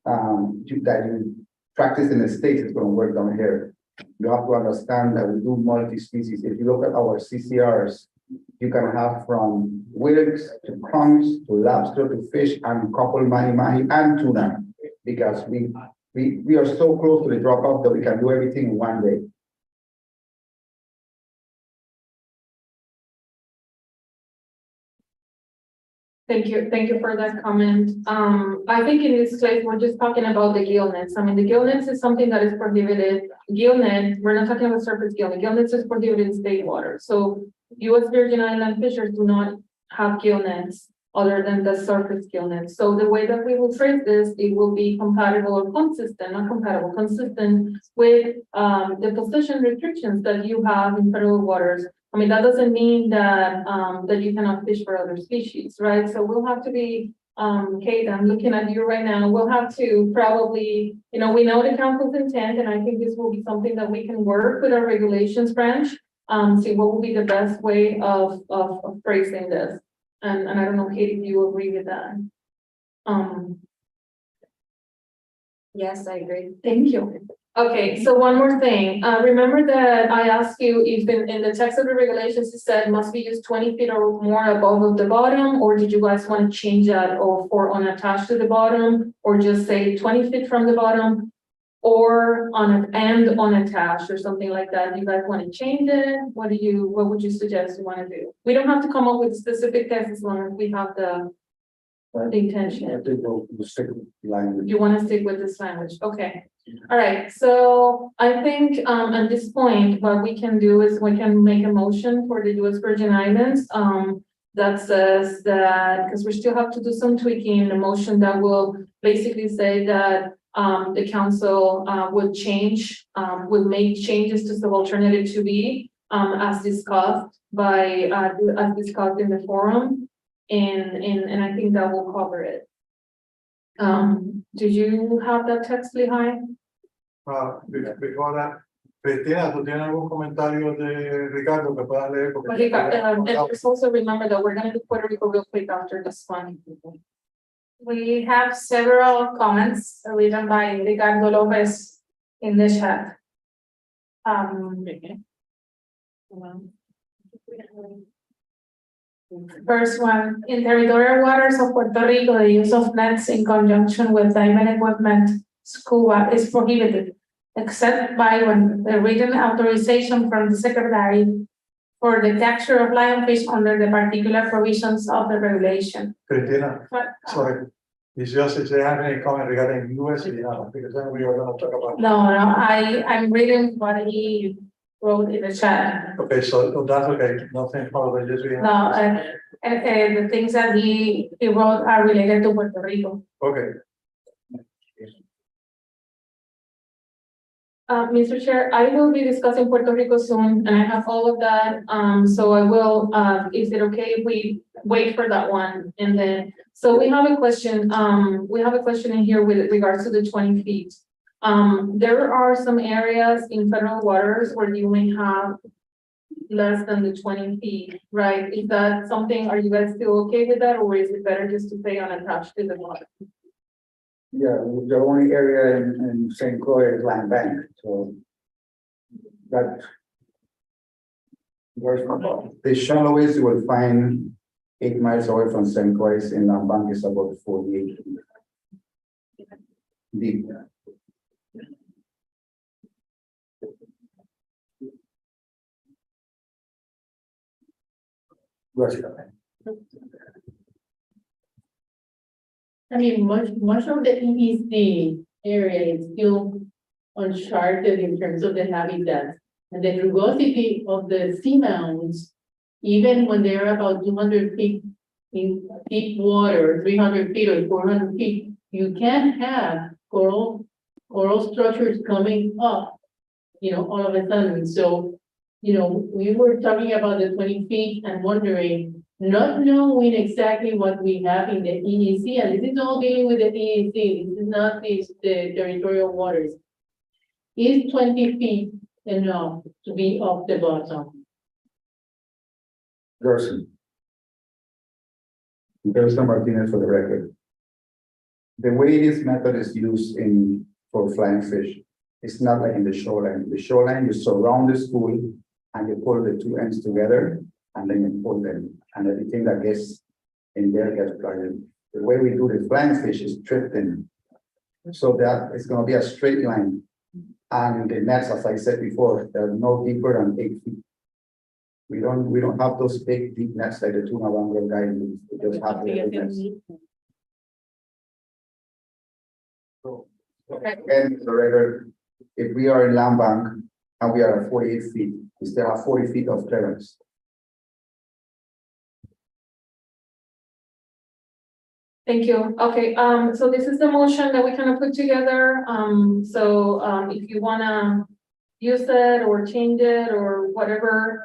Speaker 21: that you practice in the States is gonna work down here. You have to understand that we do multi-species. If you look at our CCRs, you can have from wilks to prawns to lobster to fish and couple mahi and tuna, because we are so close to the drop off that we can do everything in one day.
Speaker 10: Thank you for that comment. I think in this case, we're just talking about the gill nets. I mean, the gill nets is something that is prohibited. Gill net, we're not talking about surface gill. Gill nets is prohibited in state water. So US Virgin Island fishers do not have gill nets other than the surface gill nets. So the way that we will phrase this, it will be compatible or consistent, not compatible, consistent with the position restrictions that you have in federal waters. I mean, that doesn't mean that that you cannot fish for other species, right? So we'll have to be, Kate, I'm looking at you right now. We'll have to probably, we know the council's intent, and I think this will be something that we can work with our regulations branch, see what will be the best way of phrasing this. And I don't know, Kate, if you agree with that.
Speaker 18: Yes, I agree.
Speaker 10: Thank you. Okay, so one more thing. Remember that I asked you if in the text of the regulations, it said must be used 20 feet or more above of the bottom, or did you guys want to change that or unattached to the bottom, or just say 20 feet from the bottom, or unattached or something like that? You guys want to change it? What would you suggest you want to do? We don't have to come up with specific text as long as we have the intention.
Speaker 21: I think we'll stick with language.
Speaker 10: You want to stick with this language, okay. All right, so I think at this point, what we can do is we can make a motion for the US Virgin Islands that says that, because we still have to do some tweaking, a motion that will basically say that the council would make changes to sub-alternative 2B as discussed as discussed in the forum, and I think that will cover it. Did you have that text, Lehigh?
Speaker 20: Before that, Cristina, ¿tú tienes algún comentario de Ricardo que puedas leer?
Speaker 10: But and just also remember that we're gonna do Puerto Rico real quick after this one.
Speaker 6: We have several comments written by Ricardo Lopez in the chat. First one, in territorial waters of Puerto Rico, the use of nets in conjunction with diving equipment, scuba, is prohibited, except by when the written authorization from the secretary for the capture of lionfish under the particular provisions of the regulation.
Speaker 20: Cristina, sorry. It's just if they have any comment regarding US, because then we are going to talk about.
Speaker 6: No, I'm reading what he wrote in the chat.
Speaker 20: Okay, so that's okay. Nothing further. Just
Speaker 6: No, and the things that he wrote are related to Puerto Rico.
Speaker 20: Okay.
Speaker 10: Mr. Chair, I will be discussing Puerto Rico soon, and I have all of that. So I will, is it okay if we wait for that one? And then, so we have a question, in here with regards to the 20 feet. There are some areas in federal waters where you may have less than the 20 feet, right? Is that something, are you guys still okay with that, or is it better just to stay unattached to the water?
Speaker 21: Yeah, the only area in St. Croix is land bank, so that the shallowest you will find 8 miles away from St. Croix in land bank is about 48 deep.
Speaker 1: I mean, much of the EEC area is still uncharted in terms of the habitat and the rugosity of the seamounts, even when they're about 200 feet in deep water, 300 feet or 400 feet, you can't have coral structures coming up, all of a sudden. So, we were talking about the 20 feet and wondering, not knowing exactly what we have in the EEC, and this is all dealing with the EEC, this is not the territorial waters. Is 20 feet enough to be off the bottom?
Speaker 4: Gerson. Gerson Martinez for the record. The way this method is used for flying fish, it's not like in the shoreline. The shoreline, you surround the school and you pull the two ends together and then you pull them, and everything that gets in there gets plugged. The way we do the flying fish is tripped in, so that it's gonna be a straight line. And the nets, as I said before, they're no deeper than 8 feet. We don't have those big deep nets like the tuna wrangler guy uses. We just have the big nets. And the record, if we are in land bank and we are at 48 feet, we still have 40 feet of clearance.
Speaker 10: Thank you. Okay, so this is the motion that we kind of put together. If you wanna use it or change it or whatever,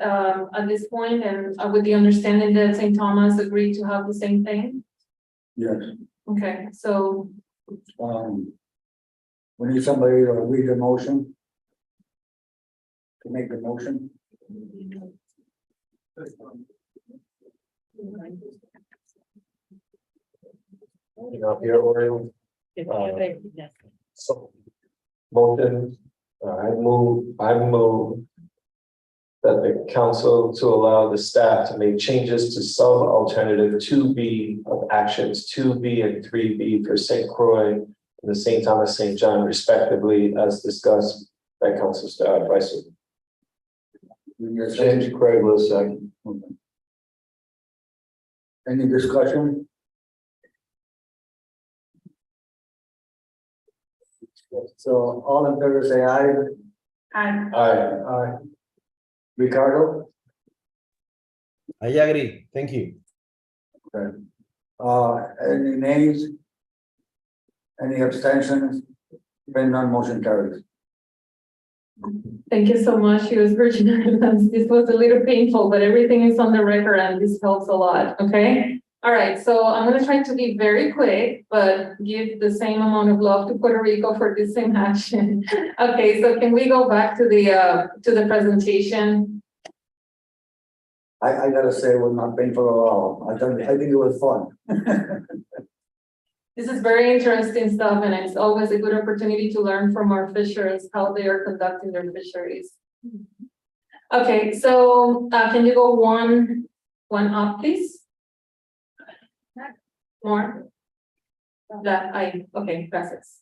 Speaker 10: at this point, and with the understanding that St. Thomas agreed to have the same thing.
Speaker 4: Yes.
Speaker 10: Okay, so
Speaker 4: We need somebody to read the motion. To make the motion.
Speaker 13: Up here, Oriole. So, motion, I move that the council to allow the staff to make changes to sub-alternative 2B of actions 2B and 3B for St. Croix and the St. Thomas St. John respectively, as discussed by Council Staff Vice.
Speaker 4: James Craig will second. Any discussion? So all in favor say aye.
Speaker 10: Aye.
Speaker 4: Aye. Ricardo?
Speaker 11: I agree. Thank you.
Speaker 4: Okay. Any nays? Any abstentions? Then none, motion carries.
Speaker 10: Thank you so much. He was Virgin Islands. This was a little painful, but everything is on the record and this helps a lot, okay? All right, so I'm gonna try to be very quick, but give the same amount of love to Puerto Rico for this same action. Okay, so can we go back to the presentation?
Speaker 4: I gotta say, it was not painful at all. I think it was fun.
Speaker 10: This is very interesting stuff, and it's always a good opportunity to learn from our fishers, how they are conducting their fisheries. Okay, so can you go one up, please? More? Okay, gracias.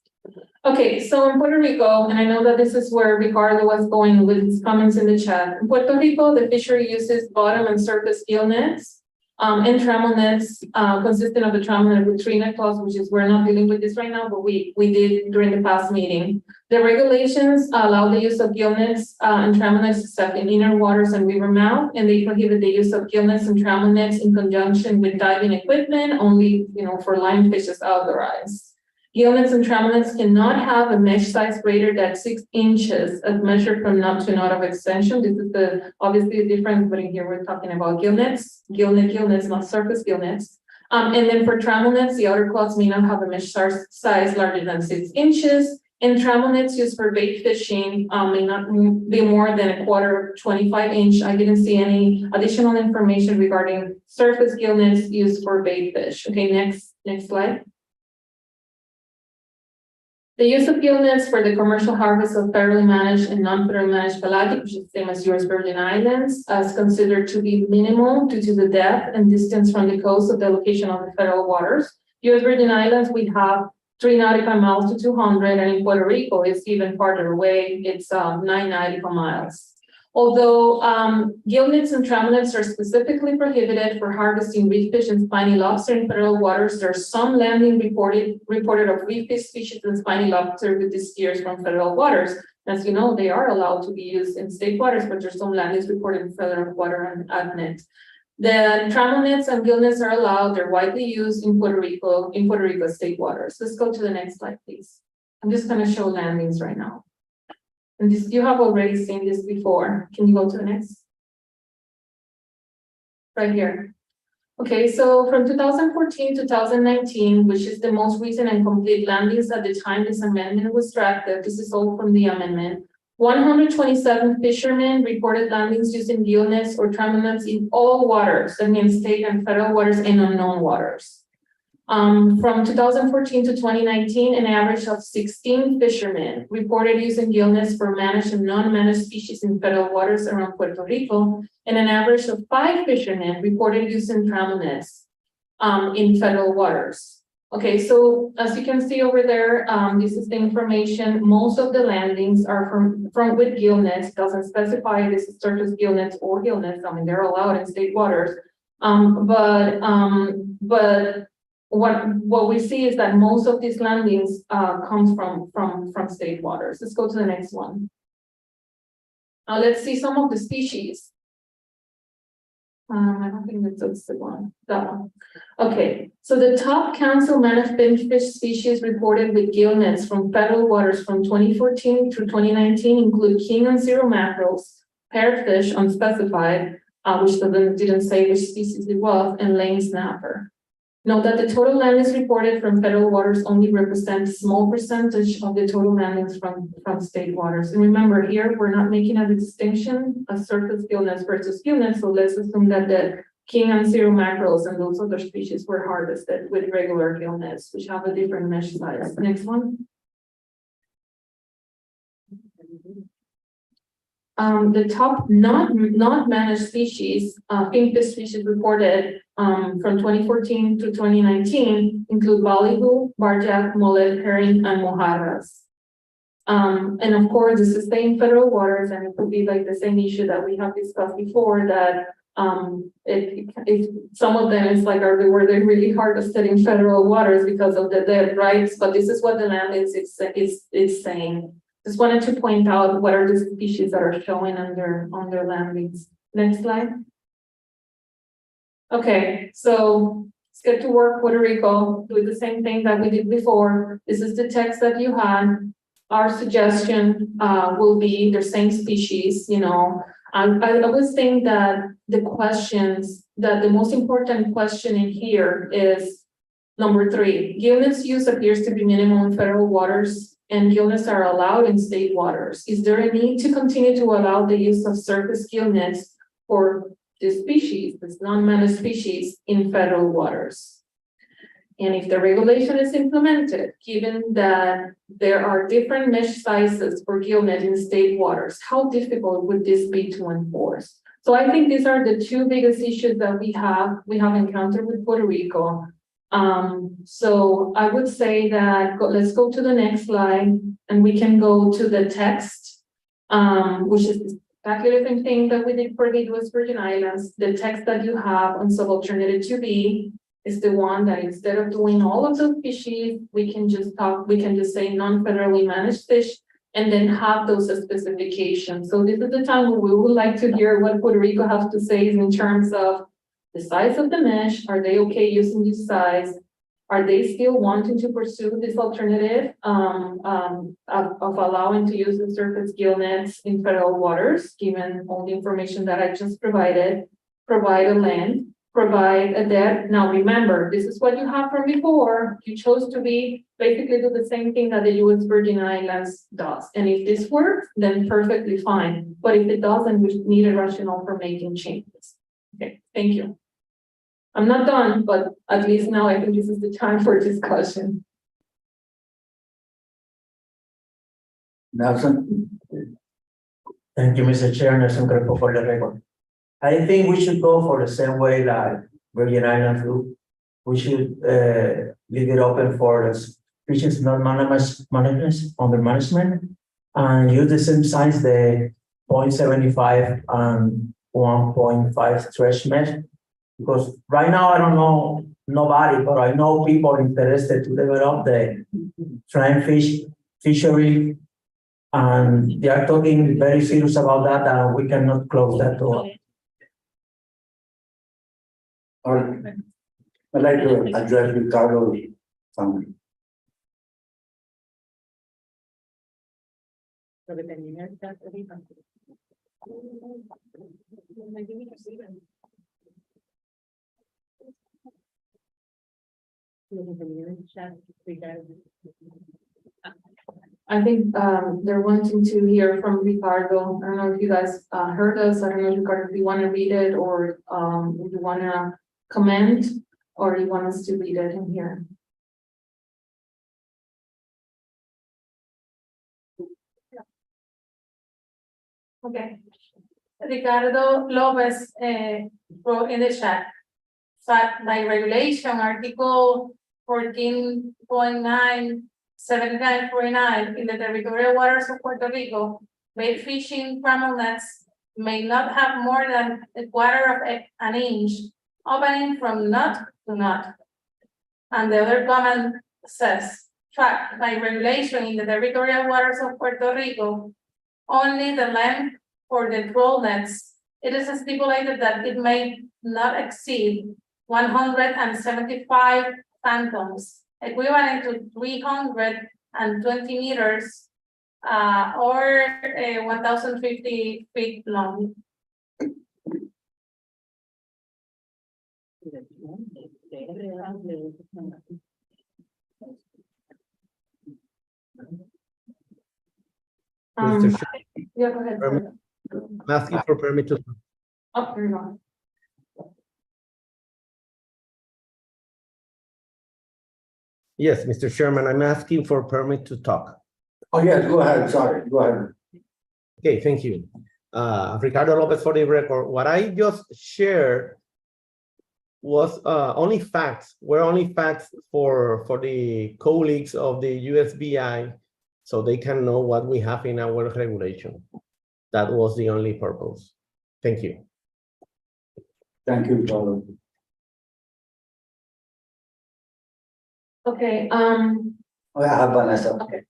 Speaker 10: Okay, so in Puerto Rico, and I know that this is where Ricardo was going with his comments in the chat. In Puerto Rico, the fishery uses bottom and surface gill nets. And trammel nets, consisting of the trammel net with 3 net clause, which is we're not dealing with this right now, but we did during the past meeting. The regulations allow the use of gill nets and trammel nets except in inner waters and river mouth, and they prohibit the use of gill nets and trammel nets in conjunction with diving equipment, only for line fish is authorized. Gill nets and trammel nets cannot have a mesh size greater than 6 inches as measured from knot to knot of extension. This is obviously the difference, but in here we're talking about gill nets, not surface gill nets. And then for trammel nets, the outer claws may not have a mesh size larger than 6 inches. And trammel nets used for bait fishing may not be more than a quarter 25 inch. I didn't see any additional information regarding surface gill nets used for bait fish. Okay, next slide. The use of gill nets for the commercial harvest of federally managed and non-federally managed pelagic, which is the same as US Virgin Islands, is considered to be minimal due to the depth and distance from the coast of the location of the federal waters. US Virgin Islands, we have 3 nautical miles to 200, and in Puerto Rico, it's even farther away. It's 9 nautical miles. Although gill nets and trammel nets are specifically prohibited for harvesting reef fish and spiny lobster in federal waters, there's some landing reported of reef fish species and spiny lobster with these gears from federal waters. As you know, they are allowed to be used in state waters, but there's some landings reported in federal water and AdNet. The trammel nets and gill nets are allowed. They're widely used in Puerto Rico state waters. Let's go to the next slide, please. I'm just going to show landings right now. And this, you have already seen this before. Can you go to the next? Right here. Okay, so from 2014 to 2019, which is the most recent and complete landings at the time this amendment was drafted, this is all from the amendment. 127 fishermen reported landings using gill nets or travel nets in all waters, that means state and federal waters and unknown waters. From 2014 to 2019, an average of 16 fishermen reported using gill nets for managed and non-managed species in federal waters around Puerto Rico, and an average of 5 fishermen reported using travel nets in federal waters. Okay, so as you can see over there, this is the information. Most of the landings are from with gill nets. Doesn't specify this is surface gill nets or gill nets. I mean, they're allowed in state waters. But what we see is that most of these landings comes from state waters. Let's go to the next one. Let's see some of the species. I don't think that's the one, that one. Okay, so the top council managed finfish species reported with gill nets from federal waters from 2014 through 2019 include king and zero mackerels, parrotfish unspecified, which didn't say which species it was, and lane snapper. Note that the total landings reported from federal waters only represent a small percentage of the total landings from state waters. And remember here, we're not making a distinction of surface gill nets versus gill nets. So let's assume that the king and zero mackerels and those other species were harvested with regular gill nets, which have a different mesh size. Next one. The top not managed species, finfish species reported from 2014 to 2019 include ballyhoo, barjack, mullet, herring, and mojarras. And of course, this is staying in federal waters, and it could be like the same issue that we have discussed before, that some of them is like, were they really harvested in federal waters because of the dead rights? But this is what the land is saying. Just wanted to point out what are the species that are showing on their landings. Next slide. Okay, so let's get to work, Puerto Rico, do the same thing that we did before. This is the text that you had. Our suggestion will be the same species, you know. I always think that the most important question in here is number 3. Gill nets use appears to be minimal in federal waters, and gill nets are allowed in state waters. Is there a need to continue to allow the use of surface gill nets for this species, this non-managed species, in federal waters? And if the regulation is implemented, given that there are different mesh sizes for gill net in state waters, how difficult would this be to enforce? So I think these are the 2 biggest issues that we have encountered with Puerto Rico. So I would say that let's go to the next slide, and we can go to the text, which is exactly the same thing that we did for the US Virgin Islands. The text that you have on sub-alternative 2B is the one that instead of doing all of those species, we can just say non-federally managed fish, and then have those specifications. So this is the time where we would like to hear what Puerto Rico has to say in terms of the size of the mesh. Are they okay using this size? Are they still wanting to pursue this alternative of allowing to use the surface gill nets in federal waters, given all the information that I just provided? Provide a land, provide a debt. Now remember, this is what you have from before. You chose to basically do the same thing that the US Virgin Islands does. And if this works, then perfectly fine. But if it doesn't, we need a rationale for making changes. Okay, thank you. I'm not done, but at least now I think this is the time for discussion.
Speaker 4: Nelson?
Speaker 9: Thank you, Mr. Chair. Nelson Greco for the record. I think we should go for the same way that Virgin Islands do. We should leave it open for the species under management, and use the same size, the 0.75 and 1.5 stretch mesh. Because right now, I don't know nobody, but I know people interested to develop the flying fish fishery, and they are talking very serious about that, and we cannot close that door.
Speaker 4: All right. I'd like to address Ricardo.
Speaker 10: I think they're wanting to hear from Ricardo. I don't know if you guys heard us. I don't know, Ricardo, if you want to read it or if you want to comment or you want us to read it in here.
Speaker 6: Okay. Ricardo Lopez wrote in the chat. But by regulation, Article 14.9, 7949 in the territorial waters of Puerto Rico, bait fishing trammel nets may not have more than a quarter of an inch opening from knot to knot. And the other comment says, track by regulation in the territorial waters of Puerto Rico, only the length for the troll nets. It is stipulated that it may not exceed 175 fathoms, equivalent to 320 meters, or 1,050 feet long.
Speaker 11: Mr.
Speaker 10: Yeah, go ahead.
Speaker 11: I'm asking for permit to.
Speaker 10: Oh, there you go.
Speaker 11: Yes, Mr. Chairman, I'm asking for permit to talk.
Speaker 4: Oh, yes, go ahead, sorry, go ahead.
Speaker 11: Okay, thank you. Ricardo Lopez for the record. What I just shared was only facts, were only facts for the colleagues of the USBI, so they can know what we have in our regulation. That was the only purpose. Thank you.
Speaker 4: Thank you, Charlie.
Speaker 10: Okay,
Speaker 4: Oh, I have Vanessa.
Speaker 10: okay.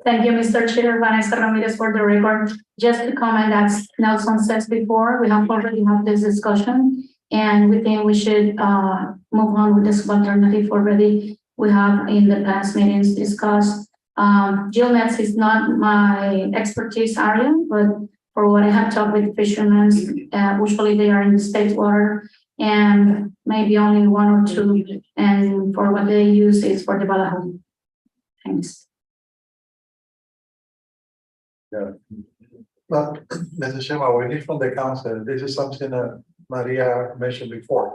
Speaker 15: Thank you, Mr. Chair, Vanessa Ramirez for the record. Just to comment, as Nelson says before, we have already had this discussion and we think we should move on with this alternative already. We have in the past meetings discussed. Gill nets is not my expertise area, but for what I have talked with fishermen, usually they are in the state water and maybe only one or two. And for what they use is for the Balahoon. Thanks.
Speaker 20: Yeah. But, Mr. Chairman, we need from the council, this is something that Maria mentioned before.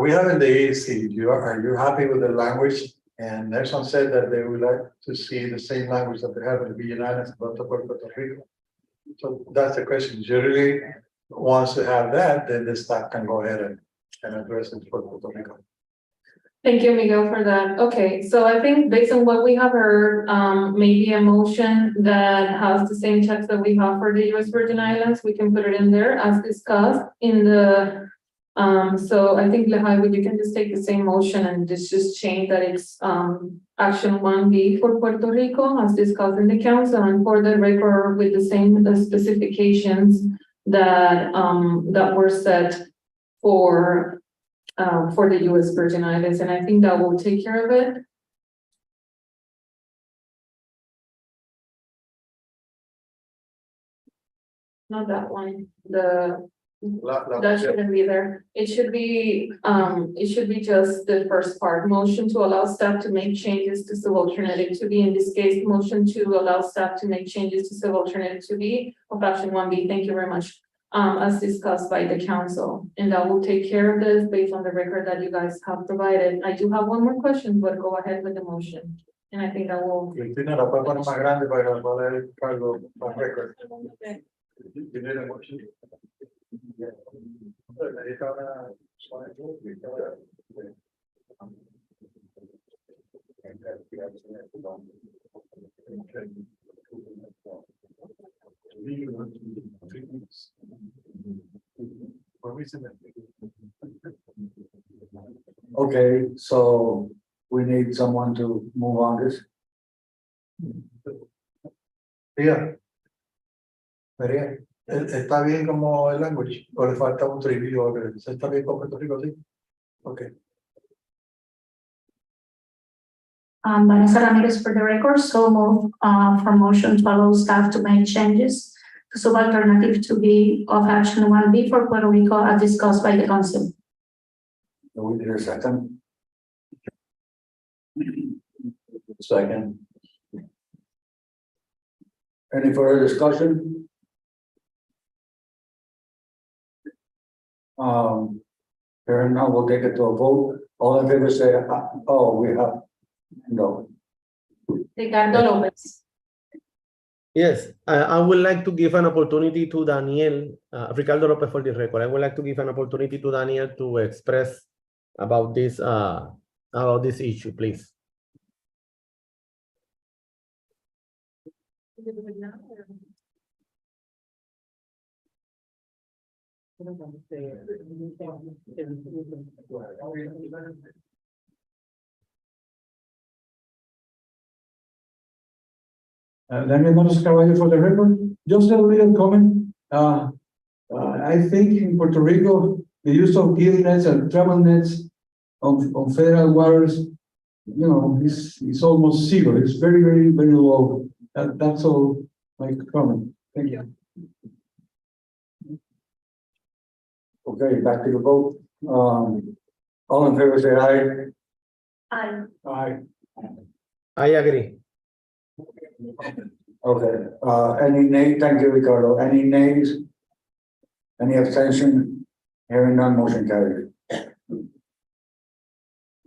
Speaker 20: We have in the AAC, are you happy with the language? And Nelson said that they would like to see the same language that they have in the Virgin Islands about Puerto Rico. So that's the question. Generally, wants to have that, then the staff can go ahead and address it for Puerto Rico.
Speaker 10: Thank you, Miguel, for that. Okay, so I think based on what we have heard, maybe a motion that has the same text that we have for the US Virgin Islands, we can put it in there as discussed in the, so I think Lehigh, you can just take the same motion and just change that it's action 1B for Puerto Rico as discussed in the council and for the record with the same specifications that that were set for the US Virgin Islands, and I think that will take care of it. Not that one, that shouldn't be there. It should be just the first part, motion to allow staff to make changes to civil alternative to be, in this case, motion to allow staff to make changes to civil alternative to be of option 1B. Thank you very much. As discussed by the council, and that will take care of this based on the record that you guys have provided. I do have one more question, but go ahead with the motion. And I think that will.
Speaker 20: Cristina, la puedo poner más grande para poder cargo más record. ¿Tiene la moción?
Speaker 4: Okay, so we need someone to move on this.
Speaker 20: María, María, ¿está bien como el language? ¿O le falta un trivio? ¿Está bien con Puerto Rico? Sí. Okay.
Speaker 15: Vanessa Ramirez for the record, so move for motion to allow staff to make changes to sub alternative to be of action 1B for Puerto Rico as discussed by the council.
Speaker 4: Do we need a second?
Speaker 8: Second.
Speaker 4: Any further discussion? Hearing none, we'll take it to a vote. All in favor say, oh, we have, no.
Speaker 6: Ricardo Lopez.
Speaker 11: Yes, I would like to give an opportunity to Daniel, Ricardo Lopez for the record. I would like to give an opportunity to Daniel to express about this issue, please.
Speaker 20: Daniel Matos Carvalho for the record, just a little comment. I think in Puerto Rico, the use of gill nets and travel nets on federal waters, you know, is almost zero. It's very, very, very low. That's all my comment. Thank you.
Speaker 4: Okay, back to the vote. All in favor say aye.
Speaker 15: Aye.
Speaker 4: Aye.
Speaker 11: I agree.
Speaker 4: Okay, any nay, thank you, Ricardo. Any nays? Any abstention? Hearing none, motion carried.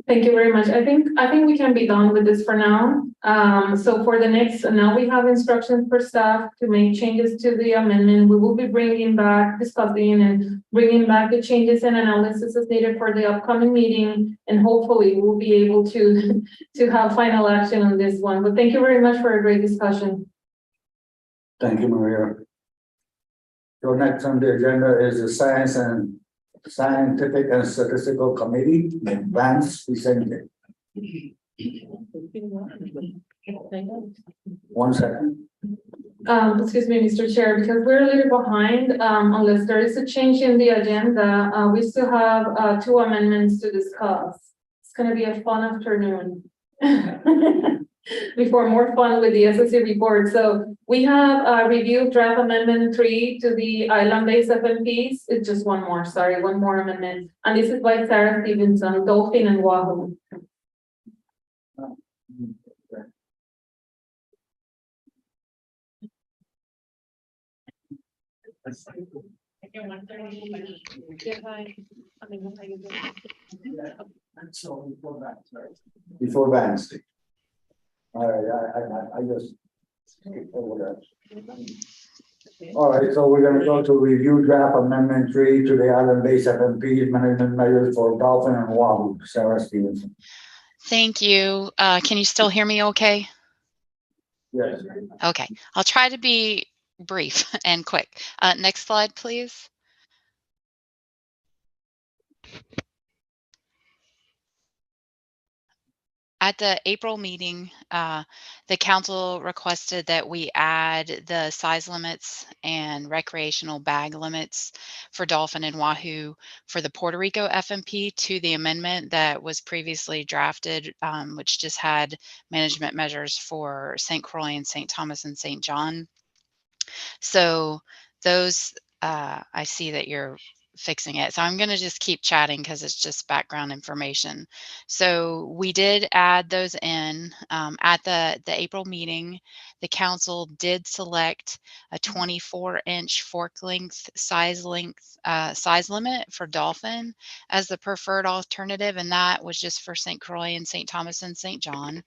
Speaker 10: Thank you very much. I think we can be done with this for now. So for the next, now we have instructions for staff to make changes to the amendment. We will be bringing back, discussing and bringing back the changes and analysis as needed for the upcoming meeting. And hopefully we'll be able to have final action on this one. But thank you very much for a great discussion.
Speaker 4: Thank you, Maria. So next on the agenda is the Scientific and Statistical Committee, Vance Vicente. 1 second.
Speaker 10: Excuse me, Mr. Chair, because we're a little behind, unless there is a change in the agenda, we still have 2 amendments to discuss. It's gonna be a fun afternoon. Before more fun with the SSC report. So we have reviewed draft amendment 3 to the island-based FMPs. It's just one more amendment. And this is by Sarah Stevenson, Dolphin and Wahoo.
Speaker 4: Before Vance. All right, I just skipped over that. All right, so we're gonna go to review draft amendment 3 to the island-based FMP management measures for Dolphin and Wahoo. Sarah Stevenson.
Speaker 19: Thank you. Can you still hear me okay?
Speaker 4: Yes.
Speaker 19: Okay, I'll try to be brief and quick. Next slide, please. At the April meeting, the council requested that we add the size limits and recreational bag limits for Dolphin and Wahoo for the Puerto Rico FMP to the amendment that was previously drafted, which just had management measures for St. Croix and St. Thomas and St. John. So those, I see that you're fixing it. So I'm going to just keep chatting because it's just background information. So we did add those in at the April meeting. The council did select a 24-inch fork length size limit for Dolphin as the preferred alternative, and that was just for St. Croix and St. Thomas and St. John.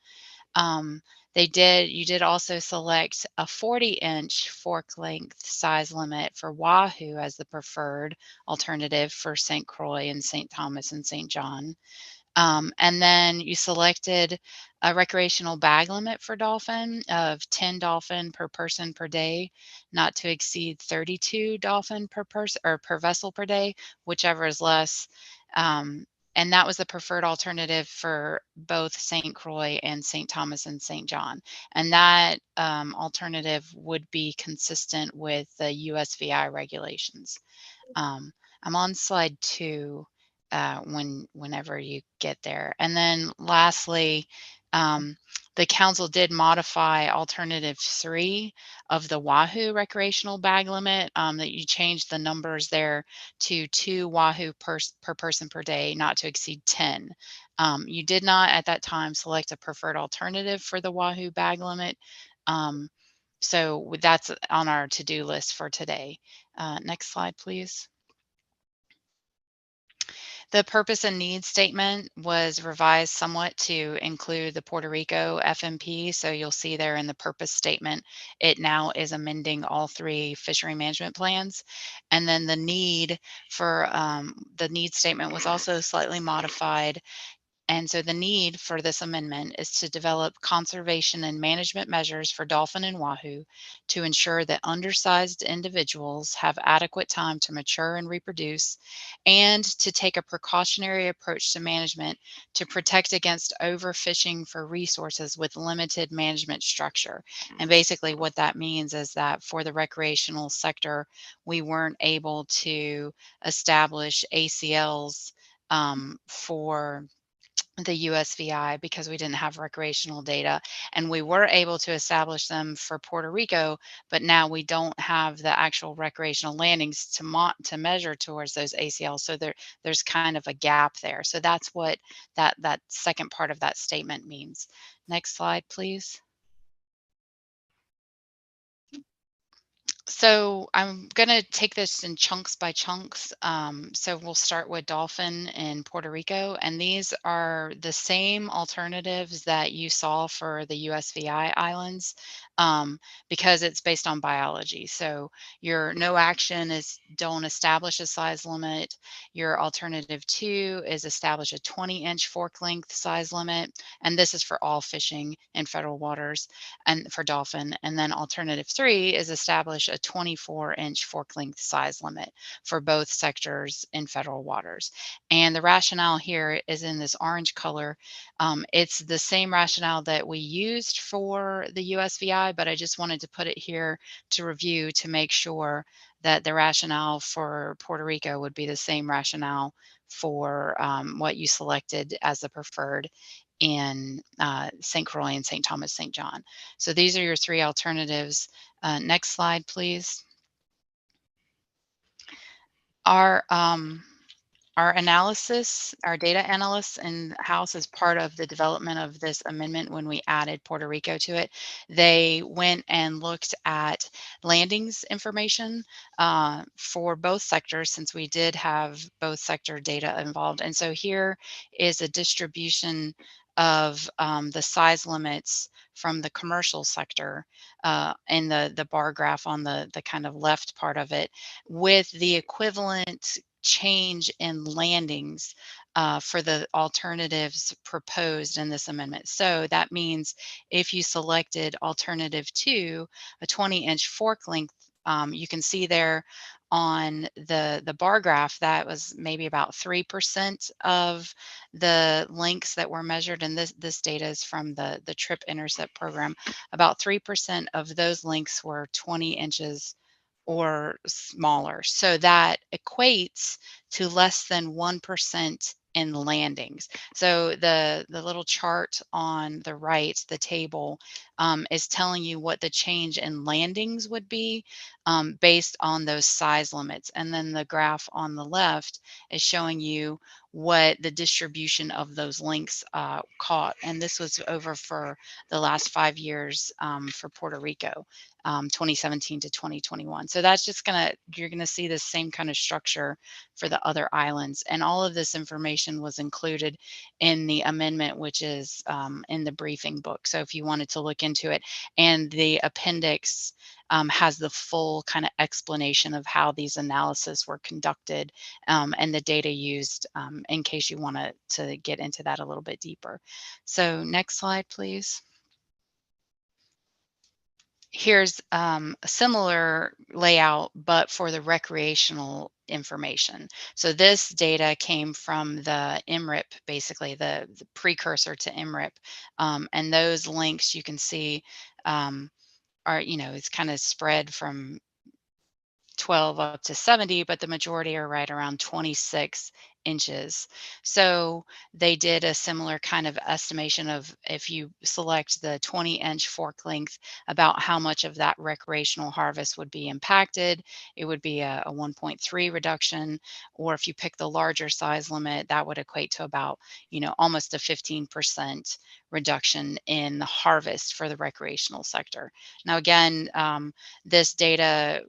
Speaker 19: You did also select a 40-inch fork length size limit for Wahoo as the preferred alternative for St. Croix and St. Thomas and St. John. And then you selected a recreational bag limit for Dolphin of 10 dolphin per person per day, not to exceed 32 dolphin per person or per vessel per day, whichever is less. And that was the preferred alternative for both St. Croix and St. Thomas and St. John. And that alternative would be consistent with the USVI regulations. I'm on slide 2. whenever you get there. And then lastly, the council did modify alternative 3 of the Wahoo recreational bag limit, that you changed the numbers there to 2 Wahoo per person per day, not to exceed 10. You did not at that time select a preferred alternative for the Wahoo bag limit. So that's on our to-do list for today. Next slide, please. The purpose and needs statement was revised somewhat to include the Puerto Rico FMP. So you'll see there in the purpose statement, it now is amending all 3 fishery management plans. And then the need for the need statement was also slightly modified. And so the need for this amendment is to develop conservation and management measures for dolphin and wahoo to ensure that undersized individuals have adequate time to mature and reproduce, and to take a precautionary approach to management to protect against overfishing for resources with limited management structure. And basically what that means is that for the recreational sector, we weren't able to establish ACLs for the USVI because we didn't have recreational data, and we were able to establish them for Puerto Rico, but now we don't have the actual recreational landings to measure towards those ACLs. So there's kind of a gap there. So that's what that second part of that statement means. Next slide, please. So I'm going to take this in chunks by chunks. So we'll start with dolphin in Puerto Rico, and these are the same alternatives that you saw for the USVI islands, because it's based on biology. So your no action is don't establish a size limit. Your alternative 2 is establish a 20-inch fork length size limit, and this is for all fishing in federal waters and for dolphin. And then alternative 3 is establish a 24-inch fork length size limit for both sectors in federal waters. And the rationale here is in this orange color. It's the same rationale that we used for the USVI, but I just wanted to put it here to review to make sure that the rationale for Puerto Rico would be the same rationale for what you selected as the preferred in St. Croix and St. Thomas, St. John. So these are your 3 alternatives. Next slide, please. Our analysis, our data analysts in-house as part of the development of this amendment when we added Puerto Rico to it, they went and looked at landings information for both sectors, since we did have both sector data involved. And so here is a distribution of the size limits from the commercial sector in the bar graph on the kind of left part of it, with the equivalent change in landings for the alternatives proposed in this amendment. So that means if you selected alternative 2, a 20-inch fork length, you can see there on the bar graph that was maybe about 3% of the lengths that were measured, and this data is from the TRIP Intercept program. About 3% of those lengths were 20 inches or smaller. So that equates to less than 1% in landings. So the little chart on the right, the table, is telling you what the change in landings would be based on those size limits. And then the graph on the left is showing you what the distribution of those links caught. And this was over for the last 5 years for Puerto Rico. 2017 to 2021. So that's just you're gonna see the same kind of structure for the other islands. And all of this information was included in the amendment, which is in the briefing book. So if you wanted to look into it, and the appendix has the full kind of explanation of how these analyses were conducted and the data used in case you want to get into that a little bit deeper. So next slide, please. Here's a similar layout, but for the recreational information. So this data came from the MRIP, basically the precursor to MRIP. And those links you can see are, it's kind of spread from 12 up to 70, but the majority are right around 26 inches. So they did a similar kind of estimation of if you select the 20-inch fork length, about how much of that recreational harvest would be impacted. It would be a 1.3 reduction, or if you pick the larger size limit, that would equate to about, almost a 15% reduction in the harvest for the recreational sector. Now, again, this data,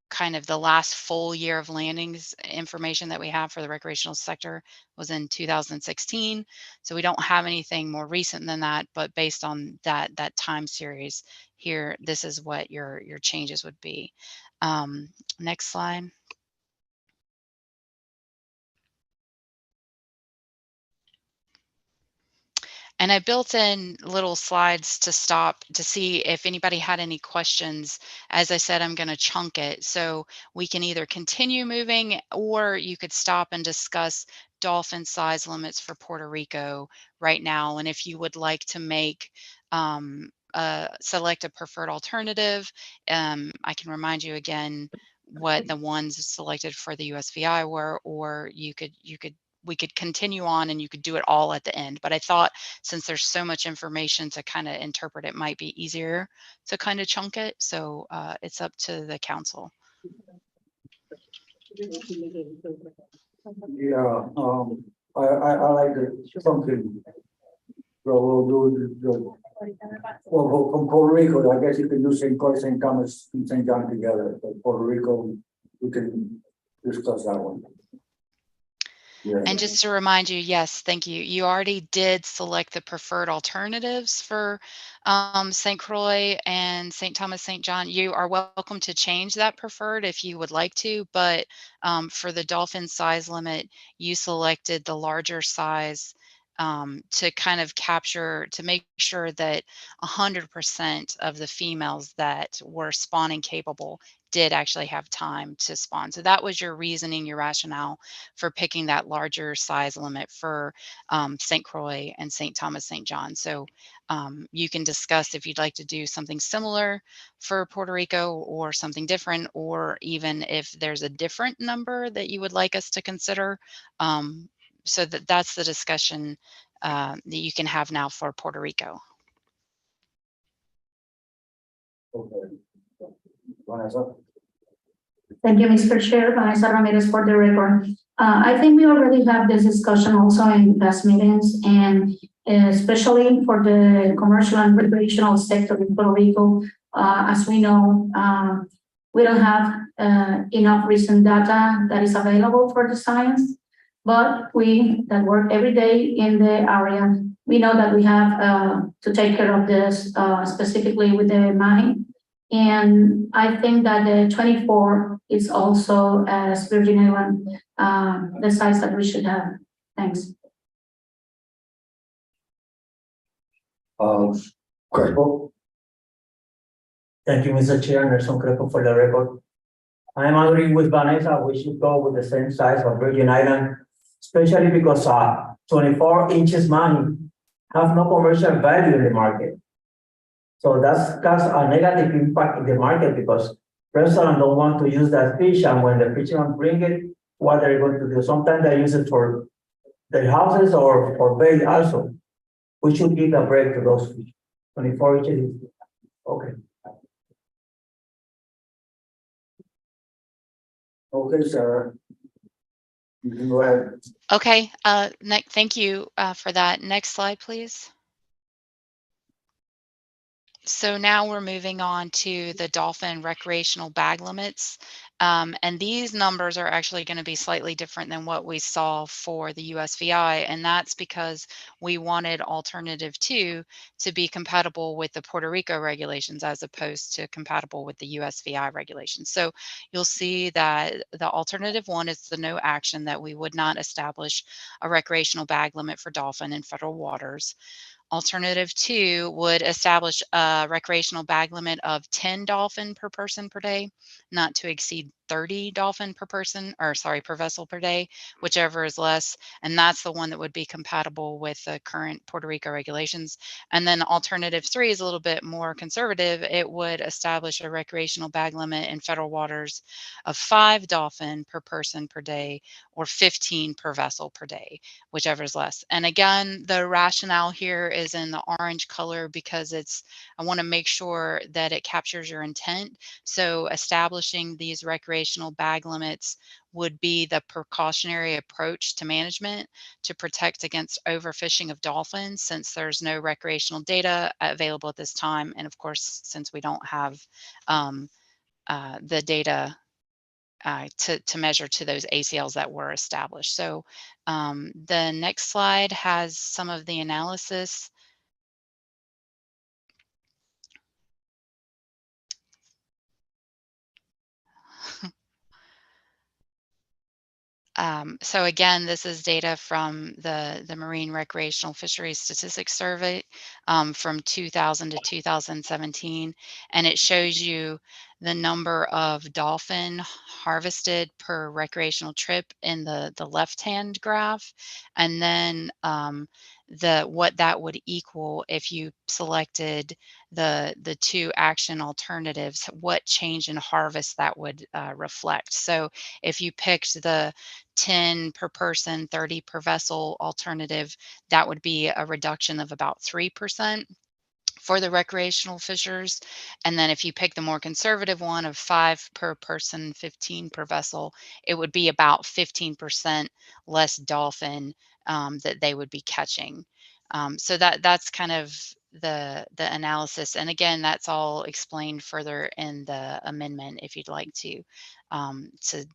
Speaker 19: kind of the last full year of landings information that we have for the recreational sector was in 2016. So we don't have anything more recent than that, but based on that time series here, this is what your changes would be. Next slide. And I built in little slides to stop to see if anybody had any questions. As I said, I'm going to chunk it. So we can either continue moving, or you could stop and discuss dolphin size limits for Puerto Rico right now. And if you would like to make select a preferred alternative, I can remind you again what the ones selected for the USVI were, or we could continue on and you could do it all at the end. But I thought, since there's so much information to kind of interpret, it might be easier to kind of chunk it. So it's up to the council.
Speaker 4: Yeah, I like the something. So we'll do well, from Puerto Rico, I guess you can do St. Croix, St. Thomas, and St. John together, but Puerto Rico, we can discuss that one. Yeah.
Speaker 19: And just to remind you, yes, thank you. You already did select the preferred alternatives for St. Croix and St. Thomas, St. John. You are welcome to change that preferred if you would like to, but for the dolphin size limit, you selected the larger size to kind of capture, to make sure that 100% of the females that were spawning capable did actually have time to spawn. So that was your reasoning, your rationale for picking that larger size limit for St. Croix and St. Thomas, St. John. So you can discuss if you'd like to do something similar for Puerto Rico or something different, or even if there's a different number that you would like us to consider. So that's the discussion that you can have now for Puerto Rico.
Speaker 4: Okay. Vanessa?
Speaker 15: Thank you, Mr. Chair. Vanessa Ramirez for the record. I think we already have this discussion also in past meetings, and especially for the commercial and recreational sector in Puerto Rico. As we know, we don't have enough recent data that is available for the science, but we that work every day in the area, we know that we have to take care of this specifically with the mine. And I think that the 24 is also, as Virgin Island, the size that we should have. Thanks.
Speaker 4: Crespo?
Speaker 9: Thank you, Mr. Chair. Nelson Crespo for the record. I am agreeing with Vanessa. We should go with the same size of Virgin Island, especially because 24 inches money have no commercial value in the market. So that's a negative impact in the market, because restaurants don't want to use that fish, and when the fishermen bring it, what are they going to do? Sometimes they use it for their houses or for bait also. We should give a break to those fish. 24 inches, okay.
Speaker 4: Okay, Sarah. You can go ahead.
Speaker 19: Okay, thank you for that. Next slide, please. So now we're moving on to the dolphin recreational bag limits. And these numbers are actually going to be slightly different than what we saw for the USVI. And that's because we wanted alternative 2 to be compatible with the Puerto Rico regulations as opposed to compatible with the USVI regulations. So you'll see that the alternative 1 is the no action, that we would not establish a recreational bag limit for dolphin in federal waters. Alternative 2 would establish a recreational bag limit of 10 dolphin per person per day, not to exceed 30 dolphin per person, or sorry, per vessel per day, whichever is less. And that's the one that would be compatible with the current Puerto Rico regulations. And then alternative 3 is a little bit more conservative. It would establish a recreational bag limit in federal waters of 5 dolphin per person per day, or 15 per vessel per day, whichever is less. And again, the rationale here is in the orange color because I want to make sure that it captures your intent. So establishing these recreational bag limits would be the precautionary approach to management to protect against overfishing of dolphins, since there's no recreational data available at this time. And of course, since we don't have the data to measure to those ACLs that were established. So the next slide has some of the analysis. So again, this is data from the Marine Recreational Fisheries Statistics Survey from 2000 to 2017, and it shows you the number of dolphin harvested per recreational trip in the left-hand graph, and then what that would equal if you selected the 2 action alternatives, what change in harvest that would reflect. So if you picked the 10 per person, 30 per vessel alternative, that would be a reduction of about 3% for the recreational fishers. And then if you pick the more conservative one of 5 per person, 15 per vessel, it would be about 15% less dolphin that they would be catching. So that's kind of the analysis. And again, that's all explained further in the amendment if you'd like to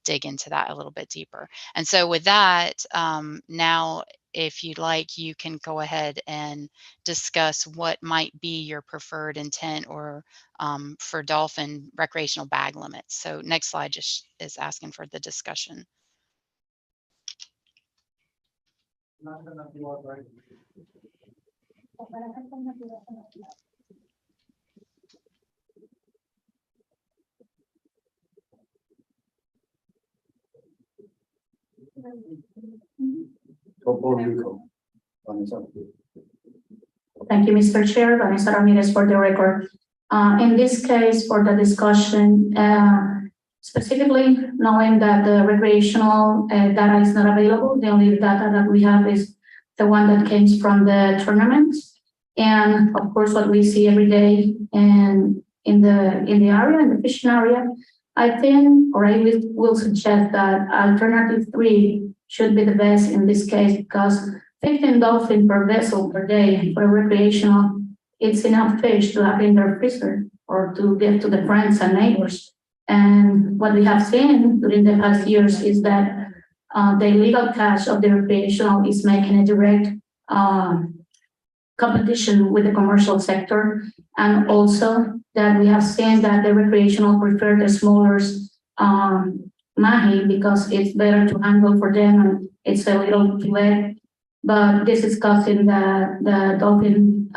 Speaker 19: dig into that a little bit deeper. And so with that, now, if you'd like, you can go ahead and discuss what might be your preferred intent or for dolphin recreational bag limits. So next slide just is asking for the discussion.
Speaker 15: Thank you, Mr. Chair. Vanessa Ramirez for the record. In this case, for the discussion, specifically knowing that the recreational data is not available, the only data that we have is the one that came from the tournaments. And of course, what we see every day in the area, in the fishing area, I think, or I will suggest that alternative 3 should be the best in this case, because 15 dolphin per vessel per day for recreational, it's enough fish to have in their freezer or to give to the friends and neighbors. And what we have seen during the past years is that the illegal catch of the recreational is making a direct competition with the commercial sector. And also that we have seen that the recreational prefer the smaller mahi because it's better to handle for them and it's a little fillet. But this is causing the dolphin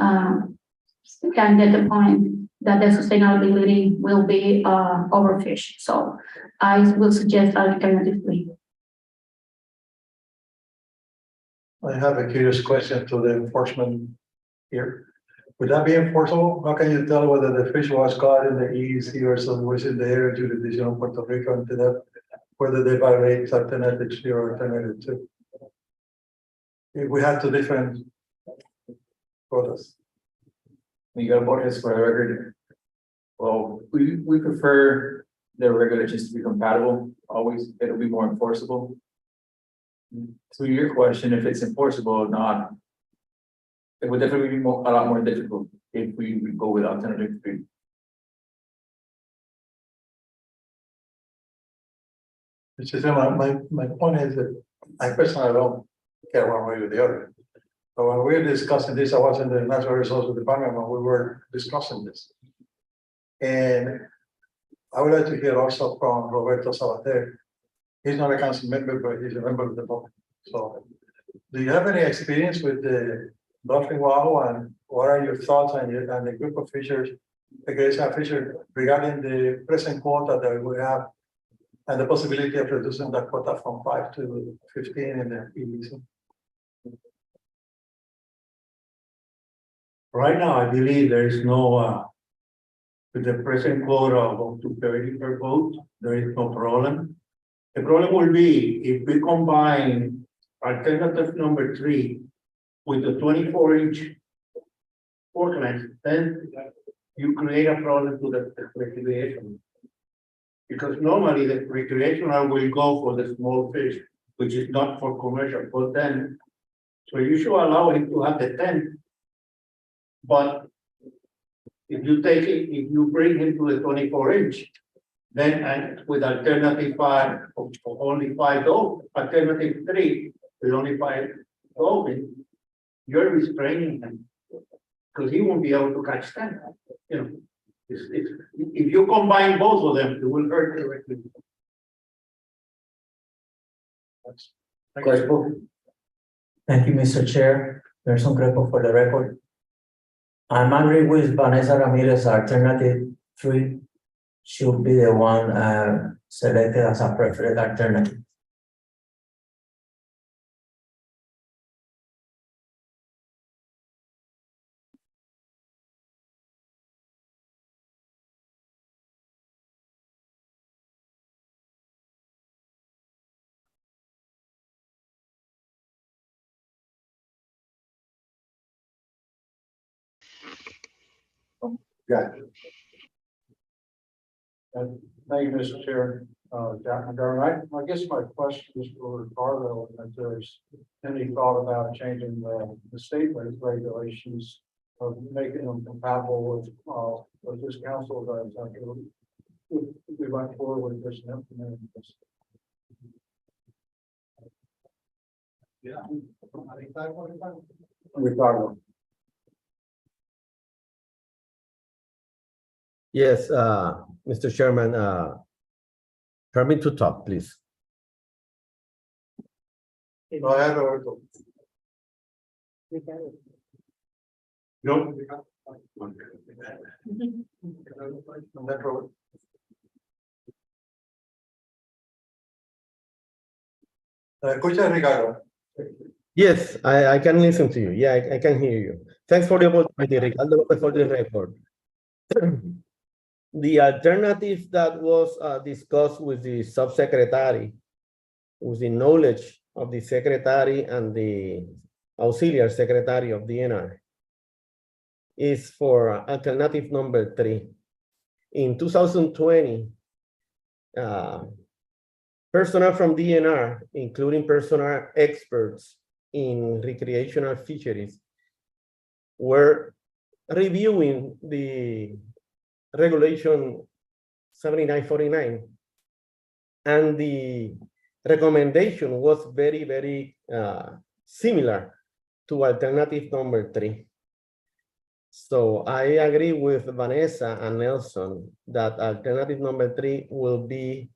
Speaker 15: can get the point that the sustainability will be overfished. So I will suggest alternative 3.
Speaker 20: I have a curious question to the enforcement here. Would that be enforceable? How can you tell whether the fish was caught in the EEZ or somewhere in the area jurisdiction of Puerto Rico and to that, whether they violate alternative 3 or alternative 2? If we have 2 different quotas.
Speaker 16: Miguel Borges for the record. Well, we prefer the regulations to be compatible. Always, it'll be more enforceable. To your question, if it's enforceable or not, it would definitely be a lot more difficult if we go with alternative 3.
Speaker 20: My point is that I personally don't care one way or the other. But when we were discussing this, I was in the Natural Resources Department when we were discussing this. And I would like to hear also from Roberto Sabater. He's not a council member, but he's a member of the board. So do you have any experience with the dolphin wow, and what are your thoughts and the group of fishers, the recreational fishers regarding the present quota that we have and the possibility of reducing the quota from 5 to 15 in the EDC.
Speaker 8: Right now, I believe there is no, with the present quota of 230 per vote, there is no problem. The problem will be if we combine alternative number 3 with the 24-inch fork length, then you create a problem to the recreation. Because normally the recreational will go for the small fish, which is not for commercial, but then, so you should allow him to have the 10. But if you take it, if you bring him to the 24-inch, then and with alternative 5, only 5 dollars, alternative 3 with only 5 dollars, you're restraining him because he won't be able to catch 10. You know, if you combine both of them, it will hurt directly.
Speaker 9: Thank you, Mr. Chair. Person Greco for the record. I'm agree with Vanessa Ramirez. Alternative 3 should be the one selected as a preferred alternative.
Speaker 20: Yeah. Thank you, Mr. Chair. Jack McGovern, I guess my question is for Ricardo, if there's any thought about changing the state regulations of making them compatible with this council does. We went forward with this and implemented this. Yeah. Ricardo.
Speaker 11: Yes, Mr. Chairman, permit to talk, please.
Speaker 20: Go ahead, Roberto. No. Escucha, Ricardo.
Speaker 11: Yes, I can listen to you. Yeah, I can hear you. Thanks for the opportunity, Ricardo Lopez, for the record. The alternative that was discussed with the subsecretary, with the knowledge of the secretary and the auxiliary secretary of DNR, is for alternative number 3. In 2020, personnel from DNR, including personnel experts in recreational fisheries, were reviewing the regulation 7949, and the recommendation was very similar to alternative number 3. So I agree with Vanessa and Nelson that alternative number 3 will be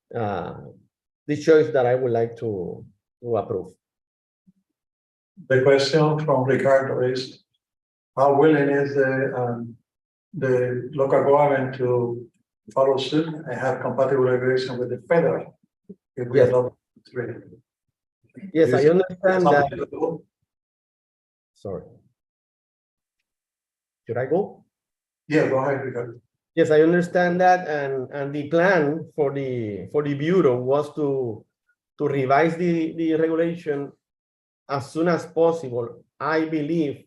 Speaker 11: the choice that I would like to approve.
Speaker 20: The question from Ricardo is, how willing is the local government to follow suit and have compatible regulation with the federal? If we adopt 3.
Speaker 11: Yes, I understand that. Sorry. Should I go?
Speaker 20: Yeah, go ahead, Ricardo.
Speaker 11: Yes, I understand that, and the plan for the Bureau was to revise the regulation as soon as possible. I believe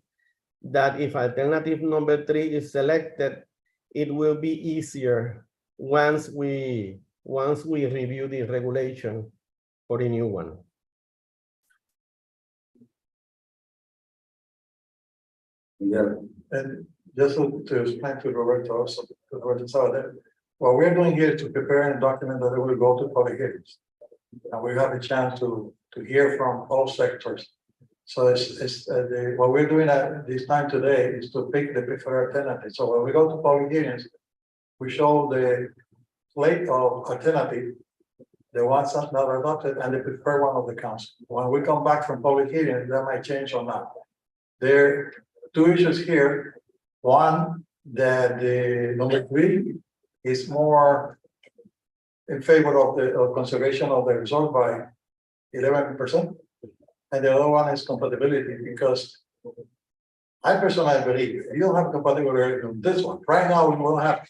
Speaker 11: that if alternative number 3 is selected, it will be easier once we review the regulation for the new one.
Speaker 20: Yeah, and just to explain to Roberto also, what we're doing here is to prepare a document that will go to public hearings. And we have a chance to hear from all sectors. So what we're doing at this time today is to pick the preferred alternative. So when we go to public hearings, we show the slate of alternative, the ones that are adopted, and the preferred one of the council. When we come back from public hearings, that might change or not. There are 2 issues here. One, that the number 3 is more in favor of the conservation of the resort by 11%. And the other one is compatibility, because I personally believe if you don't have compatibility with this one, right now we won't have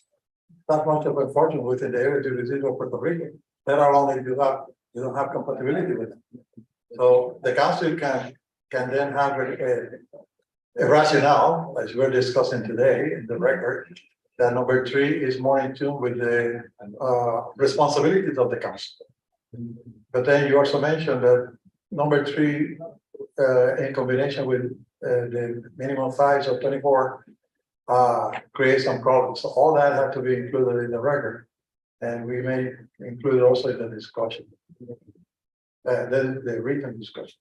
Speaker 20: that much of a fortune within the area jurisdiction of Puerto Rico. Let alone if you don't have compatibility with it. So the council can then have a rationale, as we're discussing today in the record, that number 3 is more in tune with the responsibilities of the council. But then you also mentioned that number 3, in combination with the minimum size of 24, creates some problems. So all that had to be included in the record, and we may include also in the discussion, the written discussion.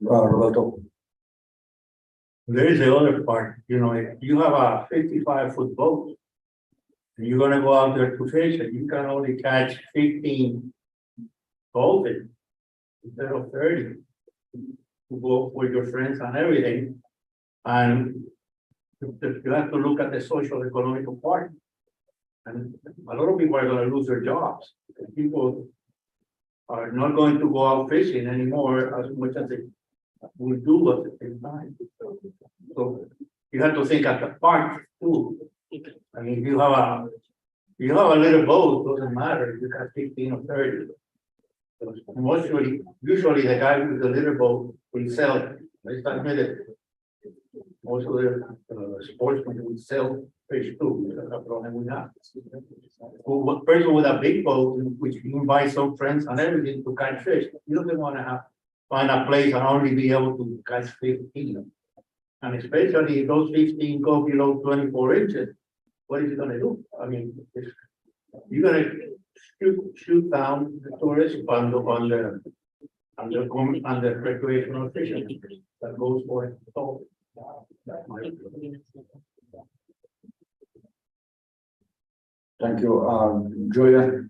Speaker 4: Roberto.
Speaker 8: There is the other part, if you have a 55-foot boat, and you're gonna go out there to fish, and you can only catch 15 dolphins instead of 30, to go with your friends and everything, and you have to look at the social economic part. And a lot of people are gonna lose their jobs. People are not going to go out fishing anymore as much as they would do at the same time. So you have to think at the park too. I mean, if you have a little boat, doesn't matter if you got 15 or 30. Usually the guy with the little boat will sell it. Let's admit it. Most of the sportsmen will sell fish too. That's a problem we have. One person with a big boat, which you invite some friends and everything to catch fish, you don't want to find a place and only be able to catch 15. And especially if those 15 go below 24 inches, what is he gonna do? I mean, you're gonna shoot down the tourists on the recreational fishing that goes for it. So,
Speaker 4: Thank you, Julia.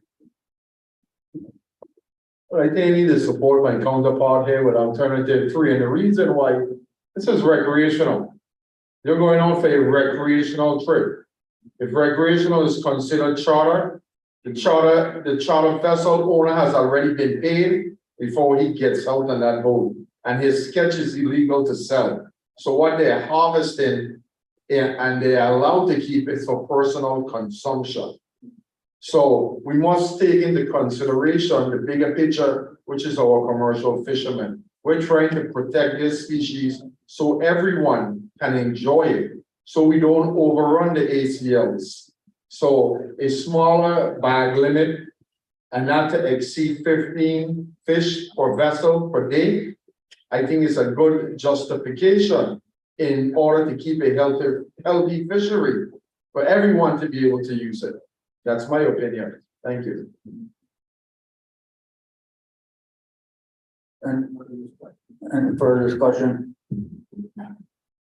Speaker 7: I think I need to support my counterpart here with alternative 3, and the reason why, this is recreational. You're going on for a recreational trip. If recreational is considered charter, the charter vessel owner has already been paid before he gets out on that boat, and his sketch is illegal to sell. So what they're harvesting, and they're allowed to keep it for personal consumption. So we must take into consideration the bigger picture, which is our commercial fishermen. We're trying to protect this species so everyone can enjoy it, so we don't overrun the ACLs. So a smaller bag limit and not to exceed 15 fish per vessel per day, I think is a good justification in order to keep a healthy fishery for everyone to be able to use it. That's my opinion. Thank you.
Speaker 4: And further discussion?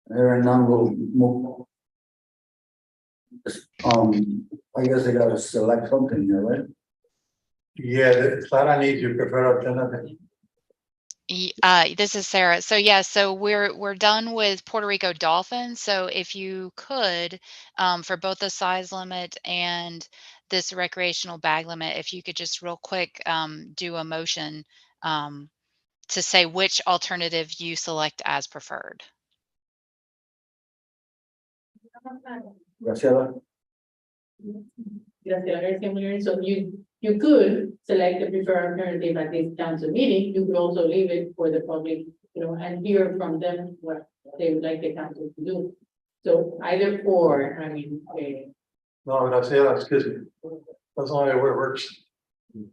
Speaker 4: Hearing none, we'll move. I guess they gotta select something here, right?
Speaker 20: Yeah, Clara needs your preferred alternative.
Speaker 19: This is Sarah. So yeah, so we're done with Puerto Rico dolphins. So if you could, for both the size limit and this recreational bag limit, if you could just real quick do a motion to say which alternative you select as preferred.
Speaker 4: Graciela.
Speaker 1: So you could select the preferred alternative at this council meeting. You could also leave it for the public, and hear from them what they would like the council to do. So either or,
Speaker 20: No, Graciela, excuse me. That's not how it works.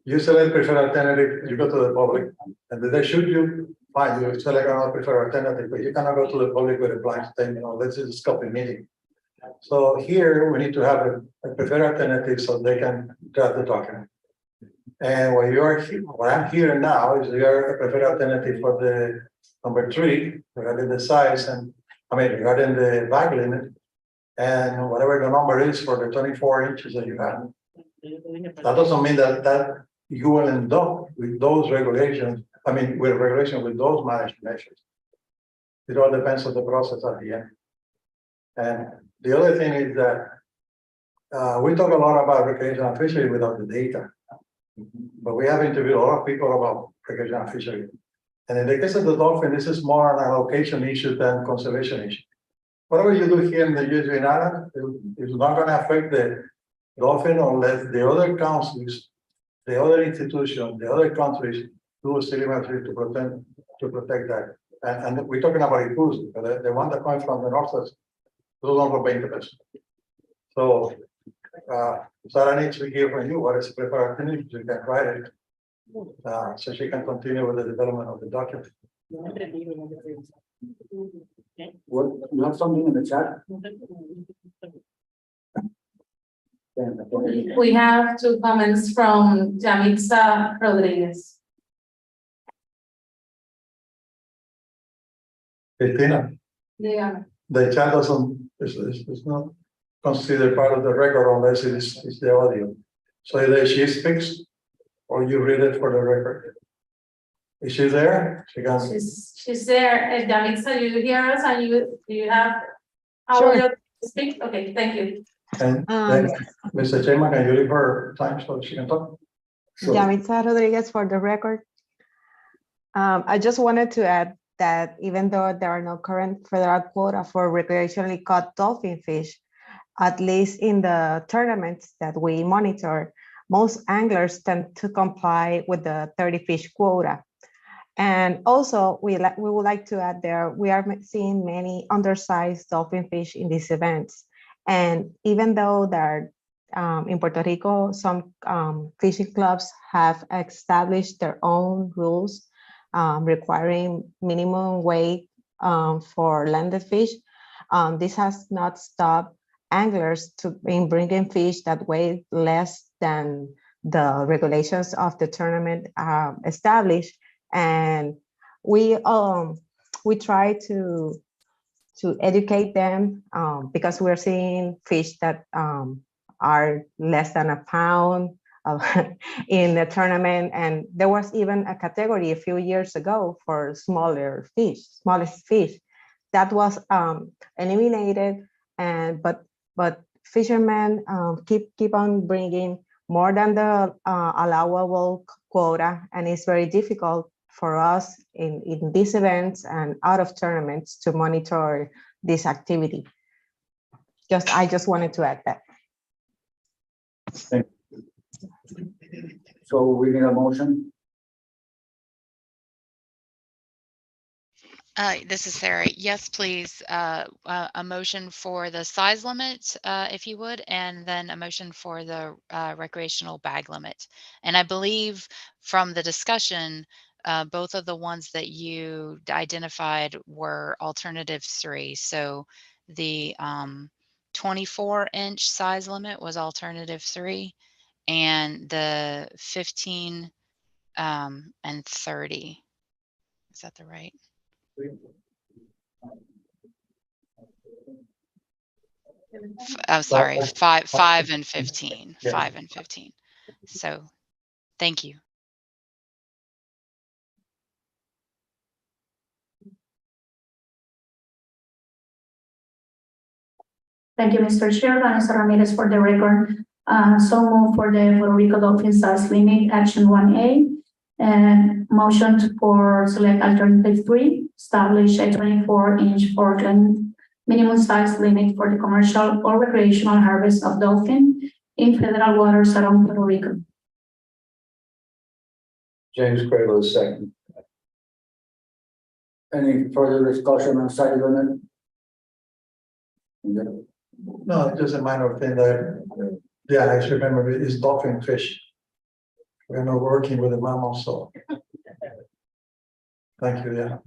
Speaker 20: You select preferred alternative, you go to the public, and then they shoot you, fine, you select another preferred alternative, but you cannot go to the public with a blank statement, let's just copy meeting. So here, we need to have a preferred alternative so they can draft the document. And what I'm hearing now is you're a preferred alternative for the number 3, regarding the size and, regarding the bag limit, and whatever the number is for the 24 inches that you have. That doesn't mean that you will end up with those regulations, with those management measures. It all depends on the process at the end. And the other thing is that we talk a lot about recreational fishery without the data. But we have interviewed a lot of people about recreational fishery. And in the case of the dolphin, this is more an allocation issue than conservation issue. Whatever you do here in the Reunión Island is not gonna affect the dolphin unless the other councils, the other institutions, the other countries do a similar to protect that. And we're talking about it, the one that comes from the north is no longer being interest. So, Sarah needs to hear from you what is prepared, you can write it. So she can continue with the development of the document.
Speaker 4: What, you have something in the chat?
Speaker 6: We have two comments from Yamitza Rodriguez.
Speaker 20: Cristina,
Speaker 6: Yeah.
Speaker 20: the chat doesn't, is not considered part of the record unless it's the audio. So either she speaks or you read it for the record. Is she there? She can.
Speaker 6: She's there. Yamitza, you hear us and you have
Speaker 5: Sure.
Speaker 6: audio to speak? Okay, thank you.
Speaker 20: And then, Mr. Chairman, can you leave her time so she can talk?
Speaker 5: Yamitza Rodriguez for the record. I just wanted to add that even though there are no current federal quota for recreationally caught dolphin fish, at least in the tournaments that we monitor, most anglers tend to comply with the 30 fish quota. And also, we would like to add there, we are seeing many undersized dolphin fish in these events. And even though there are, in Puerto Rico, some fishing clubs have established their own rules requiring minimum weight for landed fish, this has not stopped anglers in bringing fish that weigh less than the regulations of the tournament established. And we try to educate them because we're seeing fish that are less than a pound in the tournament. And there was even a category a few years ago for smallest fish that was eliminated. And but fishermen keep on bringing more than the allowable quota, and it's very difficult for us in these events and out of tournaments to monitor this activity. I just wanted to add that.
Speaker 4: So we need a motion.
Speaker 19: This is Sarah. Yes, please. A motion for the size limit, if you would, and then a motion for the recreational bag limit. And I believe from the discussion, both of the ones that you identified were alternative 3. So the 24-inch size limit was alternative 3, and the 15 and 30. Is that the right? I'm sorry, 5 and 15, 5 and 15. So, thank you.
Speaker 15: Thank you, Mr. Chair. Vanessa Ramirez for the record. So move for the Puerto Rico dolphin size limit, action 1A. And motion for select alternative 3, establish a 24-inch Portland minimum size limit for the commercial or recreational harvest of dolphin in federal waters around Puerto Rico.
Speaker 4: James Cradle is second. Any further discussion on size limit?
Speaker 20: No, just a minor thing that, yeah, I should remember it is dolphin fish. We're not working with the mammals, so. Thank you, yeah.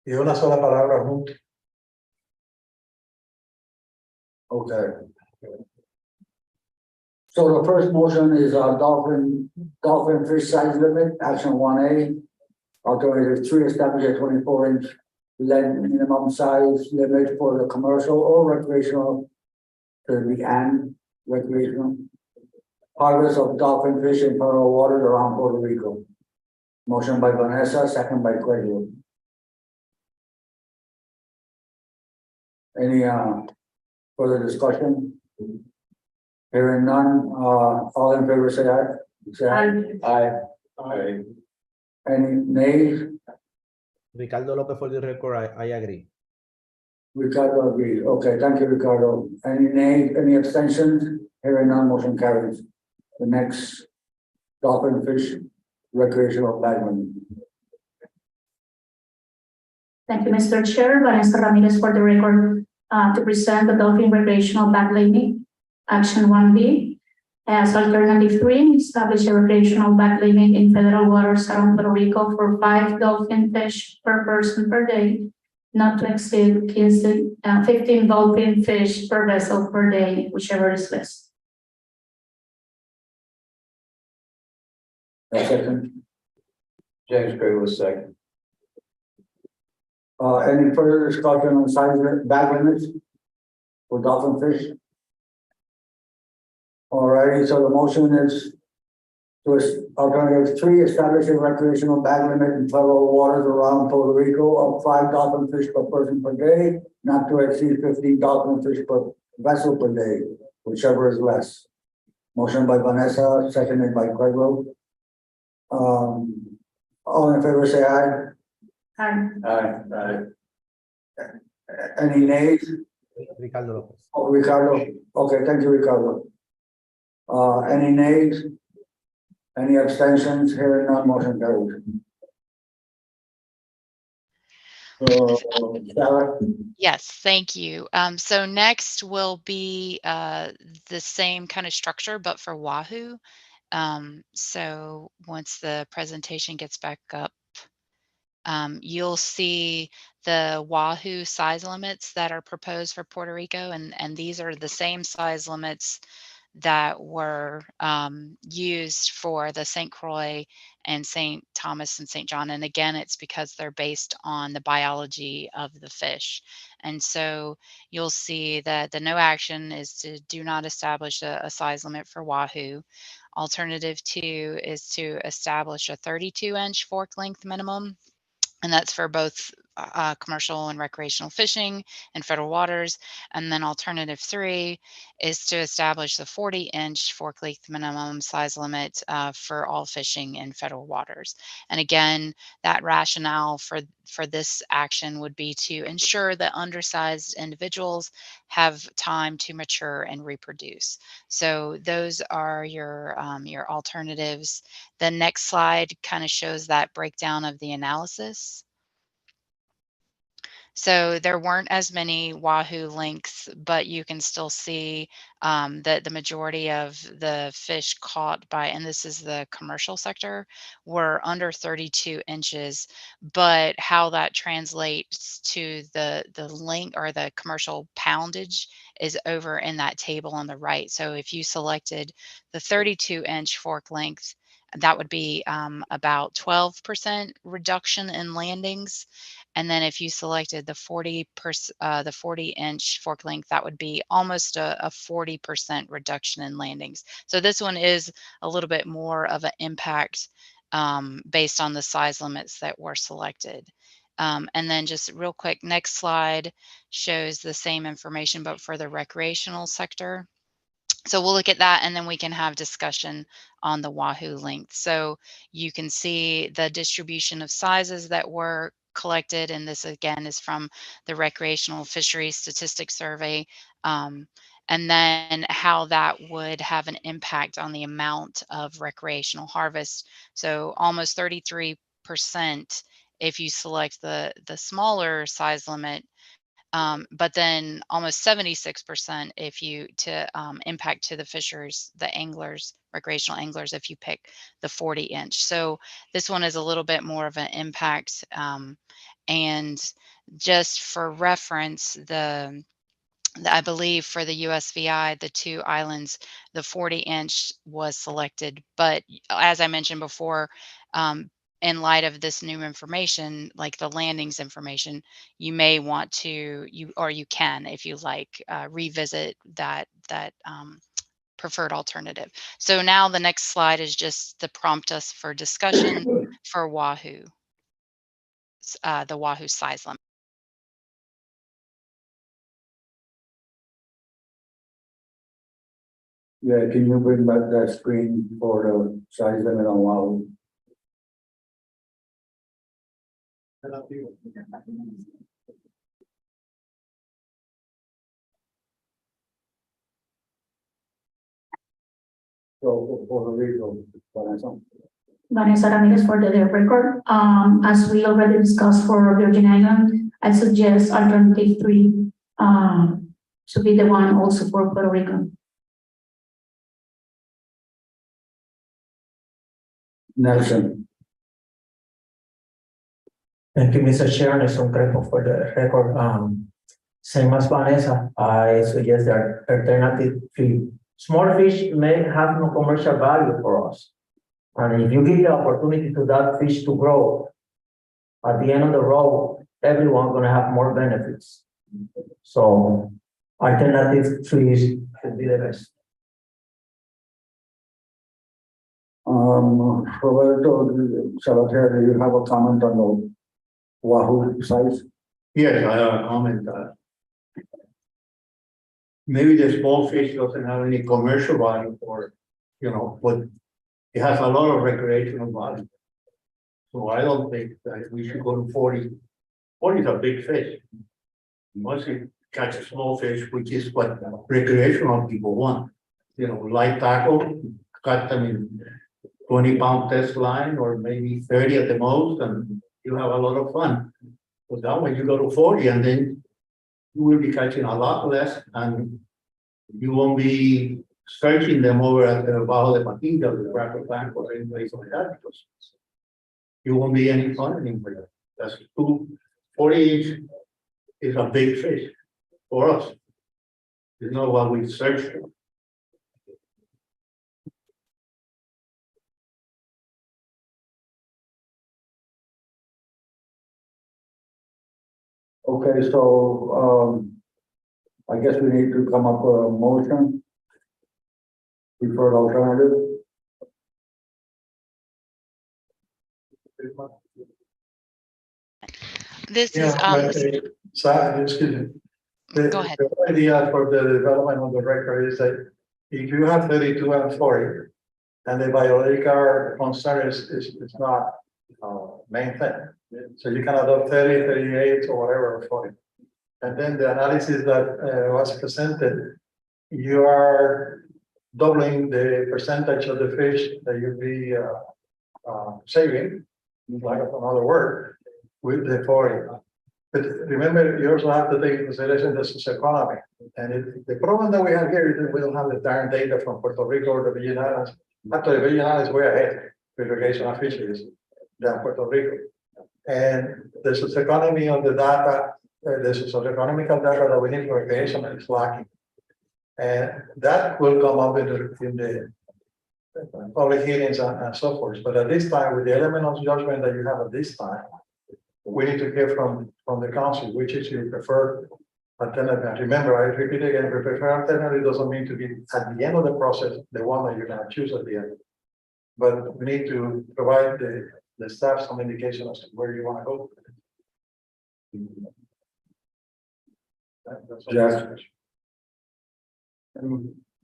Speaker 20: Y una sola palabra junto.
Speaker 4: Okay. So the first motion is dolphin fish size limit, action 1A. Alternative 3, establish a 24-inch length minimum size limit for the commercial or recreational, recreational harvest of dolphin fish in federal waters around Puerto Rico. Motion by Vanessa, second by Craig. Any further discussion? Hearing none, all in favor, say aye. Say aye.
Speaker 13: Aye.
Speaker 4: Any nays?
Speaker 11: Ricardo Lopez for the record, I agree.
Speaker 4: Ricardo agrees. Okay, thank you, Ricardo. Any nays, any abstentions? Hearing none, motion carries. The next dolphin fish recreational bag limit.
Speaker 15: Thank you, Mr. Chair. Vanessa Ramirez for the record, to present the dolphin recreational bag limit, action 1B. As alternative 3, establish a recreational bag limit in federal waters around Puerto Rico for 5 dolphin fish per person per day, not to exceed 15 dolphin fish per vessel per day, whichever is less.
Speaker 4: A second.
Speaker 16: James Gray was second.
Speaker 4: Any further discussion on size bag limits for dolphin fish? Alrighty, so the motion is to alternative 3, establish a recreational bag limit in federal waters around Puerto Rico of 5 dolphin fish per person per day, not to exceed 15 dolphin fish per vessel per day, whichever is less. Motion by Vanessa, seconded by Craig. All in favor, say aye.
Speaker 15: Aye.
Speaker 16: Aye.
Speaker 4: Any nays?
Speaker 11: Ricardo Lopez.
Speaker 4: Oh, Ricardo. Okay, thank you, Ricardo. Any nays? Any abstentions? Hearing none, motion carries. Sarah?
Speaker 19: Yes, thank you. So next will be the same kind of structure, but for Wahoo. So once the presentation gets back up, you'll see the Wahoo size limits that are proposed for Puerto Rico, and these are the same size limits that were used for the St. Croix and St. Thomas and St. John. And again, it's because they're based on the biology of the fish. And so you'll see that the no action is to do not establish a size limit for Wahoo. Alternative 2 is to establish a 32-inch fork length minimum, and that's for both commercial and recreational fishing in federal waters. And then alternative 3 is to establish the 40-inch fork length minimum size limit for all fishing in federal waters. And again, that rationale for this action would be to ensure that undersized individuals have time to mature and reproduce. So those are your alternatives. The next slide kind of shows that breakdown of the analysis. So there weren't as many Wahoo lengths, but you can still see that the majority of the fish caught by, and this is the commercial sector, were under 32 inches. But how that translates to the length or the commercial poundage is over in that table on the right. So if you selected the 32-inch fork length, that would be about 12% reduction in landings. And then if you selected the 40-inch fork length, that would be almost a 40% reduction in landings. So this one is a little bit more of an impact based on the size limits that were selected. And then just real quick, next slide shows the same information, but for the recreational sector. So we'll look at that, and then we can have discussion on the Wahoo length. So you can see the distribution of sizes that were collected, and this again is from the Recreational Fisheries Statistics Survey, and then how that would have an impact on the amount of recreational harvest. So almost 33% if you select the smaller size limit, but then almost 76% if you impact to the fishers, the anglers, recreational anglers, if you pick the 40-inch. So this one is a little bit more of an impact. And just for reference, I believe for the USVI, the 2 islands, the 40-inch was selected. But as I mentioned before, in light of this new information, like the landings information, you may want to, you can, if you like, revisit that preferred alternative. So now the next slide is just to prompt us for discussion for Wahoo, the Wahoo size limit.
Speaker 4: Yeah, can you bring back that screen for the size limit on Wahoo? So for the regional,
Speaker 15: Vanessa Ramirez for the record. As we already discussed for Virgin Island, I suggest alternative 3 to be the one also for Puerto Rico.
Speaker 4: Nelson.
Speaker 9: Thank you, Mr. Chair, Nelson Crespo for the record. Same as Vanessa, I suggest that alternative 3. Small fish may have no commercial value for us. And if you give the opportunity to that fish to grow, at the end of the road, everyone's gonna have more benefits. So alternative 3 should be the best.
Speaker 4: Roberto Salvatore, do you have a comment on the Wahoo size?
Speaker 8: Yes, I have a comment. Maybe the small fish doesn't have any commercial value for, but it has a lot of recreational value. So I don't think that we should go to 40. 40 is a big fish. Once you catch a small fish, which is what recreational people want, light tackle, cut them in 20-pound test line or maybe 30 at the most, and you have a lot of fun. But now when you go to 40, and then you will be catching a lot less, and you won't be searching them over at the Bajo de Paquita, the Cracker Bank, or any place like that, because you won't be any fun anymore. That's 40 inch is a big fish for us. It's not what we search for.
Speaker 4: Okay, so I guess we need to come up with a motion. Preferred alternative.
Speaker 19: This is,
Speaker 20: Excuse me.
Speaker 19: Go ahead.
Speaker 20: The idea for the development of the record is that if you have 32 and 40, and the biological concern is not main thing. So you can adopt 30, 38 or whatever, 40. And then the analysis that was presented, you are doubling the percentage of the fish that you'll be saving, like another word, with the 40. But remember, you also have to take into consideration the socioeconomy. And the problem that we have here is that we don't have the darn data from Puerto Rico or the Virgin Islands. Actually, the Virgin Islands way ahead with irrigation of fisheries than Puerto Rico. And the socioeconomy of the data, the socioeconomical data that we need for irrigation is lacking. And that will come up in the public hearings and so forth. But at this time, with the element of judgment that you have at this time, we need to hear from the council, which is your preferred alternative. And remember, I repeat again, the preferred alternative doesn't mean to be at the end of the process, the one that you're going to choose at the end. But we need to provide the staff some indication as to where you want to go.
Speaker 4: Yes.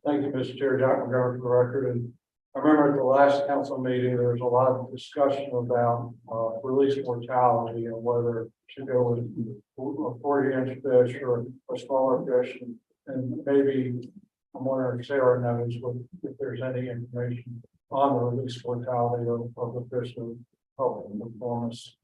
Speaker 20: Thank you, Mr. Chair, Jack McGovern for the record. And I remember at the last council meeting, there was a lot of discussion about release mortality and whether it should go with a 40-inch fish or a smaller fish. And maybe I'm wondering if Sarah knows if there's any information on the release mortality of the fish that would help inform us.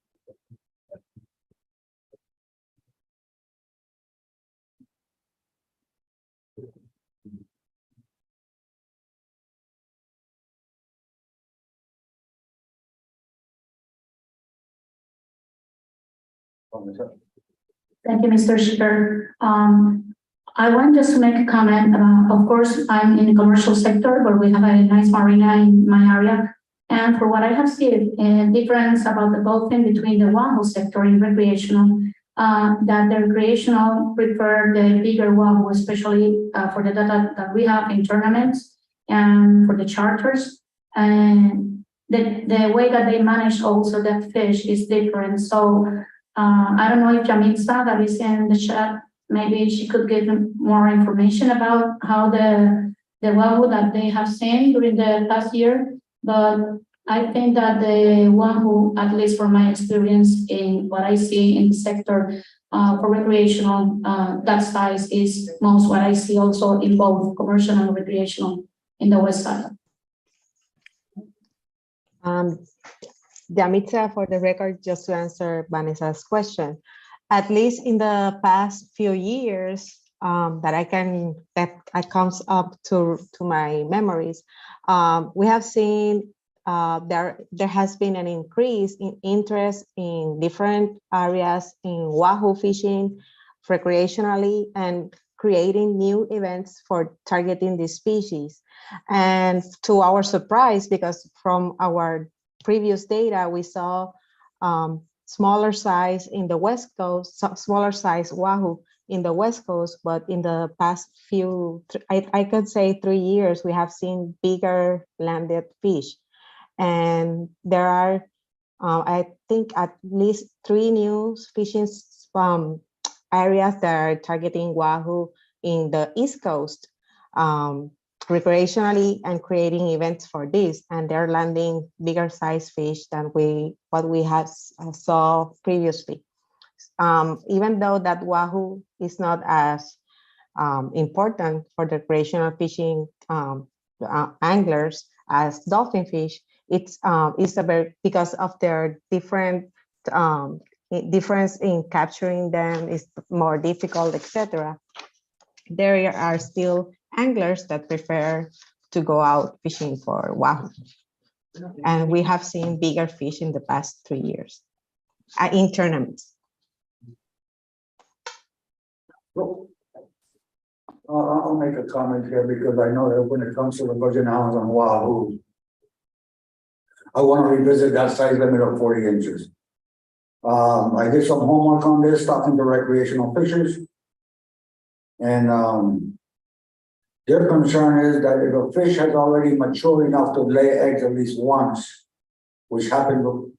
Speaker 15: Thank you, Mr. Chair. I want just to make a comment. Of course, I'm in the commercial sector, but we have a nice marina in my area. And for what I have seen, a difference about the dolphin between the Wahoo sector and recreational, that the recreational prefer the bigger Wahoo, especially for the data that we have in tournaments and for the charters. And the way that they manage also that fish is different. So I don't know if Yamitza that is in the chat, maybe she could give more information about how the wahoo that they have seen during the past year, but I think that the wahoo, at least from my experience in what I see in the sector, for recreational, that size is most what I see also in both commercial and recreational in the west side.
Speaker 5: Yamitza, for the record, just to answer Vanessa's question, at least in the past few years, that comes up to my memories, we have seen there has been an increase in interest in different areas in wahoo fishing recreationally and creating new events for targeting this species. And to our surprise, because from our previous data, we saw smaller size in the West Coast, smaller size wahoo in the West Coast, but in the past few, I could say 3 years, we have seen bigger landed fish. And there are, I think, at least 3 new fishing areas that are targeting wahoo in the East Coast recreationally and creating events for this. And they're landing bigger size fish than what we had saw previously. Even though that wahoo is not as important for the recreational fishing anglers as dolphin fish, it's a very, because of their difference in capturing them is more difficult, etc. There are still anglers that prefer to go out fishing for wahoo, and we have seen bigger fish in the past 3 years in tournaments.
Speaker 4: I'll make a comment here because I know that when it comes to the budget hounds on wahoo, I want to revisit that size limit of 40 inches. I did some homework on this, talking to recreational fishers. And their concern is that if a fish has already matured enough to lay eggs at least once, which happened with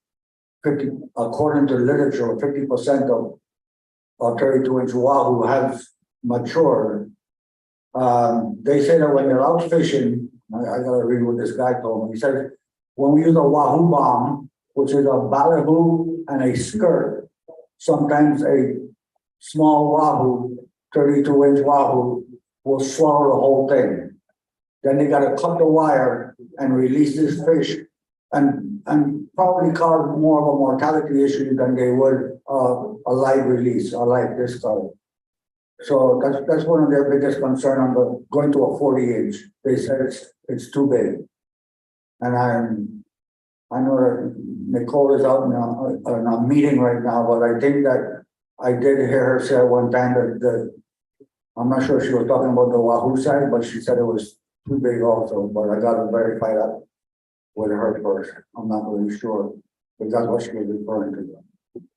Speaker 4: 50, according to literature, 50% of 32-inch wahoo have matured. They say that when they're out fishing, I gotta read what this guy told me. He said, when we use a wahoo bomb, which is a ballyhoo and a skirt, sometimes a small wahoo, 32-inch wahoo, will swallow the whole thing. Then they gotta cut the wire and release this fish and probably cause more of a mortality issue than they would a live release, a live discard. So that's one of their biggest concern on the going to a 40-inch. They said it's too big. And I know that Nicole is out in a meeting right now, but I think that I did hear her say one time that I'm not sure if she was talking about the wahoo side, but she said it was too big also, but I got to verify that with her first. I'm not really sure, but that's what she was referring to.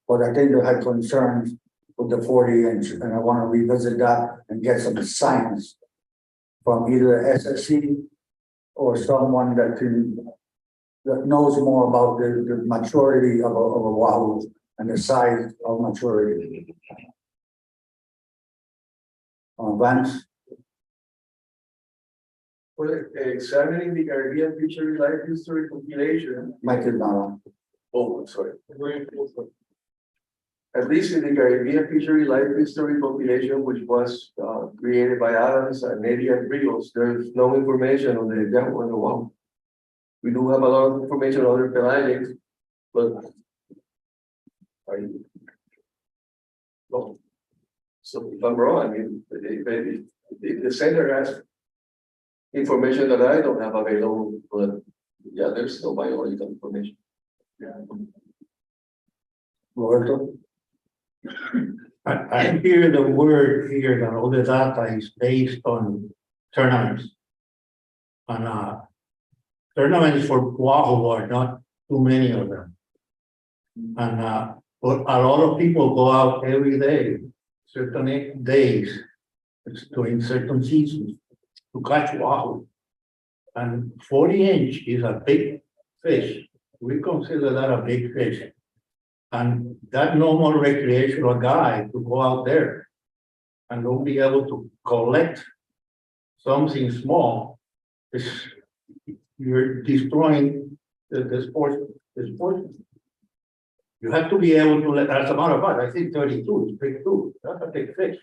Speaker 4: But I think they had concerns with the 40-inch, and I want to revisit that and get some science from either SSC or someone that knows more about the maturity of a wahoo and the size of maturity. Vance?
Speaker 17: Well, examining the Caribbean Fishery Life History compilation.
Speaker 4: Mike is not on.
Speaker 17: Oh, I'm sorry. At least in the Caribbean Fishery Life History compilation, which was created by Adams and Eddie and Rios, there's no information on the example on the wahoo. We do have a lot of information on other pelagics, but no. So if I'm wrong, I mean, the center has information that I don't have available, but yeah, there's no biological information. Yeah.
Speaker 4: Roberto?
Speaker 8: I hear the word here that all the data is based on tournaments. And tournaments for wahoo are not too many of them. And but a lot of people go out every day, certain days, during certain seasons, to catch wahoo. And 40-inch is a big fish. We consider that a big fish. And that normal recreational guy to go out there and don't be able to collect something small It's, you're destroying the sport. You have to be able to let, as a matter of fact, I think 32 is big too, that's a big fish.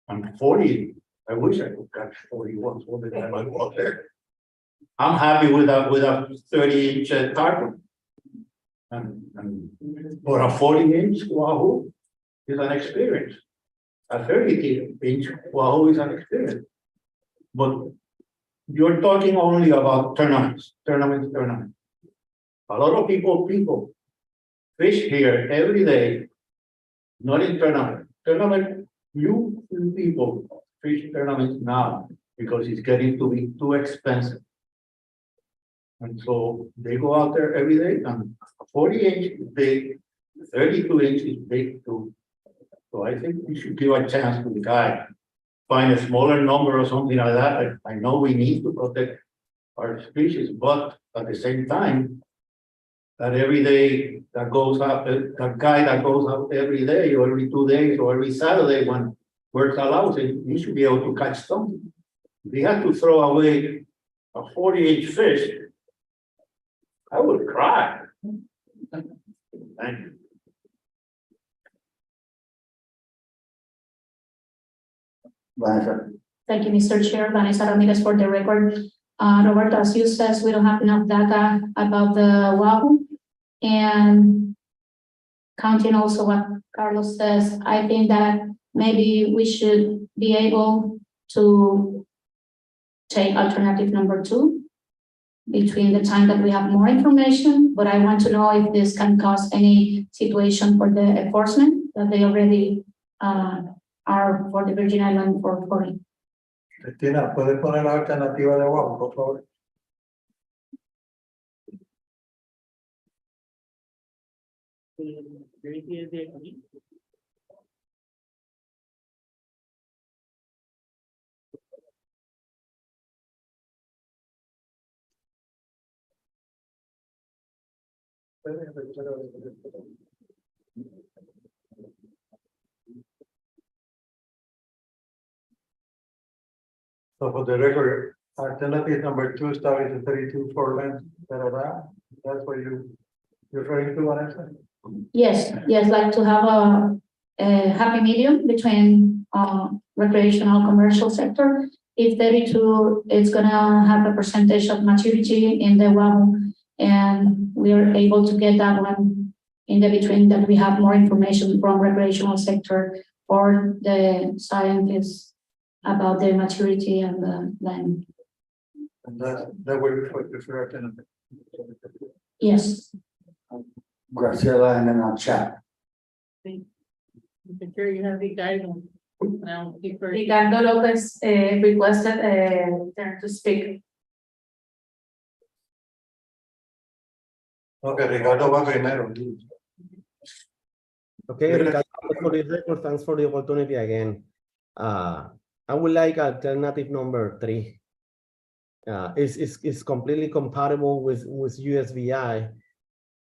Speaker 8: I'm 40, I wish I could catch 41 all the time I walk there. I'm happy with a 30-inch tarpon. And for a 40-inch wahoo is an experience. A 30-inch wahoo is an experience. But you're talking only about tournaments. A lot of people fish here every day, not in tournament. You people fish tournaments now because it's getting to be too expensive. And so they go out there every day, and 40-inch is big, 32-inch is big too. So I think we should give a chance to the guy. Find a smaller number or something like that. I know we need to protect our species, but at the same time, that every day that goes out, that guy that goes out every day or every 2 days or every Saturday when work allows it, you should be able to catch something. If you had to throw away a 40-inch fish, I would cry. Thank you.
Speaker 21: Vanessa.
Speaker 15: Thank you, Mr. Chair. Vanessa Ramirez for the record. Roberto, as you says, we don't have enough data about the wahoo. And counting also what Carlos says, I think that maybe we should be able to take alternative number 2 between the time that we have more information, but I want to know if this can cause any situation for the enforcement that they already are for the Virgin Island for 40.
Speaker 20: Cristina, ¿puedes poner la alternativa de wahoo, por favor? So for the record, alternative number 2 starting at 32 for length, that's what you're referring to, Vanessa?
Speaker 15: Yes, like to have a happy medium between recreational commercial sector. If 32, it's gonna have a percentage of maturity in the wahoo, and we are able to get that one in the between that we have more information from recreational sector or the scientists about the maturity and the land.
Speaker 20: And that way we prefer alternative.
Speaker 15: Yes.
Speaker 4: Graciela, and then I'll chat.
Speaker 1: Mr. Chair, you have the guidance. Now,
Speaker 6: Ricardo Lopez requested turn to speak.
Speaker 20: Okay, Ricardo va primero.
Speaker 11: Okay, Ricardo, for the record, thanks for the opportunity again. I would like alternative number 3. It's completely compatible with USVI,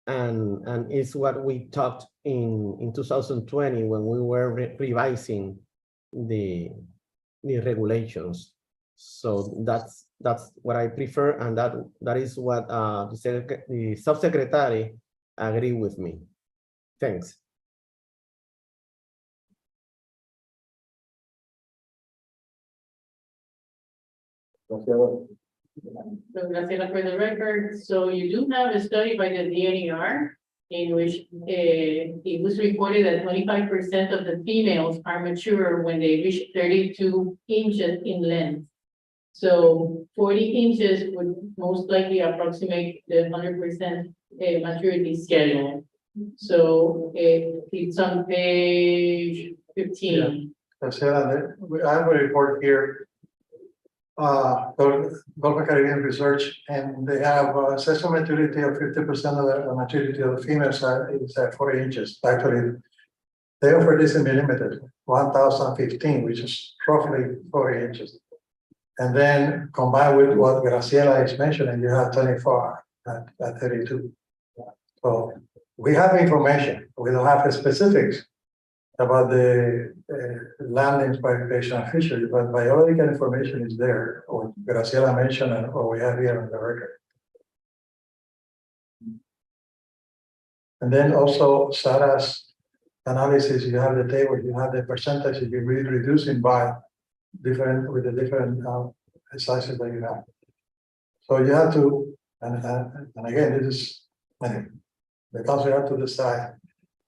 Speaker 11: and it's what we talked in 2020 when we were revising the regulations. So that's what I prefer, and that is what the subsecretary agree with me. Thanks.
Speaker 1: So Graciela, for the record, so you do have a study by the DNR in which it was reported that 25% of the females are mature when they reach 32 inches in length. So 40 inches would most likely approximate the 100% maturity schedule. So it's on page 15.
Speaker 20: Yeah. I have a report here. Gulf of Caribbean Research, and they have assessment maturity of 50% of the maturity of the females is at 40 inches. Actually, they offer this in millimeters, 1015, which is roughly 40 inches. And then combined with what Graciela is mentioning, you have 24 at 32. So we have information. We don't have the specifics, about the landings by recreational fishery, but biological information is there, or Graciela mentioned, and what we have here on the record. And then also Sarah's analysis, you have the table, you have the percentage, you're reducing by different, with the different sizes that you have. So you have to, and again, this is, the council have to decide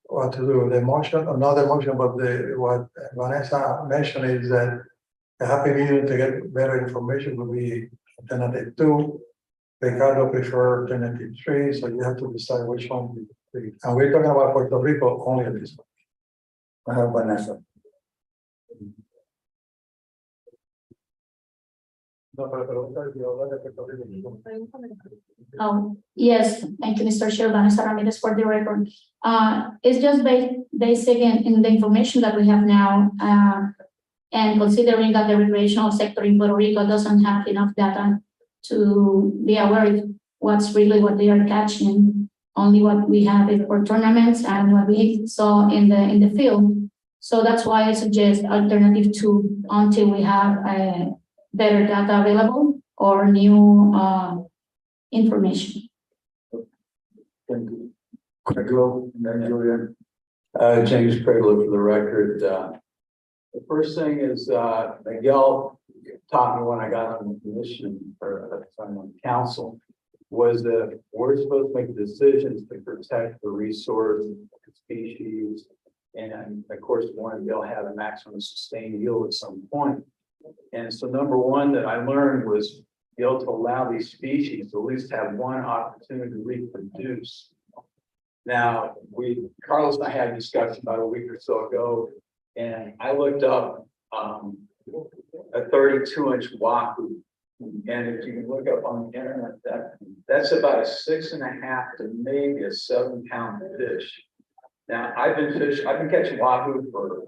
Speaker 20: what to do. The motion, another motion, but what Vanessa mentioned is that a happy medium to get better information will be alternative 2. Ricardo prefer alternative 3, so you have to decide which one. And we're talking about Puerto Rico only at this one. I have Vanessa.
Speaker 15: Yes, thank you, Mr. Chair, Vanessa Ramirez for the record. It's just basic in the information that we have now, and considering that the recreational sector in Puerto Rico doesn't have enough data to be aware of what's really what they are catching, only what we have is for tournaments and what we saw in the field. So that's why I suggest alternative 2 until we have better data available or new information.
Speaker 4: Thank you. Craiglo, and then Julian. James Craiglo for the record. The first thing is Miguel taught me when I got on the commission or on the council was that we're supposed to make decisions to protect the resource, the species, and of course, we want to be able to have a maximum sustained yield at some point. And so number one that I learned was be able to allow these species to at least have one opportunity to reproduce. Now, Carlos and I had a discussion about a week or so ago, and I looked up a 32-inch wahoo. And if you can look up on the internet, that's about a 6.5 to maybe a 7-pound fish. Now, I've been catching wahoo for a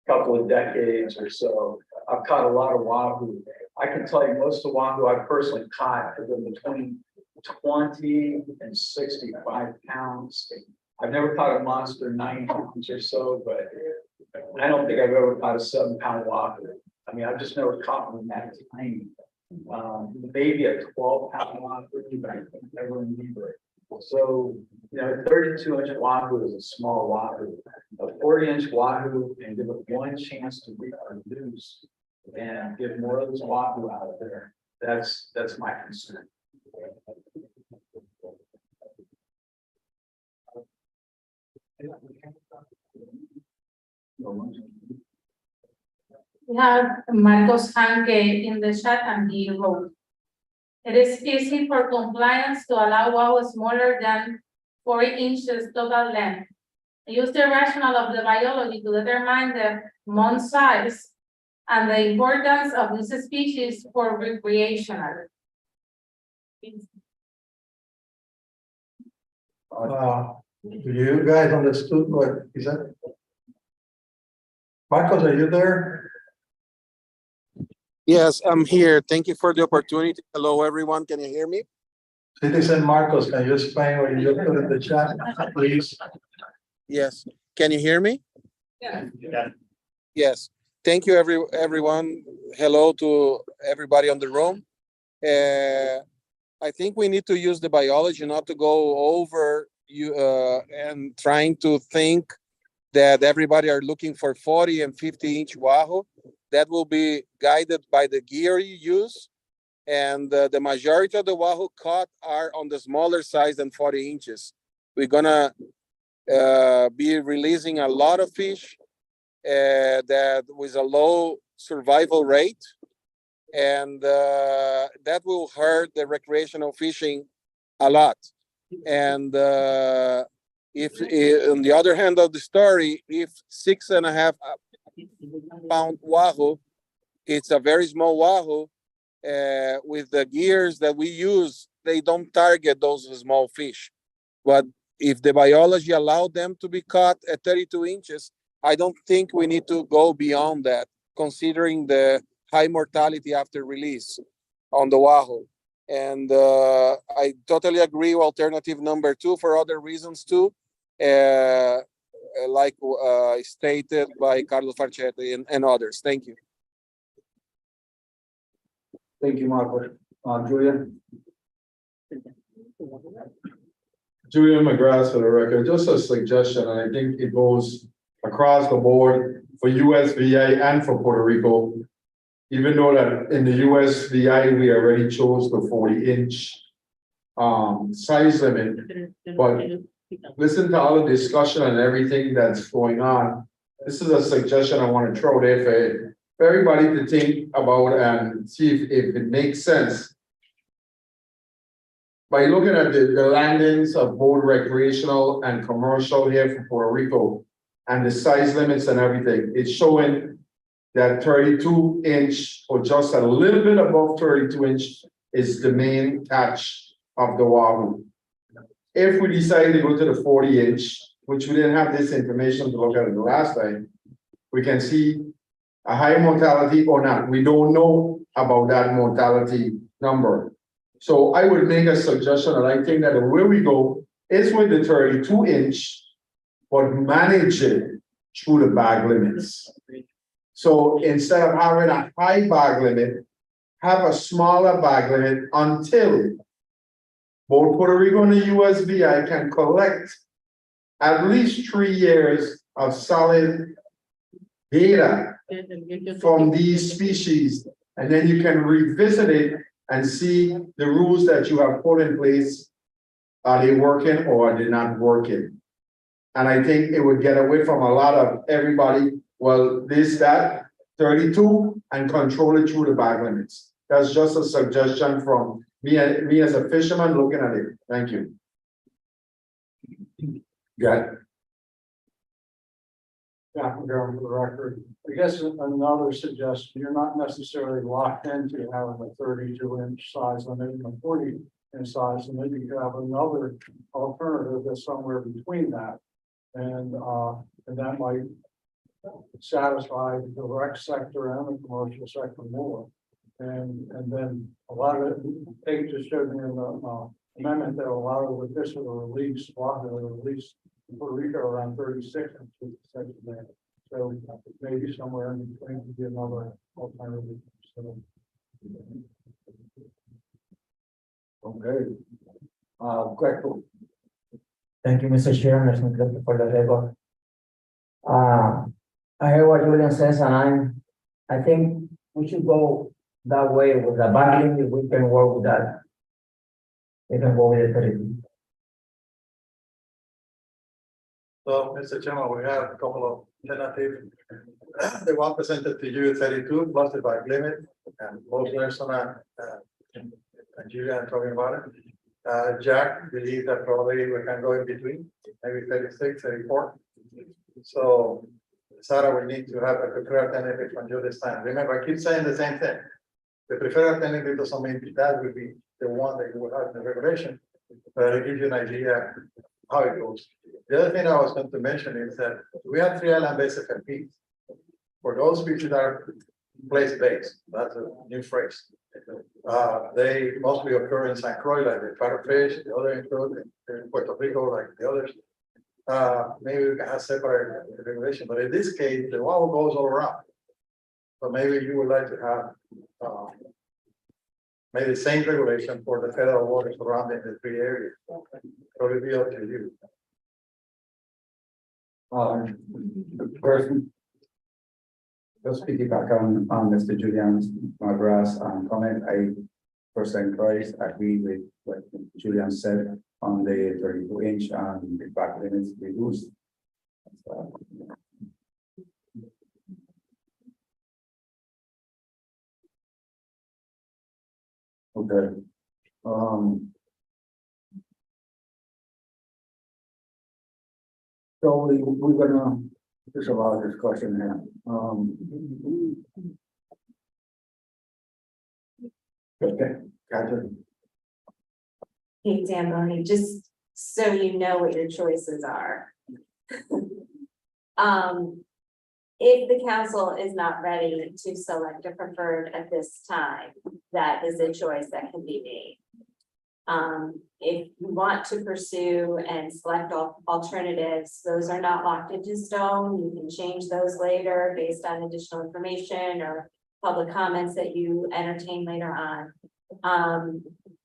Speaker 4: couple of decades or so. I've caught a lot of wahoo. I can tell you most of the wahoo I've personally caught have been between 20 and 65 pounds. I've never caught a monster 9 pounds or so, but I don't think I've ever caught a 7-pound wahoo. I mean, I've just never caught one that tiny. Maybe a 12-pound wahoo, but I think never remember it. So, you know, a 32-inch wahoo is a small wahoo. A 40-inch wahoo, and give it one chance to reproduce and get more of this wahoo out there. That's my concern.
Speaker 6: We have Marcos Hanke in the chat, and he wrote, it is easy for compliance to allow wahoo smaller than 40 inches total length. Use the rationale of the biology to determine the month size and the importance of this species for recreational.
Speaker 20: Do you guys understood what he said? Marcos, are you there?
Speaker 2: Yes, I'm here. Thank you for the opportunity. Hello, everyone. Can you hear me?
Speaker 20: Citizen Marcos, can you explain what you put in the chat, please?
Speaker 2: Yes. Can you hear me?
Speaker 6: Yeah.
Speaker 2: Yes. Thank you, everyone. Hello to everybody on the room. I think we need to use the biology, not to go over and trying to think that everybody are looking for 40 and 50-inch wahoo. That will be guided by the gear you use. And the majority of the wahoo caught are on the smaller size than 40 inches. We're gonna be releasing a lot of fish that with a low survival rate. And that will hurt the recreational fishing a lot. And if on the other hand of the story, if 6.5 pound wahoo, it's a very small wahoo, with the gears that we use, they don't target those small fish. But if the biology allowed them to be caught at 32 inches, I don't think we need to go beyond that, considering the high mortality after release on the wahoo. And I totally agree with alternative number 2 for other reasons too. like stated by Carlos Farchetti and others. Thank you.
Speaker 4: Thank you, Marco. Julian?
Speaker 7: Julian McGrath for the record, just a suggestion, and I think it goes across the board for USVI and for Puerto Rico. Even though that in the USVI, we already chose the 40-inch size limit, but listen to all the discussion and everything that's going on. This is a suggestion I want to throw there for everybody to think about and see if it makes sense. By looking at the landings of both recreational and commercial here for Puerto Rico and the size limits and everything, it's showing that 32-inch or just a little bit above 32-inch is the main catch of the Wahoo. If we decide to go to the 40-inch, which we didn't have this information to look at it the last time, we can see a high mortality or not. We don't know about that mortality number. So I would make a suggestion, and I think that the way we go is with the 32-inch, but manage it through the bag limits. So instead of having a high bag limit, have a smaller bag limit until both Puerto Rico and the USVI can collect at least 3 years of solid data from these species, and then you can revisit it and see the rules that you have put in place. Are they working or are they not working? And I think it would get away from a lot of everybody, well, this, that, 32, and control it through the bag limits. That's just a suggestion from me as a fisherman looking at it. Thank you.
Speaker 4: Got it.
Speaker 20: Yeah, I'm going for the record. I guess another suggestion, you're not necessarily locked into having a 32-inch size limit and a 40-inch size limit. You could have another alternative that's somewhere between that. And that might satisfy the rec sector and the commercial sector more. And then a lot of it, they just showed me in the amendment that a lot of the fish that are released, in Puerto Rico around 36 inches. So maybe somewhere in between could be another alternative. So.
Speaker 4: Okay. Greco.
Speaker 9: Thank you, Mr. Chair, for the record. I heard what Julian says, and I think we should go that way with the backing. If we can work with that, we can go with the 30.
Speaker 20: So, Mr. Chairman, we have a couple of tentative. The one presented to you 32 plus the bag limit, and both Nelson and Julia are talking about it. Jack believes that probably we can go in between, maybe 36, 34. So Sarah will need to have a preferred alternative from you this time. Remember, I keep saying the same thing. The preferred alternative doesn't mean that will be the one that you will have in the regulation, but it gives you an idea how it goes. The other thing I was going to mention is that we have 3 island-based FMPs. For those species that are place-based, that's a new phrase. They mostly occur in San Croix, like the parrotfish, the other include in Puerto Rico, like the others. Maybe we can have separate regulation, but in this case, the water goes all around. So maybe you would like to have maybe the same regulation for the federal waters surrounding the 3 areas. So it'll be up to you.
Speaker 21: Person. Just piggyback on Mr. Julian's McGrath's comment. I percent price agree with what Julian said on the 32-inch and the back limits reduced. Okay. So we're gonna, there's a lot of discussion here. Okay, gotcha.
Speaker 18: Hey, Zamboni, just so you know what your choices are. If the council is not ready to select a preferred at this time, that is a choice that can be made. If you want to pursue and select alternatives, those are not locked into stone. You can change those later based on additional information or public comments that you entertain later on.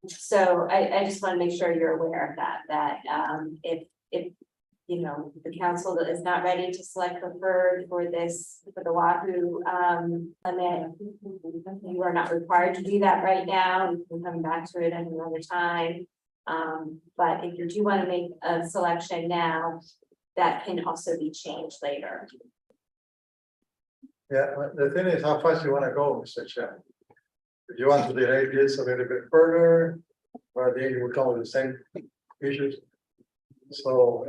Speaker 18: So I just want to make sure you're aware of that, if you know, the council is not ready to select preferred for the Wahoo limit, you are not required to do that right now. You can come back to it at another time. But if you do want to make a selection now, that can also be changed later.
Speaker 20: Yeah, the thing is, how fast you want to go, Mr. Chair? If you want to delay this a little bit further, or then you will come with the same issues. So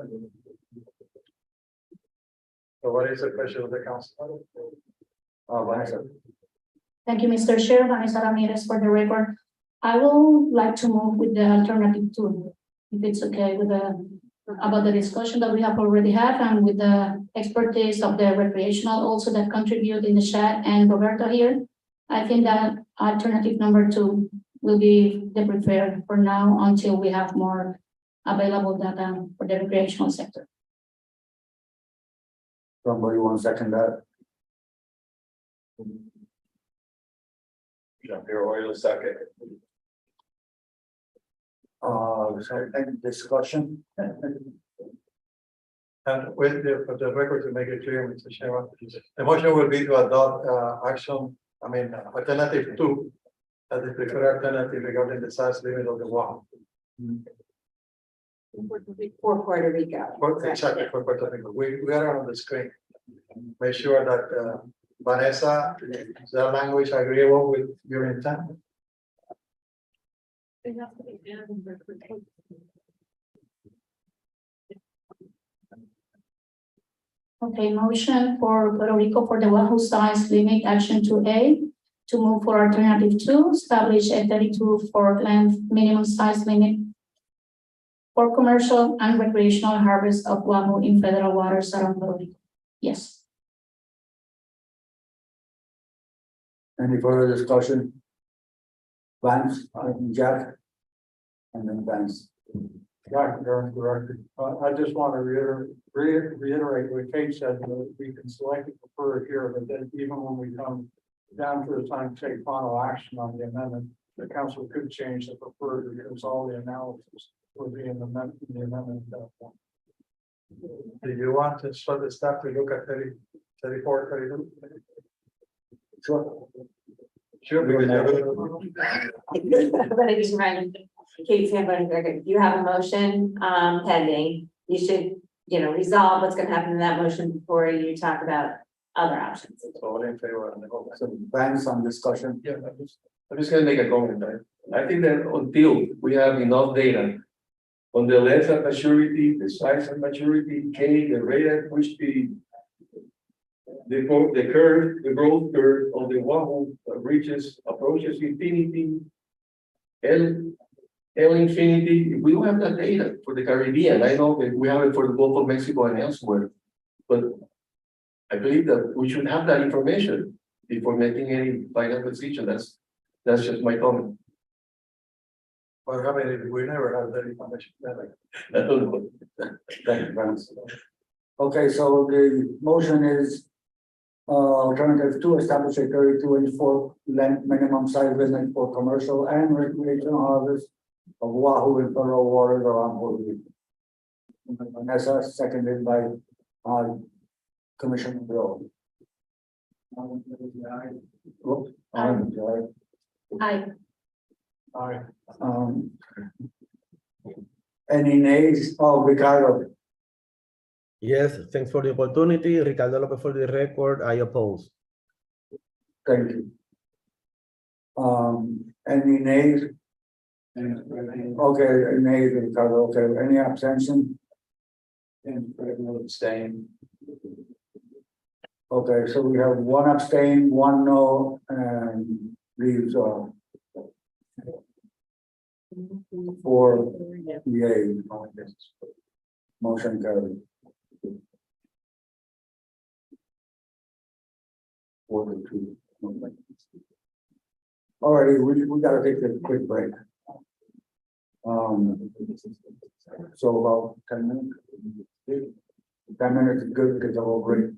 Speaker 20: what is the question of the council?
Speaker 4: Vanessa.
Speaker 3: Thank you, Mr. Chair. Vanessa Ramirez for the record. I would like to move with the alternative 2, if it's okay with about the discussion that we have already had and with the expertise of the recreational also that contribute in the chat and Roberto here. I think that alternative number 2 will be the preferred for now until we have more available data for the recreational sector.
Speaker 4: Somebody want to second that?
Speaker 13: Jean-Pierre Oil, second.
Speaker 4: Any discussion?
Speaker 20: And with for the record to make it clear, Mr. Chairman, the motion will be to adopt alternative 2, as the preferred alternative regarding the size limit of the Wahoo.
Speaker 18: For Puerto Rico.
Speaker 20: Exactly, for Puerto Rico. We are on the screen. Make sure that Vanessa, is that language agreeable with your intent?
Speaker 3: Okay, motion for Puerto Rico for the Wahoo size limit action 2A to move for alternative 2, establish a 32-foot length minimum size limit for commercial and recreational harvest of Wahoo in federal waters around Puerto Rico. Yes.
Speaker 4: Any further discussion? Vance, Jack, and then Vance.
Speaker 20: Yeah, Director. I just want to reiterate what Kate said, that we can select the preferred here, but then even when we come down to the time to take final action on the amendment, the council could change the preferred because all the analysis will be in the amendment at that point. Do you want to start the staff to look at 30, 34, 32?
Speaker 4: Sure.
Speaker 20: Sure.
Speaker 18: Kate's hand, you have a motion pending. You should, resolve what's going to happen in that motion before you talk about other options.
Speaker 20: All in favor.
Speaker 4: So Vance on discussion.
Speaker 17: Yeah, I'm just gonna make a comment, right? I think that until we have enough data on the length of maturity, the size of maturity, K, the rate at which the growth curve of the Wahoo approaches infinity, L infinity. We don't have that data for the Caribbean. I know that we have it for the Gulf of Mexico and elsewhere, but I believe that we should have that information before making any final decision. That's just my comment.
Speaker 20: Well, I mean, we never have that information.
Speaker 17: I don't know.
Speaker 4: Thank you, Vance. Okay, so the motion is alternative 2, establish a 32-inch length minimum size limit for commercial and recreational harvest of Wahoo in federal waters around Puerto Rico. Vanessa, seconded by Commissioner Bill.
Speaker 3: Aye.
Speaker 20: Aye.
Speaker 4: Any nays? Oh, Ricardo.
Speaker 11: Yes, thanks for the opportunity. Ricardo Lopez for the record. I oppose.
Speaker 4: Thank you. Any nays? Okay, nays, Ricardo. Okay, any abstention?
Speaker 16: Abstain.
Speaker 4: Okay, so we have 1 abstain, 1 no, and leaves 4 yay. Motion carried. 4-2. Alrighty, we gotta take a quick break. So about 10 minutes. 10 minutes is good because of all great.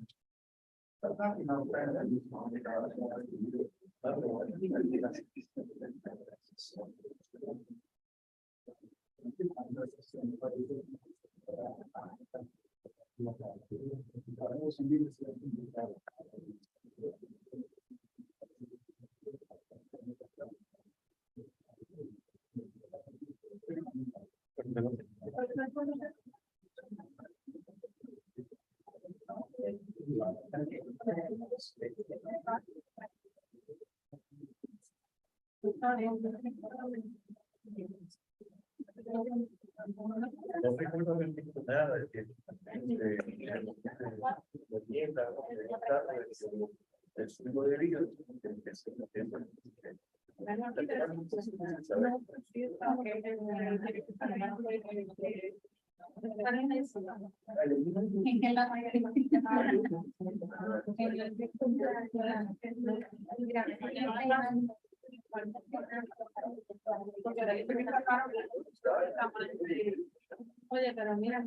Speaker 6: Oye, pero mira,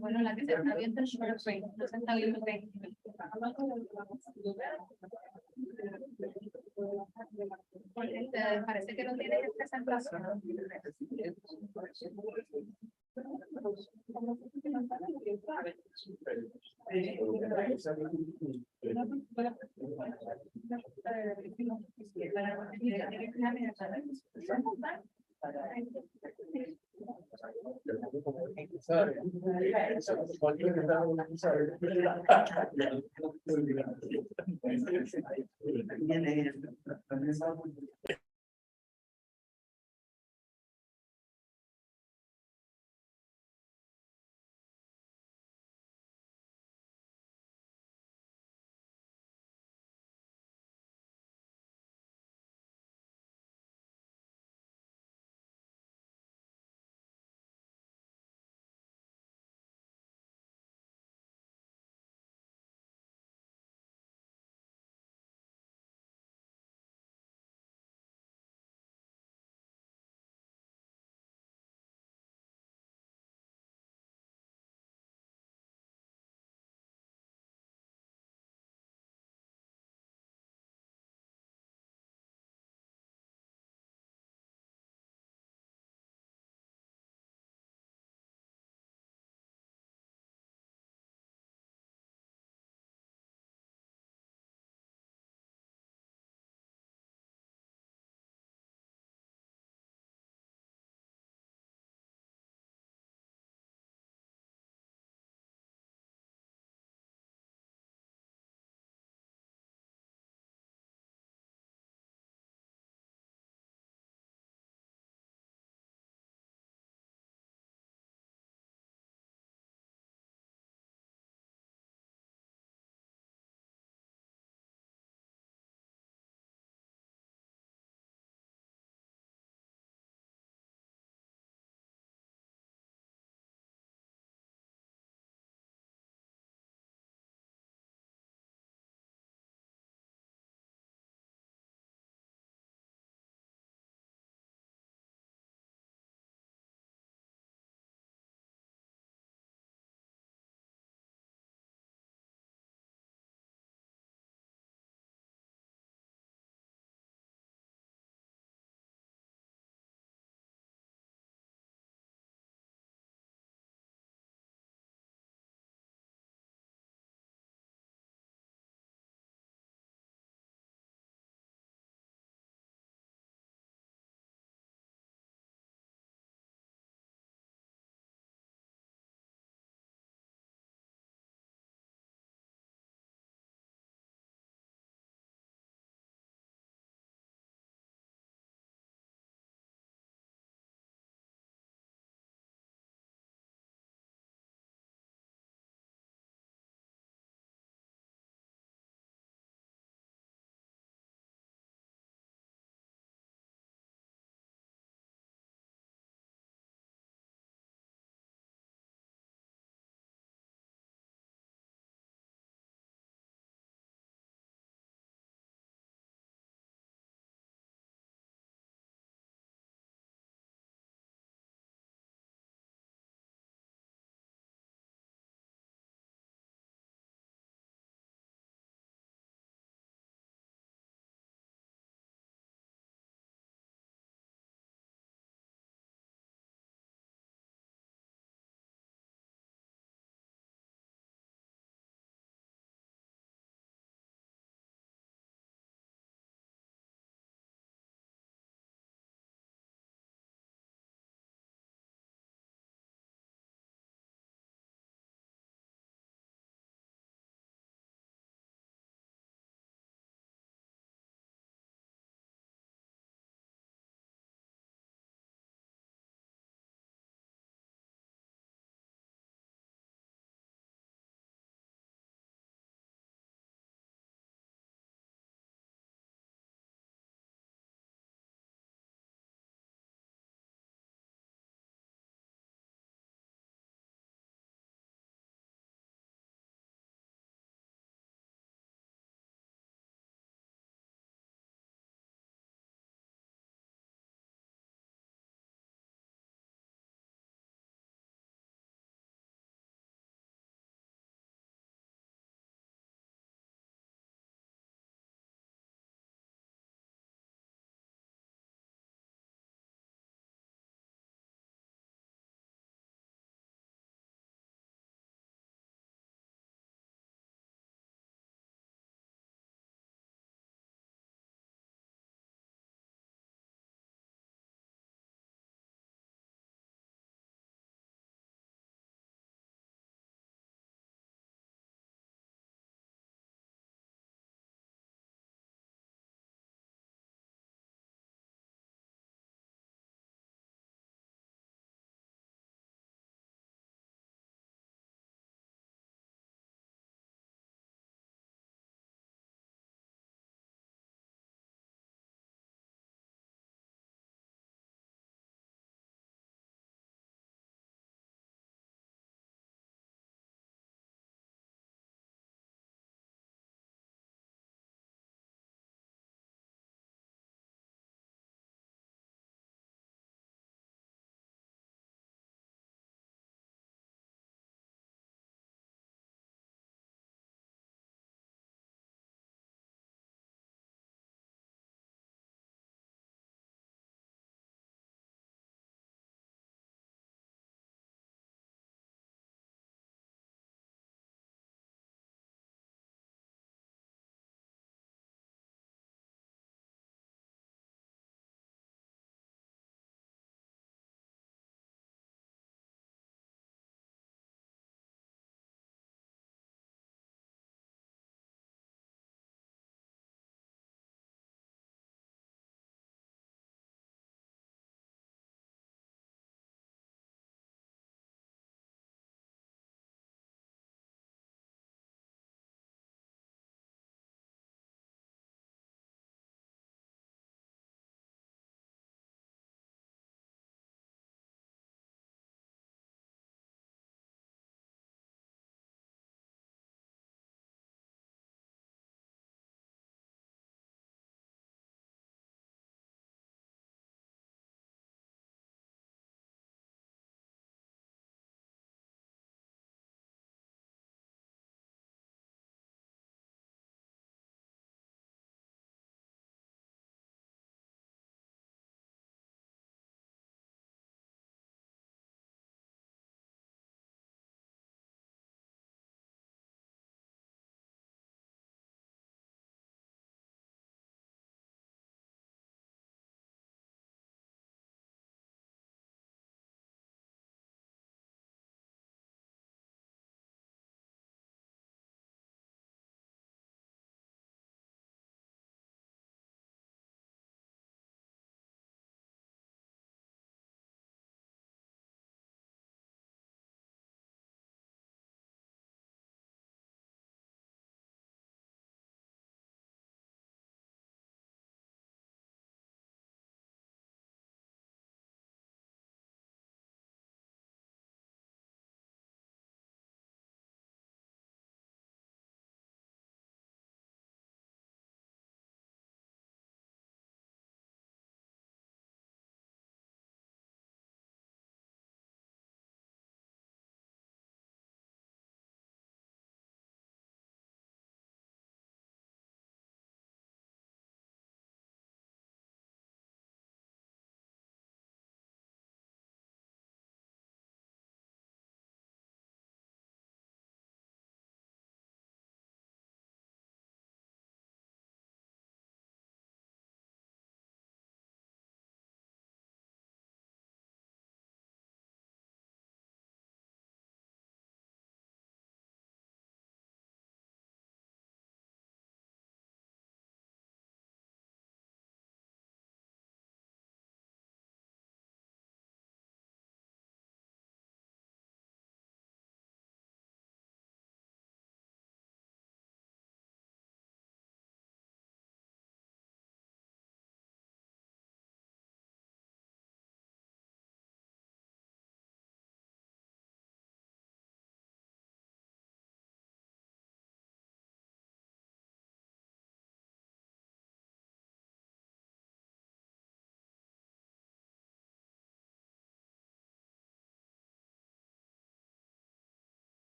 Speaker 6: bueno, la que se está viendo el short frame, no se está viendo el parece que no tiene presentación.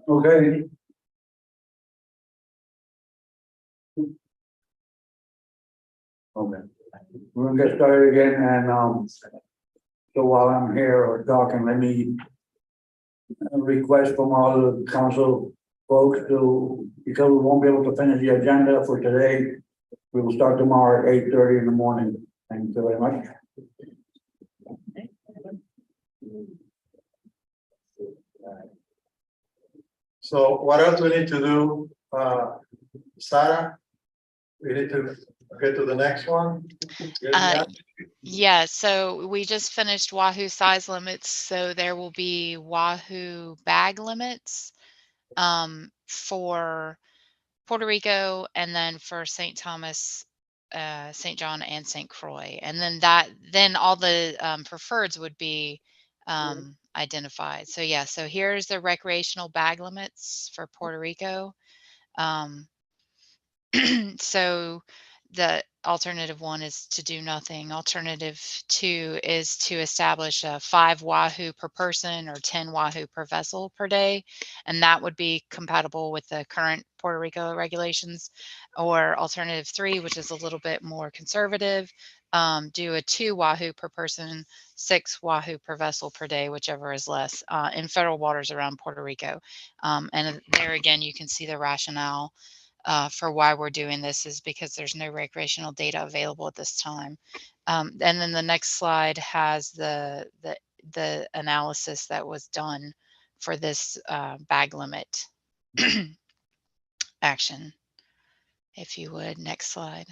Speaker 4: Okay. Okay. We're gonna get started again and, so while I'm here or talking, let me request from all the council folks to, because we won't be able to finish the agenda for today, we will start tomorrow at 8:30 in the morning. Thank you very much.
Speaker 20: So what else we need to do, Sarah? We need to get to the next one.
Speaker 19: Yeah, so we just finished Wahoo size limits, so there will be Wahoo bag limits for Puerto Rico, and then for St. Thomas, St. John, and St. Croix. And then all the preferreds would be identified. So yeah, so here's the recreational bag limits for Puerto Rico. So the alternative 1 is to do nothing. Alternative 2 is to establish a 5 Wahoo per person or 10 Wahoo per vessel per day. And that would be compatible with the current Puerto Rico regulations. Or alternative 3, which is a little bit more conservative, do a 2 Wahoo per person, 6 Wahoo per vessel per day, whichever is less, in federal waters around Puerto Rico. And there again, you can see the rationale for why we're doing this is because there's no recreational data available at this time. And then the next slide has the analysis that was done for this bag limit action. If you would, next slide.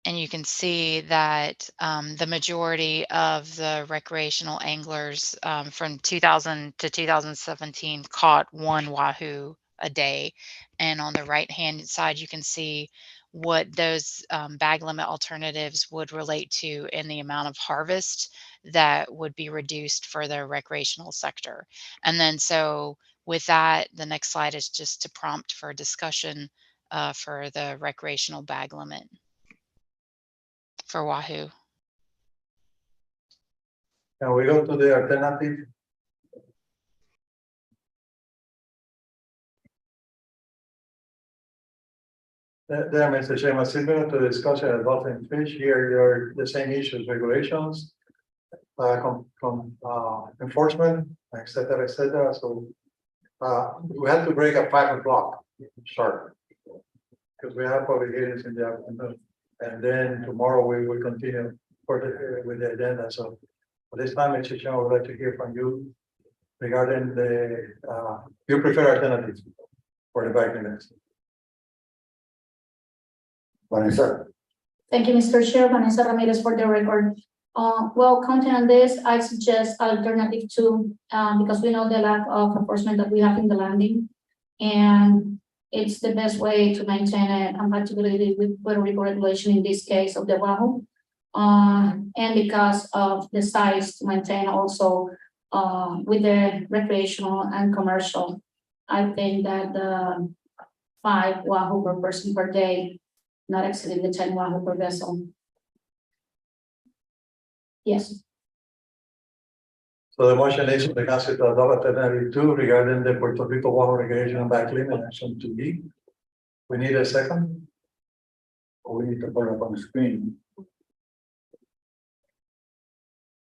Speaker 19: And you can see that the majority of the recreational anglers from 2000 to 2017 caught 1 Wahoo a day. And on the right hand side, you can see what those bag limit alternatives would relate to in the amount of harvest that would be reduced for the recreational sector. And then so with that, the next slide is just to prompt for discussion for the recreational bag limit for Wahoo.
Speaker 20: Can we go to the alternative? There, Mr. Chairman, similar to the discussion of dolphin fish, here there are the same issues, regulations, enforcement, et cetera, et cetera. So we have to break at 5 o'clock sharp because we have public hearings in the afternoon, and then tomorrow we will continue with the agenda. So at this time, Mr. Chairman, I would like to hear from you regarding the your preferred alternatives for the bag limits.
Speaker 21: Vanessa.
Speaker 15: Thank you, Mr. Chair. Vanessa Ramirez for the record. Well, counting on this, I suggest alternative 2, because we know the lack of enforcement that we have in the landing. And it's the best way to maintain a compatibility with Puerto Rico regulation in this case of the Wahoo. And because of the size to maintain also with the recreational and commercial. I think that the 5 Wahoo per person per day, not exceeding the 10 Wahoo per vessel. Yes.
Speaker 20: So the motion is for the council to adopt alternative 2 regarding the Puerto Rico Wahoo recreational bag limit action 2B. We need a second.
Speaker 4: Or we need to put it up on the screen.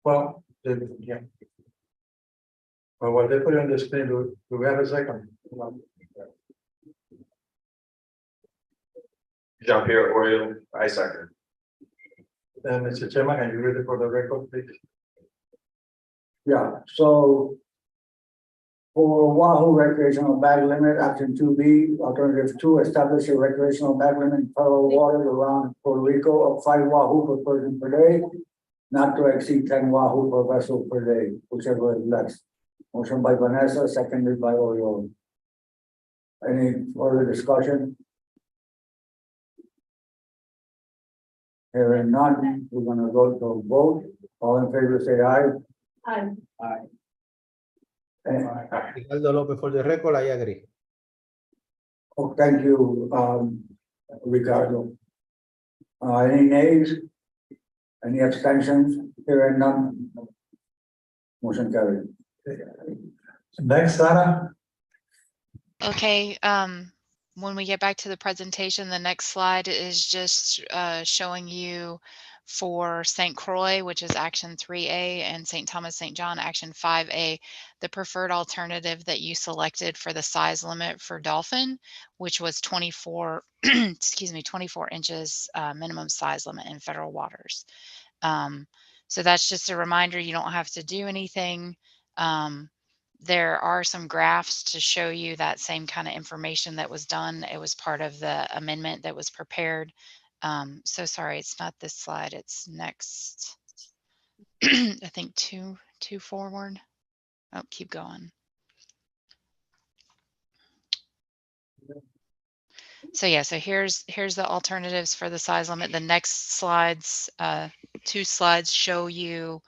Speaker 20: Well, yeah. Well, what they put on the screen, do we have a second?
Speaker 13: Jean-Pierre Oriol, I second.
Speaker 20: Then, Mr. Chairman, can you read it for the record, please?
Speaker 4: Yeah, so for Wahoo recreational bag limit, action 2B, alternative 2, establish a recreational bag limit in federal waters around Puerto Rico of 5 Wahoo per person per day, not to exceed 10 Wahoo per vessel per day, whichever is less. Motion by Vanessa, seconded by Oriol. Any further discussion? Hearing none, we're gonna go to a vote. All in favor, say aye.
Speaker 15: Aye.
Speaker 4: Aye.
Speaker 11: Ricardo Lopez, for the record, I agree.
Speaker 4: Oh, thank you, Ricardo. Any nays? Any abstentions? Hearing none. Motion carried.
Speaker 20: Next, Sarah.
Speaker 19: Okay, when we get back to the presentation, the next slide is just showing you for St. Croix, which is action 3A, and St. Thomas, St. John, action 5A, the preferred alternative that you selected for the size limit for dolphin, which was 24, excuse me, 24 inches minimum size limit in federal waters. So that's just a reminder, you don't have to do anything. There are some graphs to show you that same kind of information that was done. It was part of the amendment that was prepared So sorry, it's not this slide, it's next. I think two forward. Oh, keep going. So yeah, so here's the alternatives for the size limit. The next slides, 2 slides show you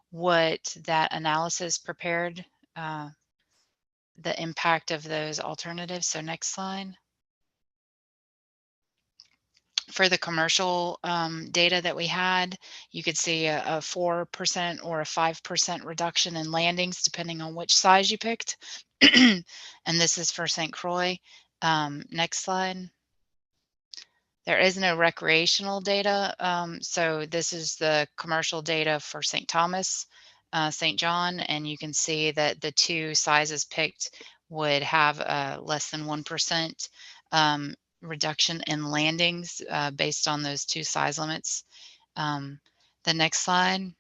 Speaker 19: what that analysis prepared, the impact of those alternatives. So next slide. For the commercial data that we had, you could see a 4% or a 5% reduction in landings, depending on which size you picked. And this is for St. Croix. Next slide. There is no recreational data. So this is the commercial data for St. Thomas, St. John, and you can see that the 2 sizes picked would have less than 1% reduction in landings based on those 2 size limits. The next slide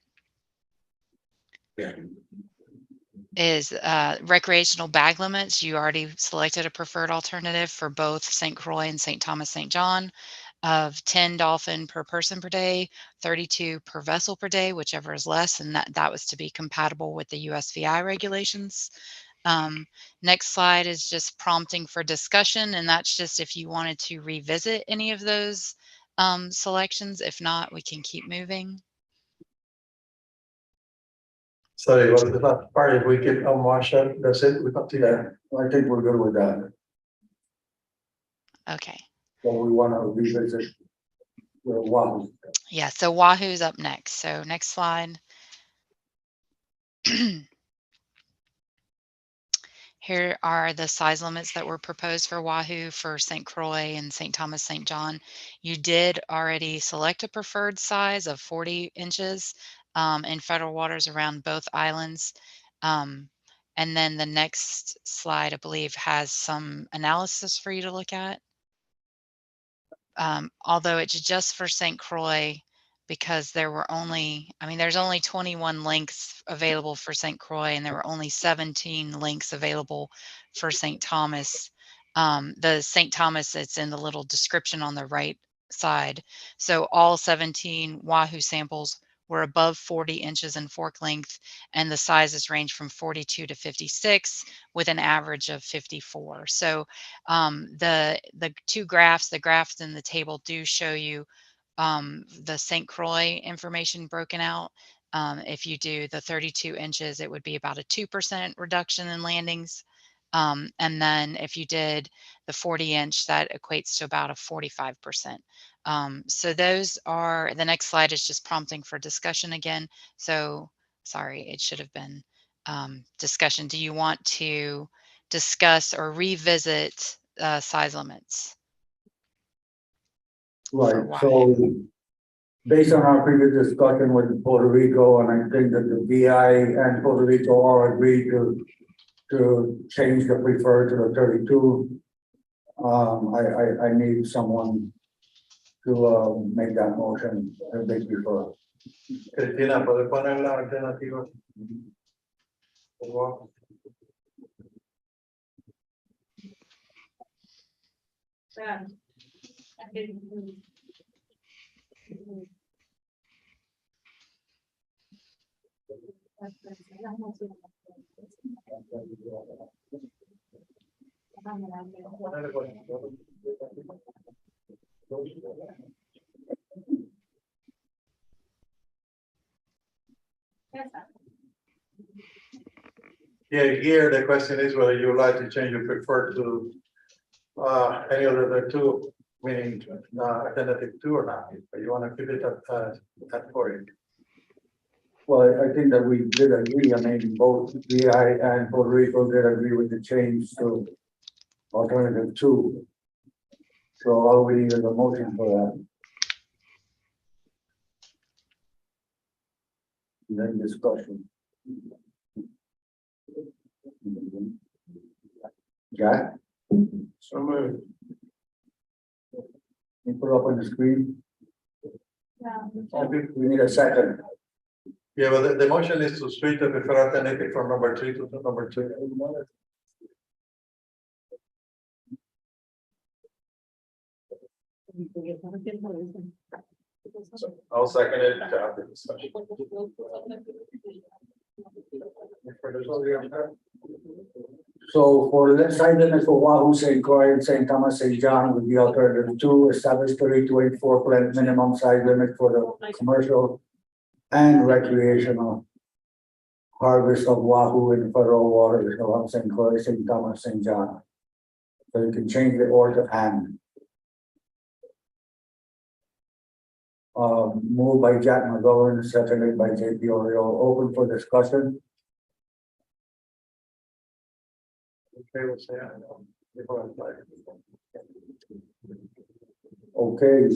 Speaker 19: is recreational bag limits. You already selected a preferred alternative for both St. Croix and St. Thomas St. John of 10 dolphin per person per day, 32 per vessel per day, whichever is less, and that was to be compatible with the USVI regulations. Next slide is just prompting for discussion, and that's just if you wanted to revisit any of those selections. If not, we can keep moving.
Speaker 20: Sorry, what the last part, if we keep on one shot, that's it, we continue.
Speaker 4: I think we're good with that.
Speaker 19: Okay.
Speaker 4: So we want to revisit the one.
Speaker 19: Yeah, so Wahoo's up next. So next slide. Here are the size limits that were proposed for Wahoo for St. Croix and St. Thomas St. John. You did already select a preferred size of 40 inches in federal waters around both islands. And then the next slide, I believe, has some analysis for you to look at. Although it's just for St. Croix, because there were only, I mean, there's only 21 links available for St. Croix, and there were only 17 links available for St. Thomas. The St. Thomas, it's in the little description on the right side. So all 17 Wahoo samples were above 40 inches in fork length, and the sizes range from 42 to 56 with an average of 54. So the 2 graphs, the graphs in the table do show you the St. Croix information broken out. If you do the 32 inches, it would be about a 2% reduction in landings. And then if you did the 40-inch, that equates to about a 45%. So those are, the next slide is just prompting for discussion again. So sorry, it should have been discussion. Do you want to discuss or revisit size limits?
Speaker 4: Right, so based on our previous discussion with Puerto Rico, and I think that the BI and Puerto Rico all agreed to change the preferred to the 32. I need someone to make that motion as they prefer.
Speaker 20: Cristina, ¿puedes poner la alternativa? Por favor. Yeah, here the question is whether you would like to change your preferred to any of the 2, meaning alternative 2 or not, but you want to keep it at 40.
Speaker 4: Well, I think that we did agree, I mean, both BI and Puerto Rico did agree with the change to alternative 2. So all we need is a motion for that. And then discussion. Jack?
Speaker 20: So moved.
Speaker 4: You put up on the screen.
Speaker 15: Yeah.
Speaker 4: We need a second.
Speaker 20: Yeah, but the motion is to switch the preferred alternative from number 3 to number 2.
Speaker 13: So I'll second it after discussion.
Speaker 4: So for the side limit for Wahoo, St. Croix, and St. Thomas, St. John would be alternative two, establish 3284 plant minimum size limit for the commercial and recreational harvest of Wahoo in federal waters along St. Croix, St. Thomas, St. John. So you can change the or to and. Moved by Jack McGovern, seconded by JP Oriole, open for discussion.
Speaker 20: Okay, we'll say I know.
Speaker 4: Okay.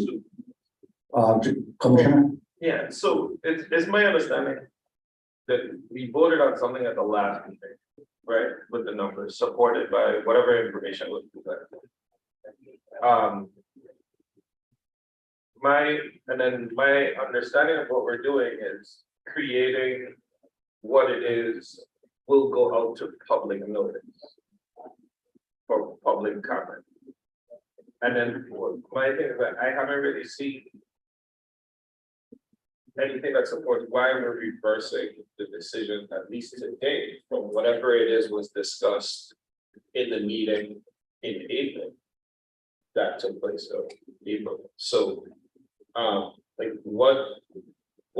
Speaker 4: Commissioner?
Speaker 13: Yeah, so it's my understanding that we voted on something at the last meeting, right, with the numbers supported by whatever information was presented. My understanding of what we're doing is creating what it is will go out to public notice for public comment. And then my thing is that I haven't really seen anything that supports why we're reversing the decision, at least today, from whatever it is was discussed in the meeting in April. That took place in April. So like what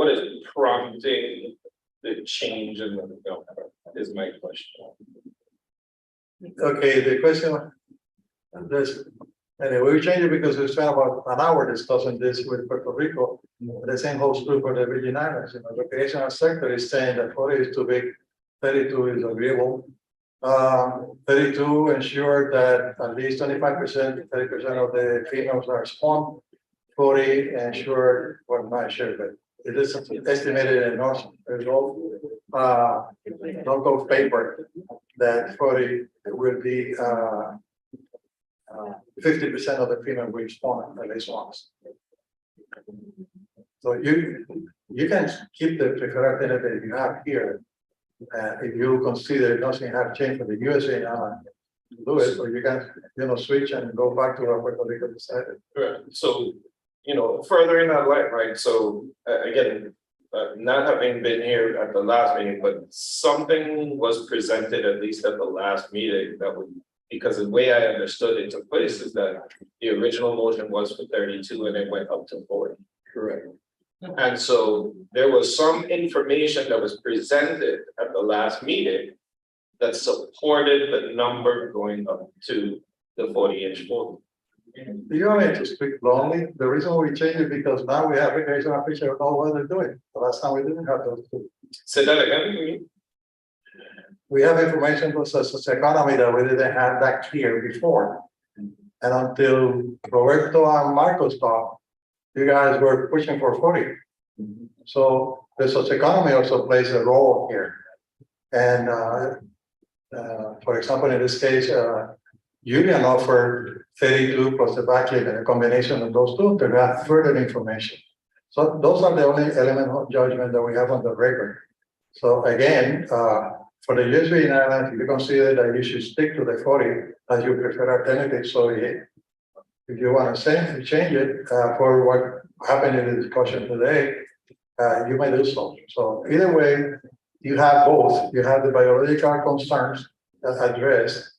Speaker 13: is prompting the change in the number is my question.
Speaker 20: Okay, the question, anyway, we changed it because we spent about an hour discussing this with Puerto Rico. The same holds true for the Virgin Islands. You know, the recreational sector is saying that 40 is too big, 32 is agreeable. 32 ensure that at least 25%, 30% of the females are spawned. 40 ensure, well, not sure, but it is estimated in North local paper that 40 will be 50% of the female will spawn at least once. So you can keep the preferred alternative you have here. If you consider nothing have changed for the USA now, do it, or you can switch and go back to what Puerto Rico decided.
Speaker 13: Right. So further in that light, right? So again, not having been here at the last meeting, but something was presented at least at the last meeting that would, because the way I understood it took place is that the original motion was for 32 and it went up to 40.
Speaker 20: Correct.
Speaker 13: And so there was some information that was presented at the last meeting that supported the number going up to the 40-inch pool.
Speaker 20: Do you want me to speak bluntly? The reason we changed it because now we have recreational fishery who know what they're doing. The last time we didn't have those two.
Speaker 13: Say that again.
Speaker 20: We have information from socioeconomy that we didn't have that clear before. And until Roberto and Marcos talked, you guys were pushing for 40. So the socioeconomy also plays a role here. And for example, in this case, Union offered 32 plus the backlit and a combination of those two to have further information. So those are the only element of judgment that we have on the record. So again, for the US Virgin Islands, if you consider that you should stick to the 40 as you prefer alternative, so if you want to change it for what happened in the discussion today, you may do so. So either way, you have both. You have the biological concerns that addressed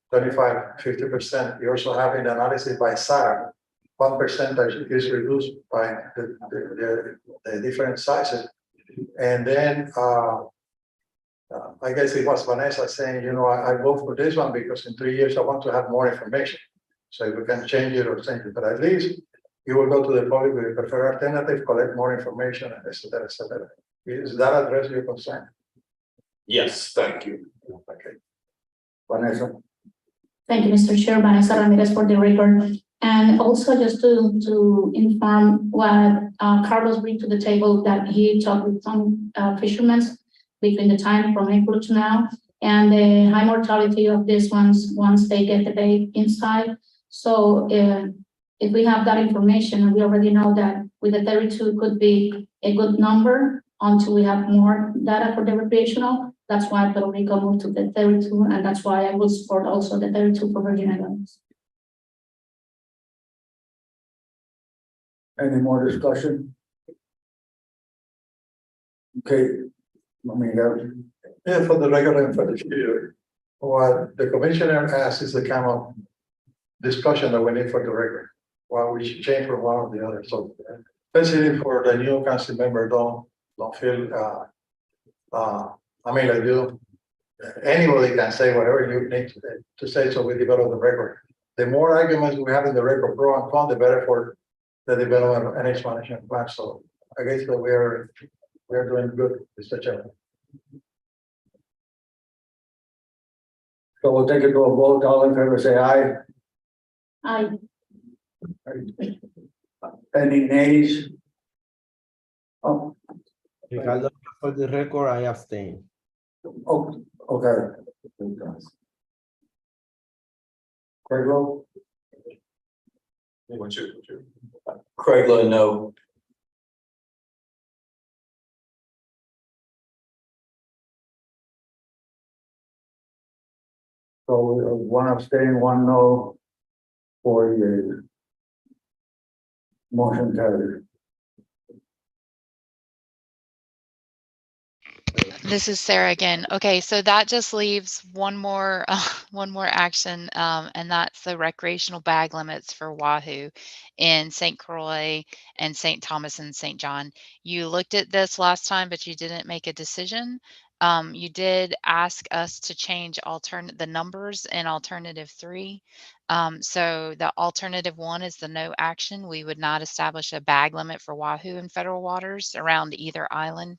Speaker 20: 25, 50%. You also have an analysis by SAR. What percentage is reduced by the different sizes. And then I guess it was Vanessa saying, I vote for this one because in 3 years I want to have more information. So if we can change it or change it, but at least you will go to the public with a preferred alternative, collect more information, et cetera, et cetera. Does that address your concern?
Speaker 13: Yes, thank you.
Speaker 20: Okay.
Speaker 4: Vanessa.
Speaker 15: Thank you, Mr. Chair. Vanessa Ramirez for the record. And also just to inform what Carlos bring to the table, that he talked with some fishermen between the time from April to now, and the high mortality of these ones once they get the bait inside. So if we have that information, and we already know that with the 32 could be a good number until we have more data for the recreational. That's why Puerto Rico moved to the 32, and that's why I will support also the 32 for Virgin Islands.
Speaker 4: Any more discussion? Okay. Let me go.
Speaker 20: Yeah, for the record and for the future, what the commissioner asks is the kind of discussion that we need for the record. Well, we should change from one or the other, so especially for the new council member, don't feel, I mean, like you, anybody can say whatever you need to say, so we develop the record. The more arguments we have in the record, pro and con, the better for the development of NH management plan, so I guess that we are doing good, Mr. Chairman.
Speaker 4: So we'll take it to a vote. All in favor, say aye.
Speaker 15: Aye.
Speaker 4: Any nays? Oh,
Speaker 11: Ricardo, for the record, I abstain.
Speaker 4: oh, okay. Craig Lowe?
Speaker 16: Craig Lowe, no.
Speaker 4: So one abstain, one no. 48. Motion carried.
Speaker 19: This is Sarah again. Okay, so that just leaves one more action, and that's the recreational bag limits for Wahoo in St. Croix and St. Thomas and St. John. You looked at this last time, but you didn't make a decision. You did ask us to change the numbers in alternative 3. So the alternative 1 is the no action. We would not establish a bag limit for Wahoo in federal waters around either island.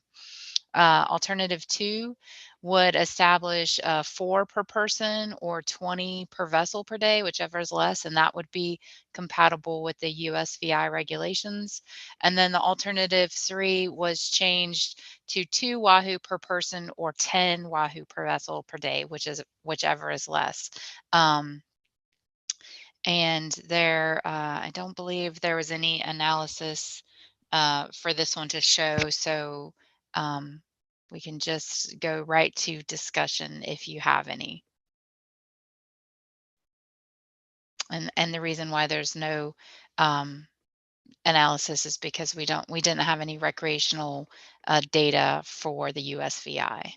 Speaker 19: Alternative 2 would establish 4 per person or 20 per vessel per day, whichever is less, and that would be compatible with the USVI regulations. And then the alternative 3 was changed to 2 Wahoo per person or 10 Wahoo per vessel per day, whichever is less. And there, I don't believe there was any analysis for this one to show, so we can just go right to discussion if you have any. And the reason why there's no analysis is because we didn't have any recreational data for the USVI.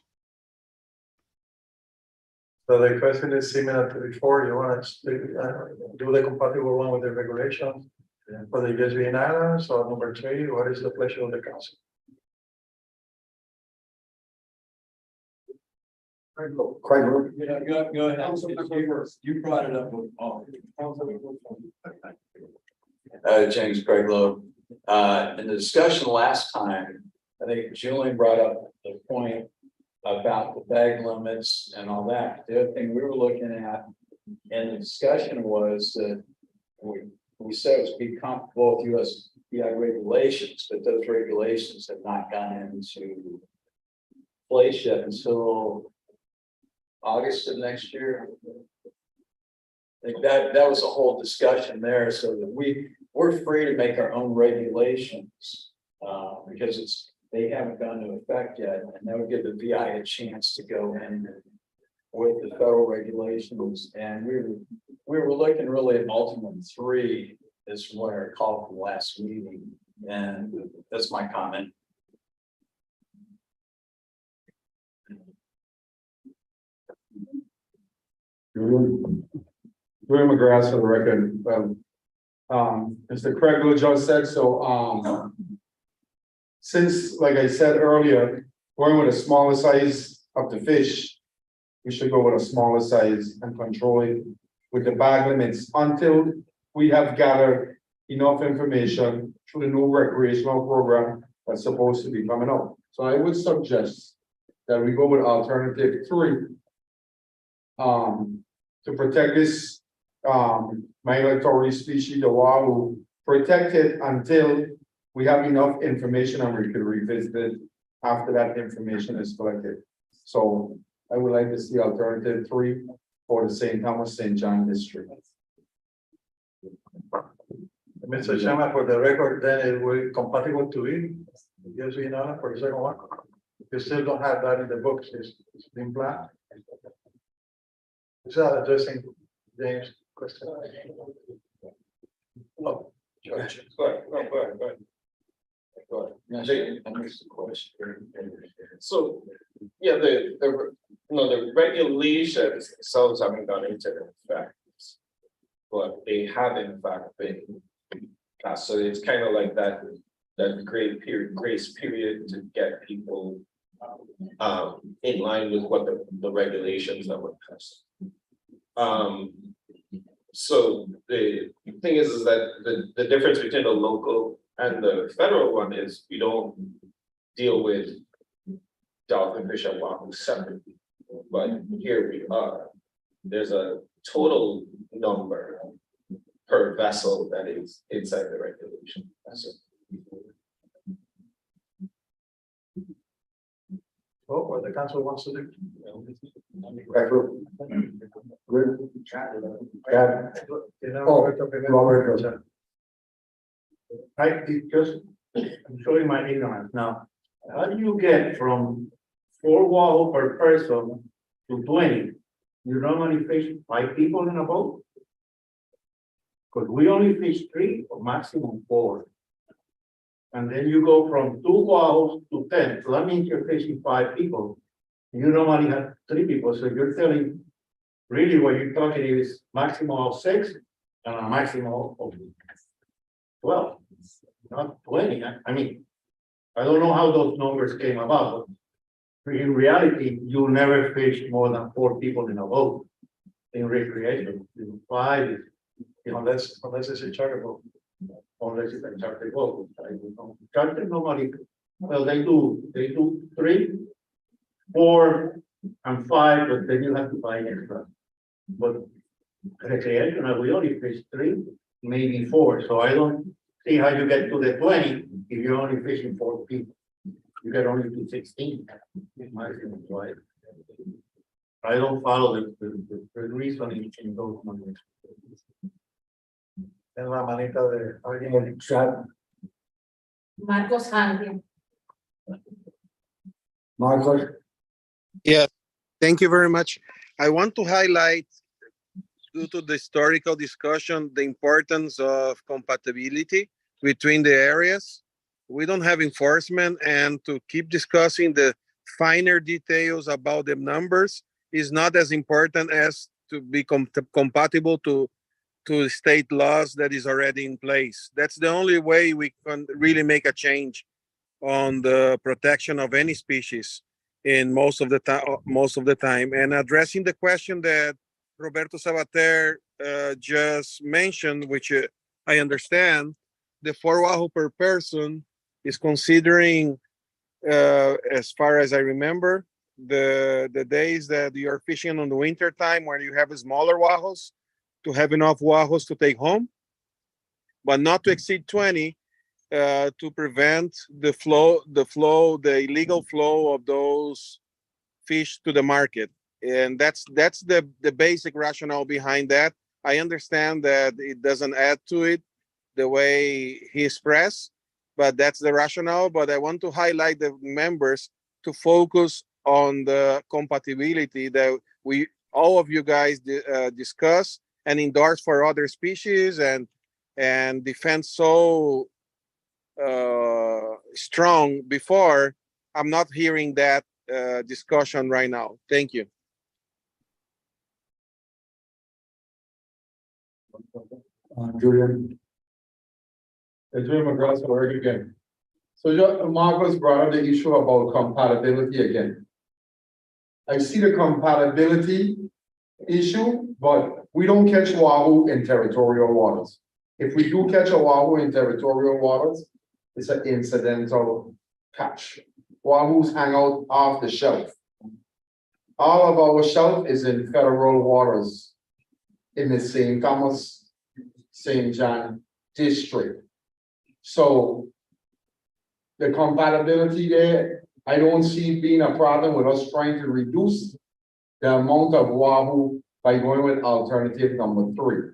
Speaker 20: So the question is similar to before. You want to do the compatible one with the regulations for the USVN islands, or number 3, what is the pleasure of the council?
Speaker 4: Craig Lowe.
Speaker 8: Go ahead. You brought it up with
Speaker 16: James Craig Lowe. In the discussion last time, I think Julian brought up the point about the bag limits and all that. The other thing we were looking at in the discussion was that we said it was be comfortable with USVI regulations, but those regulations have not gone into place yet until August of next year. I think that was a whole discussion there, so that we're free to make our own regulations because they haven't gone into effect yet, and that would give the VI a chance to go in with the federal regulations. And we were looking really at ultimate 3 is what I recall from last meeting, and that's my comment.
Speaker 7: Julian McGrath for the record. Mr. Craig Lowe just said so. Since, like I said earlier, going with a smaller size of the fish, we should go with a smaller size and control it with the bag limits until we have gathered enough information through the new recreational program that's supposed to be coming up. So I would suggest that we go with alternative 3 to protect this migratory species, the wahoo, protect it until we have enough information and we can revisit it after that information is collected. So I would like to see alternative 3 for the St. Thomas, St. John district.
Speaker 20: Mr. Chairman, for the record, then it will be compatible to it. Yes, we know for the second one. You still don't have that in the books. It's been planned. Is that addressing James' question? Oh,
Speaker 13: Go ahead, go ahead. Go ahead. I missed the question. So, yeah, the regulations themselves haven't gone into effect, but they have in fact been passed. So it's kind of like that grace period to get people in line with what the regulations that were passed. So the thing is that the difference between the local and the federal one is we don't deal with dolphin fish and wahoo separately, but here we are. There's a total number per vessel that is inside the regulation. That's it.
Speaker 20: Oh, what the council wants to do.
Speaker 4: Robert. I'm showing my ignorance now. How do you get from 4 wahoo per person to 20? You normally fish 5 people in a boat? Because we only fish 3 or maximum 4. And then you go from 2 wahoos to 10. So that means you're fishing 5 people. You normally have 3 people. So you're telling really what you're talking is maximum of 6 and a maximum of 12, not 20. I mean, I don't know how those numbers came about, but in reality, you never fish more than 4 people in a boat in recreation. 5,
Speaker 20: Unless it's a charter boat.
Speaker 4: unless it's a charter boat. Charter normally, well, they do 3, 4, and 5, but then you have to buy extra. But recreational, we only fish 3, maybe 4. So I don't see how you get to the 20 if you're only fishing 4 people. You get only to 16. Right? I don't follow the reasoning in those numbers.
Speaker 20: En la manita de alguien en el
Speaker 4: chat.
Speaker 6: Marcos Ángel.
Speaker 4: Marcos.
Speaker 2: Yes, thank you very much. I want to highlight, due to the historical discussion, the importance of compatibility between the areas. We don't have enforcement, and to keep discussing the finer details about the numbers is not as important as to be compatible to state laws that is already in place. That's the only way we can really make a change on the protection of any species in most of the time. And addressing the question that Roberto Sabater just mentioned, which I understand, the 4 wahoo per person is considering, as far as I remember, the days that you're fishing on the winter time where you have smaller wahoos to have enough wahoos to take home, but not to exceed 20 to prevent the illegal flow of those fish to the market. And that's the basic rationale behind that. I understand that it doesn't add to it the way he expressed, but that's the rationale. But I want to highlight the members to focus on the compatibility that all of you guys discuss and endorse for other species and defend so strong before. I'm not hearing that discussion right now. Thank you.
Speaker 4: Julian.
Speaker 7: Adrian McGrath, Oregon again. So Marcos brought up the issue about compatibility again. I see the compatibility issue, but we don't catch wahoo in territorial waters. If we do catch a wahoo in territorial waters, it's an incidental catch. Wahoos hang out off the shelf. All of our shelf is in federal waters in the St. Thomas, St. John district. So the compatibility there, I don't see being a problem with us trying to reduce the amount of wahoo by going with alternative number 3.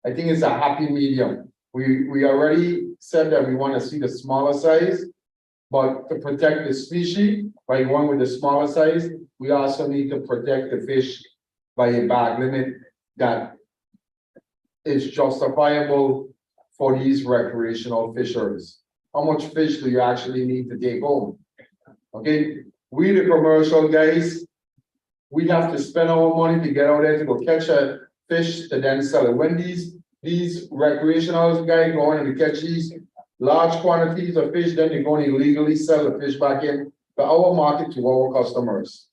Speaker 7: I think it's a happy medium. We already said that we want to see the smaller size, but to protect the species by going with the smaller size, we also need to protect the fish by a bag limit that is justifiable for these recreational fisheries. How much fish do you actually need to take home? Okay, we the commercial guys, we have to spend our money to get out there to go catch a fish to then sell it. When these recreational guys go on and catch these large quantities of fish, then they're going to illegally sell the fish back in to our market to our customers.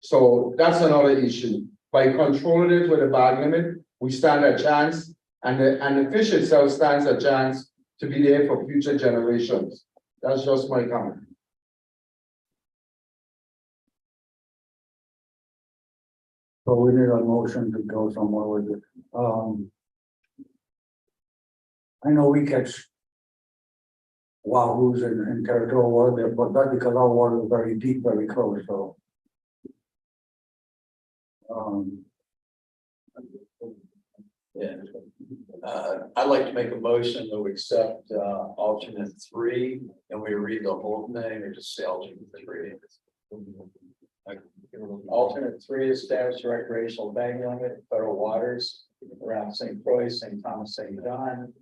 Speaker 7: So that's another issue. By controlling it with a bag limit, we stand a chance, and the fish itself stands a chance to be there for future generations. That's just my comment.
Speaker 4: So we need a motion to go somewhere with it. I know we catch wahoos in territorial water, but that's because our water is very deep, very close, so.
Speaker 16: Yeah. I'd like to make a motion to accept alternate 3, and we read the whole thing, or just say alternate 3. Alternate 3 established recreational bag limit, federal waters around St. Croix, St. Thomas, St. John,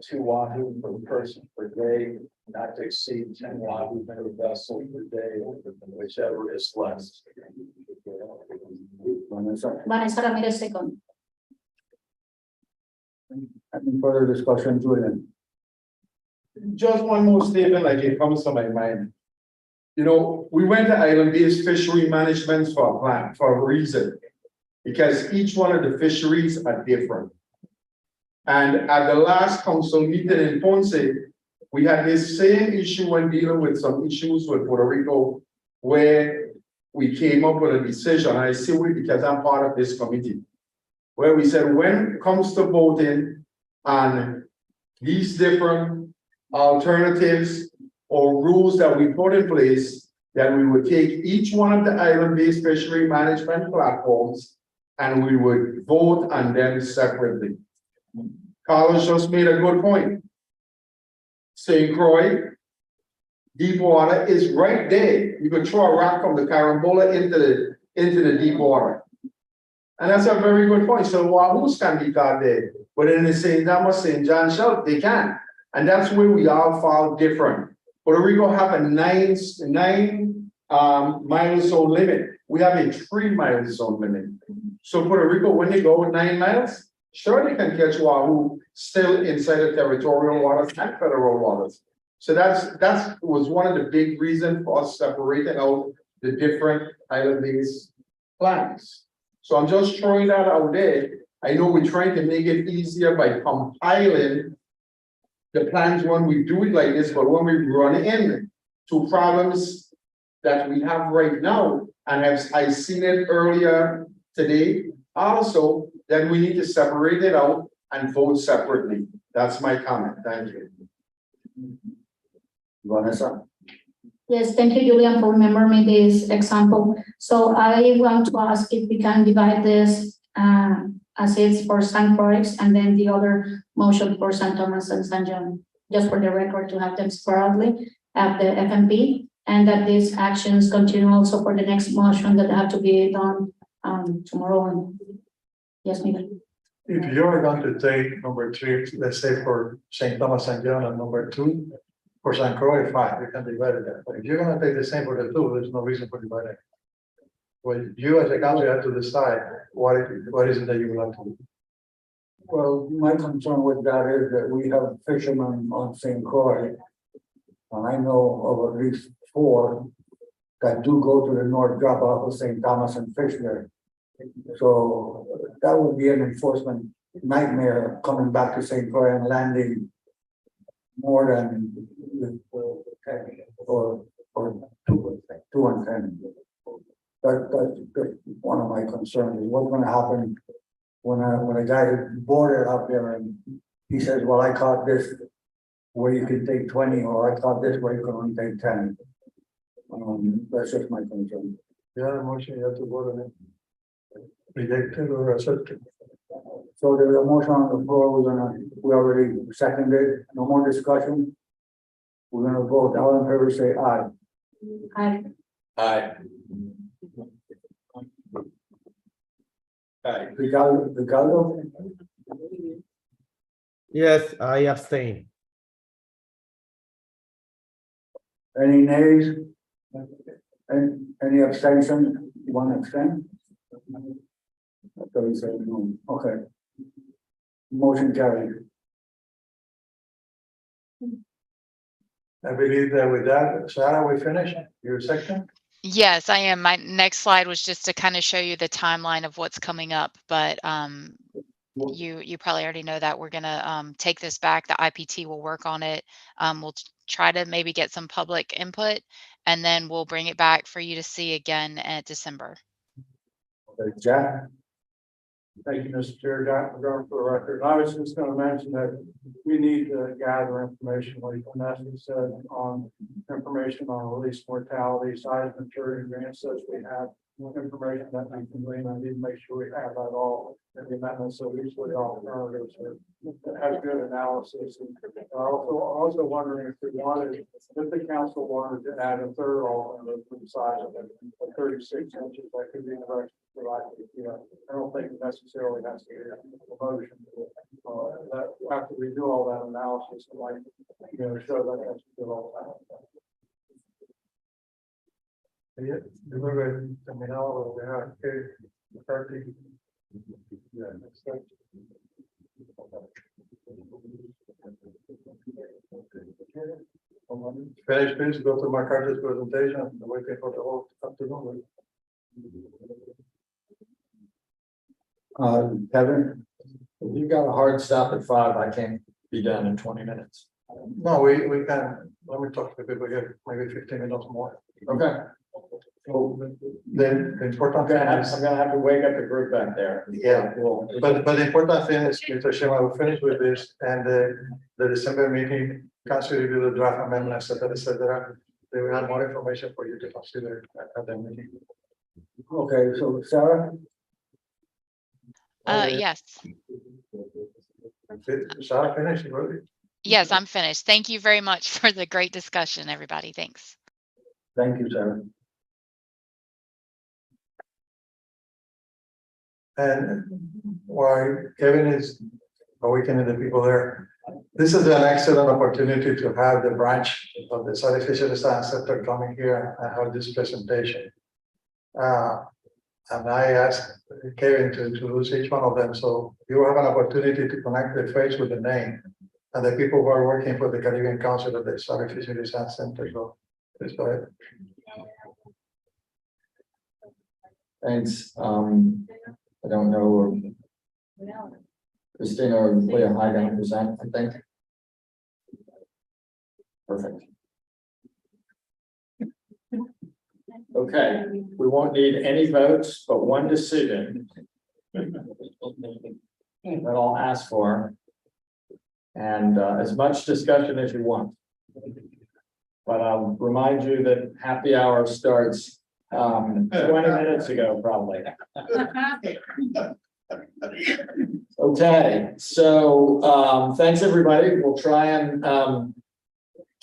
Speaker 16: 2 wahoo per person per day, not to exceed 10 wahoo per vessel per day, whichever is less.
Speaker 15: Vanessa Ramirez, second.
Speaker 4: Any further discussion, Julian?
Speaker 7: Just one more statement, like it comes to my mind. You know, we went to island-based fishery management for a plan, for a reason, because each one of the fisheries are different. And at the last council meeting in Ponce, we had this same issue when dealing with some issues with Puerto Rico, where we came up with a decision. I say we because I'm part of this committee, where we said when it comes to voting on these different alternatives or rules that we put in place, that we would take each one of the island-based fishery management platforms and we would vote on them separately. Carlos just made a good point. St. Croix, deep water is right there. You could throw a rock from the Carambola into the deep water. And that's a very good point. So wahoos can be caught there, but in the St. Thomas, St. John Shelf, they can't. And that's where we all fall different. Puerto Rico have a 9 mile zone limit. We have a 3 mile zone limit. So Puerto Rico, when they go 9 miles, sure they can catch wahoo still inside the territorial waters and federal waters. So that was one of the big reasons for us separating out the different island-based plans. So I'm just throwing that out there. I know we're trying to make it easier by compiling the plans when we do it like this, but when we run into problems that we have right now, and as I seen it earlier today, also, then we need to separate it out and vote separately. That's my comment. Thank you.
Speaker 4: Vanessa?
Speaker 15: Yes, thank you, Julian, for remembering me this example. So I want to ask if we can divide this as it's for St. Croix and then the other motion for St. Thomas and St. John, just for the record to have them separately at the FMP, and that these actions continue also for the next motion that have to be done tomorrow. Yes, Miguel.
Speaker 20: If you're going to take number 3, let's say for St. Thomas and John, and number 2 for St. Croix, fine, we can divide it. But if you're gonna take the same for the 2, there's no reason for dividing. Well, you as a council have to decide what is it that you would like to do.
Speaker 4: Well, my concern with that is that we have fishermen on St. Croix. And I know of at least 4 that do go to the north drop off of St. Thomas and fish there. So that would be an enforcement nightmare coming back to St. Croix and landing more than 10 or 2 and 10. That's one of my concerns is what's going to happen when a guy boarded up there and he says, well, I caught this where you can take 20, or I caught this where you can only take 10. That's just my concern.
Speaker 20: The motion, you have to vote on it. Rejected or accepted.
Speaker 4: So there's a motion on the floor. We already seconded. No more discussion. We're gonna vote. All in favor, say aye.
Speaker 15: Aye.
Speaker 16: Aye.
Speaker 4: Ricardo?
Speaker 11: Yes, I abstain.
Speaker 4: Any nays? Any abstention? You want to abstain? I thought you said no. Okay. Motion carried.
Speaker 20: I believe that with that, Sarah, we finish your section?
Speaker 19: Yes, I am. My next slide was just to kind of show you the timeline of what's coming up, but you probably already know that we're gonna take this back. The IPT will work on it. We'll try to maybe get some public input, and then we'll bring it back for you to see again at December.
Speaker 4: Okay, Jack?
Speaker 20: Thank you, Mr. Chair. Dr. Garland, for the record. I was just going to mention that we need to gather information, like Vanessa said, on information on release mortality, size, maturity, grants, as we have information that we can glean. I need to make sure we have that all in the amendment, so usually alternatives have good analysis. And also wondering if we wanted, if the council wanted to add a third alternative for the size of it, 36 inches, that could be interesting. I don't think it necessarily has to be a motion. That after we do all that analysis, like show that has to do all that. Yeah, delivered. I mean, all of that. Okay, McCarthy. Yeah, next step. Finish, please go to McCarthy's presentation. I'm waiting for the whole afternoon.
Speaker 4: Kevin?
Speaker 16: If you've got a hard stop at 5, I can't be done in 20 minutes.
Speaker 20: No, we can, let me talk to people here, maybe 15 minutes more.
Speaker 16: Okay.
Speaker 20: So then the important thing is,
Speaker 16: I'm gonna have to wake up the group back there.
Speaker 20: yeah, but the important thing is, Mr. Chairman, we'll finish with this, and the December meeting, council review the draft amendment, et cetera. They will have more information for you to consider at the meeting.
Speaker 4: Okay, so Sarah?
Speaker 19: Yes.
Speaker 20: Sarah finished already?
Speaker 19: Yes, I'm finished. Thank you very much for the great discussion, everybody. Thanks.
Speaker 4: Thank you, Sarah.
Speaker 20: And while Kevin is awakening the people there, this is an excellent opportunity to have the branch of the Southern Fisheries Science Center coming here and have this presentation. And I asked Kevin to introduce each one of them, so you have an opportunity to connect the face with the name and the people who are working for the Caribbean Council of the Southern Fisheries Science Center. So please go ahead.
Speaker 16: Thanks. I don't know. Christina or Leah High going to present, I think. Perfect. Okay, we won't need any votes, but one decision that I'll ask for. And as much discussion as you want. But I'll remind you that happy hour starts 20 minutes ago, probably. Okay, so thanks everybody. We'll try and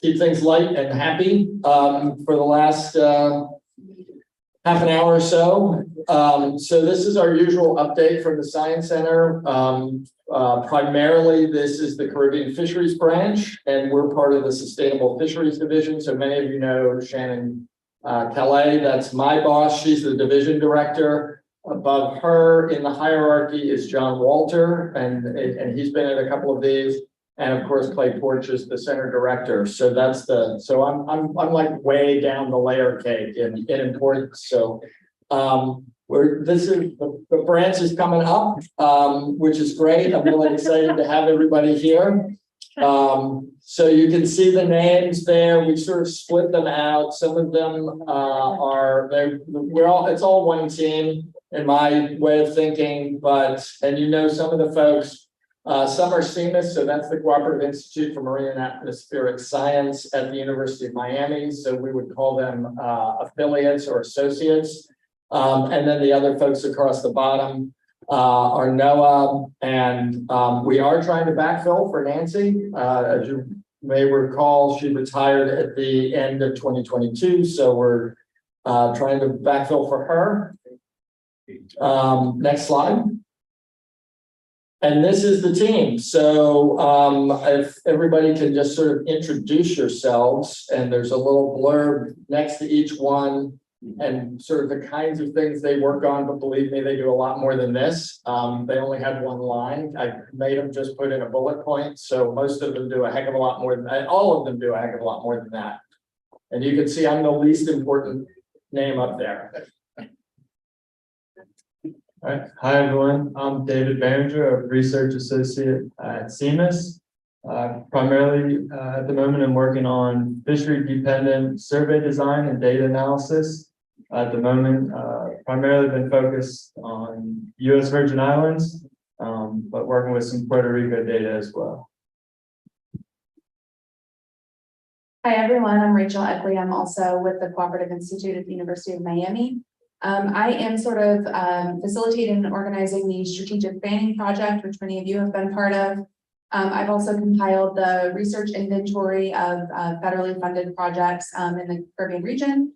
Speaker 16: keep things light and happy for the last half an hour or so. So this is our usual update from the Science Center. Primarily, this is the Caribbean Fisheries Branch, and we're part of the Sustainable Fisheries Division. So many of you know Shannon Calais, that's my boss. She's the division director. Above her in the hierarchy is John Walter, and he's been at a couple of these. And of course, Clay Porch is the center director. So that's I'm like way down the layer cake in importance. So this is the branch is coming up, which is great. I'm really excited to have everybody here. So you can see the names there. We sort of split them out. Some of them it's all one team in my way of thinking, and some of the folks, some are CMIS, so that's the Cooperative Institute for Marine and Atmospheric Science at the University of Miami. So we would call them affiliates or associates. And then the other folks across the bottom are NOAA, and we are trying to backfill for Nancy. As you may recall, she retired at the end of 2022, so we're trying to backfill for her. Next slide. And this is the team. So if everybody can just sort of introduce yourselves, and there's a little blurb next to each one and sort of the kinds of things they work on, but believe me, they do a lot more than this. They only had one line. I made them just put in a bullet point. So most of them do a heck of a lot more than that. All of them do a heck of a lot more than that. And you can see I'm the least important name up there.
Speaker 12: All right. Hi, everyone. I'm David Behringer, a research associate at CMS. Primarily, at the moment, I'm working on fishery-dependent survey design and data analysis. At the moment, primarily been focused on U.S. Virgin Islands, but working with some Puerto Rico data as well.
Speaker 22: Hi, everyone. I'm Rachel Eckley. I'm also with the Cooperative Institute at the University of Miami. I am sort of facilitating and organizing the strategic planning project, which many of you have been part of. I've also compiled the research inventory of federally funded projects in the Caribbean region.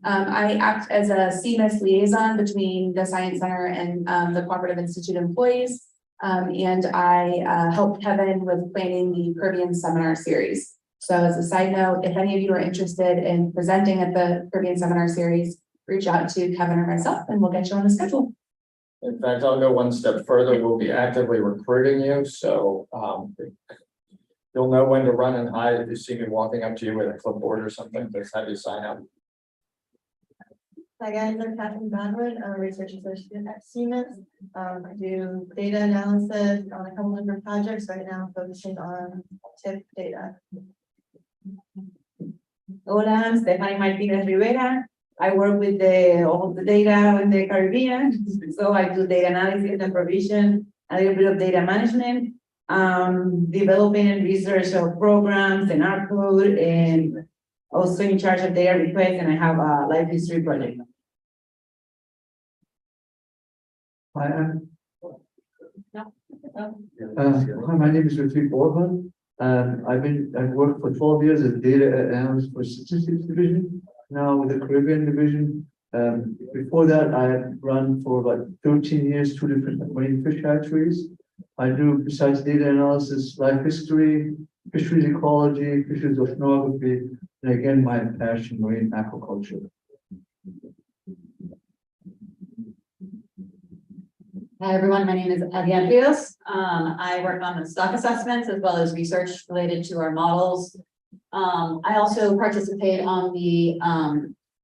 Speaker 22: I act as a CMIS liaison between the Science Center and the Cooperative Institute employees. And I help Kevin with planning the Caribbean seminar series. So as a side note, if any of you are interested in presenting at the Caribbean seminar series, reach out to Kevin or myself and we'll get you on the schedule.
Speaker 16: In fact, I'll go one step further. We'll be actively recruiting you. So you'll know when to run and hide if you see me walking up to you with a clipboard or something. Just have you sign up.
Speaker 23: Hi guys, I'm Catherine Godwin. I'm a research associate at Siemens. I do data analysis on a couple different projects right now, focusing on TIP data.
Speaker 24: Hola, I'm Stephanie Martinez Rivera. I work with all the data in the Caribbean. So I do data analysis and provision, a little bit of data management, developing and research of programs and output, and also in charge of data requests, and I have a life history project.
Speaker 25: Hi, my name is Rafiq Orhan. I've worked for 12 years as data analyst for statistics division, now with the Caribbean division. Before that, I had run for about 13 years, 2 different marine fish hatcheries. I do, besides data analysis, life history, fisheries ecology, fisheries oceanography, and again, my passion, marine aquaculture.
Speaker 26: Hi, everyone. My name is Adriana Rios. I work on the stock assessments as well as research related to our models. I also participate on the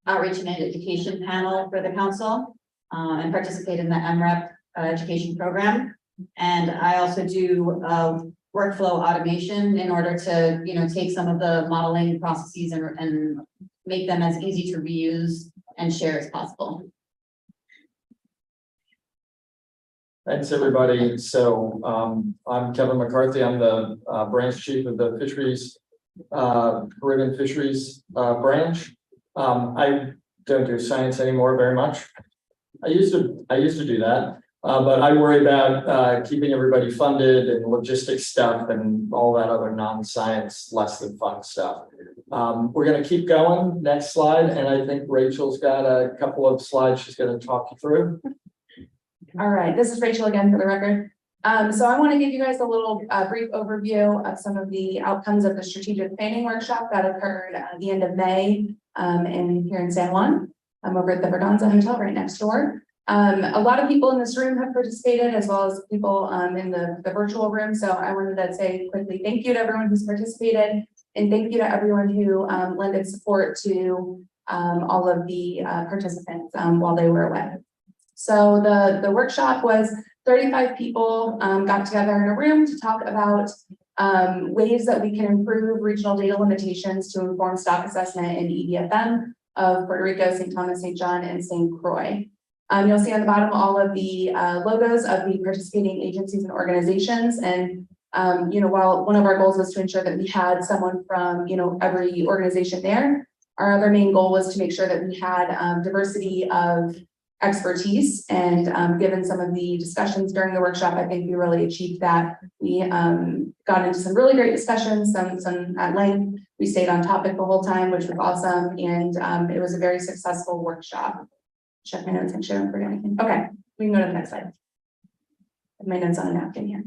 Speaker 26: outreach and education panel for the council and participate in the MREP education program. And I also do workflow automation in order to, take some of the modeling processes and make them as easy to reuse and share as possible.
Speaker 16: Thanks, everybody. So I'm Kevin McCarthy. I'm the branch chief of the fisheries, Caribbean fisheries branch. I don't do science anymore very much. I used to do that, but I worry about keeping everybody funded and logistics stuff and all that other non-science, less than fun stuff. We're going to keep going. Next slide, and I think Rachel's got a couple of slides she's going to talk you through.
Speaker 22: All right, this is Rachel again for the record. So I want to give you guys a little brief overview of some of the outcomes of the strategic planning workshop that occurred at the end of May here in San Juan. I'm over at the Verdanza Hotel right next door. A lot of people in this room have participated, as well as people in the virtual room. So I wanted to say quickly thank you to everyone who's participated, and thank you to everyone who lended support to all of the participants while they were away. So the workshop was 35 people got together in a room to talk about ways that we can improve regional data limitations to inform stock assessment and EDFM of Puerto Rico, St. Thomas, St. John, and St. Croix. You'll see on the bottom all of the logos of the participating agencies and organizations. And while one of our goals was to ensure that we had someone from every organization there, our other main goal was to make sure that we had diversity of expertise. And given some of the discussions during the workshop, I think we really achieved that. We got into some really great discussions, some at length. We stayed on topic the whole time, which was awesome. And it was a very successful workshop. Check my notes, make sure I don't forget anything. Okay, we can go to the next slide. My notes on a napkin here.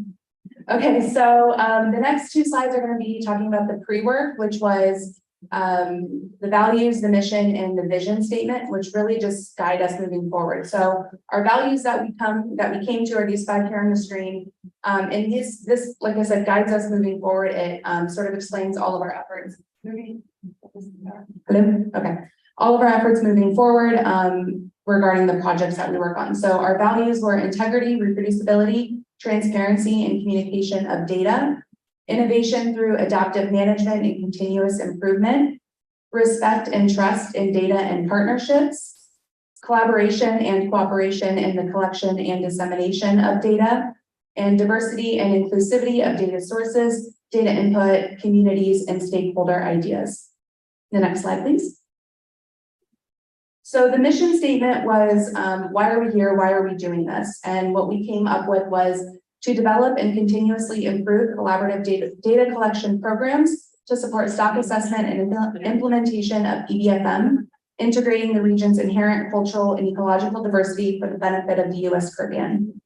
Speaker 22: Okay, so the next two slides are going to be talking about the pre-work, which was the values, the mission, and the vision statement, which really just guide us moving forward. So our values that we came to are these 5 here on the screen. And this, like I said, guides us moving forward. It sort of explains all of our efforts. Hello? Okay. All of our efforts moving forward regarding the projects that we work on. So our values were integrity, reproducibility, transparency, and communication of data, innovation through adaptive management and continuous improvement, respect and trust in data and partnerships, collaboration and cooperation in the collection and dissemination of data, and diversity and inclusivity of data sources, data input, communities, and stakeholder ideas. The next slide, please. So the mission statement was, why are we here? Why are we doing this? And what we came up with was to develop and continuously improve collaborative data collection programs to support stock assessment and implementation of EDFM, integrating the region's inherent cultural and ecological diversity for the benefit of the U.S. Caribbean.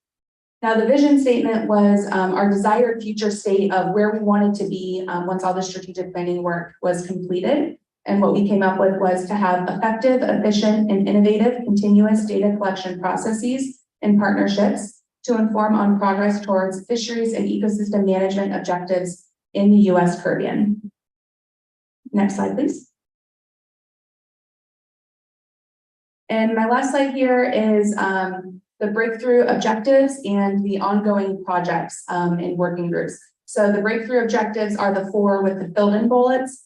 Speaker 22: Now, the vision statement was our desired future state of where we wanted to be once all the strategic planning work was completed. And what we came up with was to have effective, efficient, and innovative continuous data collection processes and partnerships to inform on progress towards fisheries and ecosystem management objectives in the U.S. Caribbean. Next slide, please. And my last slide here is the breakthrough objectives and the ongoing projects in working groups. So the breakthrough objectives are the 4 with the filled-in bullets.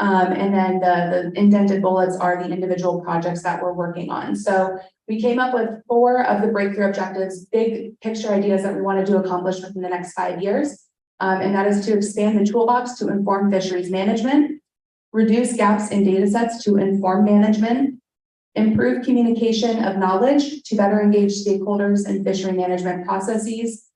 Speaker 22: And then the indented bullets are the individual projects that we're working on. So we came up with 4 of the breakthrough objectives, big picture ideas that we wanted to accomplish within the next 5 years. And that is to expand the toolbox to inform fisheries management, reduce gaps in data sets to inform management, improve communication of knowledge to better engage stakeholders in fishery management processes,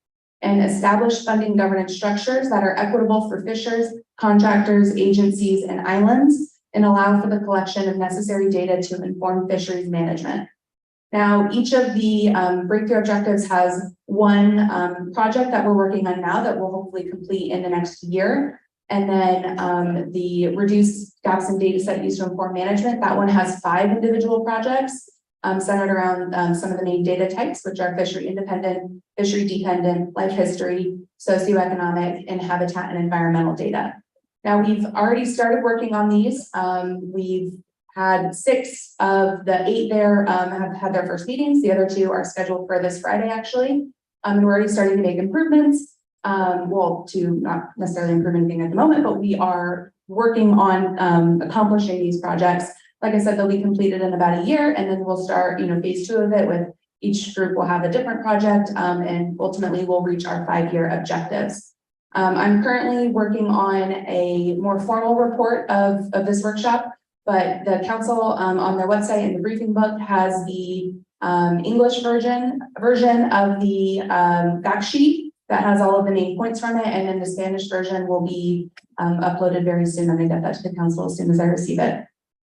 Speaker 22: and establish funding governance structures that are equitable for fishers, contractors, agencies, and islands, and allow for the collection of necessary data to inform fisheries management. Now, each of the breakthrough objectives has one project that we're working on now that we'll hopefully complete in the next year. And then the reduce gaps in data set used to inform management, that one has 5 individual projects centered around some of the main data types, which are fishery independent, fishery dependent, life history, socioeconomic, and habitat and environmental data. Now, we've already started working on these. We've had 6 of the 8 there have had their first meetings. The other 2 are scheduled for this Friday, actually. And we're already starting to make improvements. Well, to not necessarily improve anything at the moment, but we are working on accomplishing these projects. Like I said, they'll be completed in about a year, and then we'll start, phase 2 of it with each group will have a different project, and ultimately we'll reach our 5-year objectives. I'm currently working on a more formal report of this workshop, but the council on their website and the briefing book has the English version of the fact sheet that has all of the main points from it, and then the Spanish version will be uploaded very soon. I'm going to get that to the council as soon as I receive it.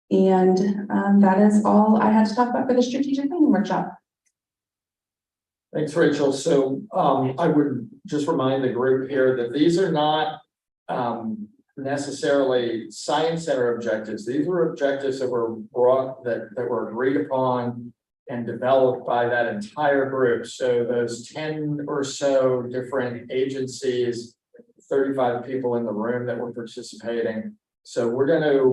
Speaker 22: And that is all I had to talk about for the strategic planning workshop.
Speaker 16: Thanks, Rachel. So I would just remind the group here that these are not necessarily science center objectives. These were objectives that were that were agreed upon and developed by that entire group. So those 10 or so different agencies, 35 people in the room that were participating. So we're going to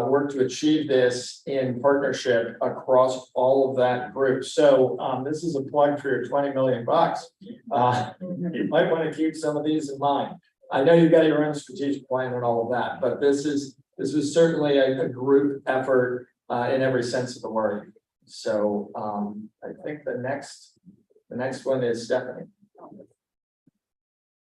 Speaker 16: work to achieve this in partnership across all of that group. So this is a plug for your $20 million. You might want to keep some of these in mind. I know you've got your own strategic plan and all of that, but this was certainly a group effort in every sense of the word. So I think the next one is Stephanie.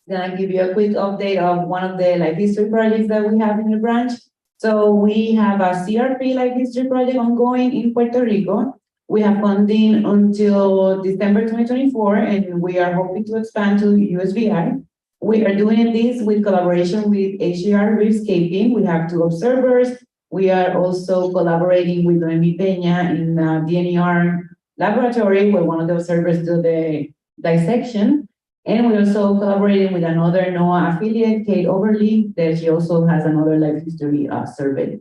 Speaker 24: Gonna give you a quick update of one of the life history projects that we have in the branch. So we have a CRP life history project ongoing in Puerto Rico. We have funding until December 2024, and we are hoping to expand to USVI. We are doing this with collaboration with HDR Reefscaping. We have 2 observers. We are also collaborating with Noemi Peña in the DNR laboratory, where one of the observers do the dissection. And we're also collaborating with another NOAA affiliate, Kate Overly, that she also has another life history survey.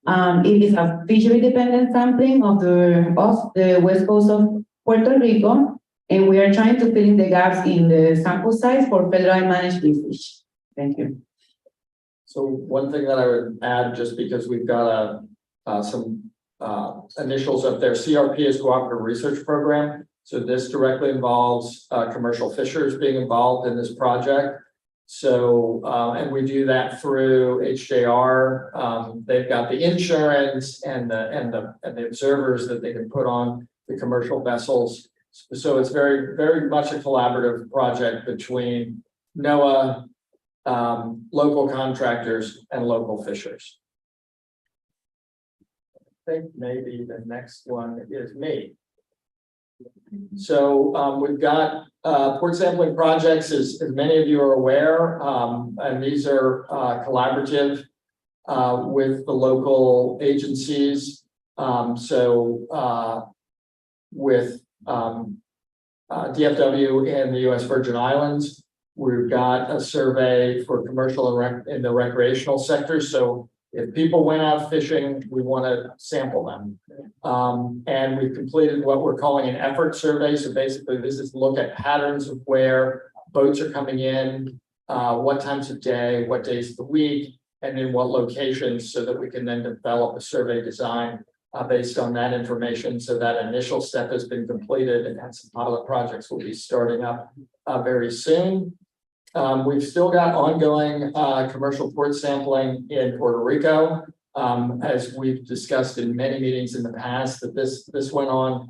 Speaker 24: It is a fishery-dependent sampling of the west coast of Puerto Rico, and we are trying to fill in the gaps in the sample size for federally managed fish. Thank you.
Speaker 16: So one thing that I would add, just because we've got some initials up there, CRP is Cooperative Research Program. So this directly involves commercial fishers being involved in this project. So, and we do that through HJR. They've got the insurance and the observers that they can put on the commercial vessels. So it's very, very much a collaborative project between NOAA, local contractors, and local fishers. I think maybe the next one is me. So we've got port sampling projects, as many of you are aware, and these are collaborative with the local agencies. With DFW and the U.S. Virgin Islands, we've got a survey for commercial and in the recreational sector. So if people went out fishing, we want to sample them. And we've completed what we're calling an effort survey. So basically, this is to look at patterns of where boats are coming in, what times of day, what days of the week, and in what locations, so that we can then develop a survey design based on that information. So that initial step has been completed, and some pilot projects will be starting up very soon. We've still got ongoing commercial port sampling in Puerto Rico. As we've discussed in many meetings in the past, that this went on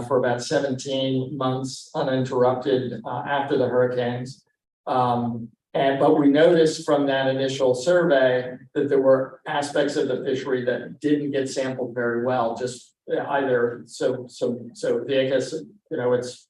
Speaker 16: for about 17 months uninterrupted after the hurricanes. But we noticed from that initial survey that there were aspects of the fishery that didn't get sampled very well, just either so I guess, you know, it's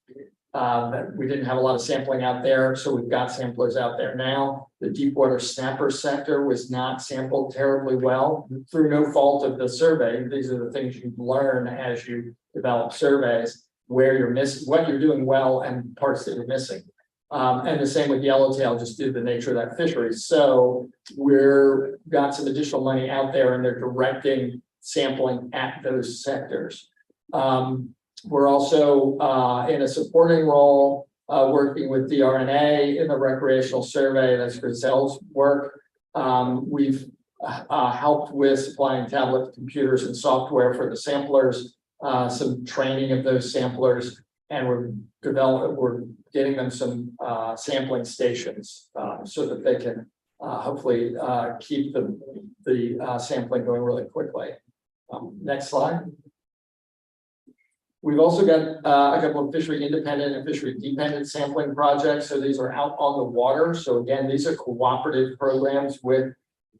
Speaker 16: that we didn't have a lot of sampling out there, so we've got samplers out there now. The deepwater snapper sector was not sampled terribly well through no fault of the survey. These are the things you learn as you develop surveys, where you're missing, what you're doing well, and parts that you're missing. And the same with yellowtail, just due to the nature of that fishery. So we're got some additional money out there, and they're directing sampling at those sectors. We're also in a supporting role, working with DRNA in the recreational survey. That's Grisel's work. We've helped with supplying tablet computers and software for the samplers, some training of those samplers, and we're getting them some sampling stations so that they can hopefully keep the sampling going really quickly. Next slide. We've also got a couple of fishery independent and fishery dependent sampling projects. So these are out on the water. So again, these are cooperative programs with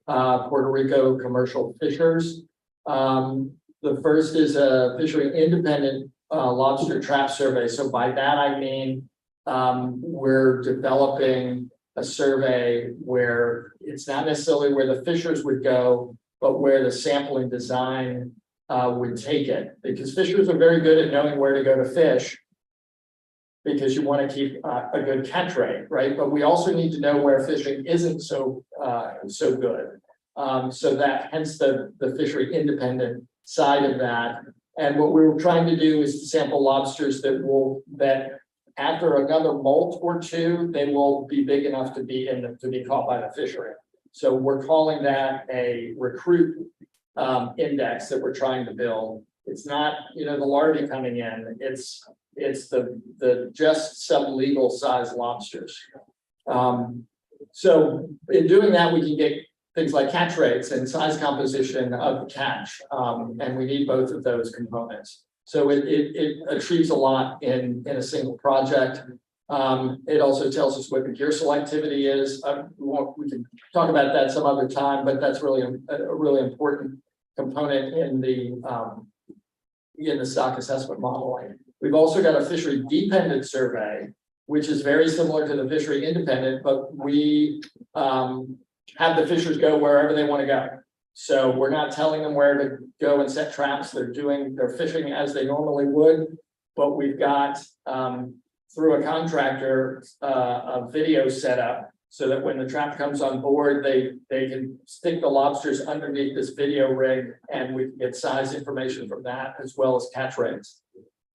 Speaker 16: Puerto Rico commercial fishers. The first is a fishery independent lobster trap survey. So by that, I mean, we're developing a survey where it's not necessarily where the fishers would go, but where the sampling design would take it, because fishers are very good at knowing where to go to fish, because you want to keep a good catch rate, right? But we also need to know where fishing isn't so good. So that hence the fishery independent side of that. And what we're trying to do is to sample lobsters that after another molt or two, they will be big enough to be caught by the fishery. So we're calling that a recruit index that we're trying to build. It's not, you know, the larvae coming in, it's the just sublegal size lobsters. So in doing that, we can get things like catch rates and size composition of the catch, and we need both of those components. So it achieves a lot in a single project. It also tells us what the gear selectivity is. We can talk about that some other time, but that's really a really important component in the stock assessment modeling. We've also got a fishery dependent survey, which is very similar to the fishery independent, but we have the fishers go wherever they want to go. So we're not telling them where to go and set traps. They're fishing as they normally would, but we've got through a contractor, a video setup so that when the trap comes on board, they can stick the lobsters underneath this video rig and we can get size information from that as well as catch rates.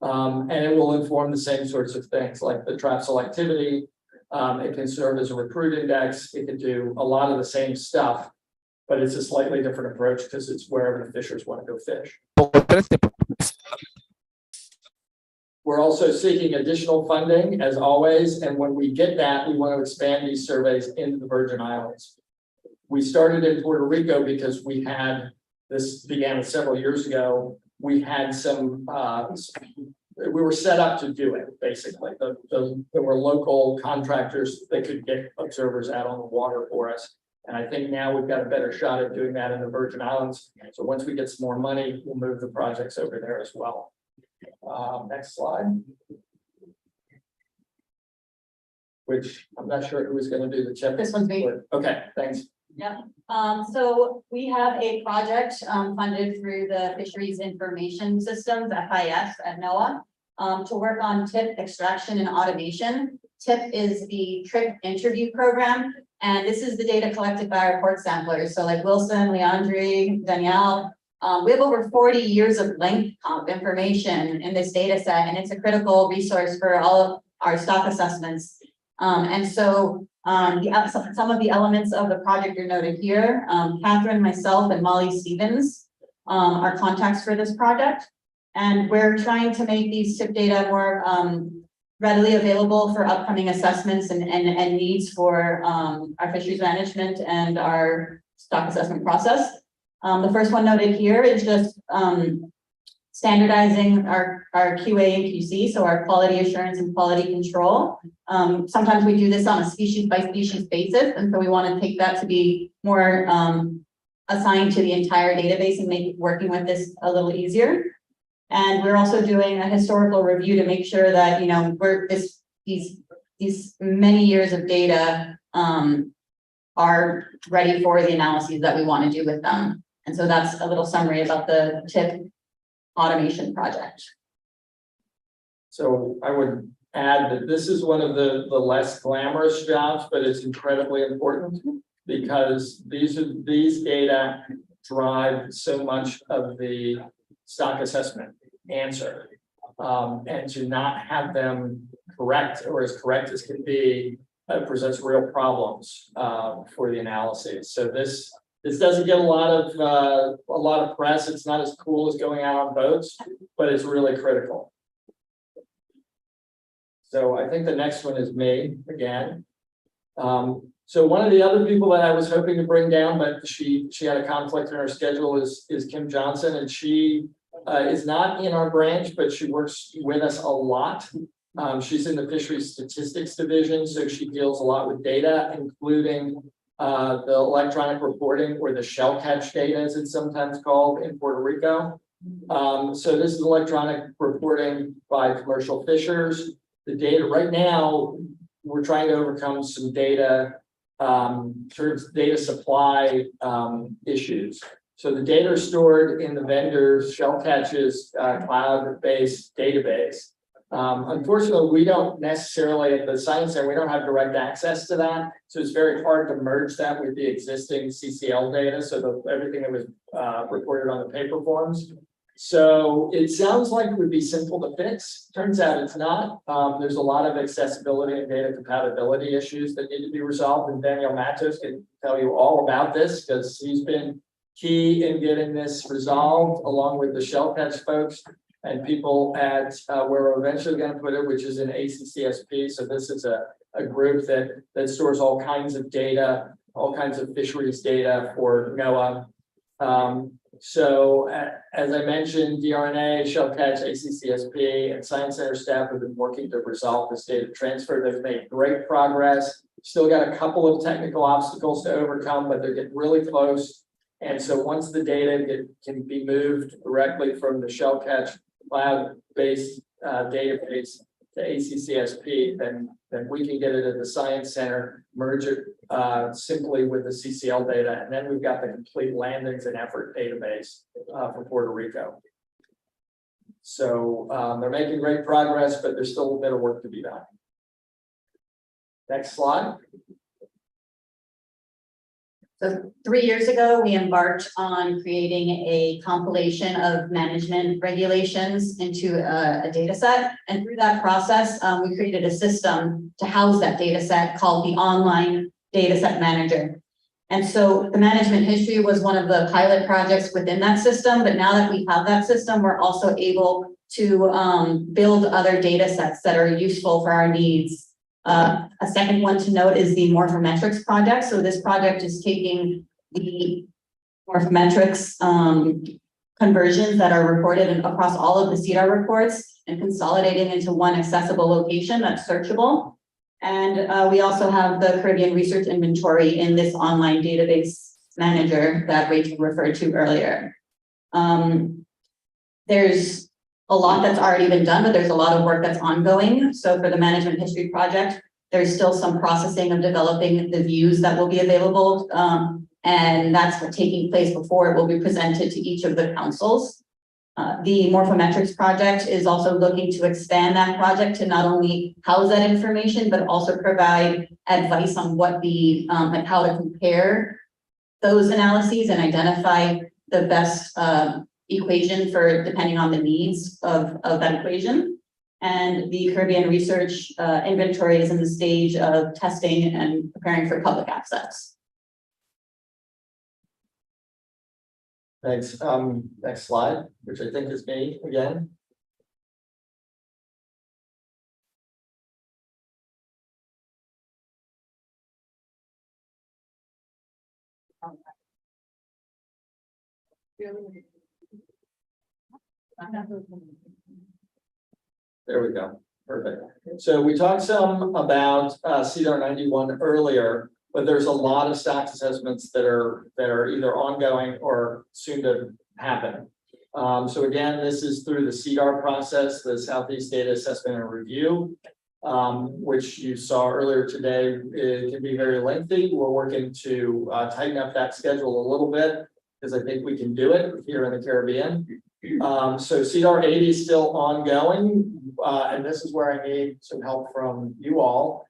Speaker 16: And it will inform the same sorts of things like the trap selectivity. It can serve as a recruit index. It can do a lot of the same stuff, but it's a slightly different approach because it's wherever the fishers want to go fish. We're also seeking additional funding as always. And when we get that, we want to expand these surveys into the Virgin Islands. We started in Puerto Rico because we had, this began several years ago. We had some, we were set up to do it basically. There were local contractors that could get observers out on the water for us. And I think now we've got a better shot at doing that in the Virgin Islands. So once we get some more money, we'll move the projects over there as well. Next slide. Which I'm not sure who was going to do the check.
Speaker 26: This one's me.
Speaker 16: Okay, thanks.
Speaker 26: Yep. So we have a project funded through the Fisheries Information Systems, FIS at NOAA, to work on tip extraction and automation. TIP is the trip interview program, and this is the data collected by our port samplers. So like Wilson, Leandri, Danielle, we have over 40 years of length of information in this data set, and it's a critical resource for all of our stock assessments. And so some of the elements of the project are noted here. Catherine, myself, and Molly Stevens are contacts for this project. And we're trying to make these tip data more readily available for upcoming assessments and needs for our fisheries management and our stock assessment process. The first one noted here is just standardizing our QA and QC, so our quality assurance and quality control. Sometimes we do this on a species by species basis, and so we want to take that to be more assigned to the entire database and make working with this a little easier. And we're also doing a historical review to make sure that, you know, these many years of data are ready for the analyses that we want to do with them. And so that's a little summary about the TIP automation project.
Speaker 16: So I would add that this is one of the less glamorous jobs, but it's incredibly important because these data drive so much of the stock assessment answer. And to not have them correct or as correct as can be presents real problems for the analyses. So this doesn't get a lot of press. It's not as cool as going out on boats, but it's really critical. So I think the next one is me again. So one of the other people that I was hoping to bring down, but she had a conflict in her schedule is Kim Johnson, and she is not in our branch, but she works with us a lot. She's in the fisheries statistics division, so she deals a lot with data, including the electronic reporting, or the shell catch data, as it's sometimes called in Puerto Rico. So this is electronic reporting by commercial fishers. The data right now, we're trying to overcome some data, sort of data supply issues. So the data are stored in the vendor's shell catches cloud-based database. Unfortunately, we don't necessarily at the Science Center, we don't have direct access to that. So it's very hard to merge that with the existing CCL data. So everything that was reported on the paper forms. So it sounds like it would be simple to fix. Turns out it's not. There's a lot of accessibility and data compatibility issues that need to be resolved. And Daniel Matos can tell you all about this because he's been key in getting this resolved, along with the shell catch folks and people at where we're eventually going to put it, which is in ACCSP. So this is a group that stores all kinds of data, all kinds of fisheries data for NOAA. So as I mentioned, DRNA, shell catch, ACCSP, and Science Center staff have been working to resolve this data transfer. They've made great progress. Still got a couple of technical obstacles to overcome, but they're getting really close. And so once the data can be moved directly from the shell catch cloud-based database to ACCSP, then we can get it at the Science Center, merge it simply with the CCL data, and then we've got the complete landings and effort database for Puerto Rico. So they're making great progress, but there's still a bit of work to be done. Next slide.
Speaker 26: So 3 years ago, we embarked on creating a compilation of management regulations into a data set. And through that process, we created a system to house that data set called the Online Data Set Manager. And so the management history was one of the pilot projects within that system. But now that we have that system, we're also able to build other data sets that are useful for our needs. A second one to note is the morphometrics project. So this project is taking the morphometrics conversions that are reported across all of the CDAR reports and consolidating into one accessible location that's searchable. And we also have the Caribbean Research Inventory in this online database manager that Rachel referred to earlier. There's a lot that's already been done, but there's a lot of work that's ongoing. So for the management history project, there's still some processing of developing the views that will be available. And that's taking place before it will be presented to each of the councils. The morphometrics project is also looking to expand that project to not only house that information, but also provide advice on what the, like how to compare those analyses and identify the best equation for depending on the needs of that equation. And the Caribbean Research Inventory is in the stage of testing and preparing for public access.
Speaker 16: Thanks. Next slide, which I think is me again. There we go. Perfect. So we talked some about CDAR 91 earlier, but there's a lot of stocks assessments that are either ongoing or soon to happen. So again, this is through the CDAR process, the Southeast Data Assessment and Review, which you saw earlier today. It can be very lengthy. We're working to tighten up that schedule a little bit because I think we can do it here in the Caribbean. So CDAR 80 is still ongoing, and this is where I need some help from you all.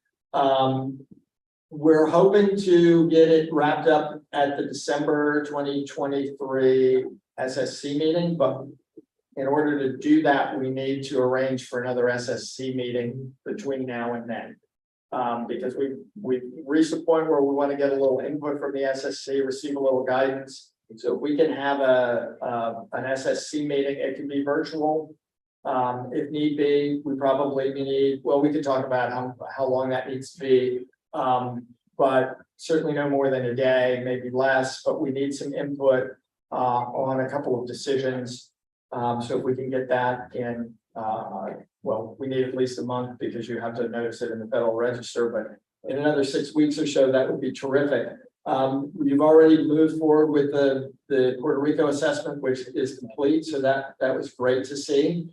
Speaker 16: We're hoping to get it wrapped up at the December 2023 SSC meeting, but in order to do that, we need to arrange for another SSC meeting between now and then. Because we've reached a point where we want to get a little input from the SSC, receive a little guidance. So if we can have an SSC meeting, it can be virtual. If need be, we probably need, well, we could talk about how long that needs to be. But certainly no more than a day, maybe less, but we need some input on a couple of decisions. So if we can get that in, well, we need at least a month because you have to notice it in the Federal Register, but in another 6 weeks or so, that would be terrific. You've already moved forward with the Puerto Rico assessment, which is complete. So that was great to see.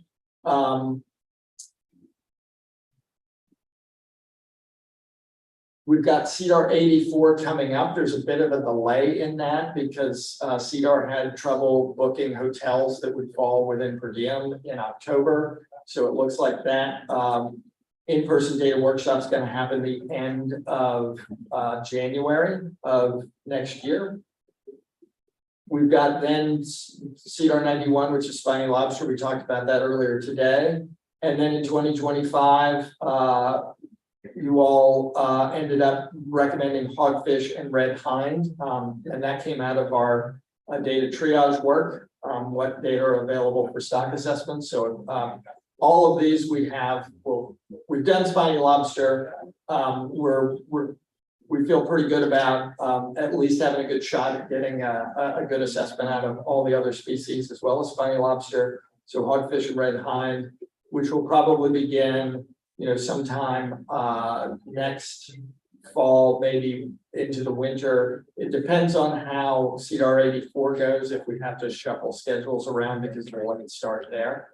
Speaker 16: We've got CDAR 84 coming up. There's a bit of a delay in that because CDAR had trouble booking hotels that would fall within per diem in October. So it looks like that in-person data workshop is going to happen the end of January of next year. We've got then CDAR 91, which is spiny lobster. We talked about that earlier today. And then in 2025, you all ended up recommending hogfish and red hind, and that came out of our data triage work, what data are available for stock assessments. So all of these we have, well, we've done spiny lobster. We feel pretty good about at least having a good shot at getting a good assessment out of all the other species as well as spiny lobster. So hogfish and red hind, which will probably begin sometime next fall, maybe into the winter. It depends on how CDAR 84 goes, if we have to shuffle schedules around because we're looking to start there.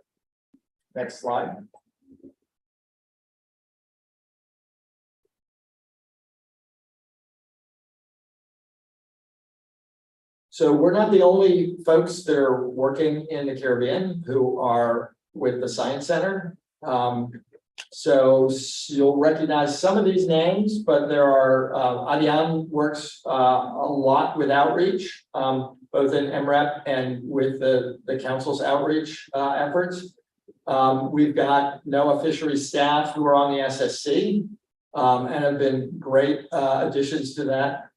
Speaker 16: Next slide. So we're not the only folks that are working in the Caribbean who are with the Science Center. So you'll recognize some of these names, but there are, Adian works a lot with outreach, both in MREP and with the council's outreach efforts. We've got NOAA fisheries staff who are on the SSC and have been great additions to that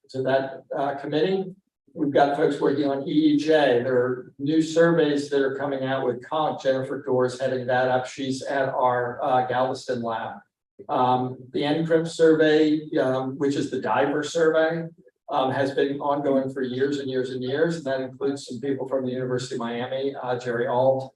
Speaker 16: committee. We've got folks working on EEJ. There are new surveys that are coming out with CONC. Jennifer Doors heading that up. She's at our Galveston lab. The NCRIMP survey, which is the diver survey, has been ongoing for years and years and years. And that includes some people from the University of Miami, Jerry Alt,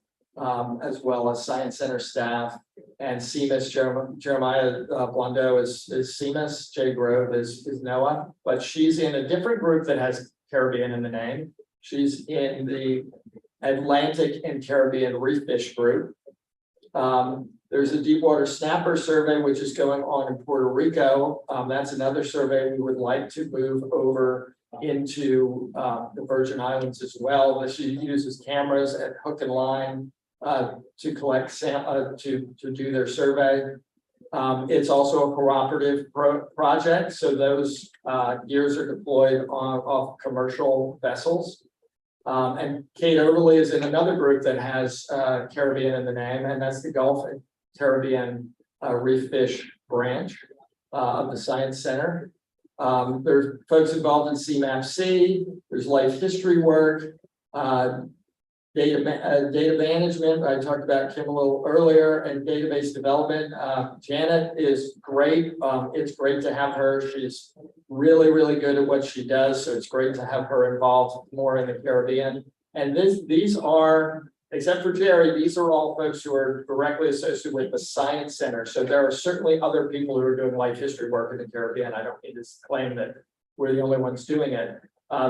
Speaker 16: as well as Science Center staff, and CMIS. Jeremiah Blondeau is CMIS. Jay Grove is NOAA, but she's in a different group that has Caribbean in the name. She's in the Atlantic and Caribbean Reef Fish group. There's a deepwater snapper survey, which is going on in Puerto Rico. That's another survey we would like to move over into the Virgin Islands as well. She uses cameras and hook and line to collect to do their survey. It's also a cooperative project, so those gears are deployed off commercial vessels. And Kate Overley is in another group that has Caribbean in the name, and that's the Gulf and Caribbean Reef Fish branch of the Science Center. There's folks involved in CFMC. There's life history work, data management. I talked about Kim a little earlier, and database development. Janet is great. It's great to have her. She's really, really good at what she does. So it's great to have her involved more in the Caribbean. And these are, except for Jerry, these are all folks who are directly associated with the Science Center. So there are certainly other people who are doing life history work in the Caribbean. I don't need to claim that we're the only ones doing it.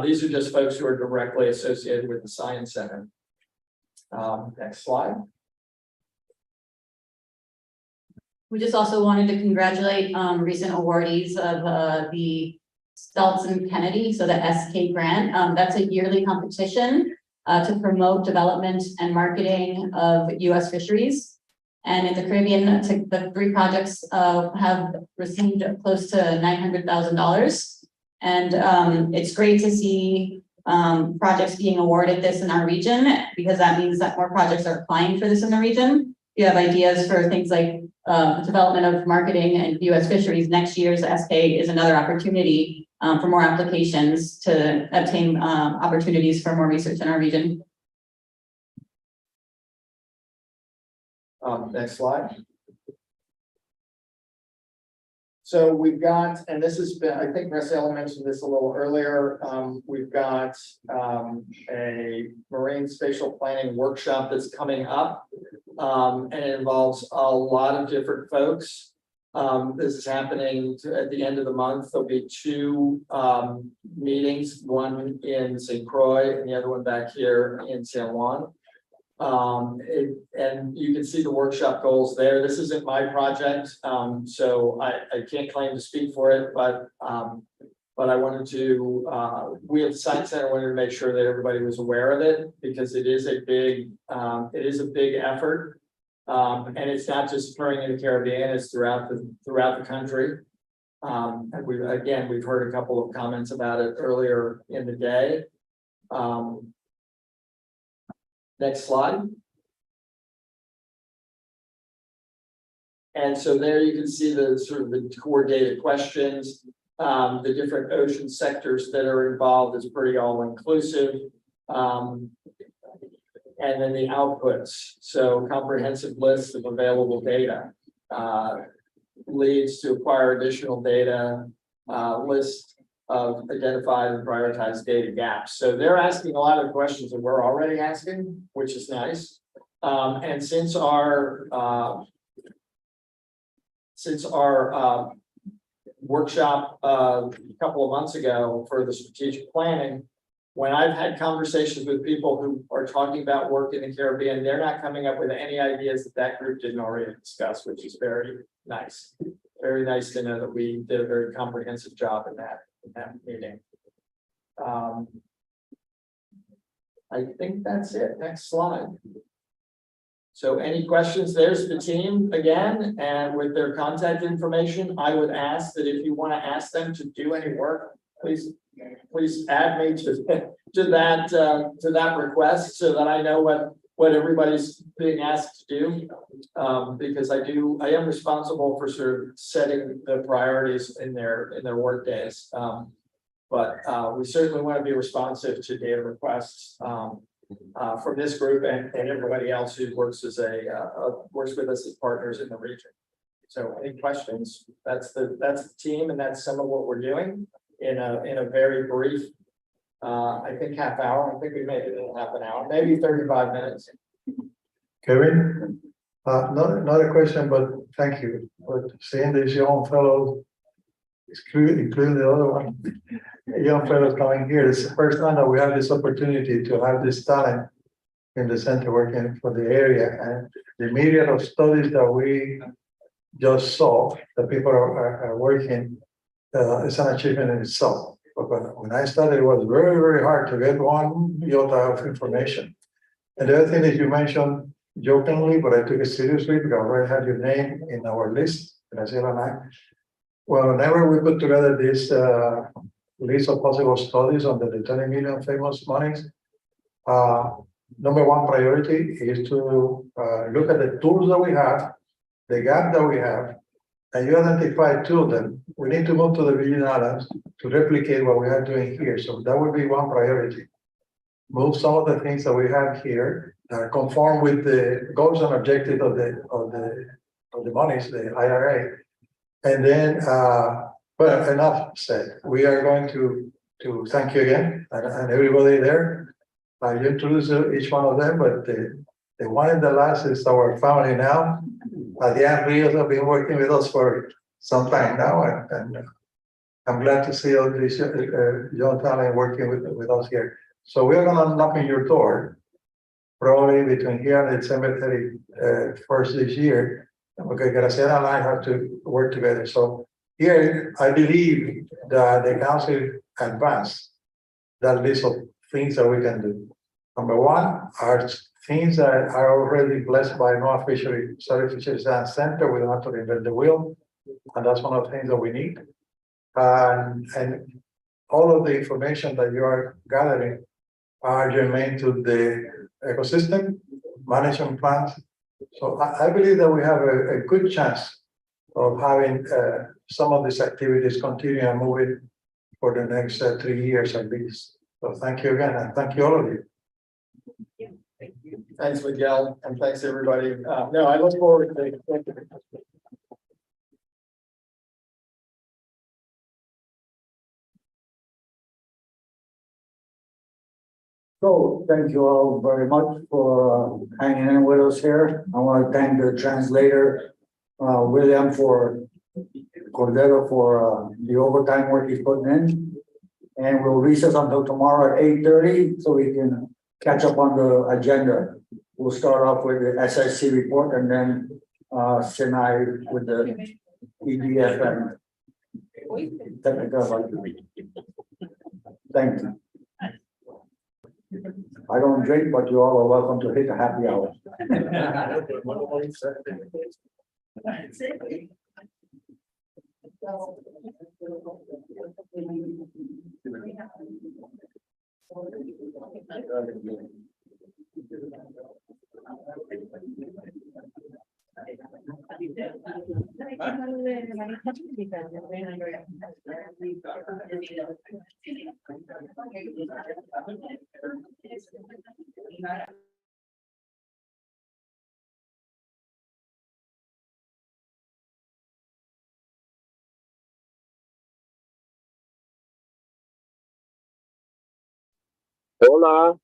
Speaker 16: These are just folks who are directly associated with the Science Center. Next slide.
Speaker 26: We just also wanted to congratulate recent awardees of the Stelson Kennedy, so the SK grant. That's a yearly competition to promote development and marketing of U.S. fisheries. And in the Caribbean, the 3 projects have received close to $900,000. And it's great to see projects being awarded this in our region, because that means that more projects are applying for this in the region. If you have ideas for things like development of marketing and U.S. fisheries, next year's SK is another opportunity for more applications to obtain opportunities for more research in our region.
Speaker 16: Next slide. So we've got, and this has been, I think Marcelo mentioned this a little earlier, we've got a marine spatial planning workshop that's coming up, and it involves a lot of different folks. This is happening at the end of the month. There'll be 2 meetings, one in St. Croix and the other one back here in San Juan. And you can see the workshop goals there. This isn't my project, so I can't claim to speak for it, but I wanted to, we at the Science Center wanted to make sure that everybody was aware of it, because it is a big effort. And it's not just occurring in the Caribbean, it's throughout the country. And we've heard a couple of comments about it earlier in the day. Next slide. And so there you can see the sort of the coordinated questions, the different ocean sectors that are involved is pretty all inclusive. And then the outputs. So comprehensive list of available data, leads to acquire additional data, list of identified and prioritized data gaps. So they're asking a lot of questions that we're already asking, which is nice. And since our workshop a couple of months ago for the strategic planning, when I've had conversations with people who are talking about work in the Caribbean, they're not coming up with any ideas that group didn't already discuss, which is very nice. Very nice to know that we did a very comprehensive job in that meeting. I think that's it. Next slide. So any questions? There's the team again, and with their contact information, I would ask that if you want to ask them to do any work, please add me to that request so that I know what everybody's being asked to do. Because I am responsible for sort of setting the priorities in their work days. But we certainly want to be responsive to data requests from this group and everybody else who works works with us as partners in the region. So any questions? That's the team, and that's some of what we're doing in a very brief, I think half hour. I think we made it in half an hour, maybe 35 minutes.
Speaker 20: Kevin, not a question, but thank you. But seeing these young fellows, including the other one, young fellows coming here, it's the first time that we have this opportunity to have this talent in the center working for the area. And the myriad of studies that we just saw, that people are working, is an achievement in itself. But when I started, it was very, very hard to get one iota of information. And the other thing that you mentioned jokingly, but I took it seriously because I already had your name in our list, Graciela and I. Well, whenever we put together this list of possible studies on the 20 million famous monies, number one priority is to look at the tools that we have, the gap that we have, and you identify two of them. We need to move to the Virgin Islands to replicate what we are doing here. So that would be one priority. Move some of the things that we have here, conform with the goals and objectives of the monies, the IRA. And then, well, enough said. We are going to thank you again and everybody there. You introduced each one of them, but the one in the last is our family now. The Rios have been working with us for some time now, and I'm glad to see all these young talent working with us here. So we're going to knock on your door, probably between here and December 31st this year. Okay, Graciela and I have to work together. So here, I believe that the council advanced that list of things that we can do. Number one are things that are already blessed by NOAA Fishery Science Center. We don't have to reinvent the wheel, and that's one of the things that we need. And all of the information that you are gathering are germane to the ecosystem management plans. So I believe that we have a good chance of having some of these activities continue and moving for the next 3 years at least. So thank you again, and thank you all of you.
Speaker 16: Thanks, Miguel, and thanks everybody. No, I look forward to it.
Speaker 4: So thank you all very much for hanging in with us here. I want to thank the translator, William Cordero for the overtime work he's putting in. And we'll recess until tomorrow at 8:30 so we can catch up on the agenda. We'll start off with the SIC report and then Sinai with the EDF and technical. Thank you. I don't drink, but you all are welcome to hit a happy hour.
Speaker 13: Hola.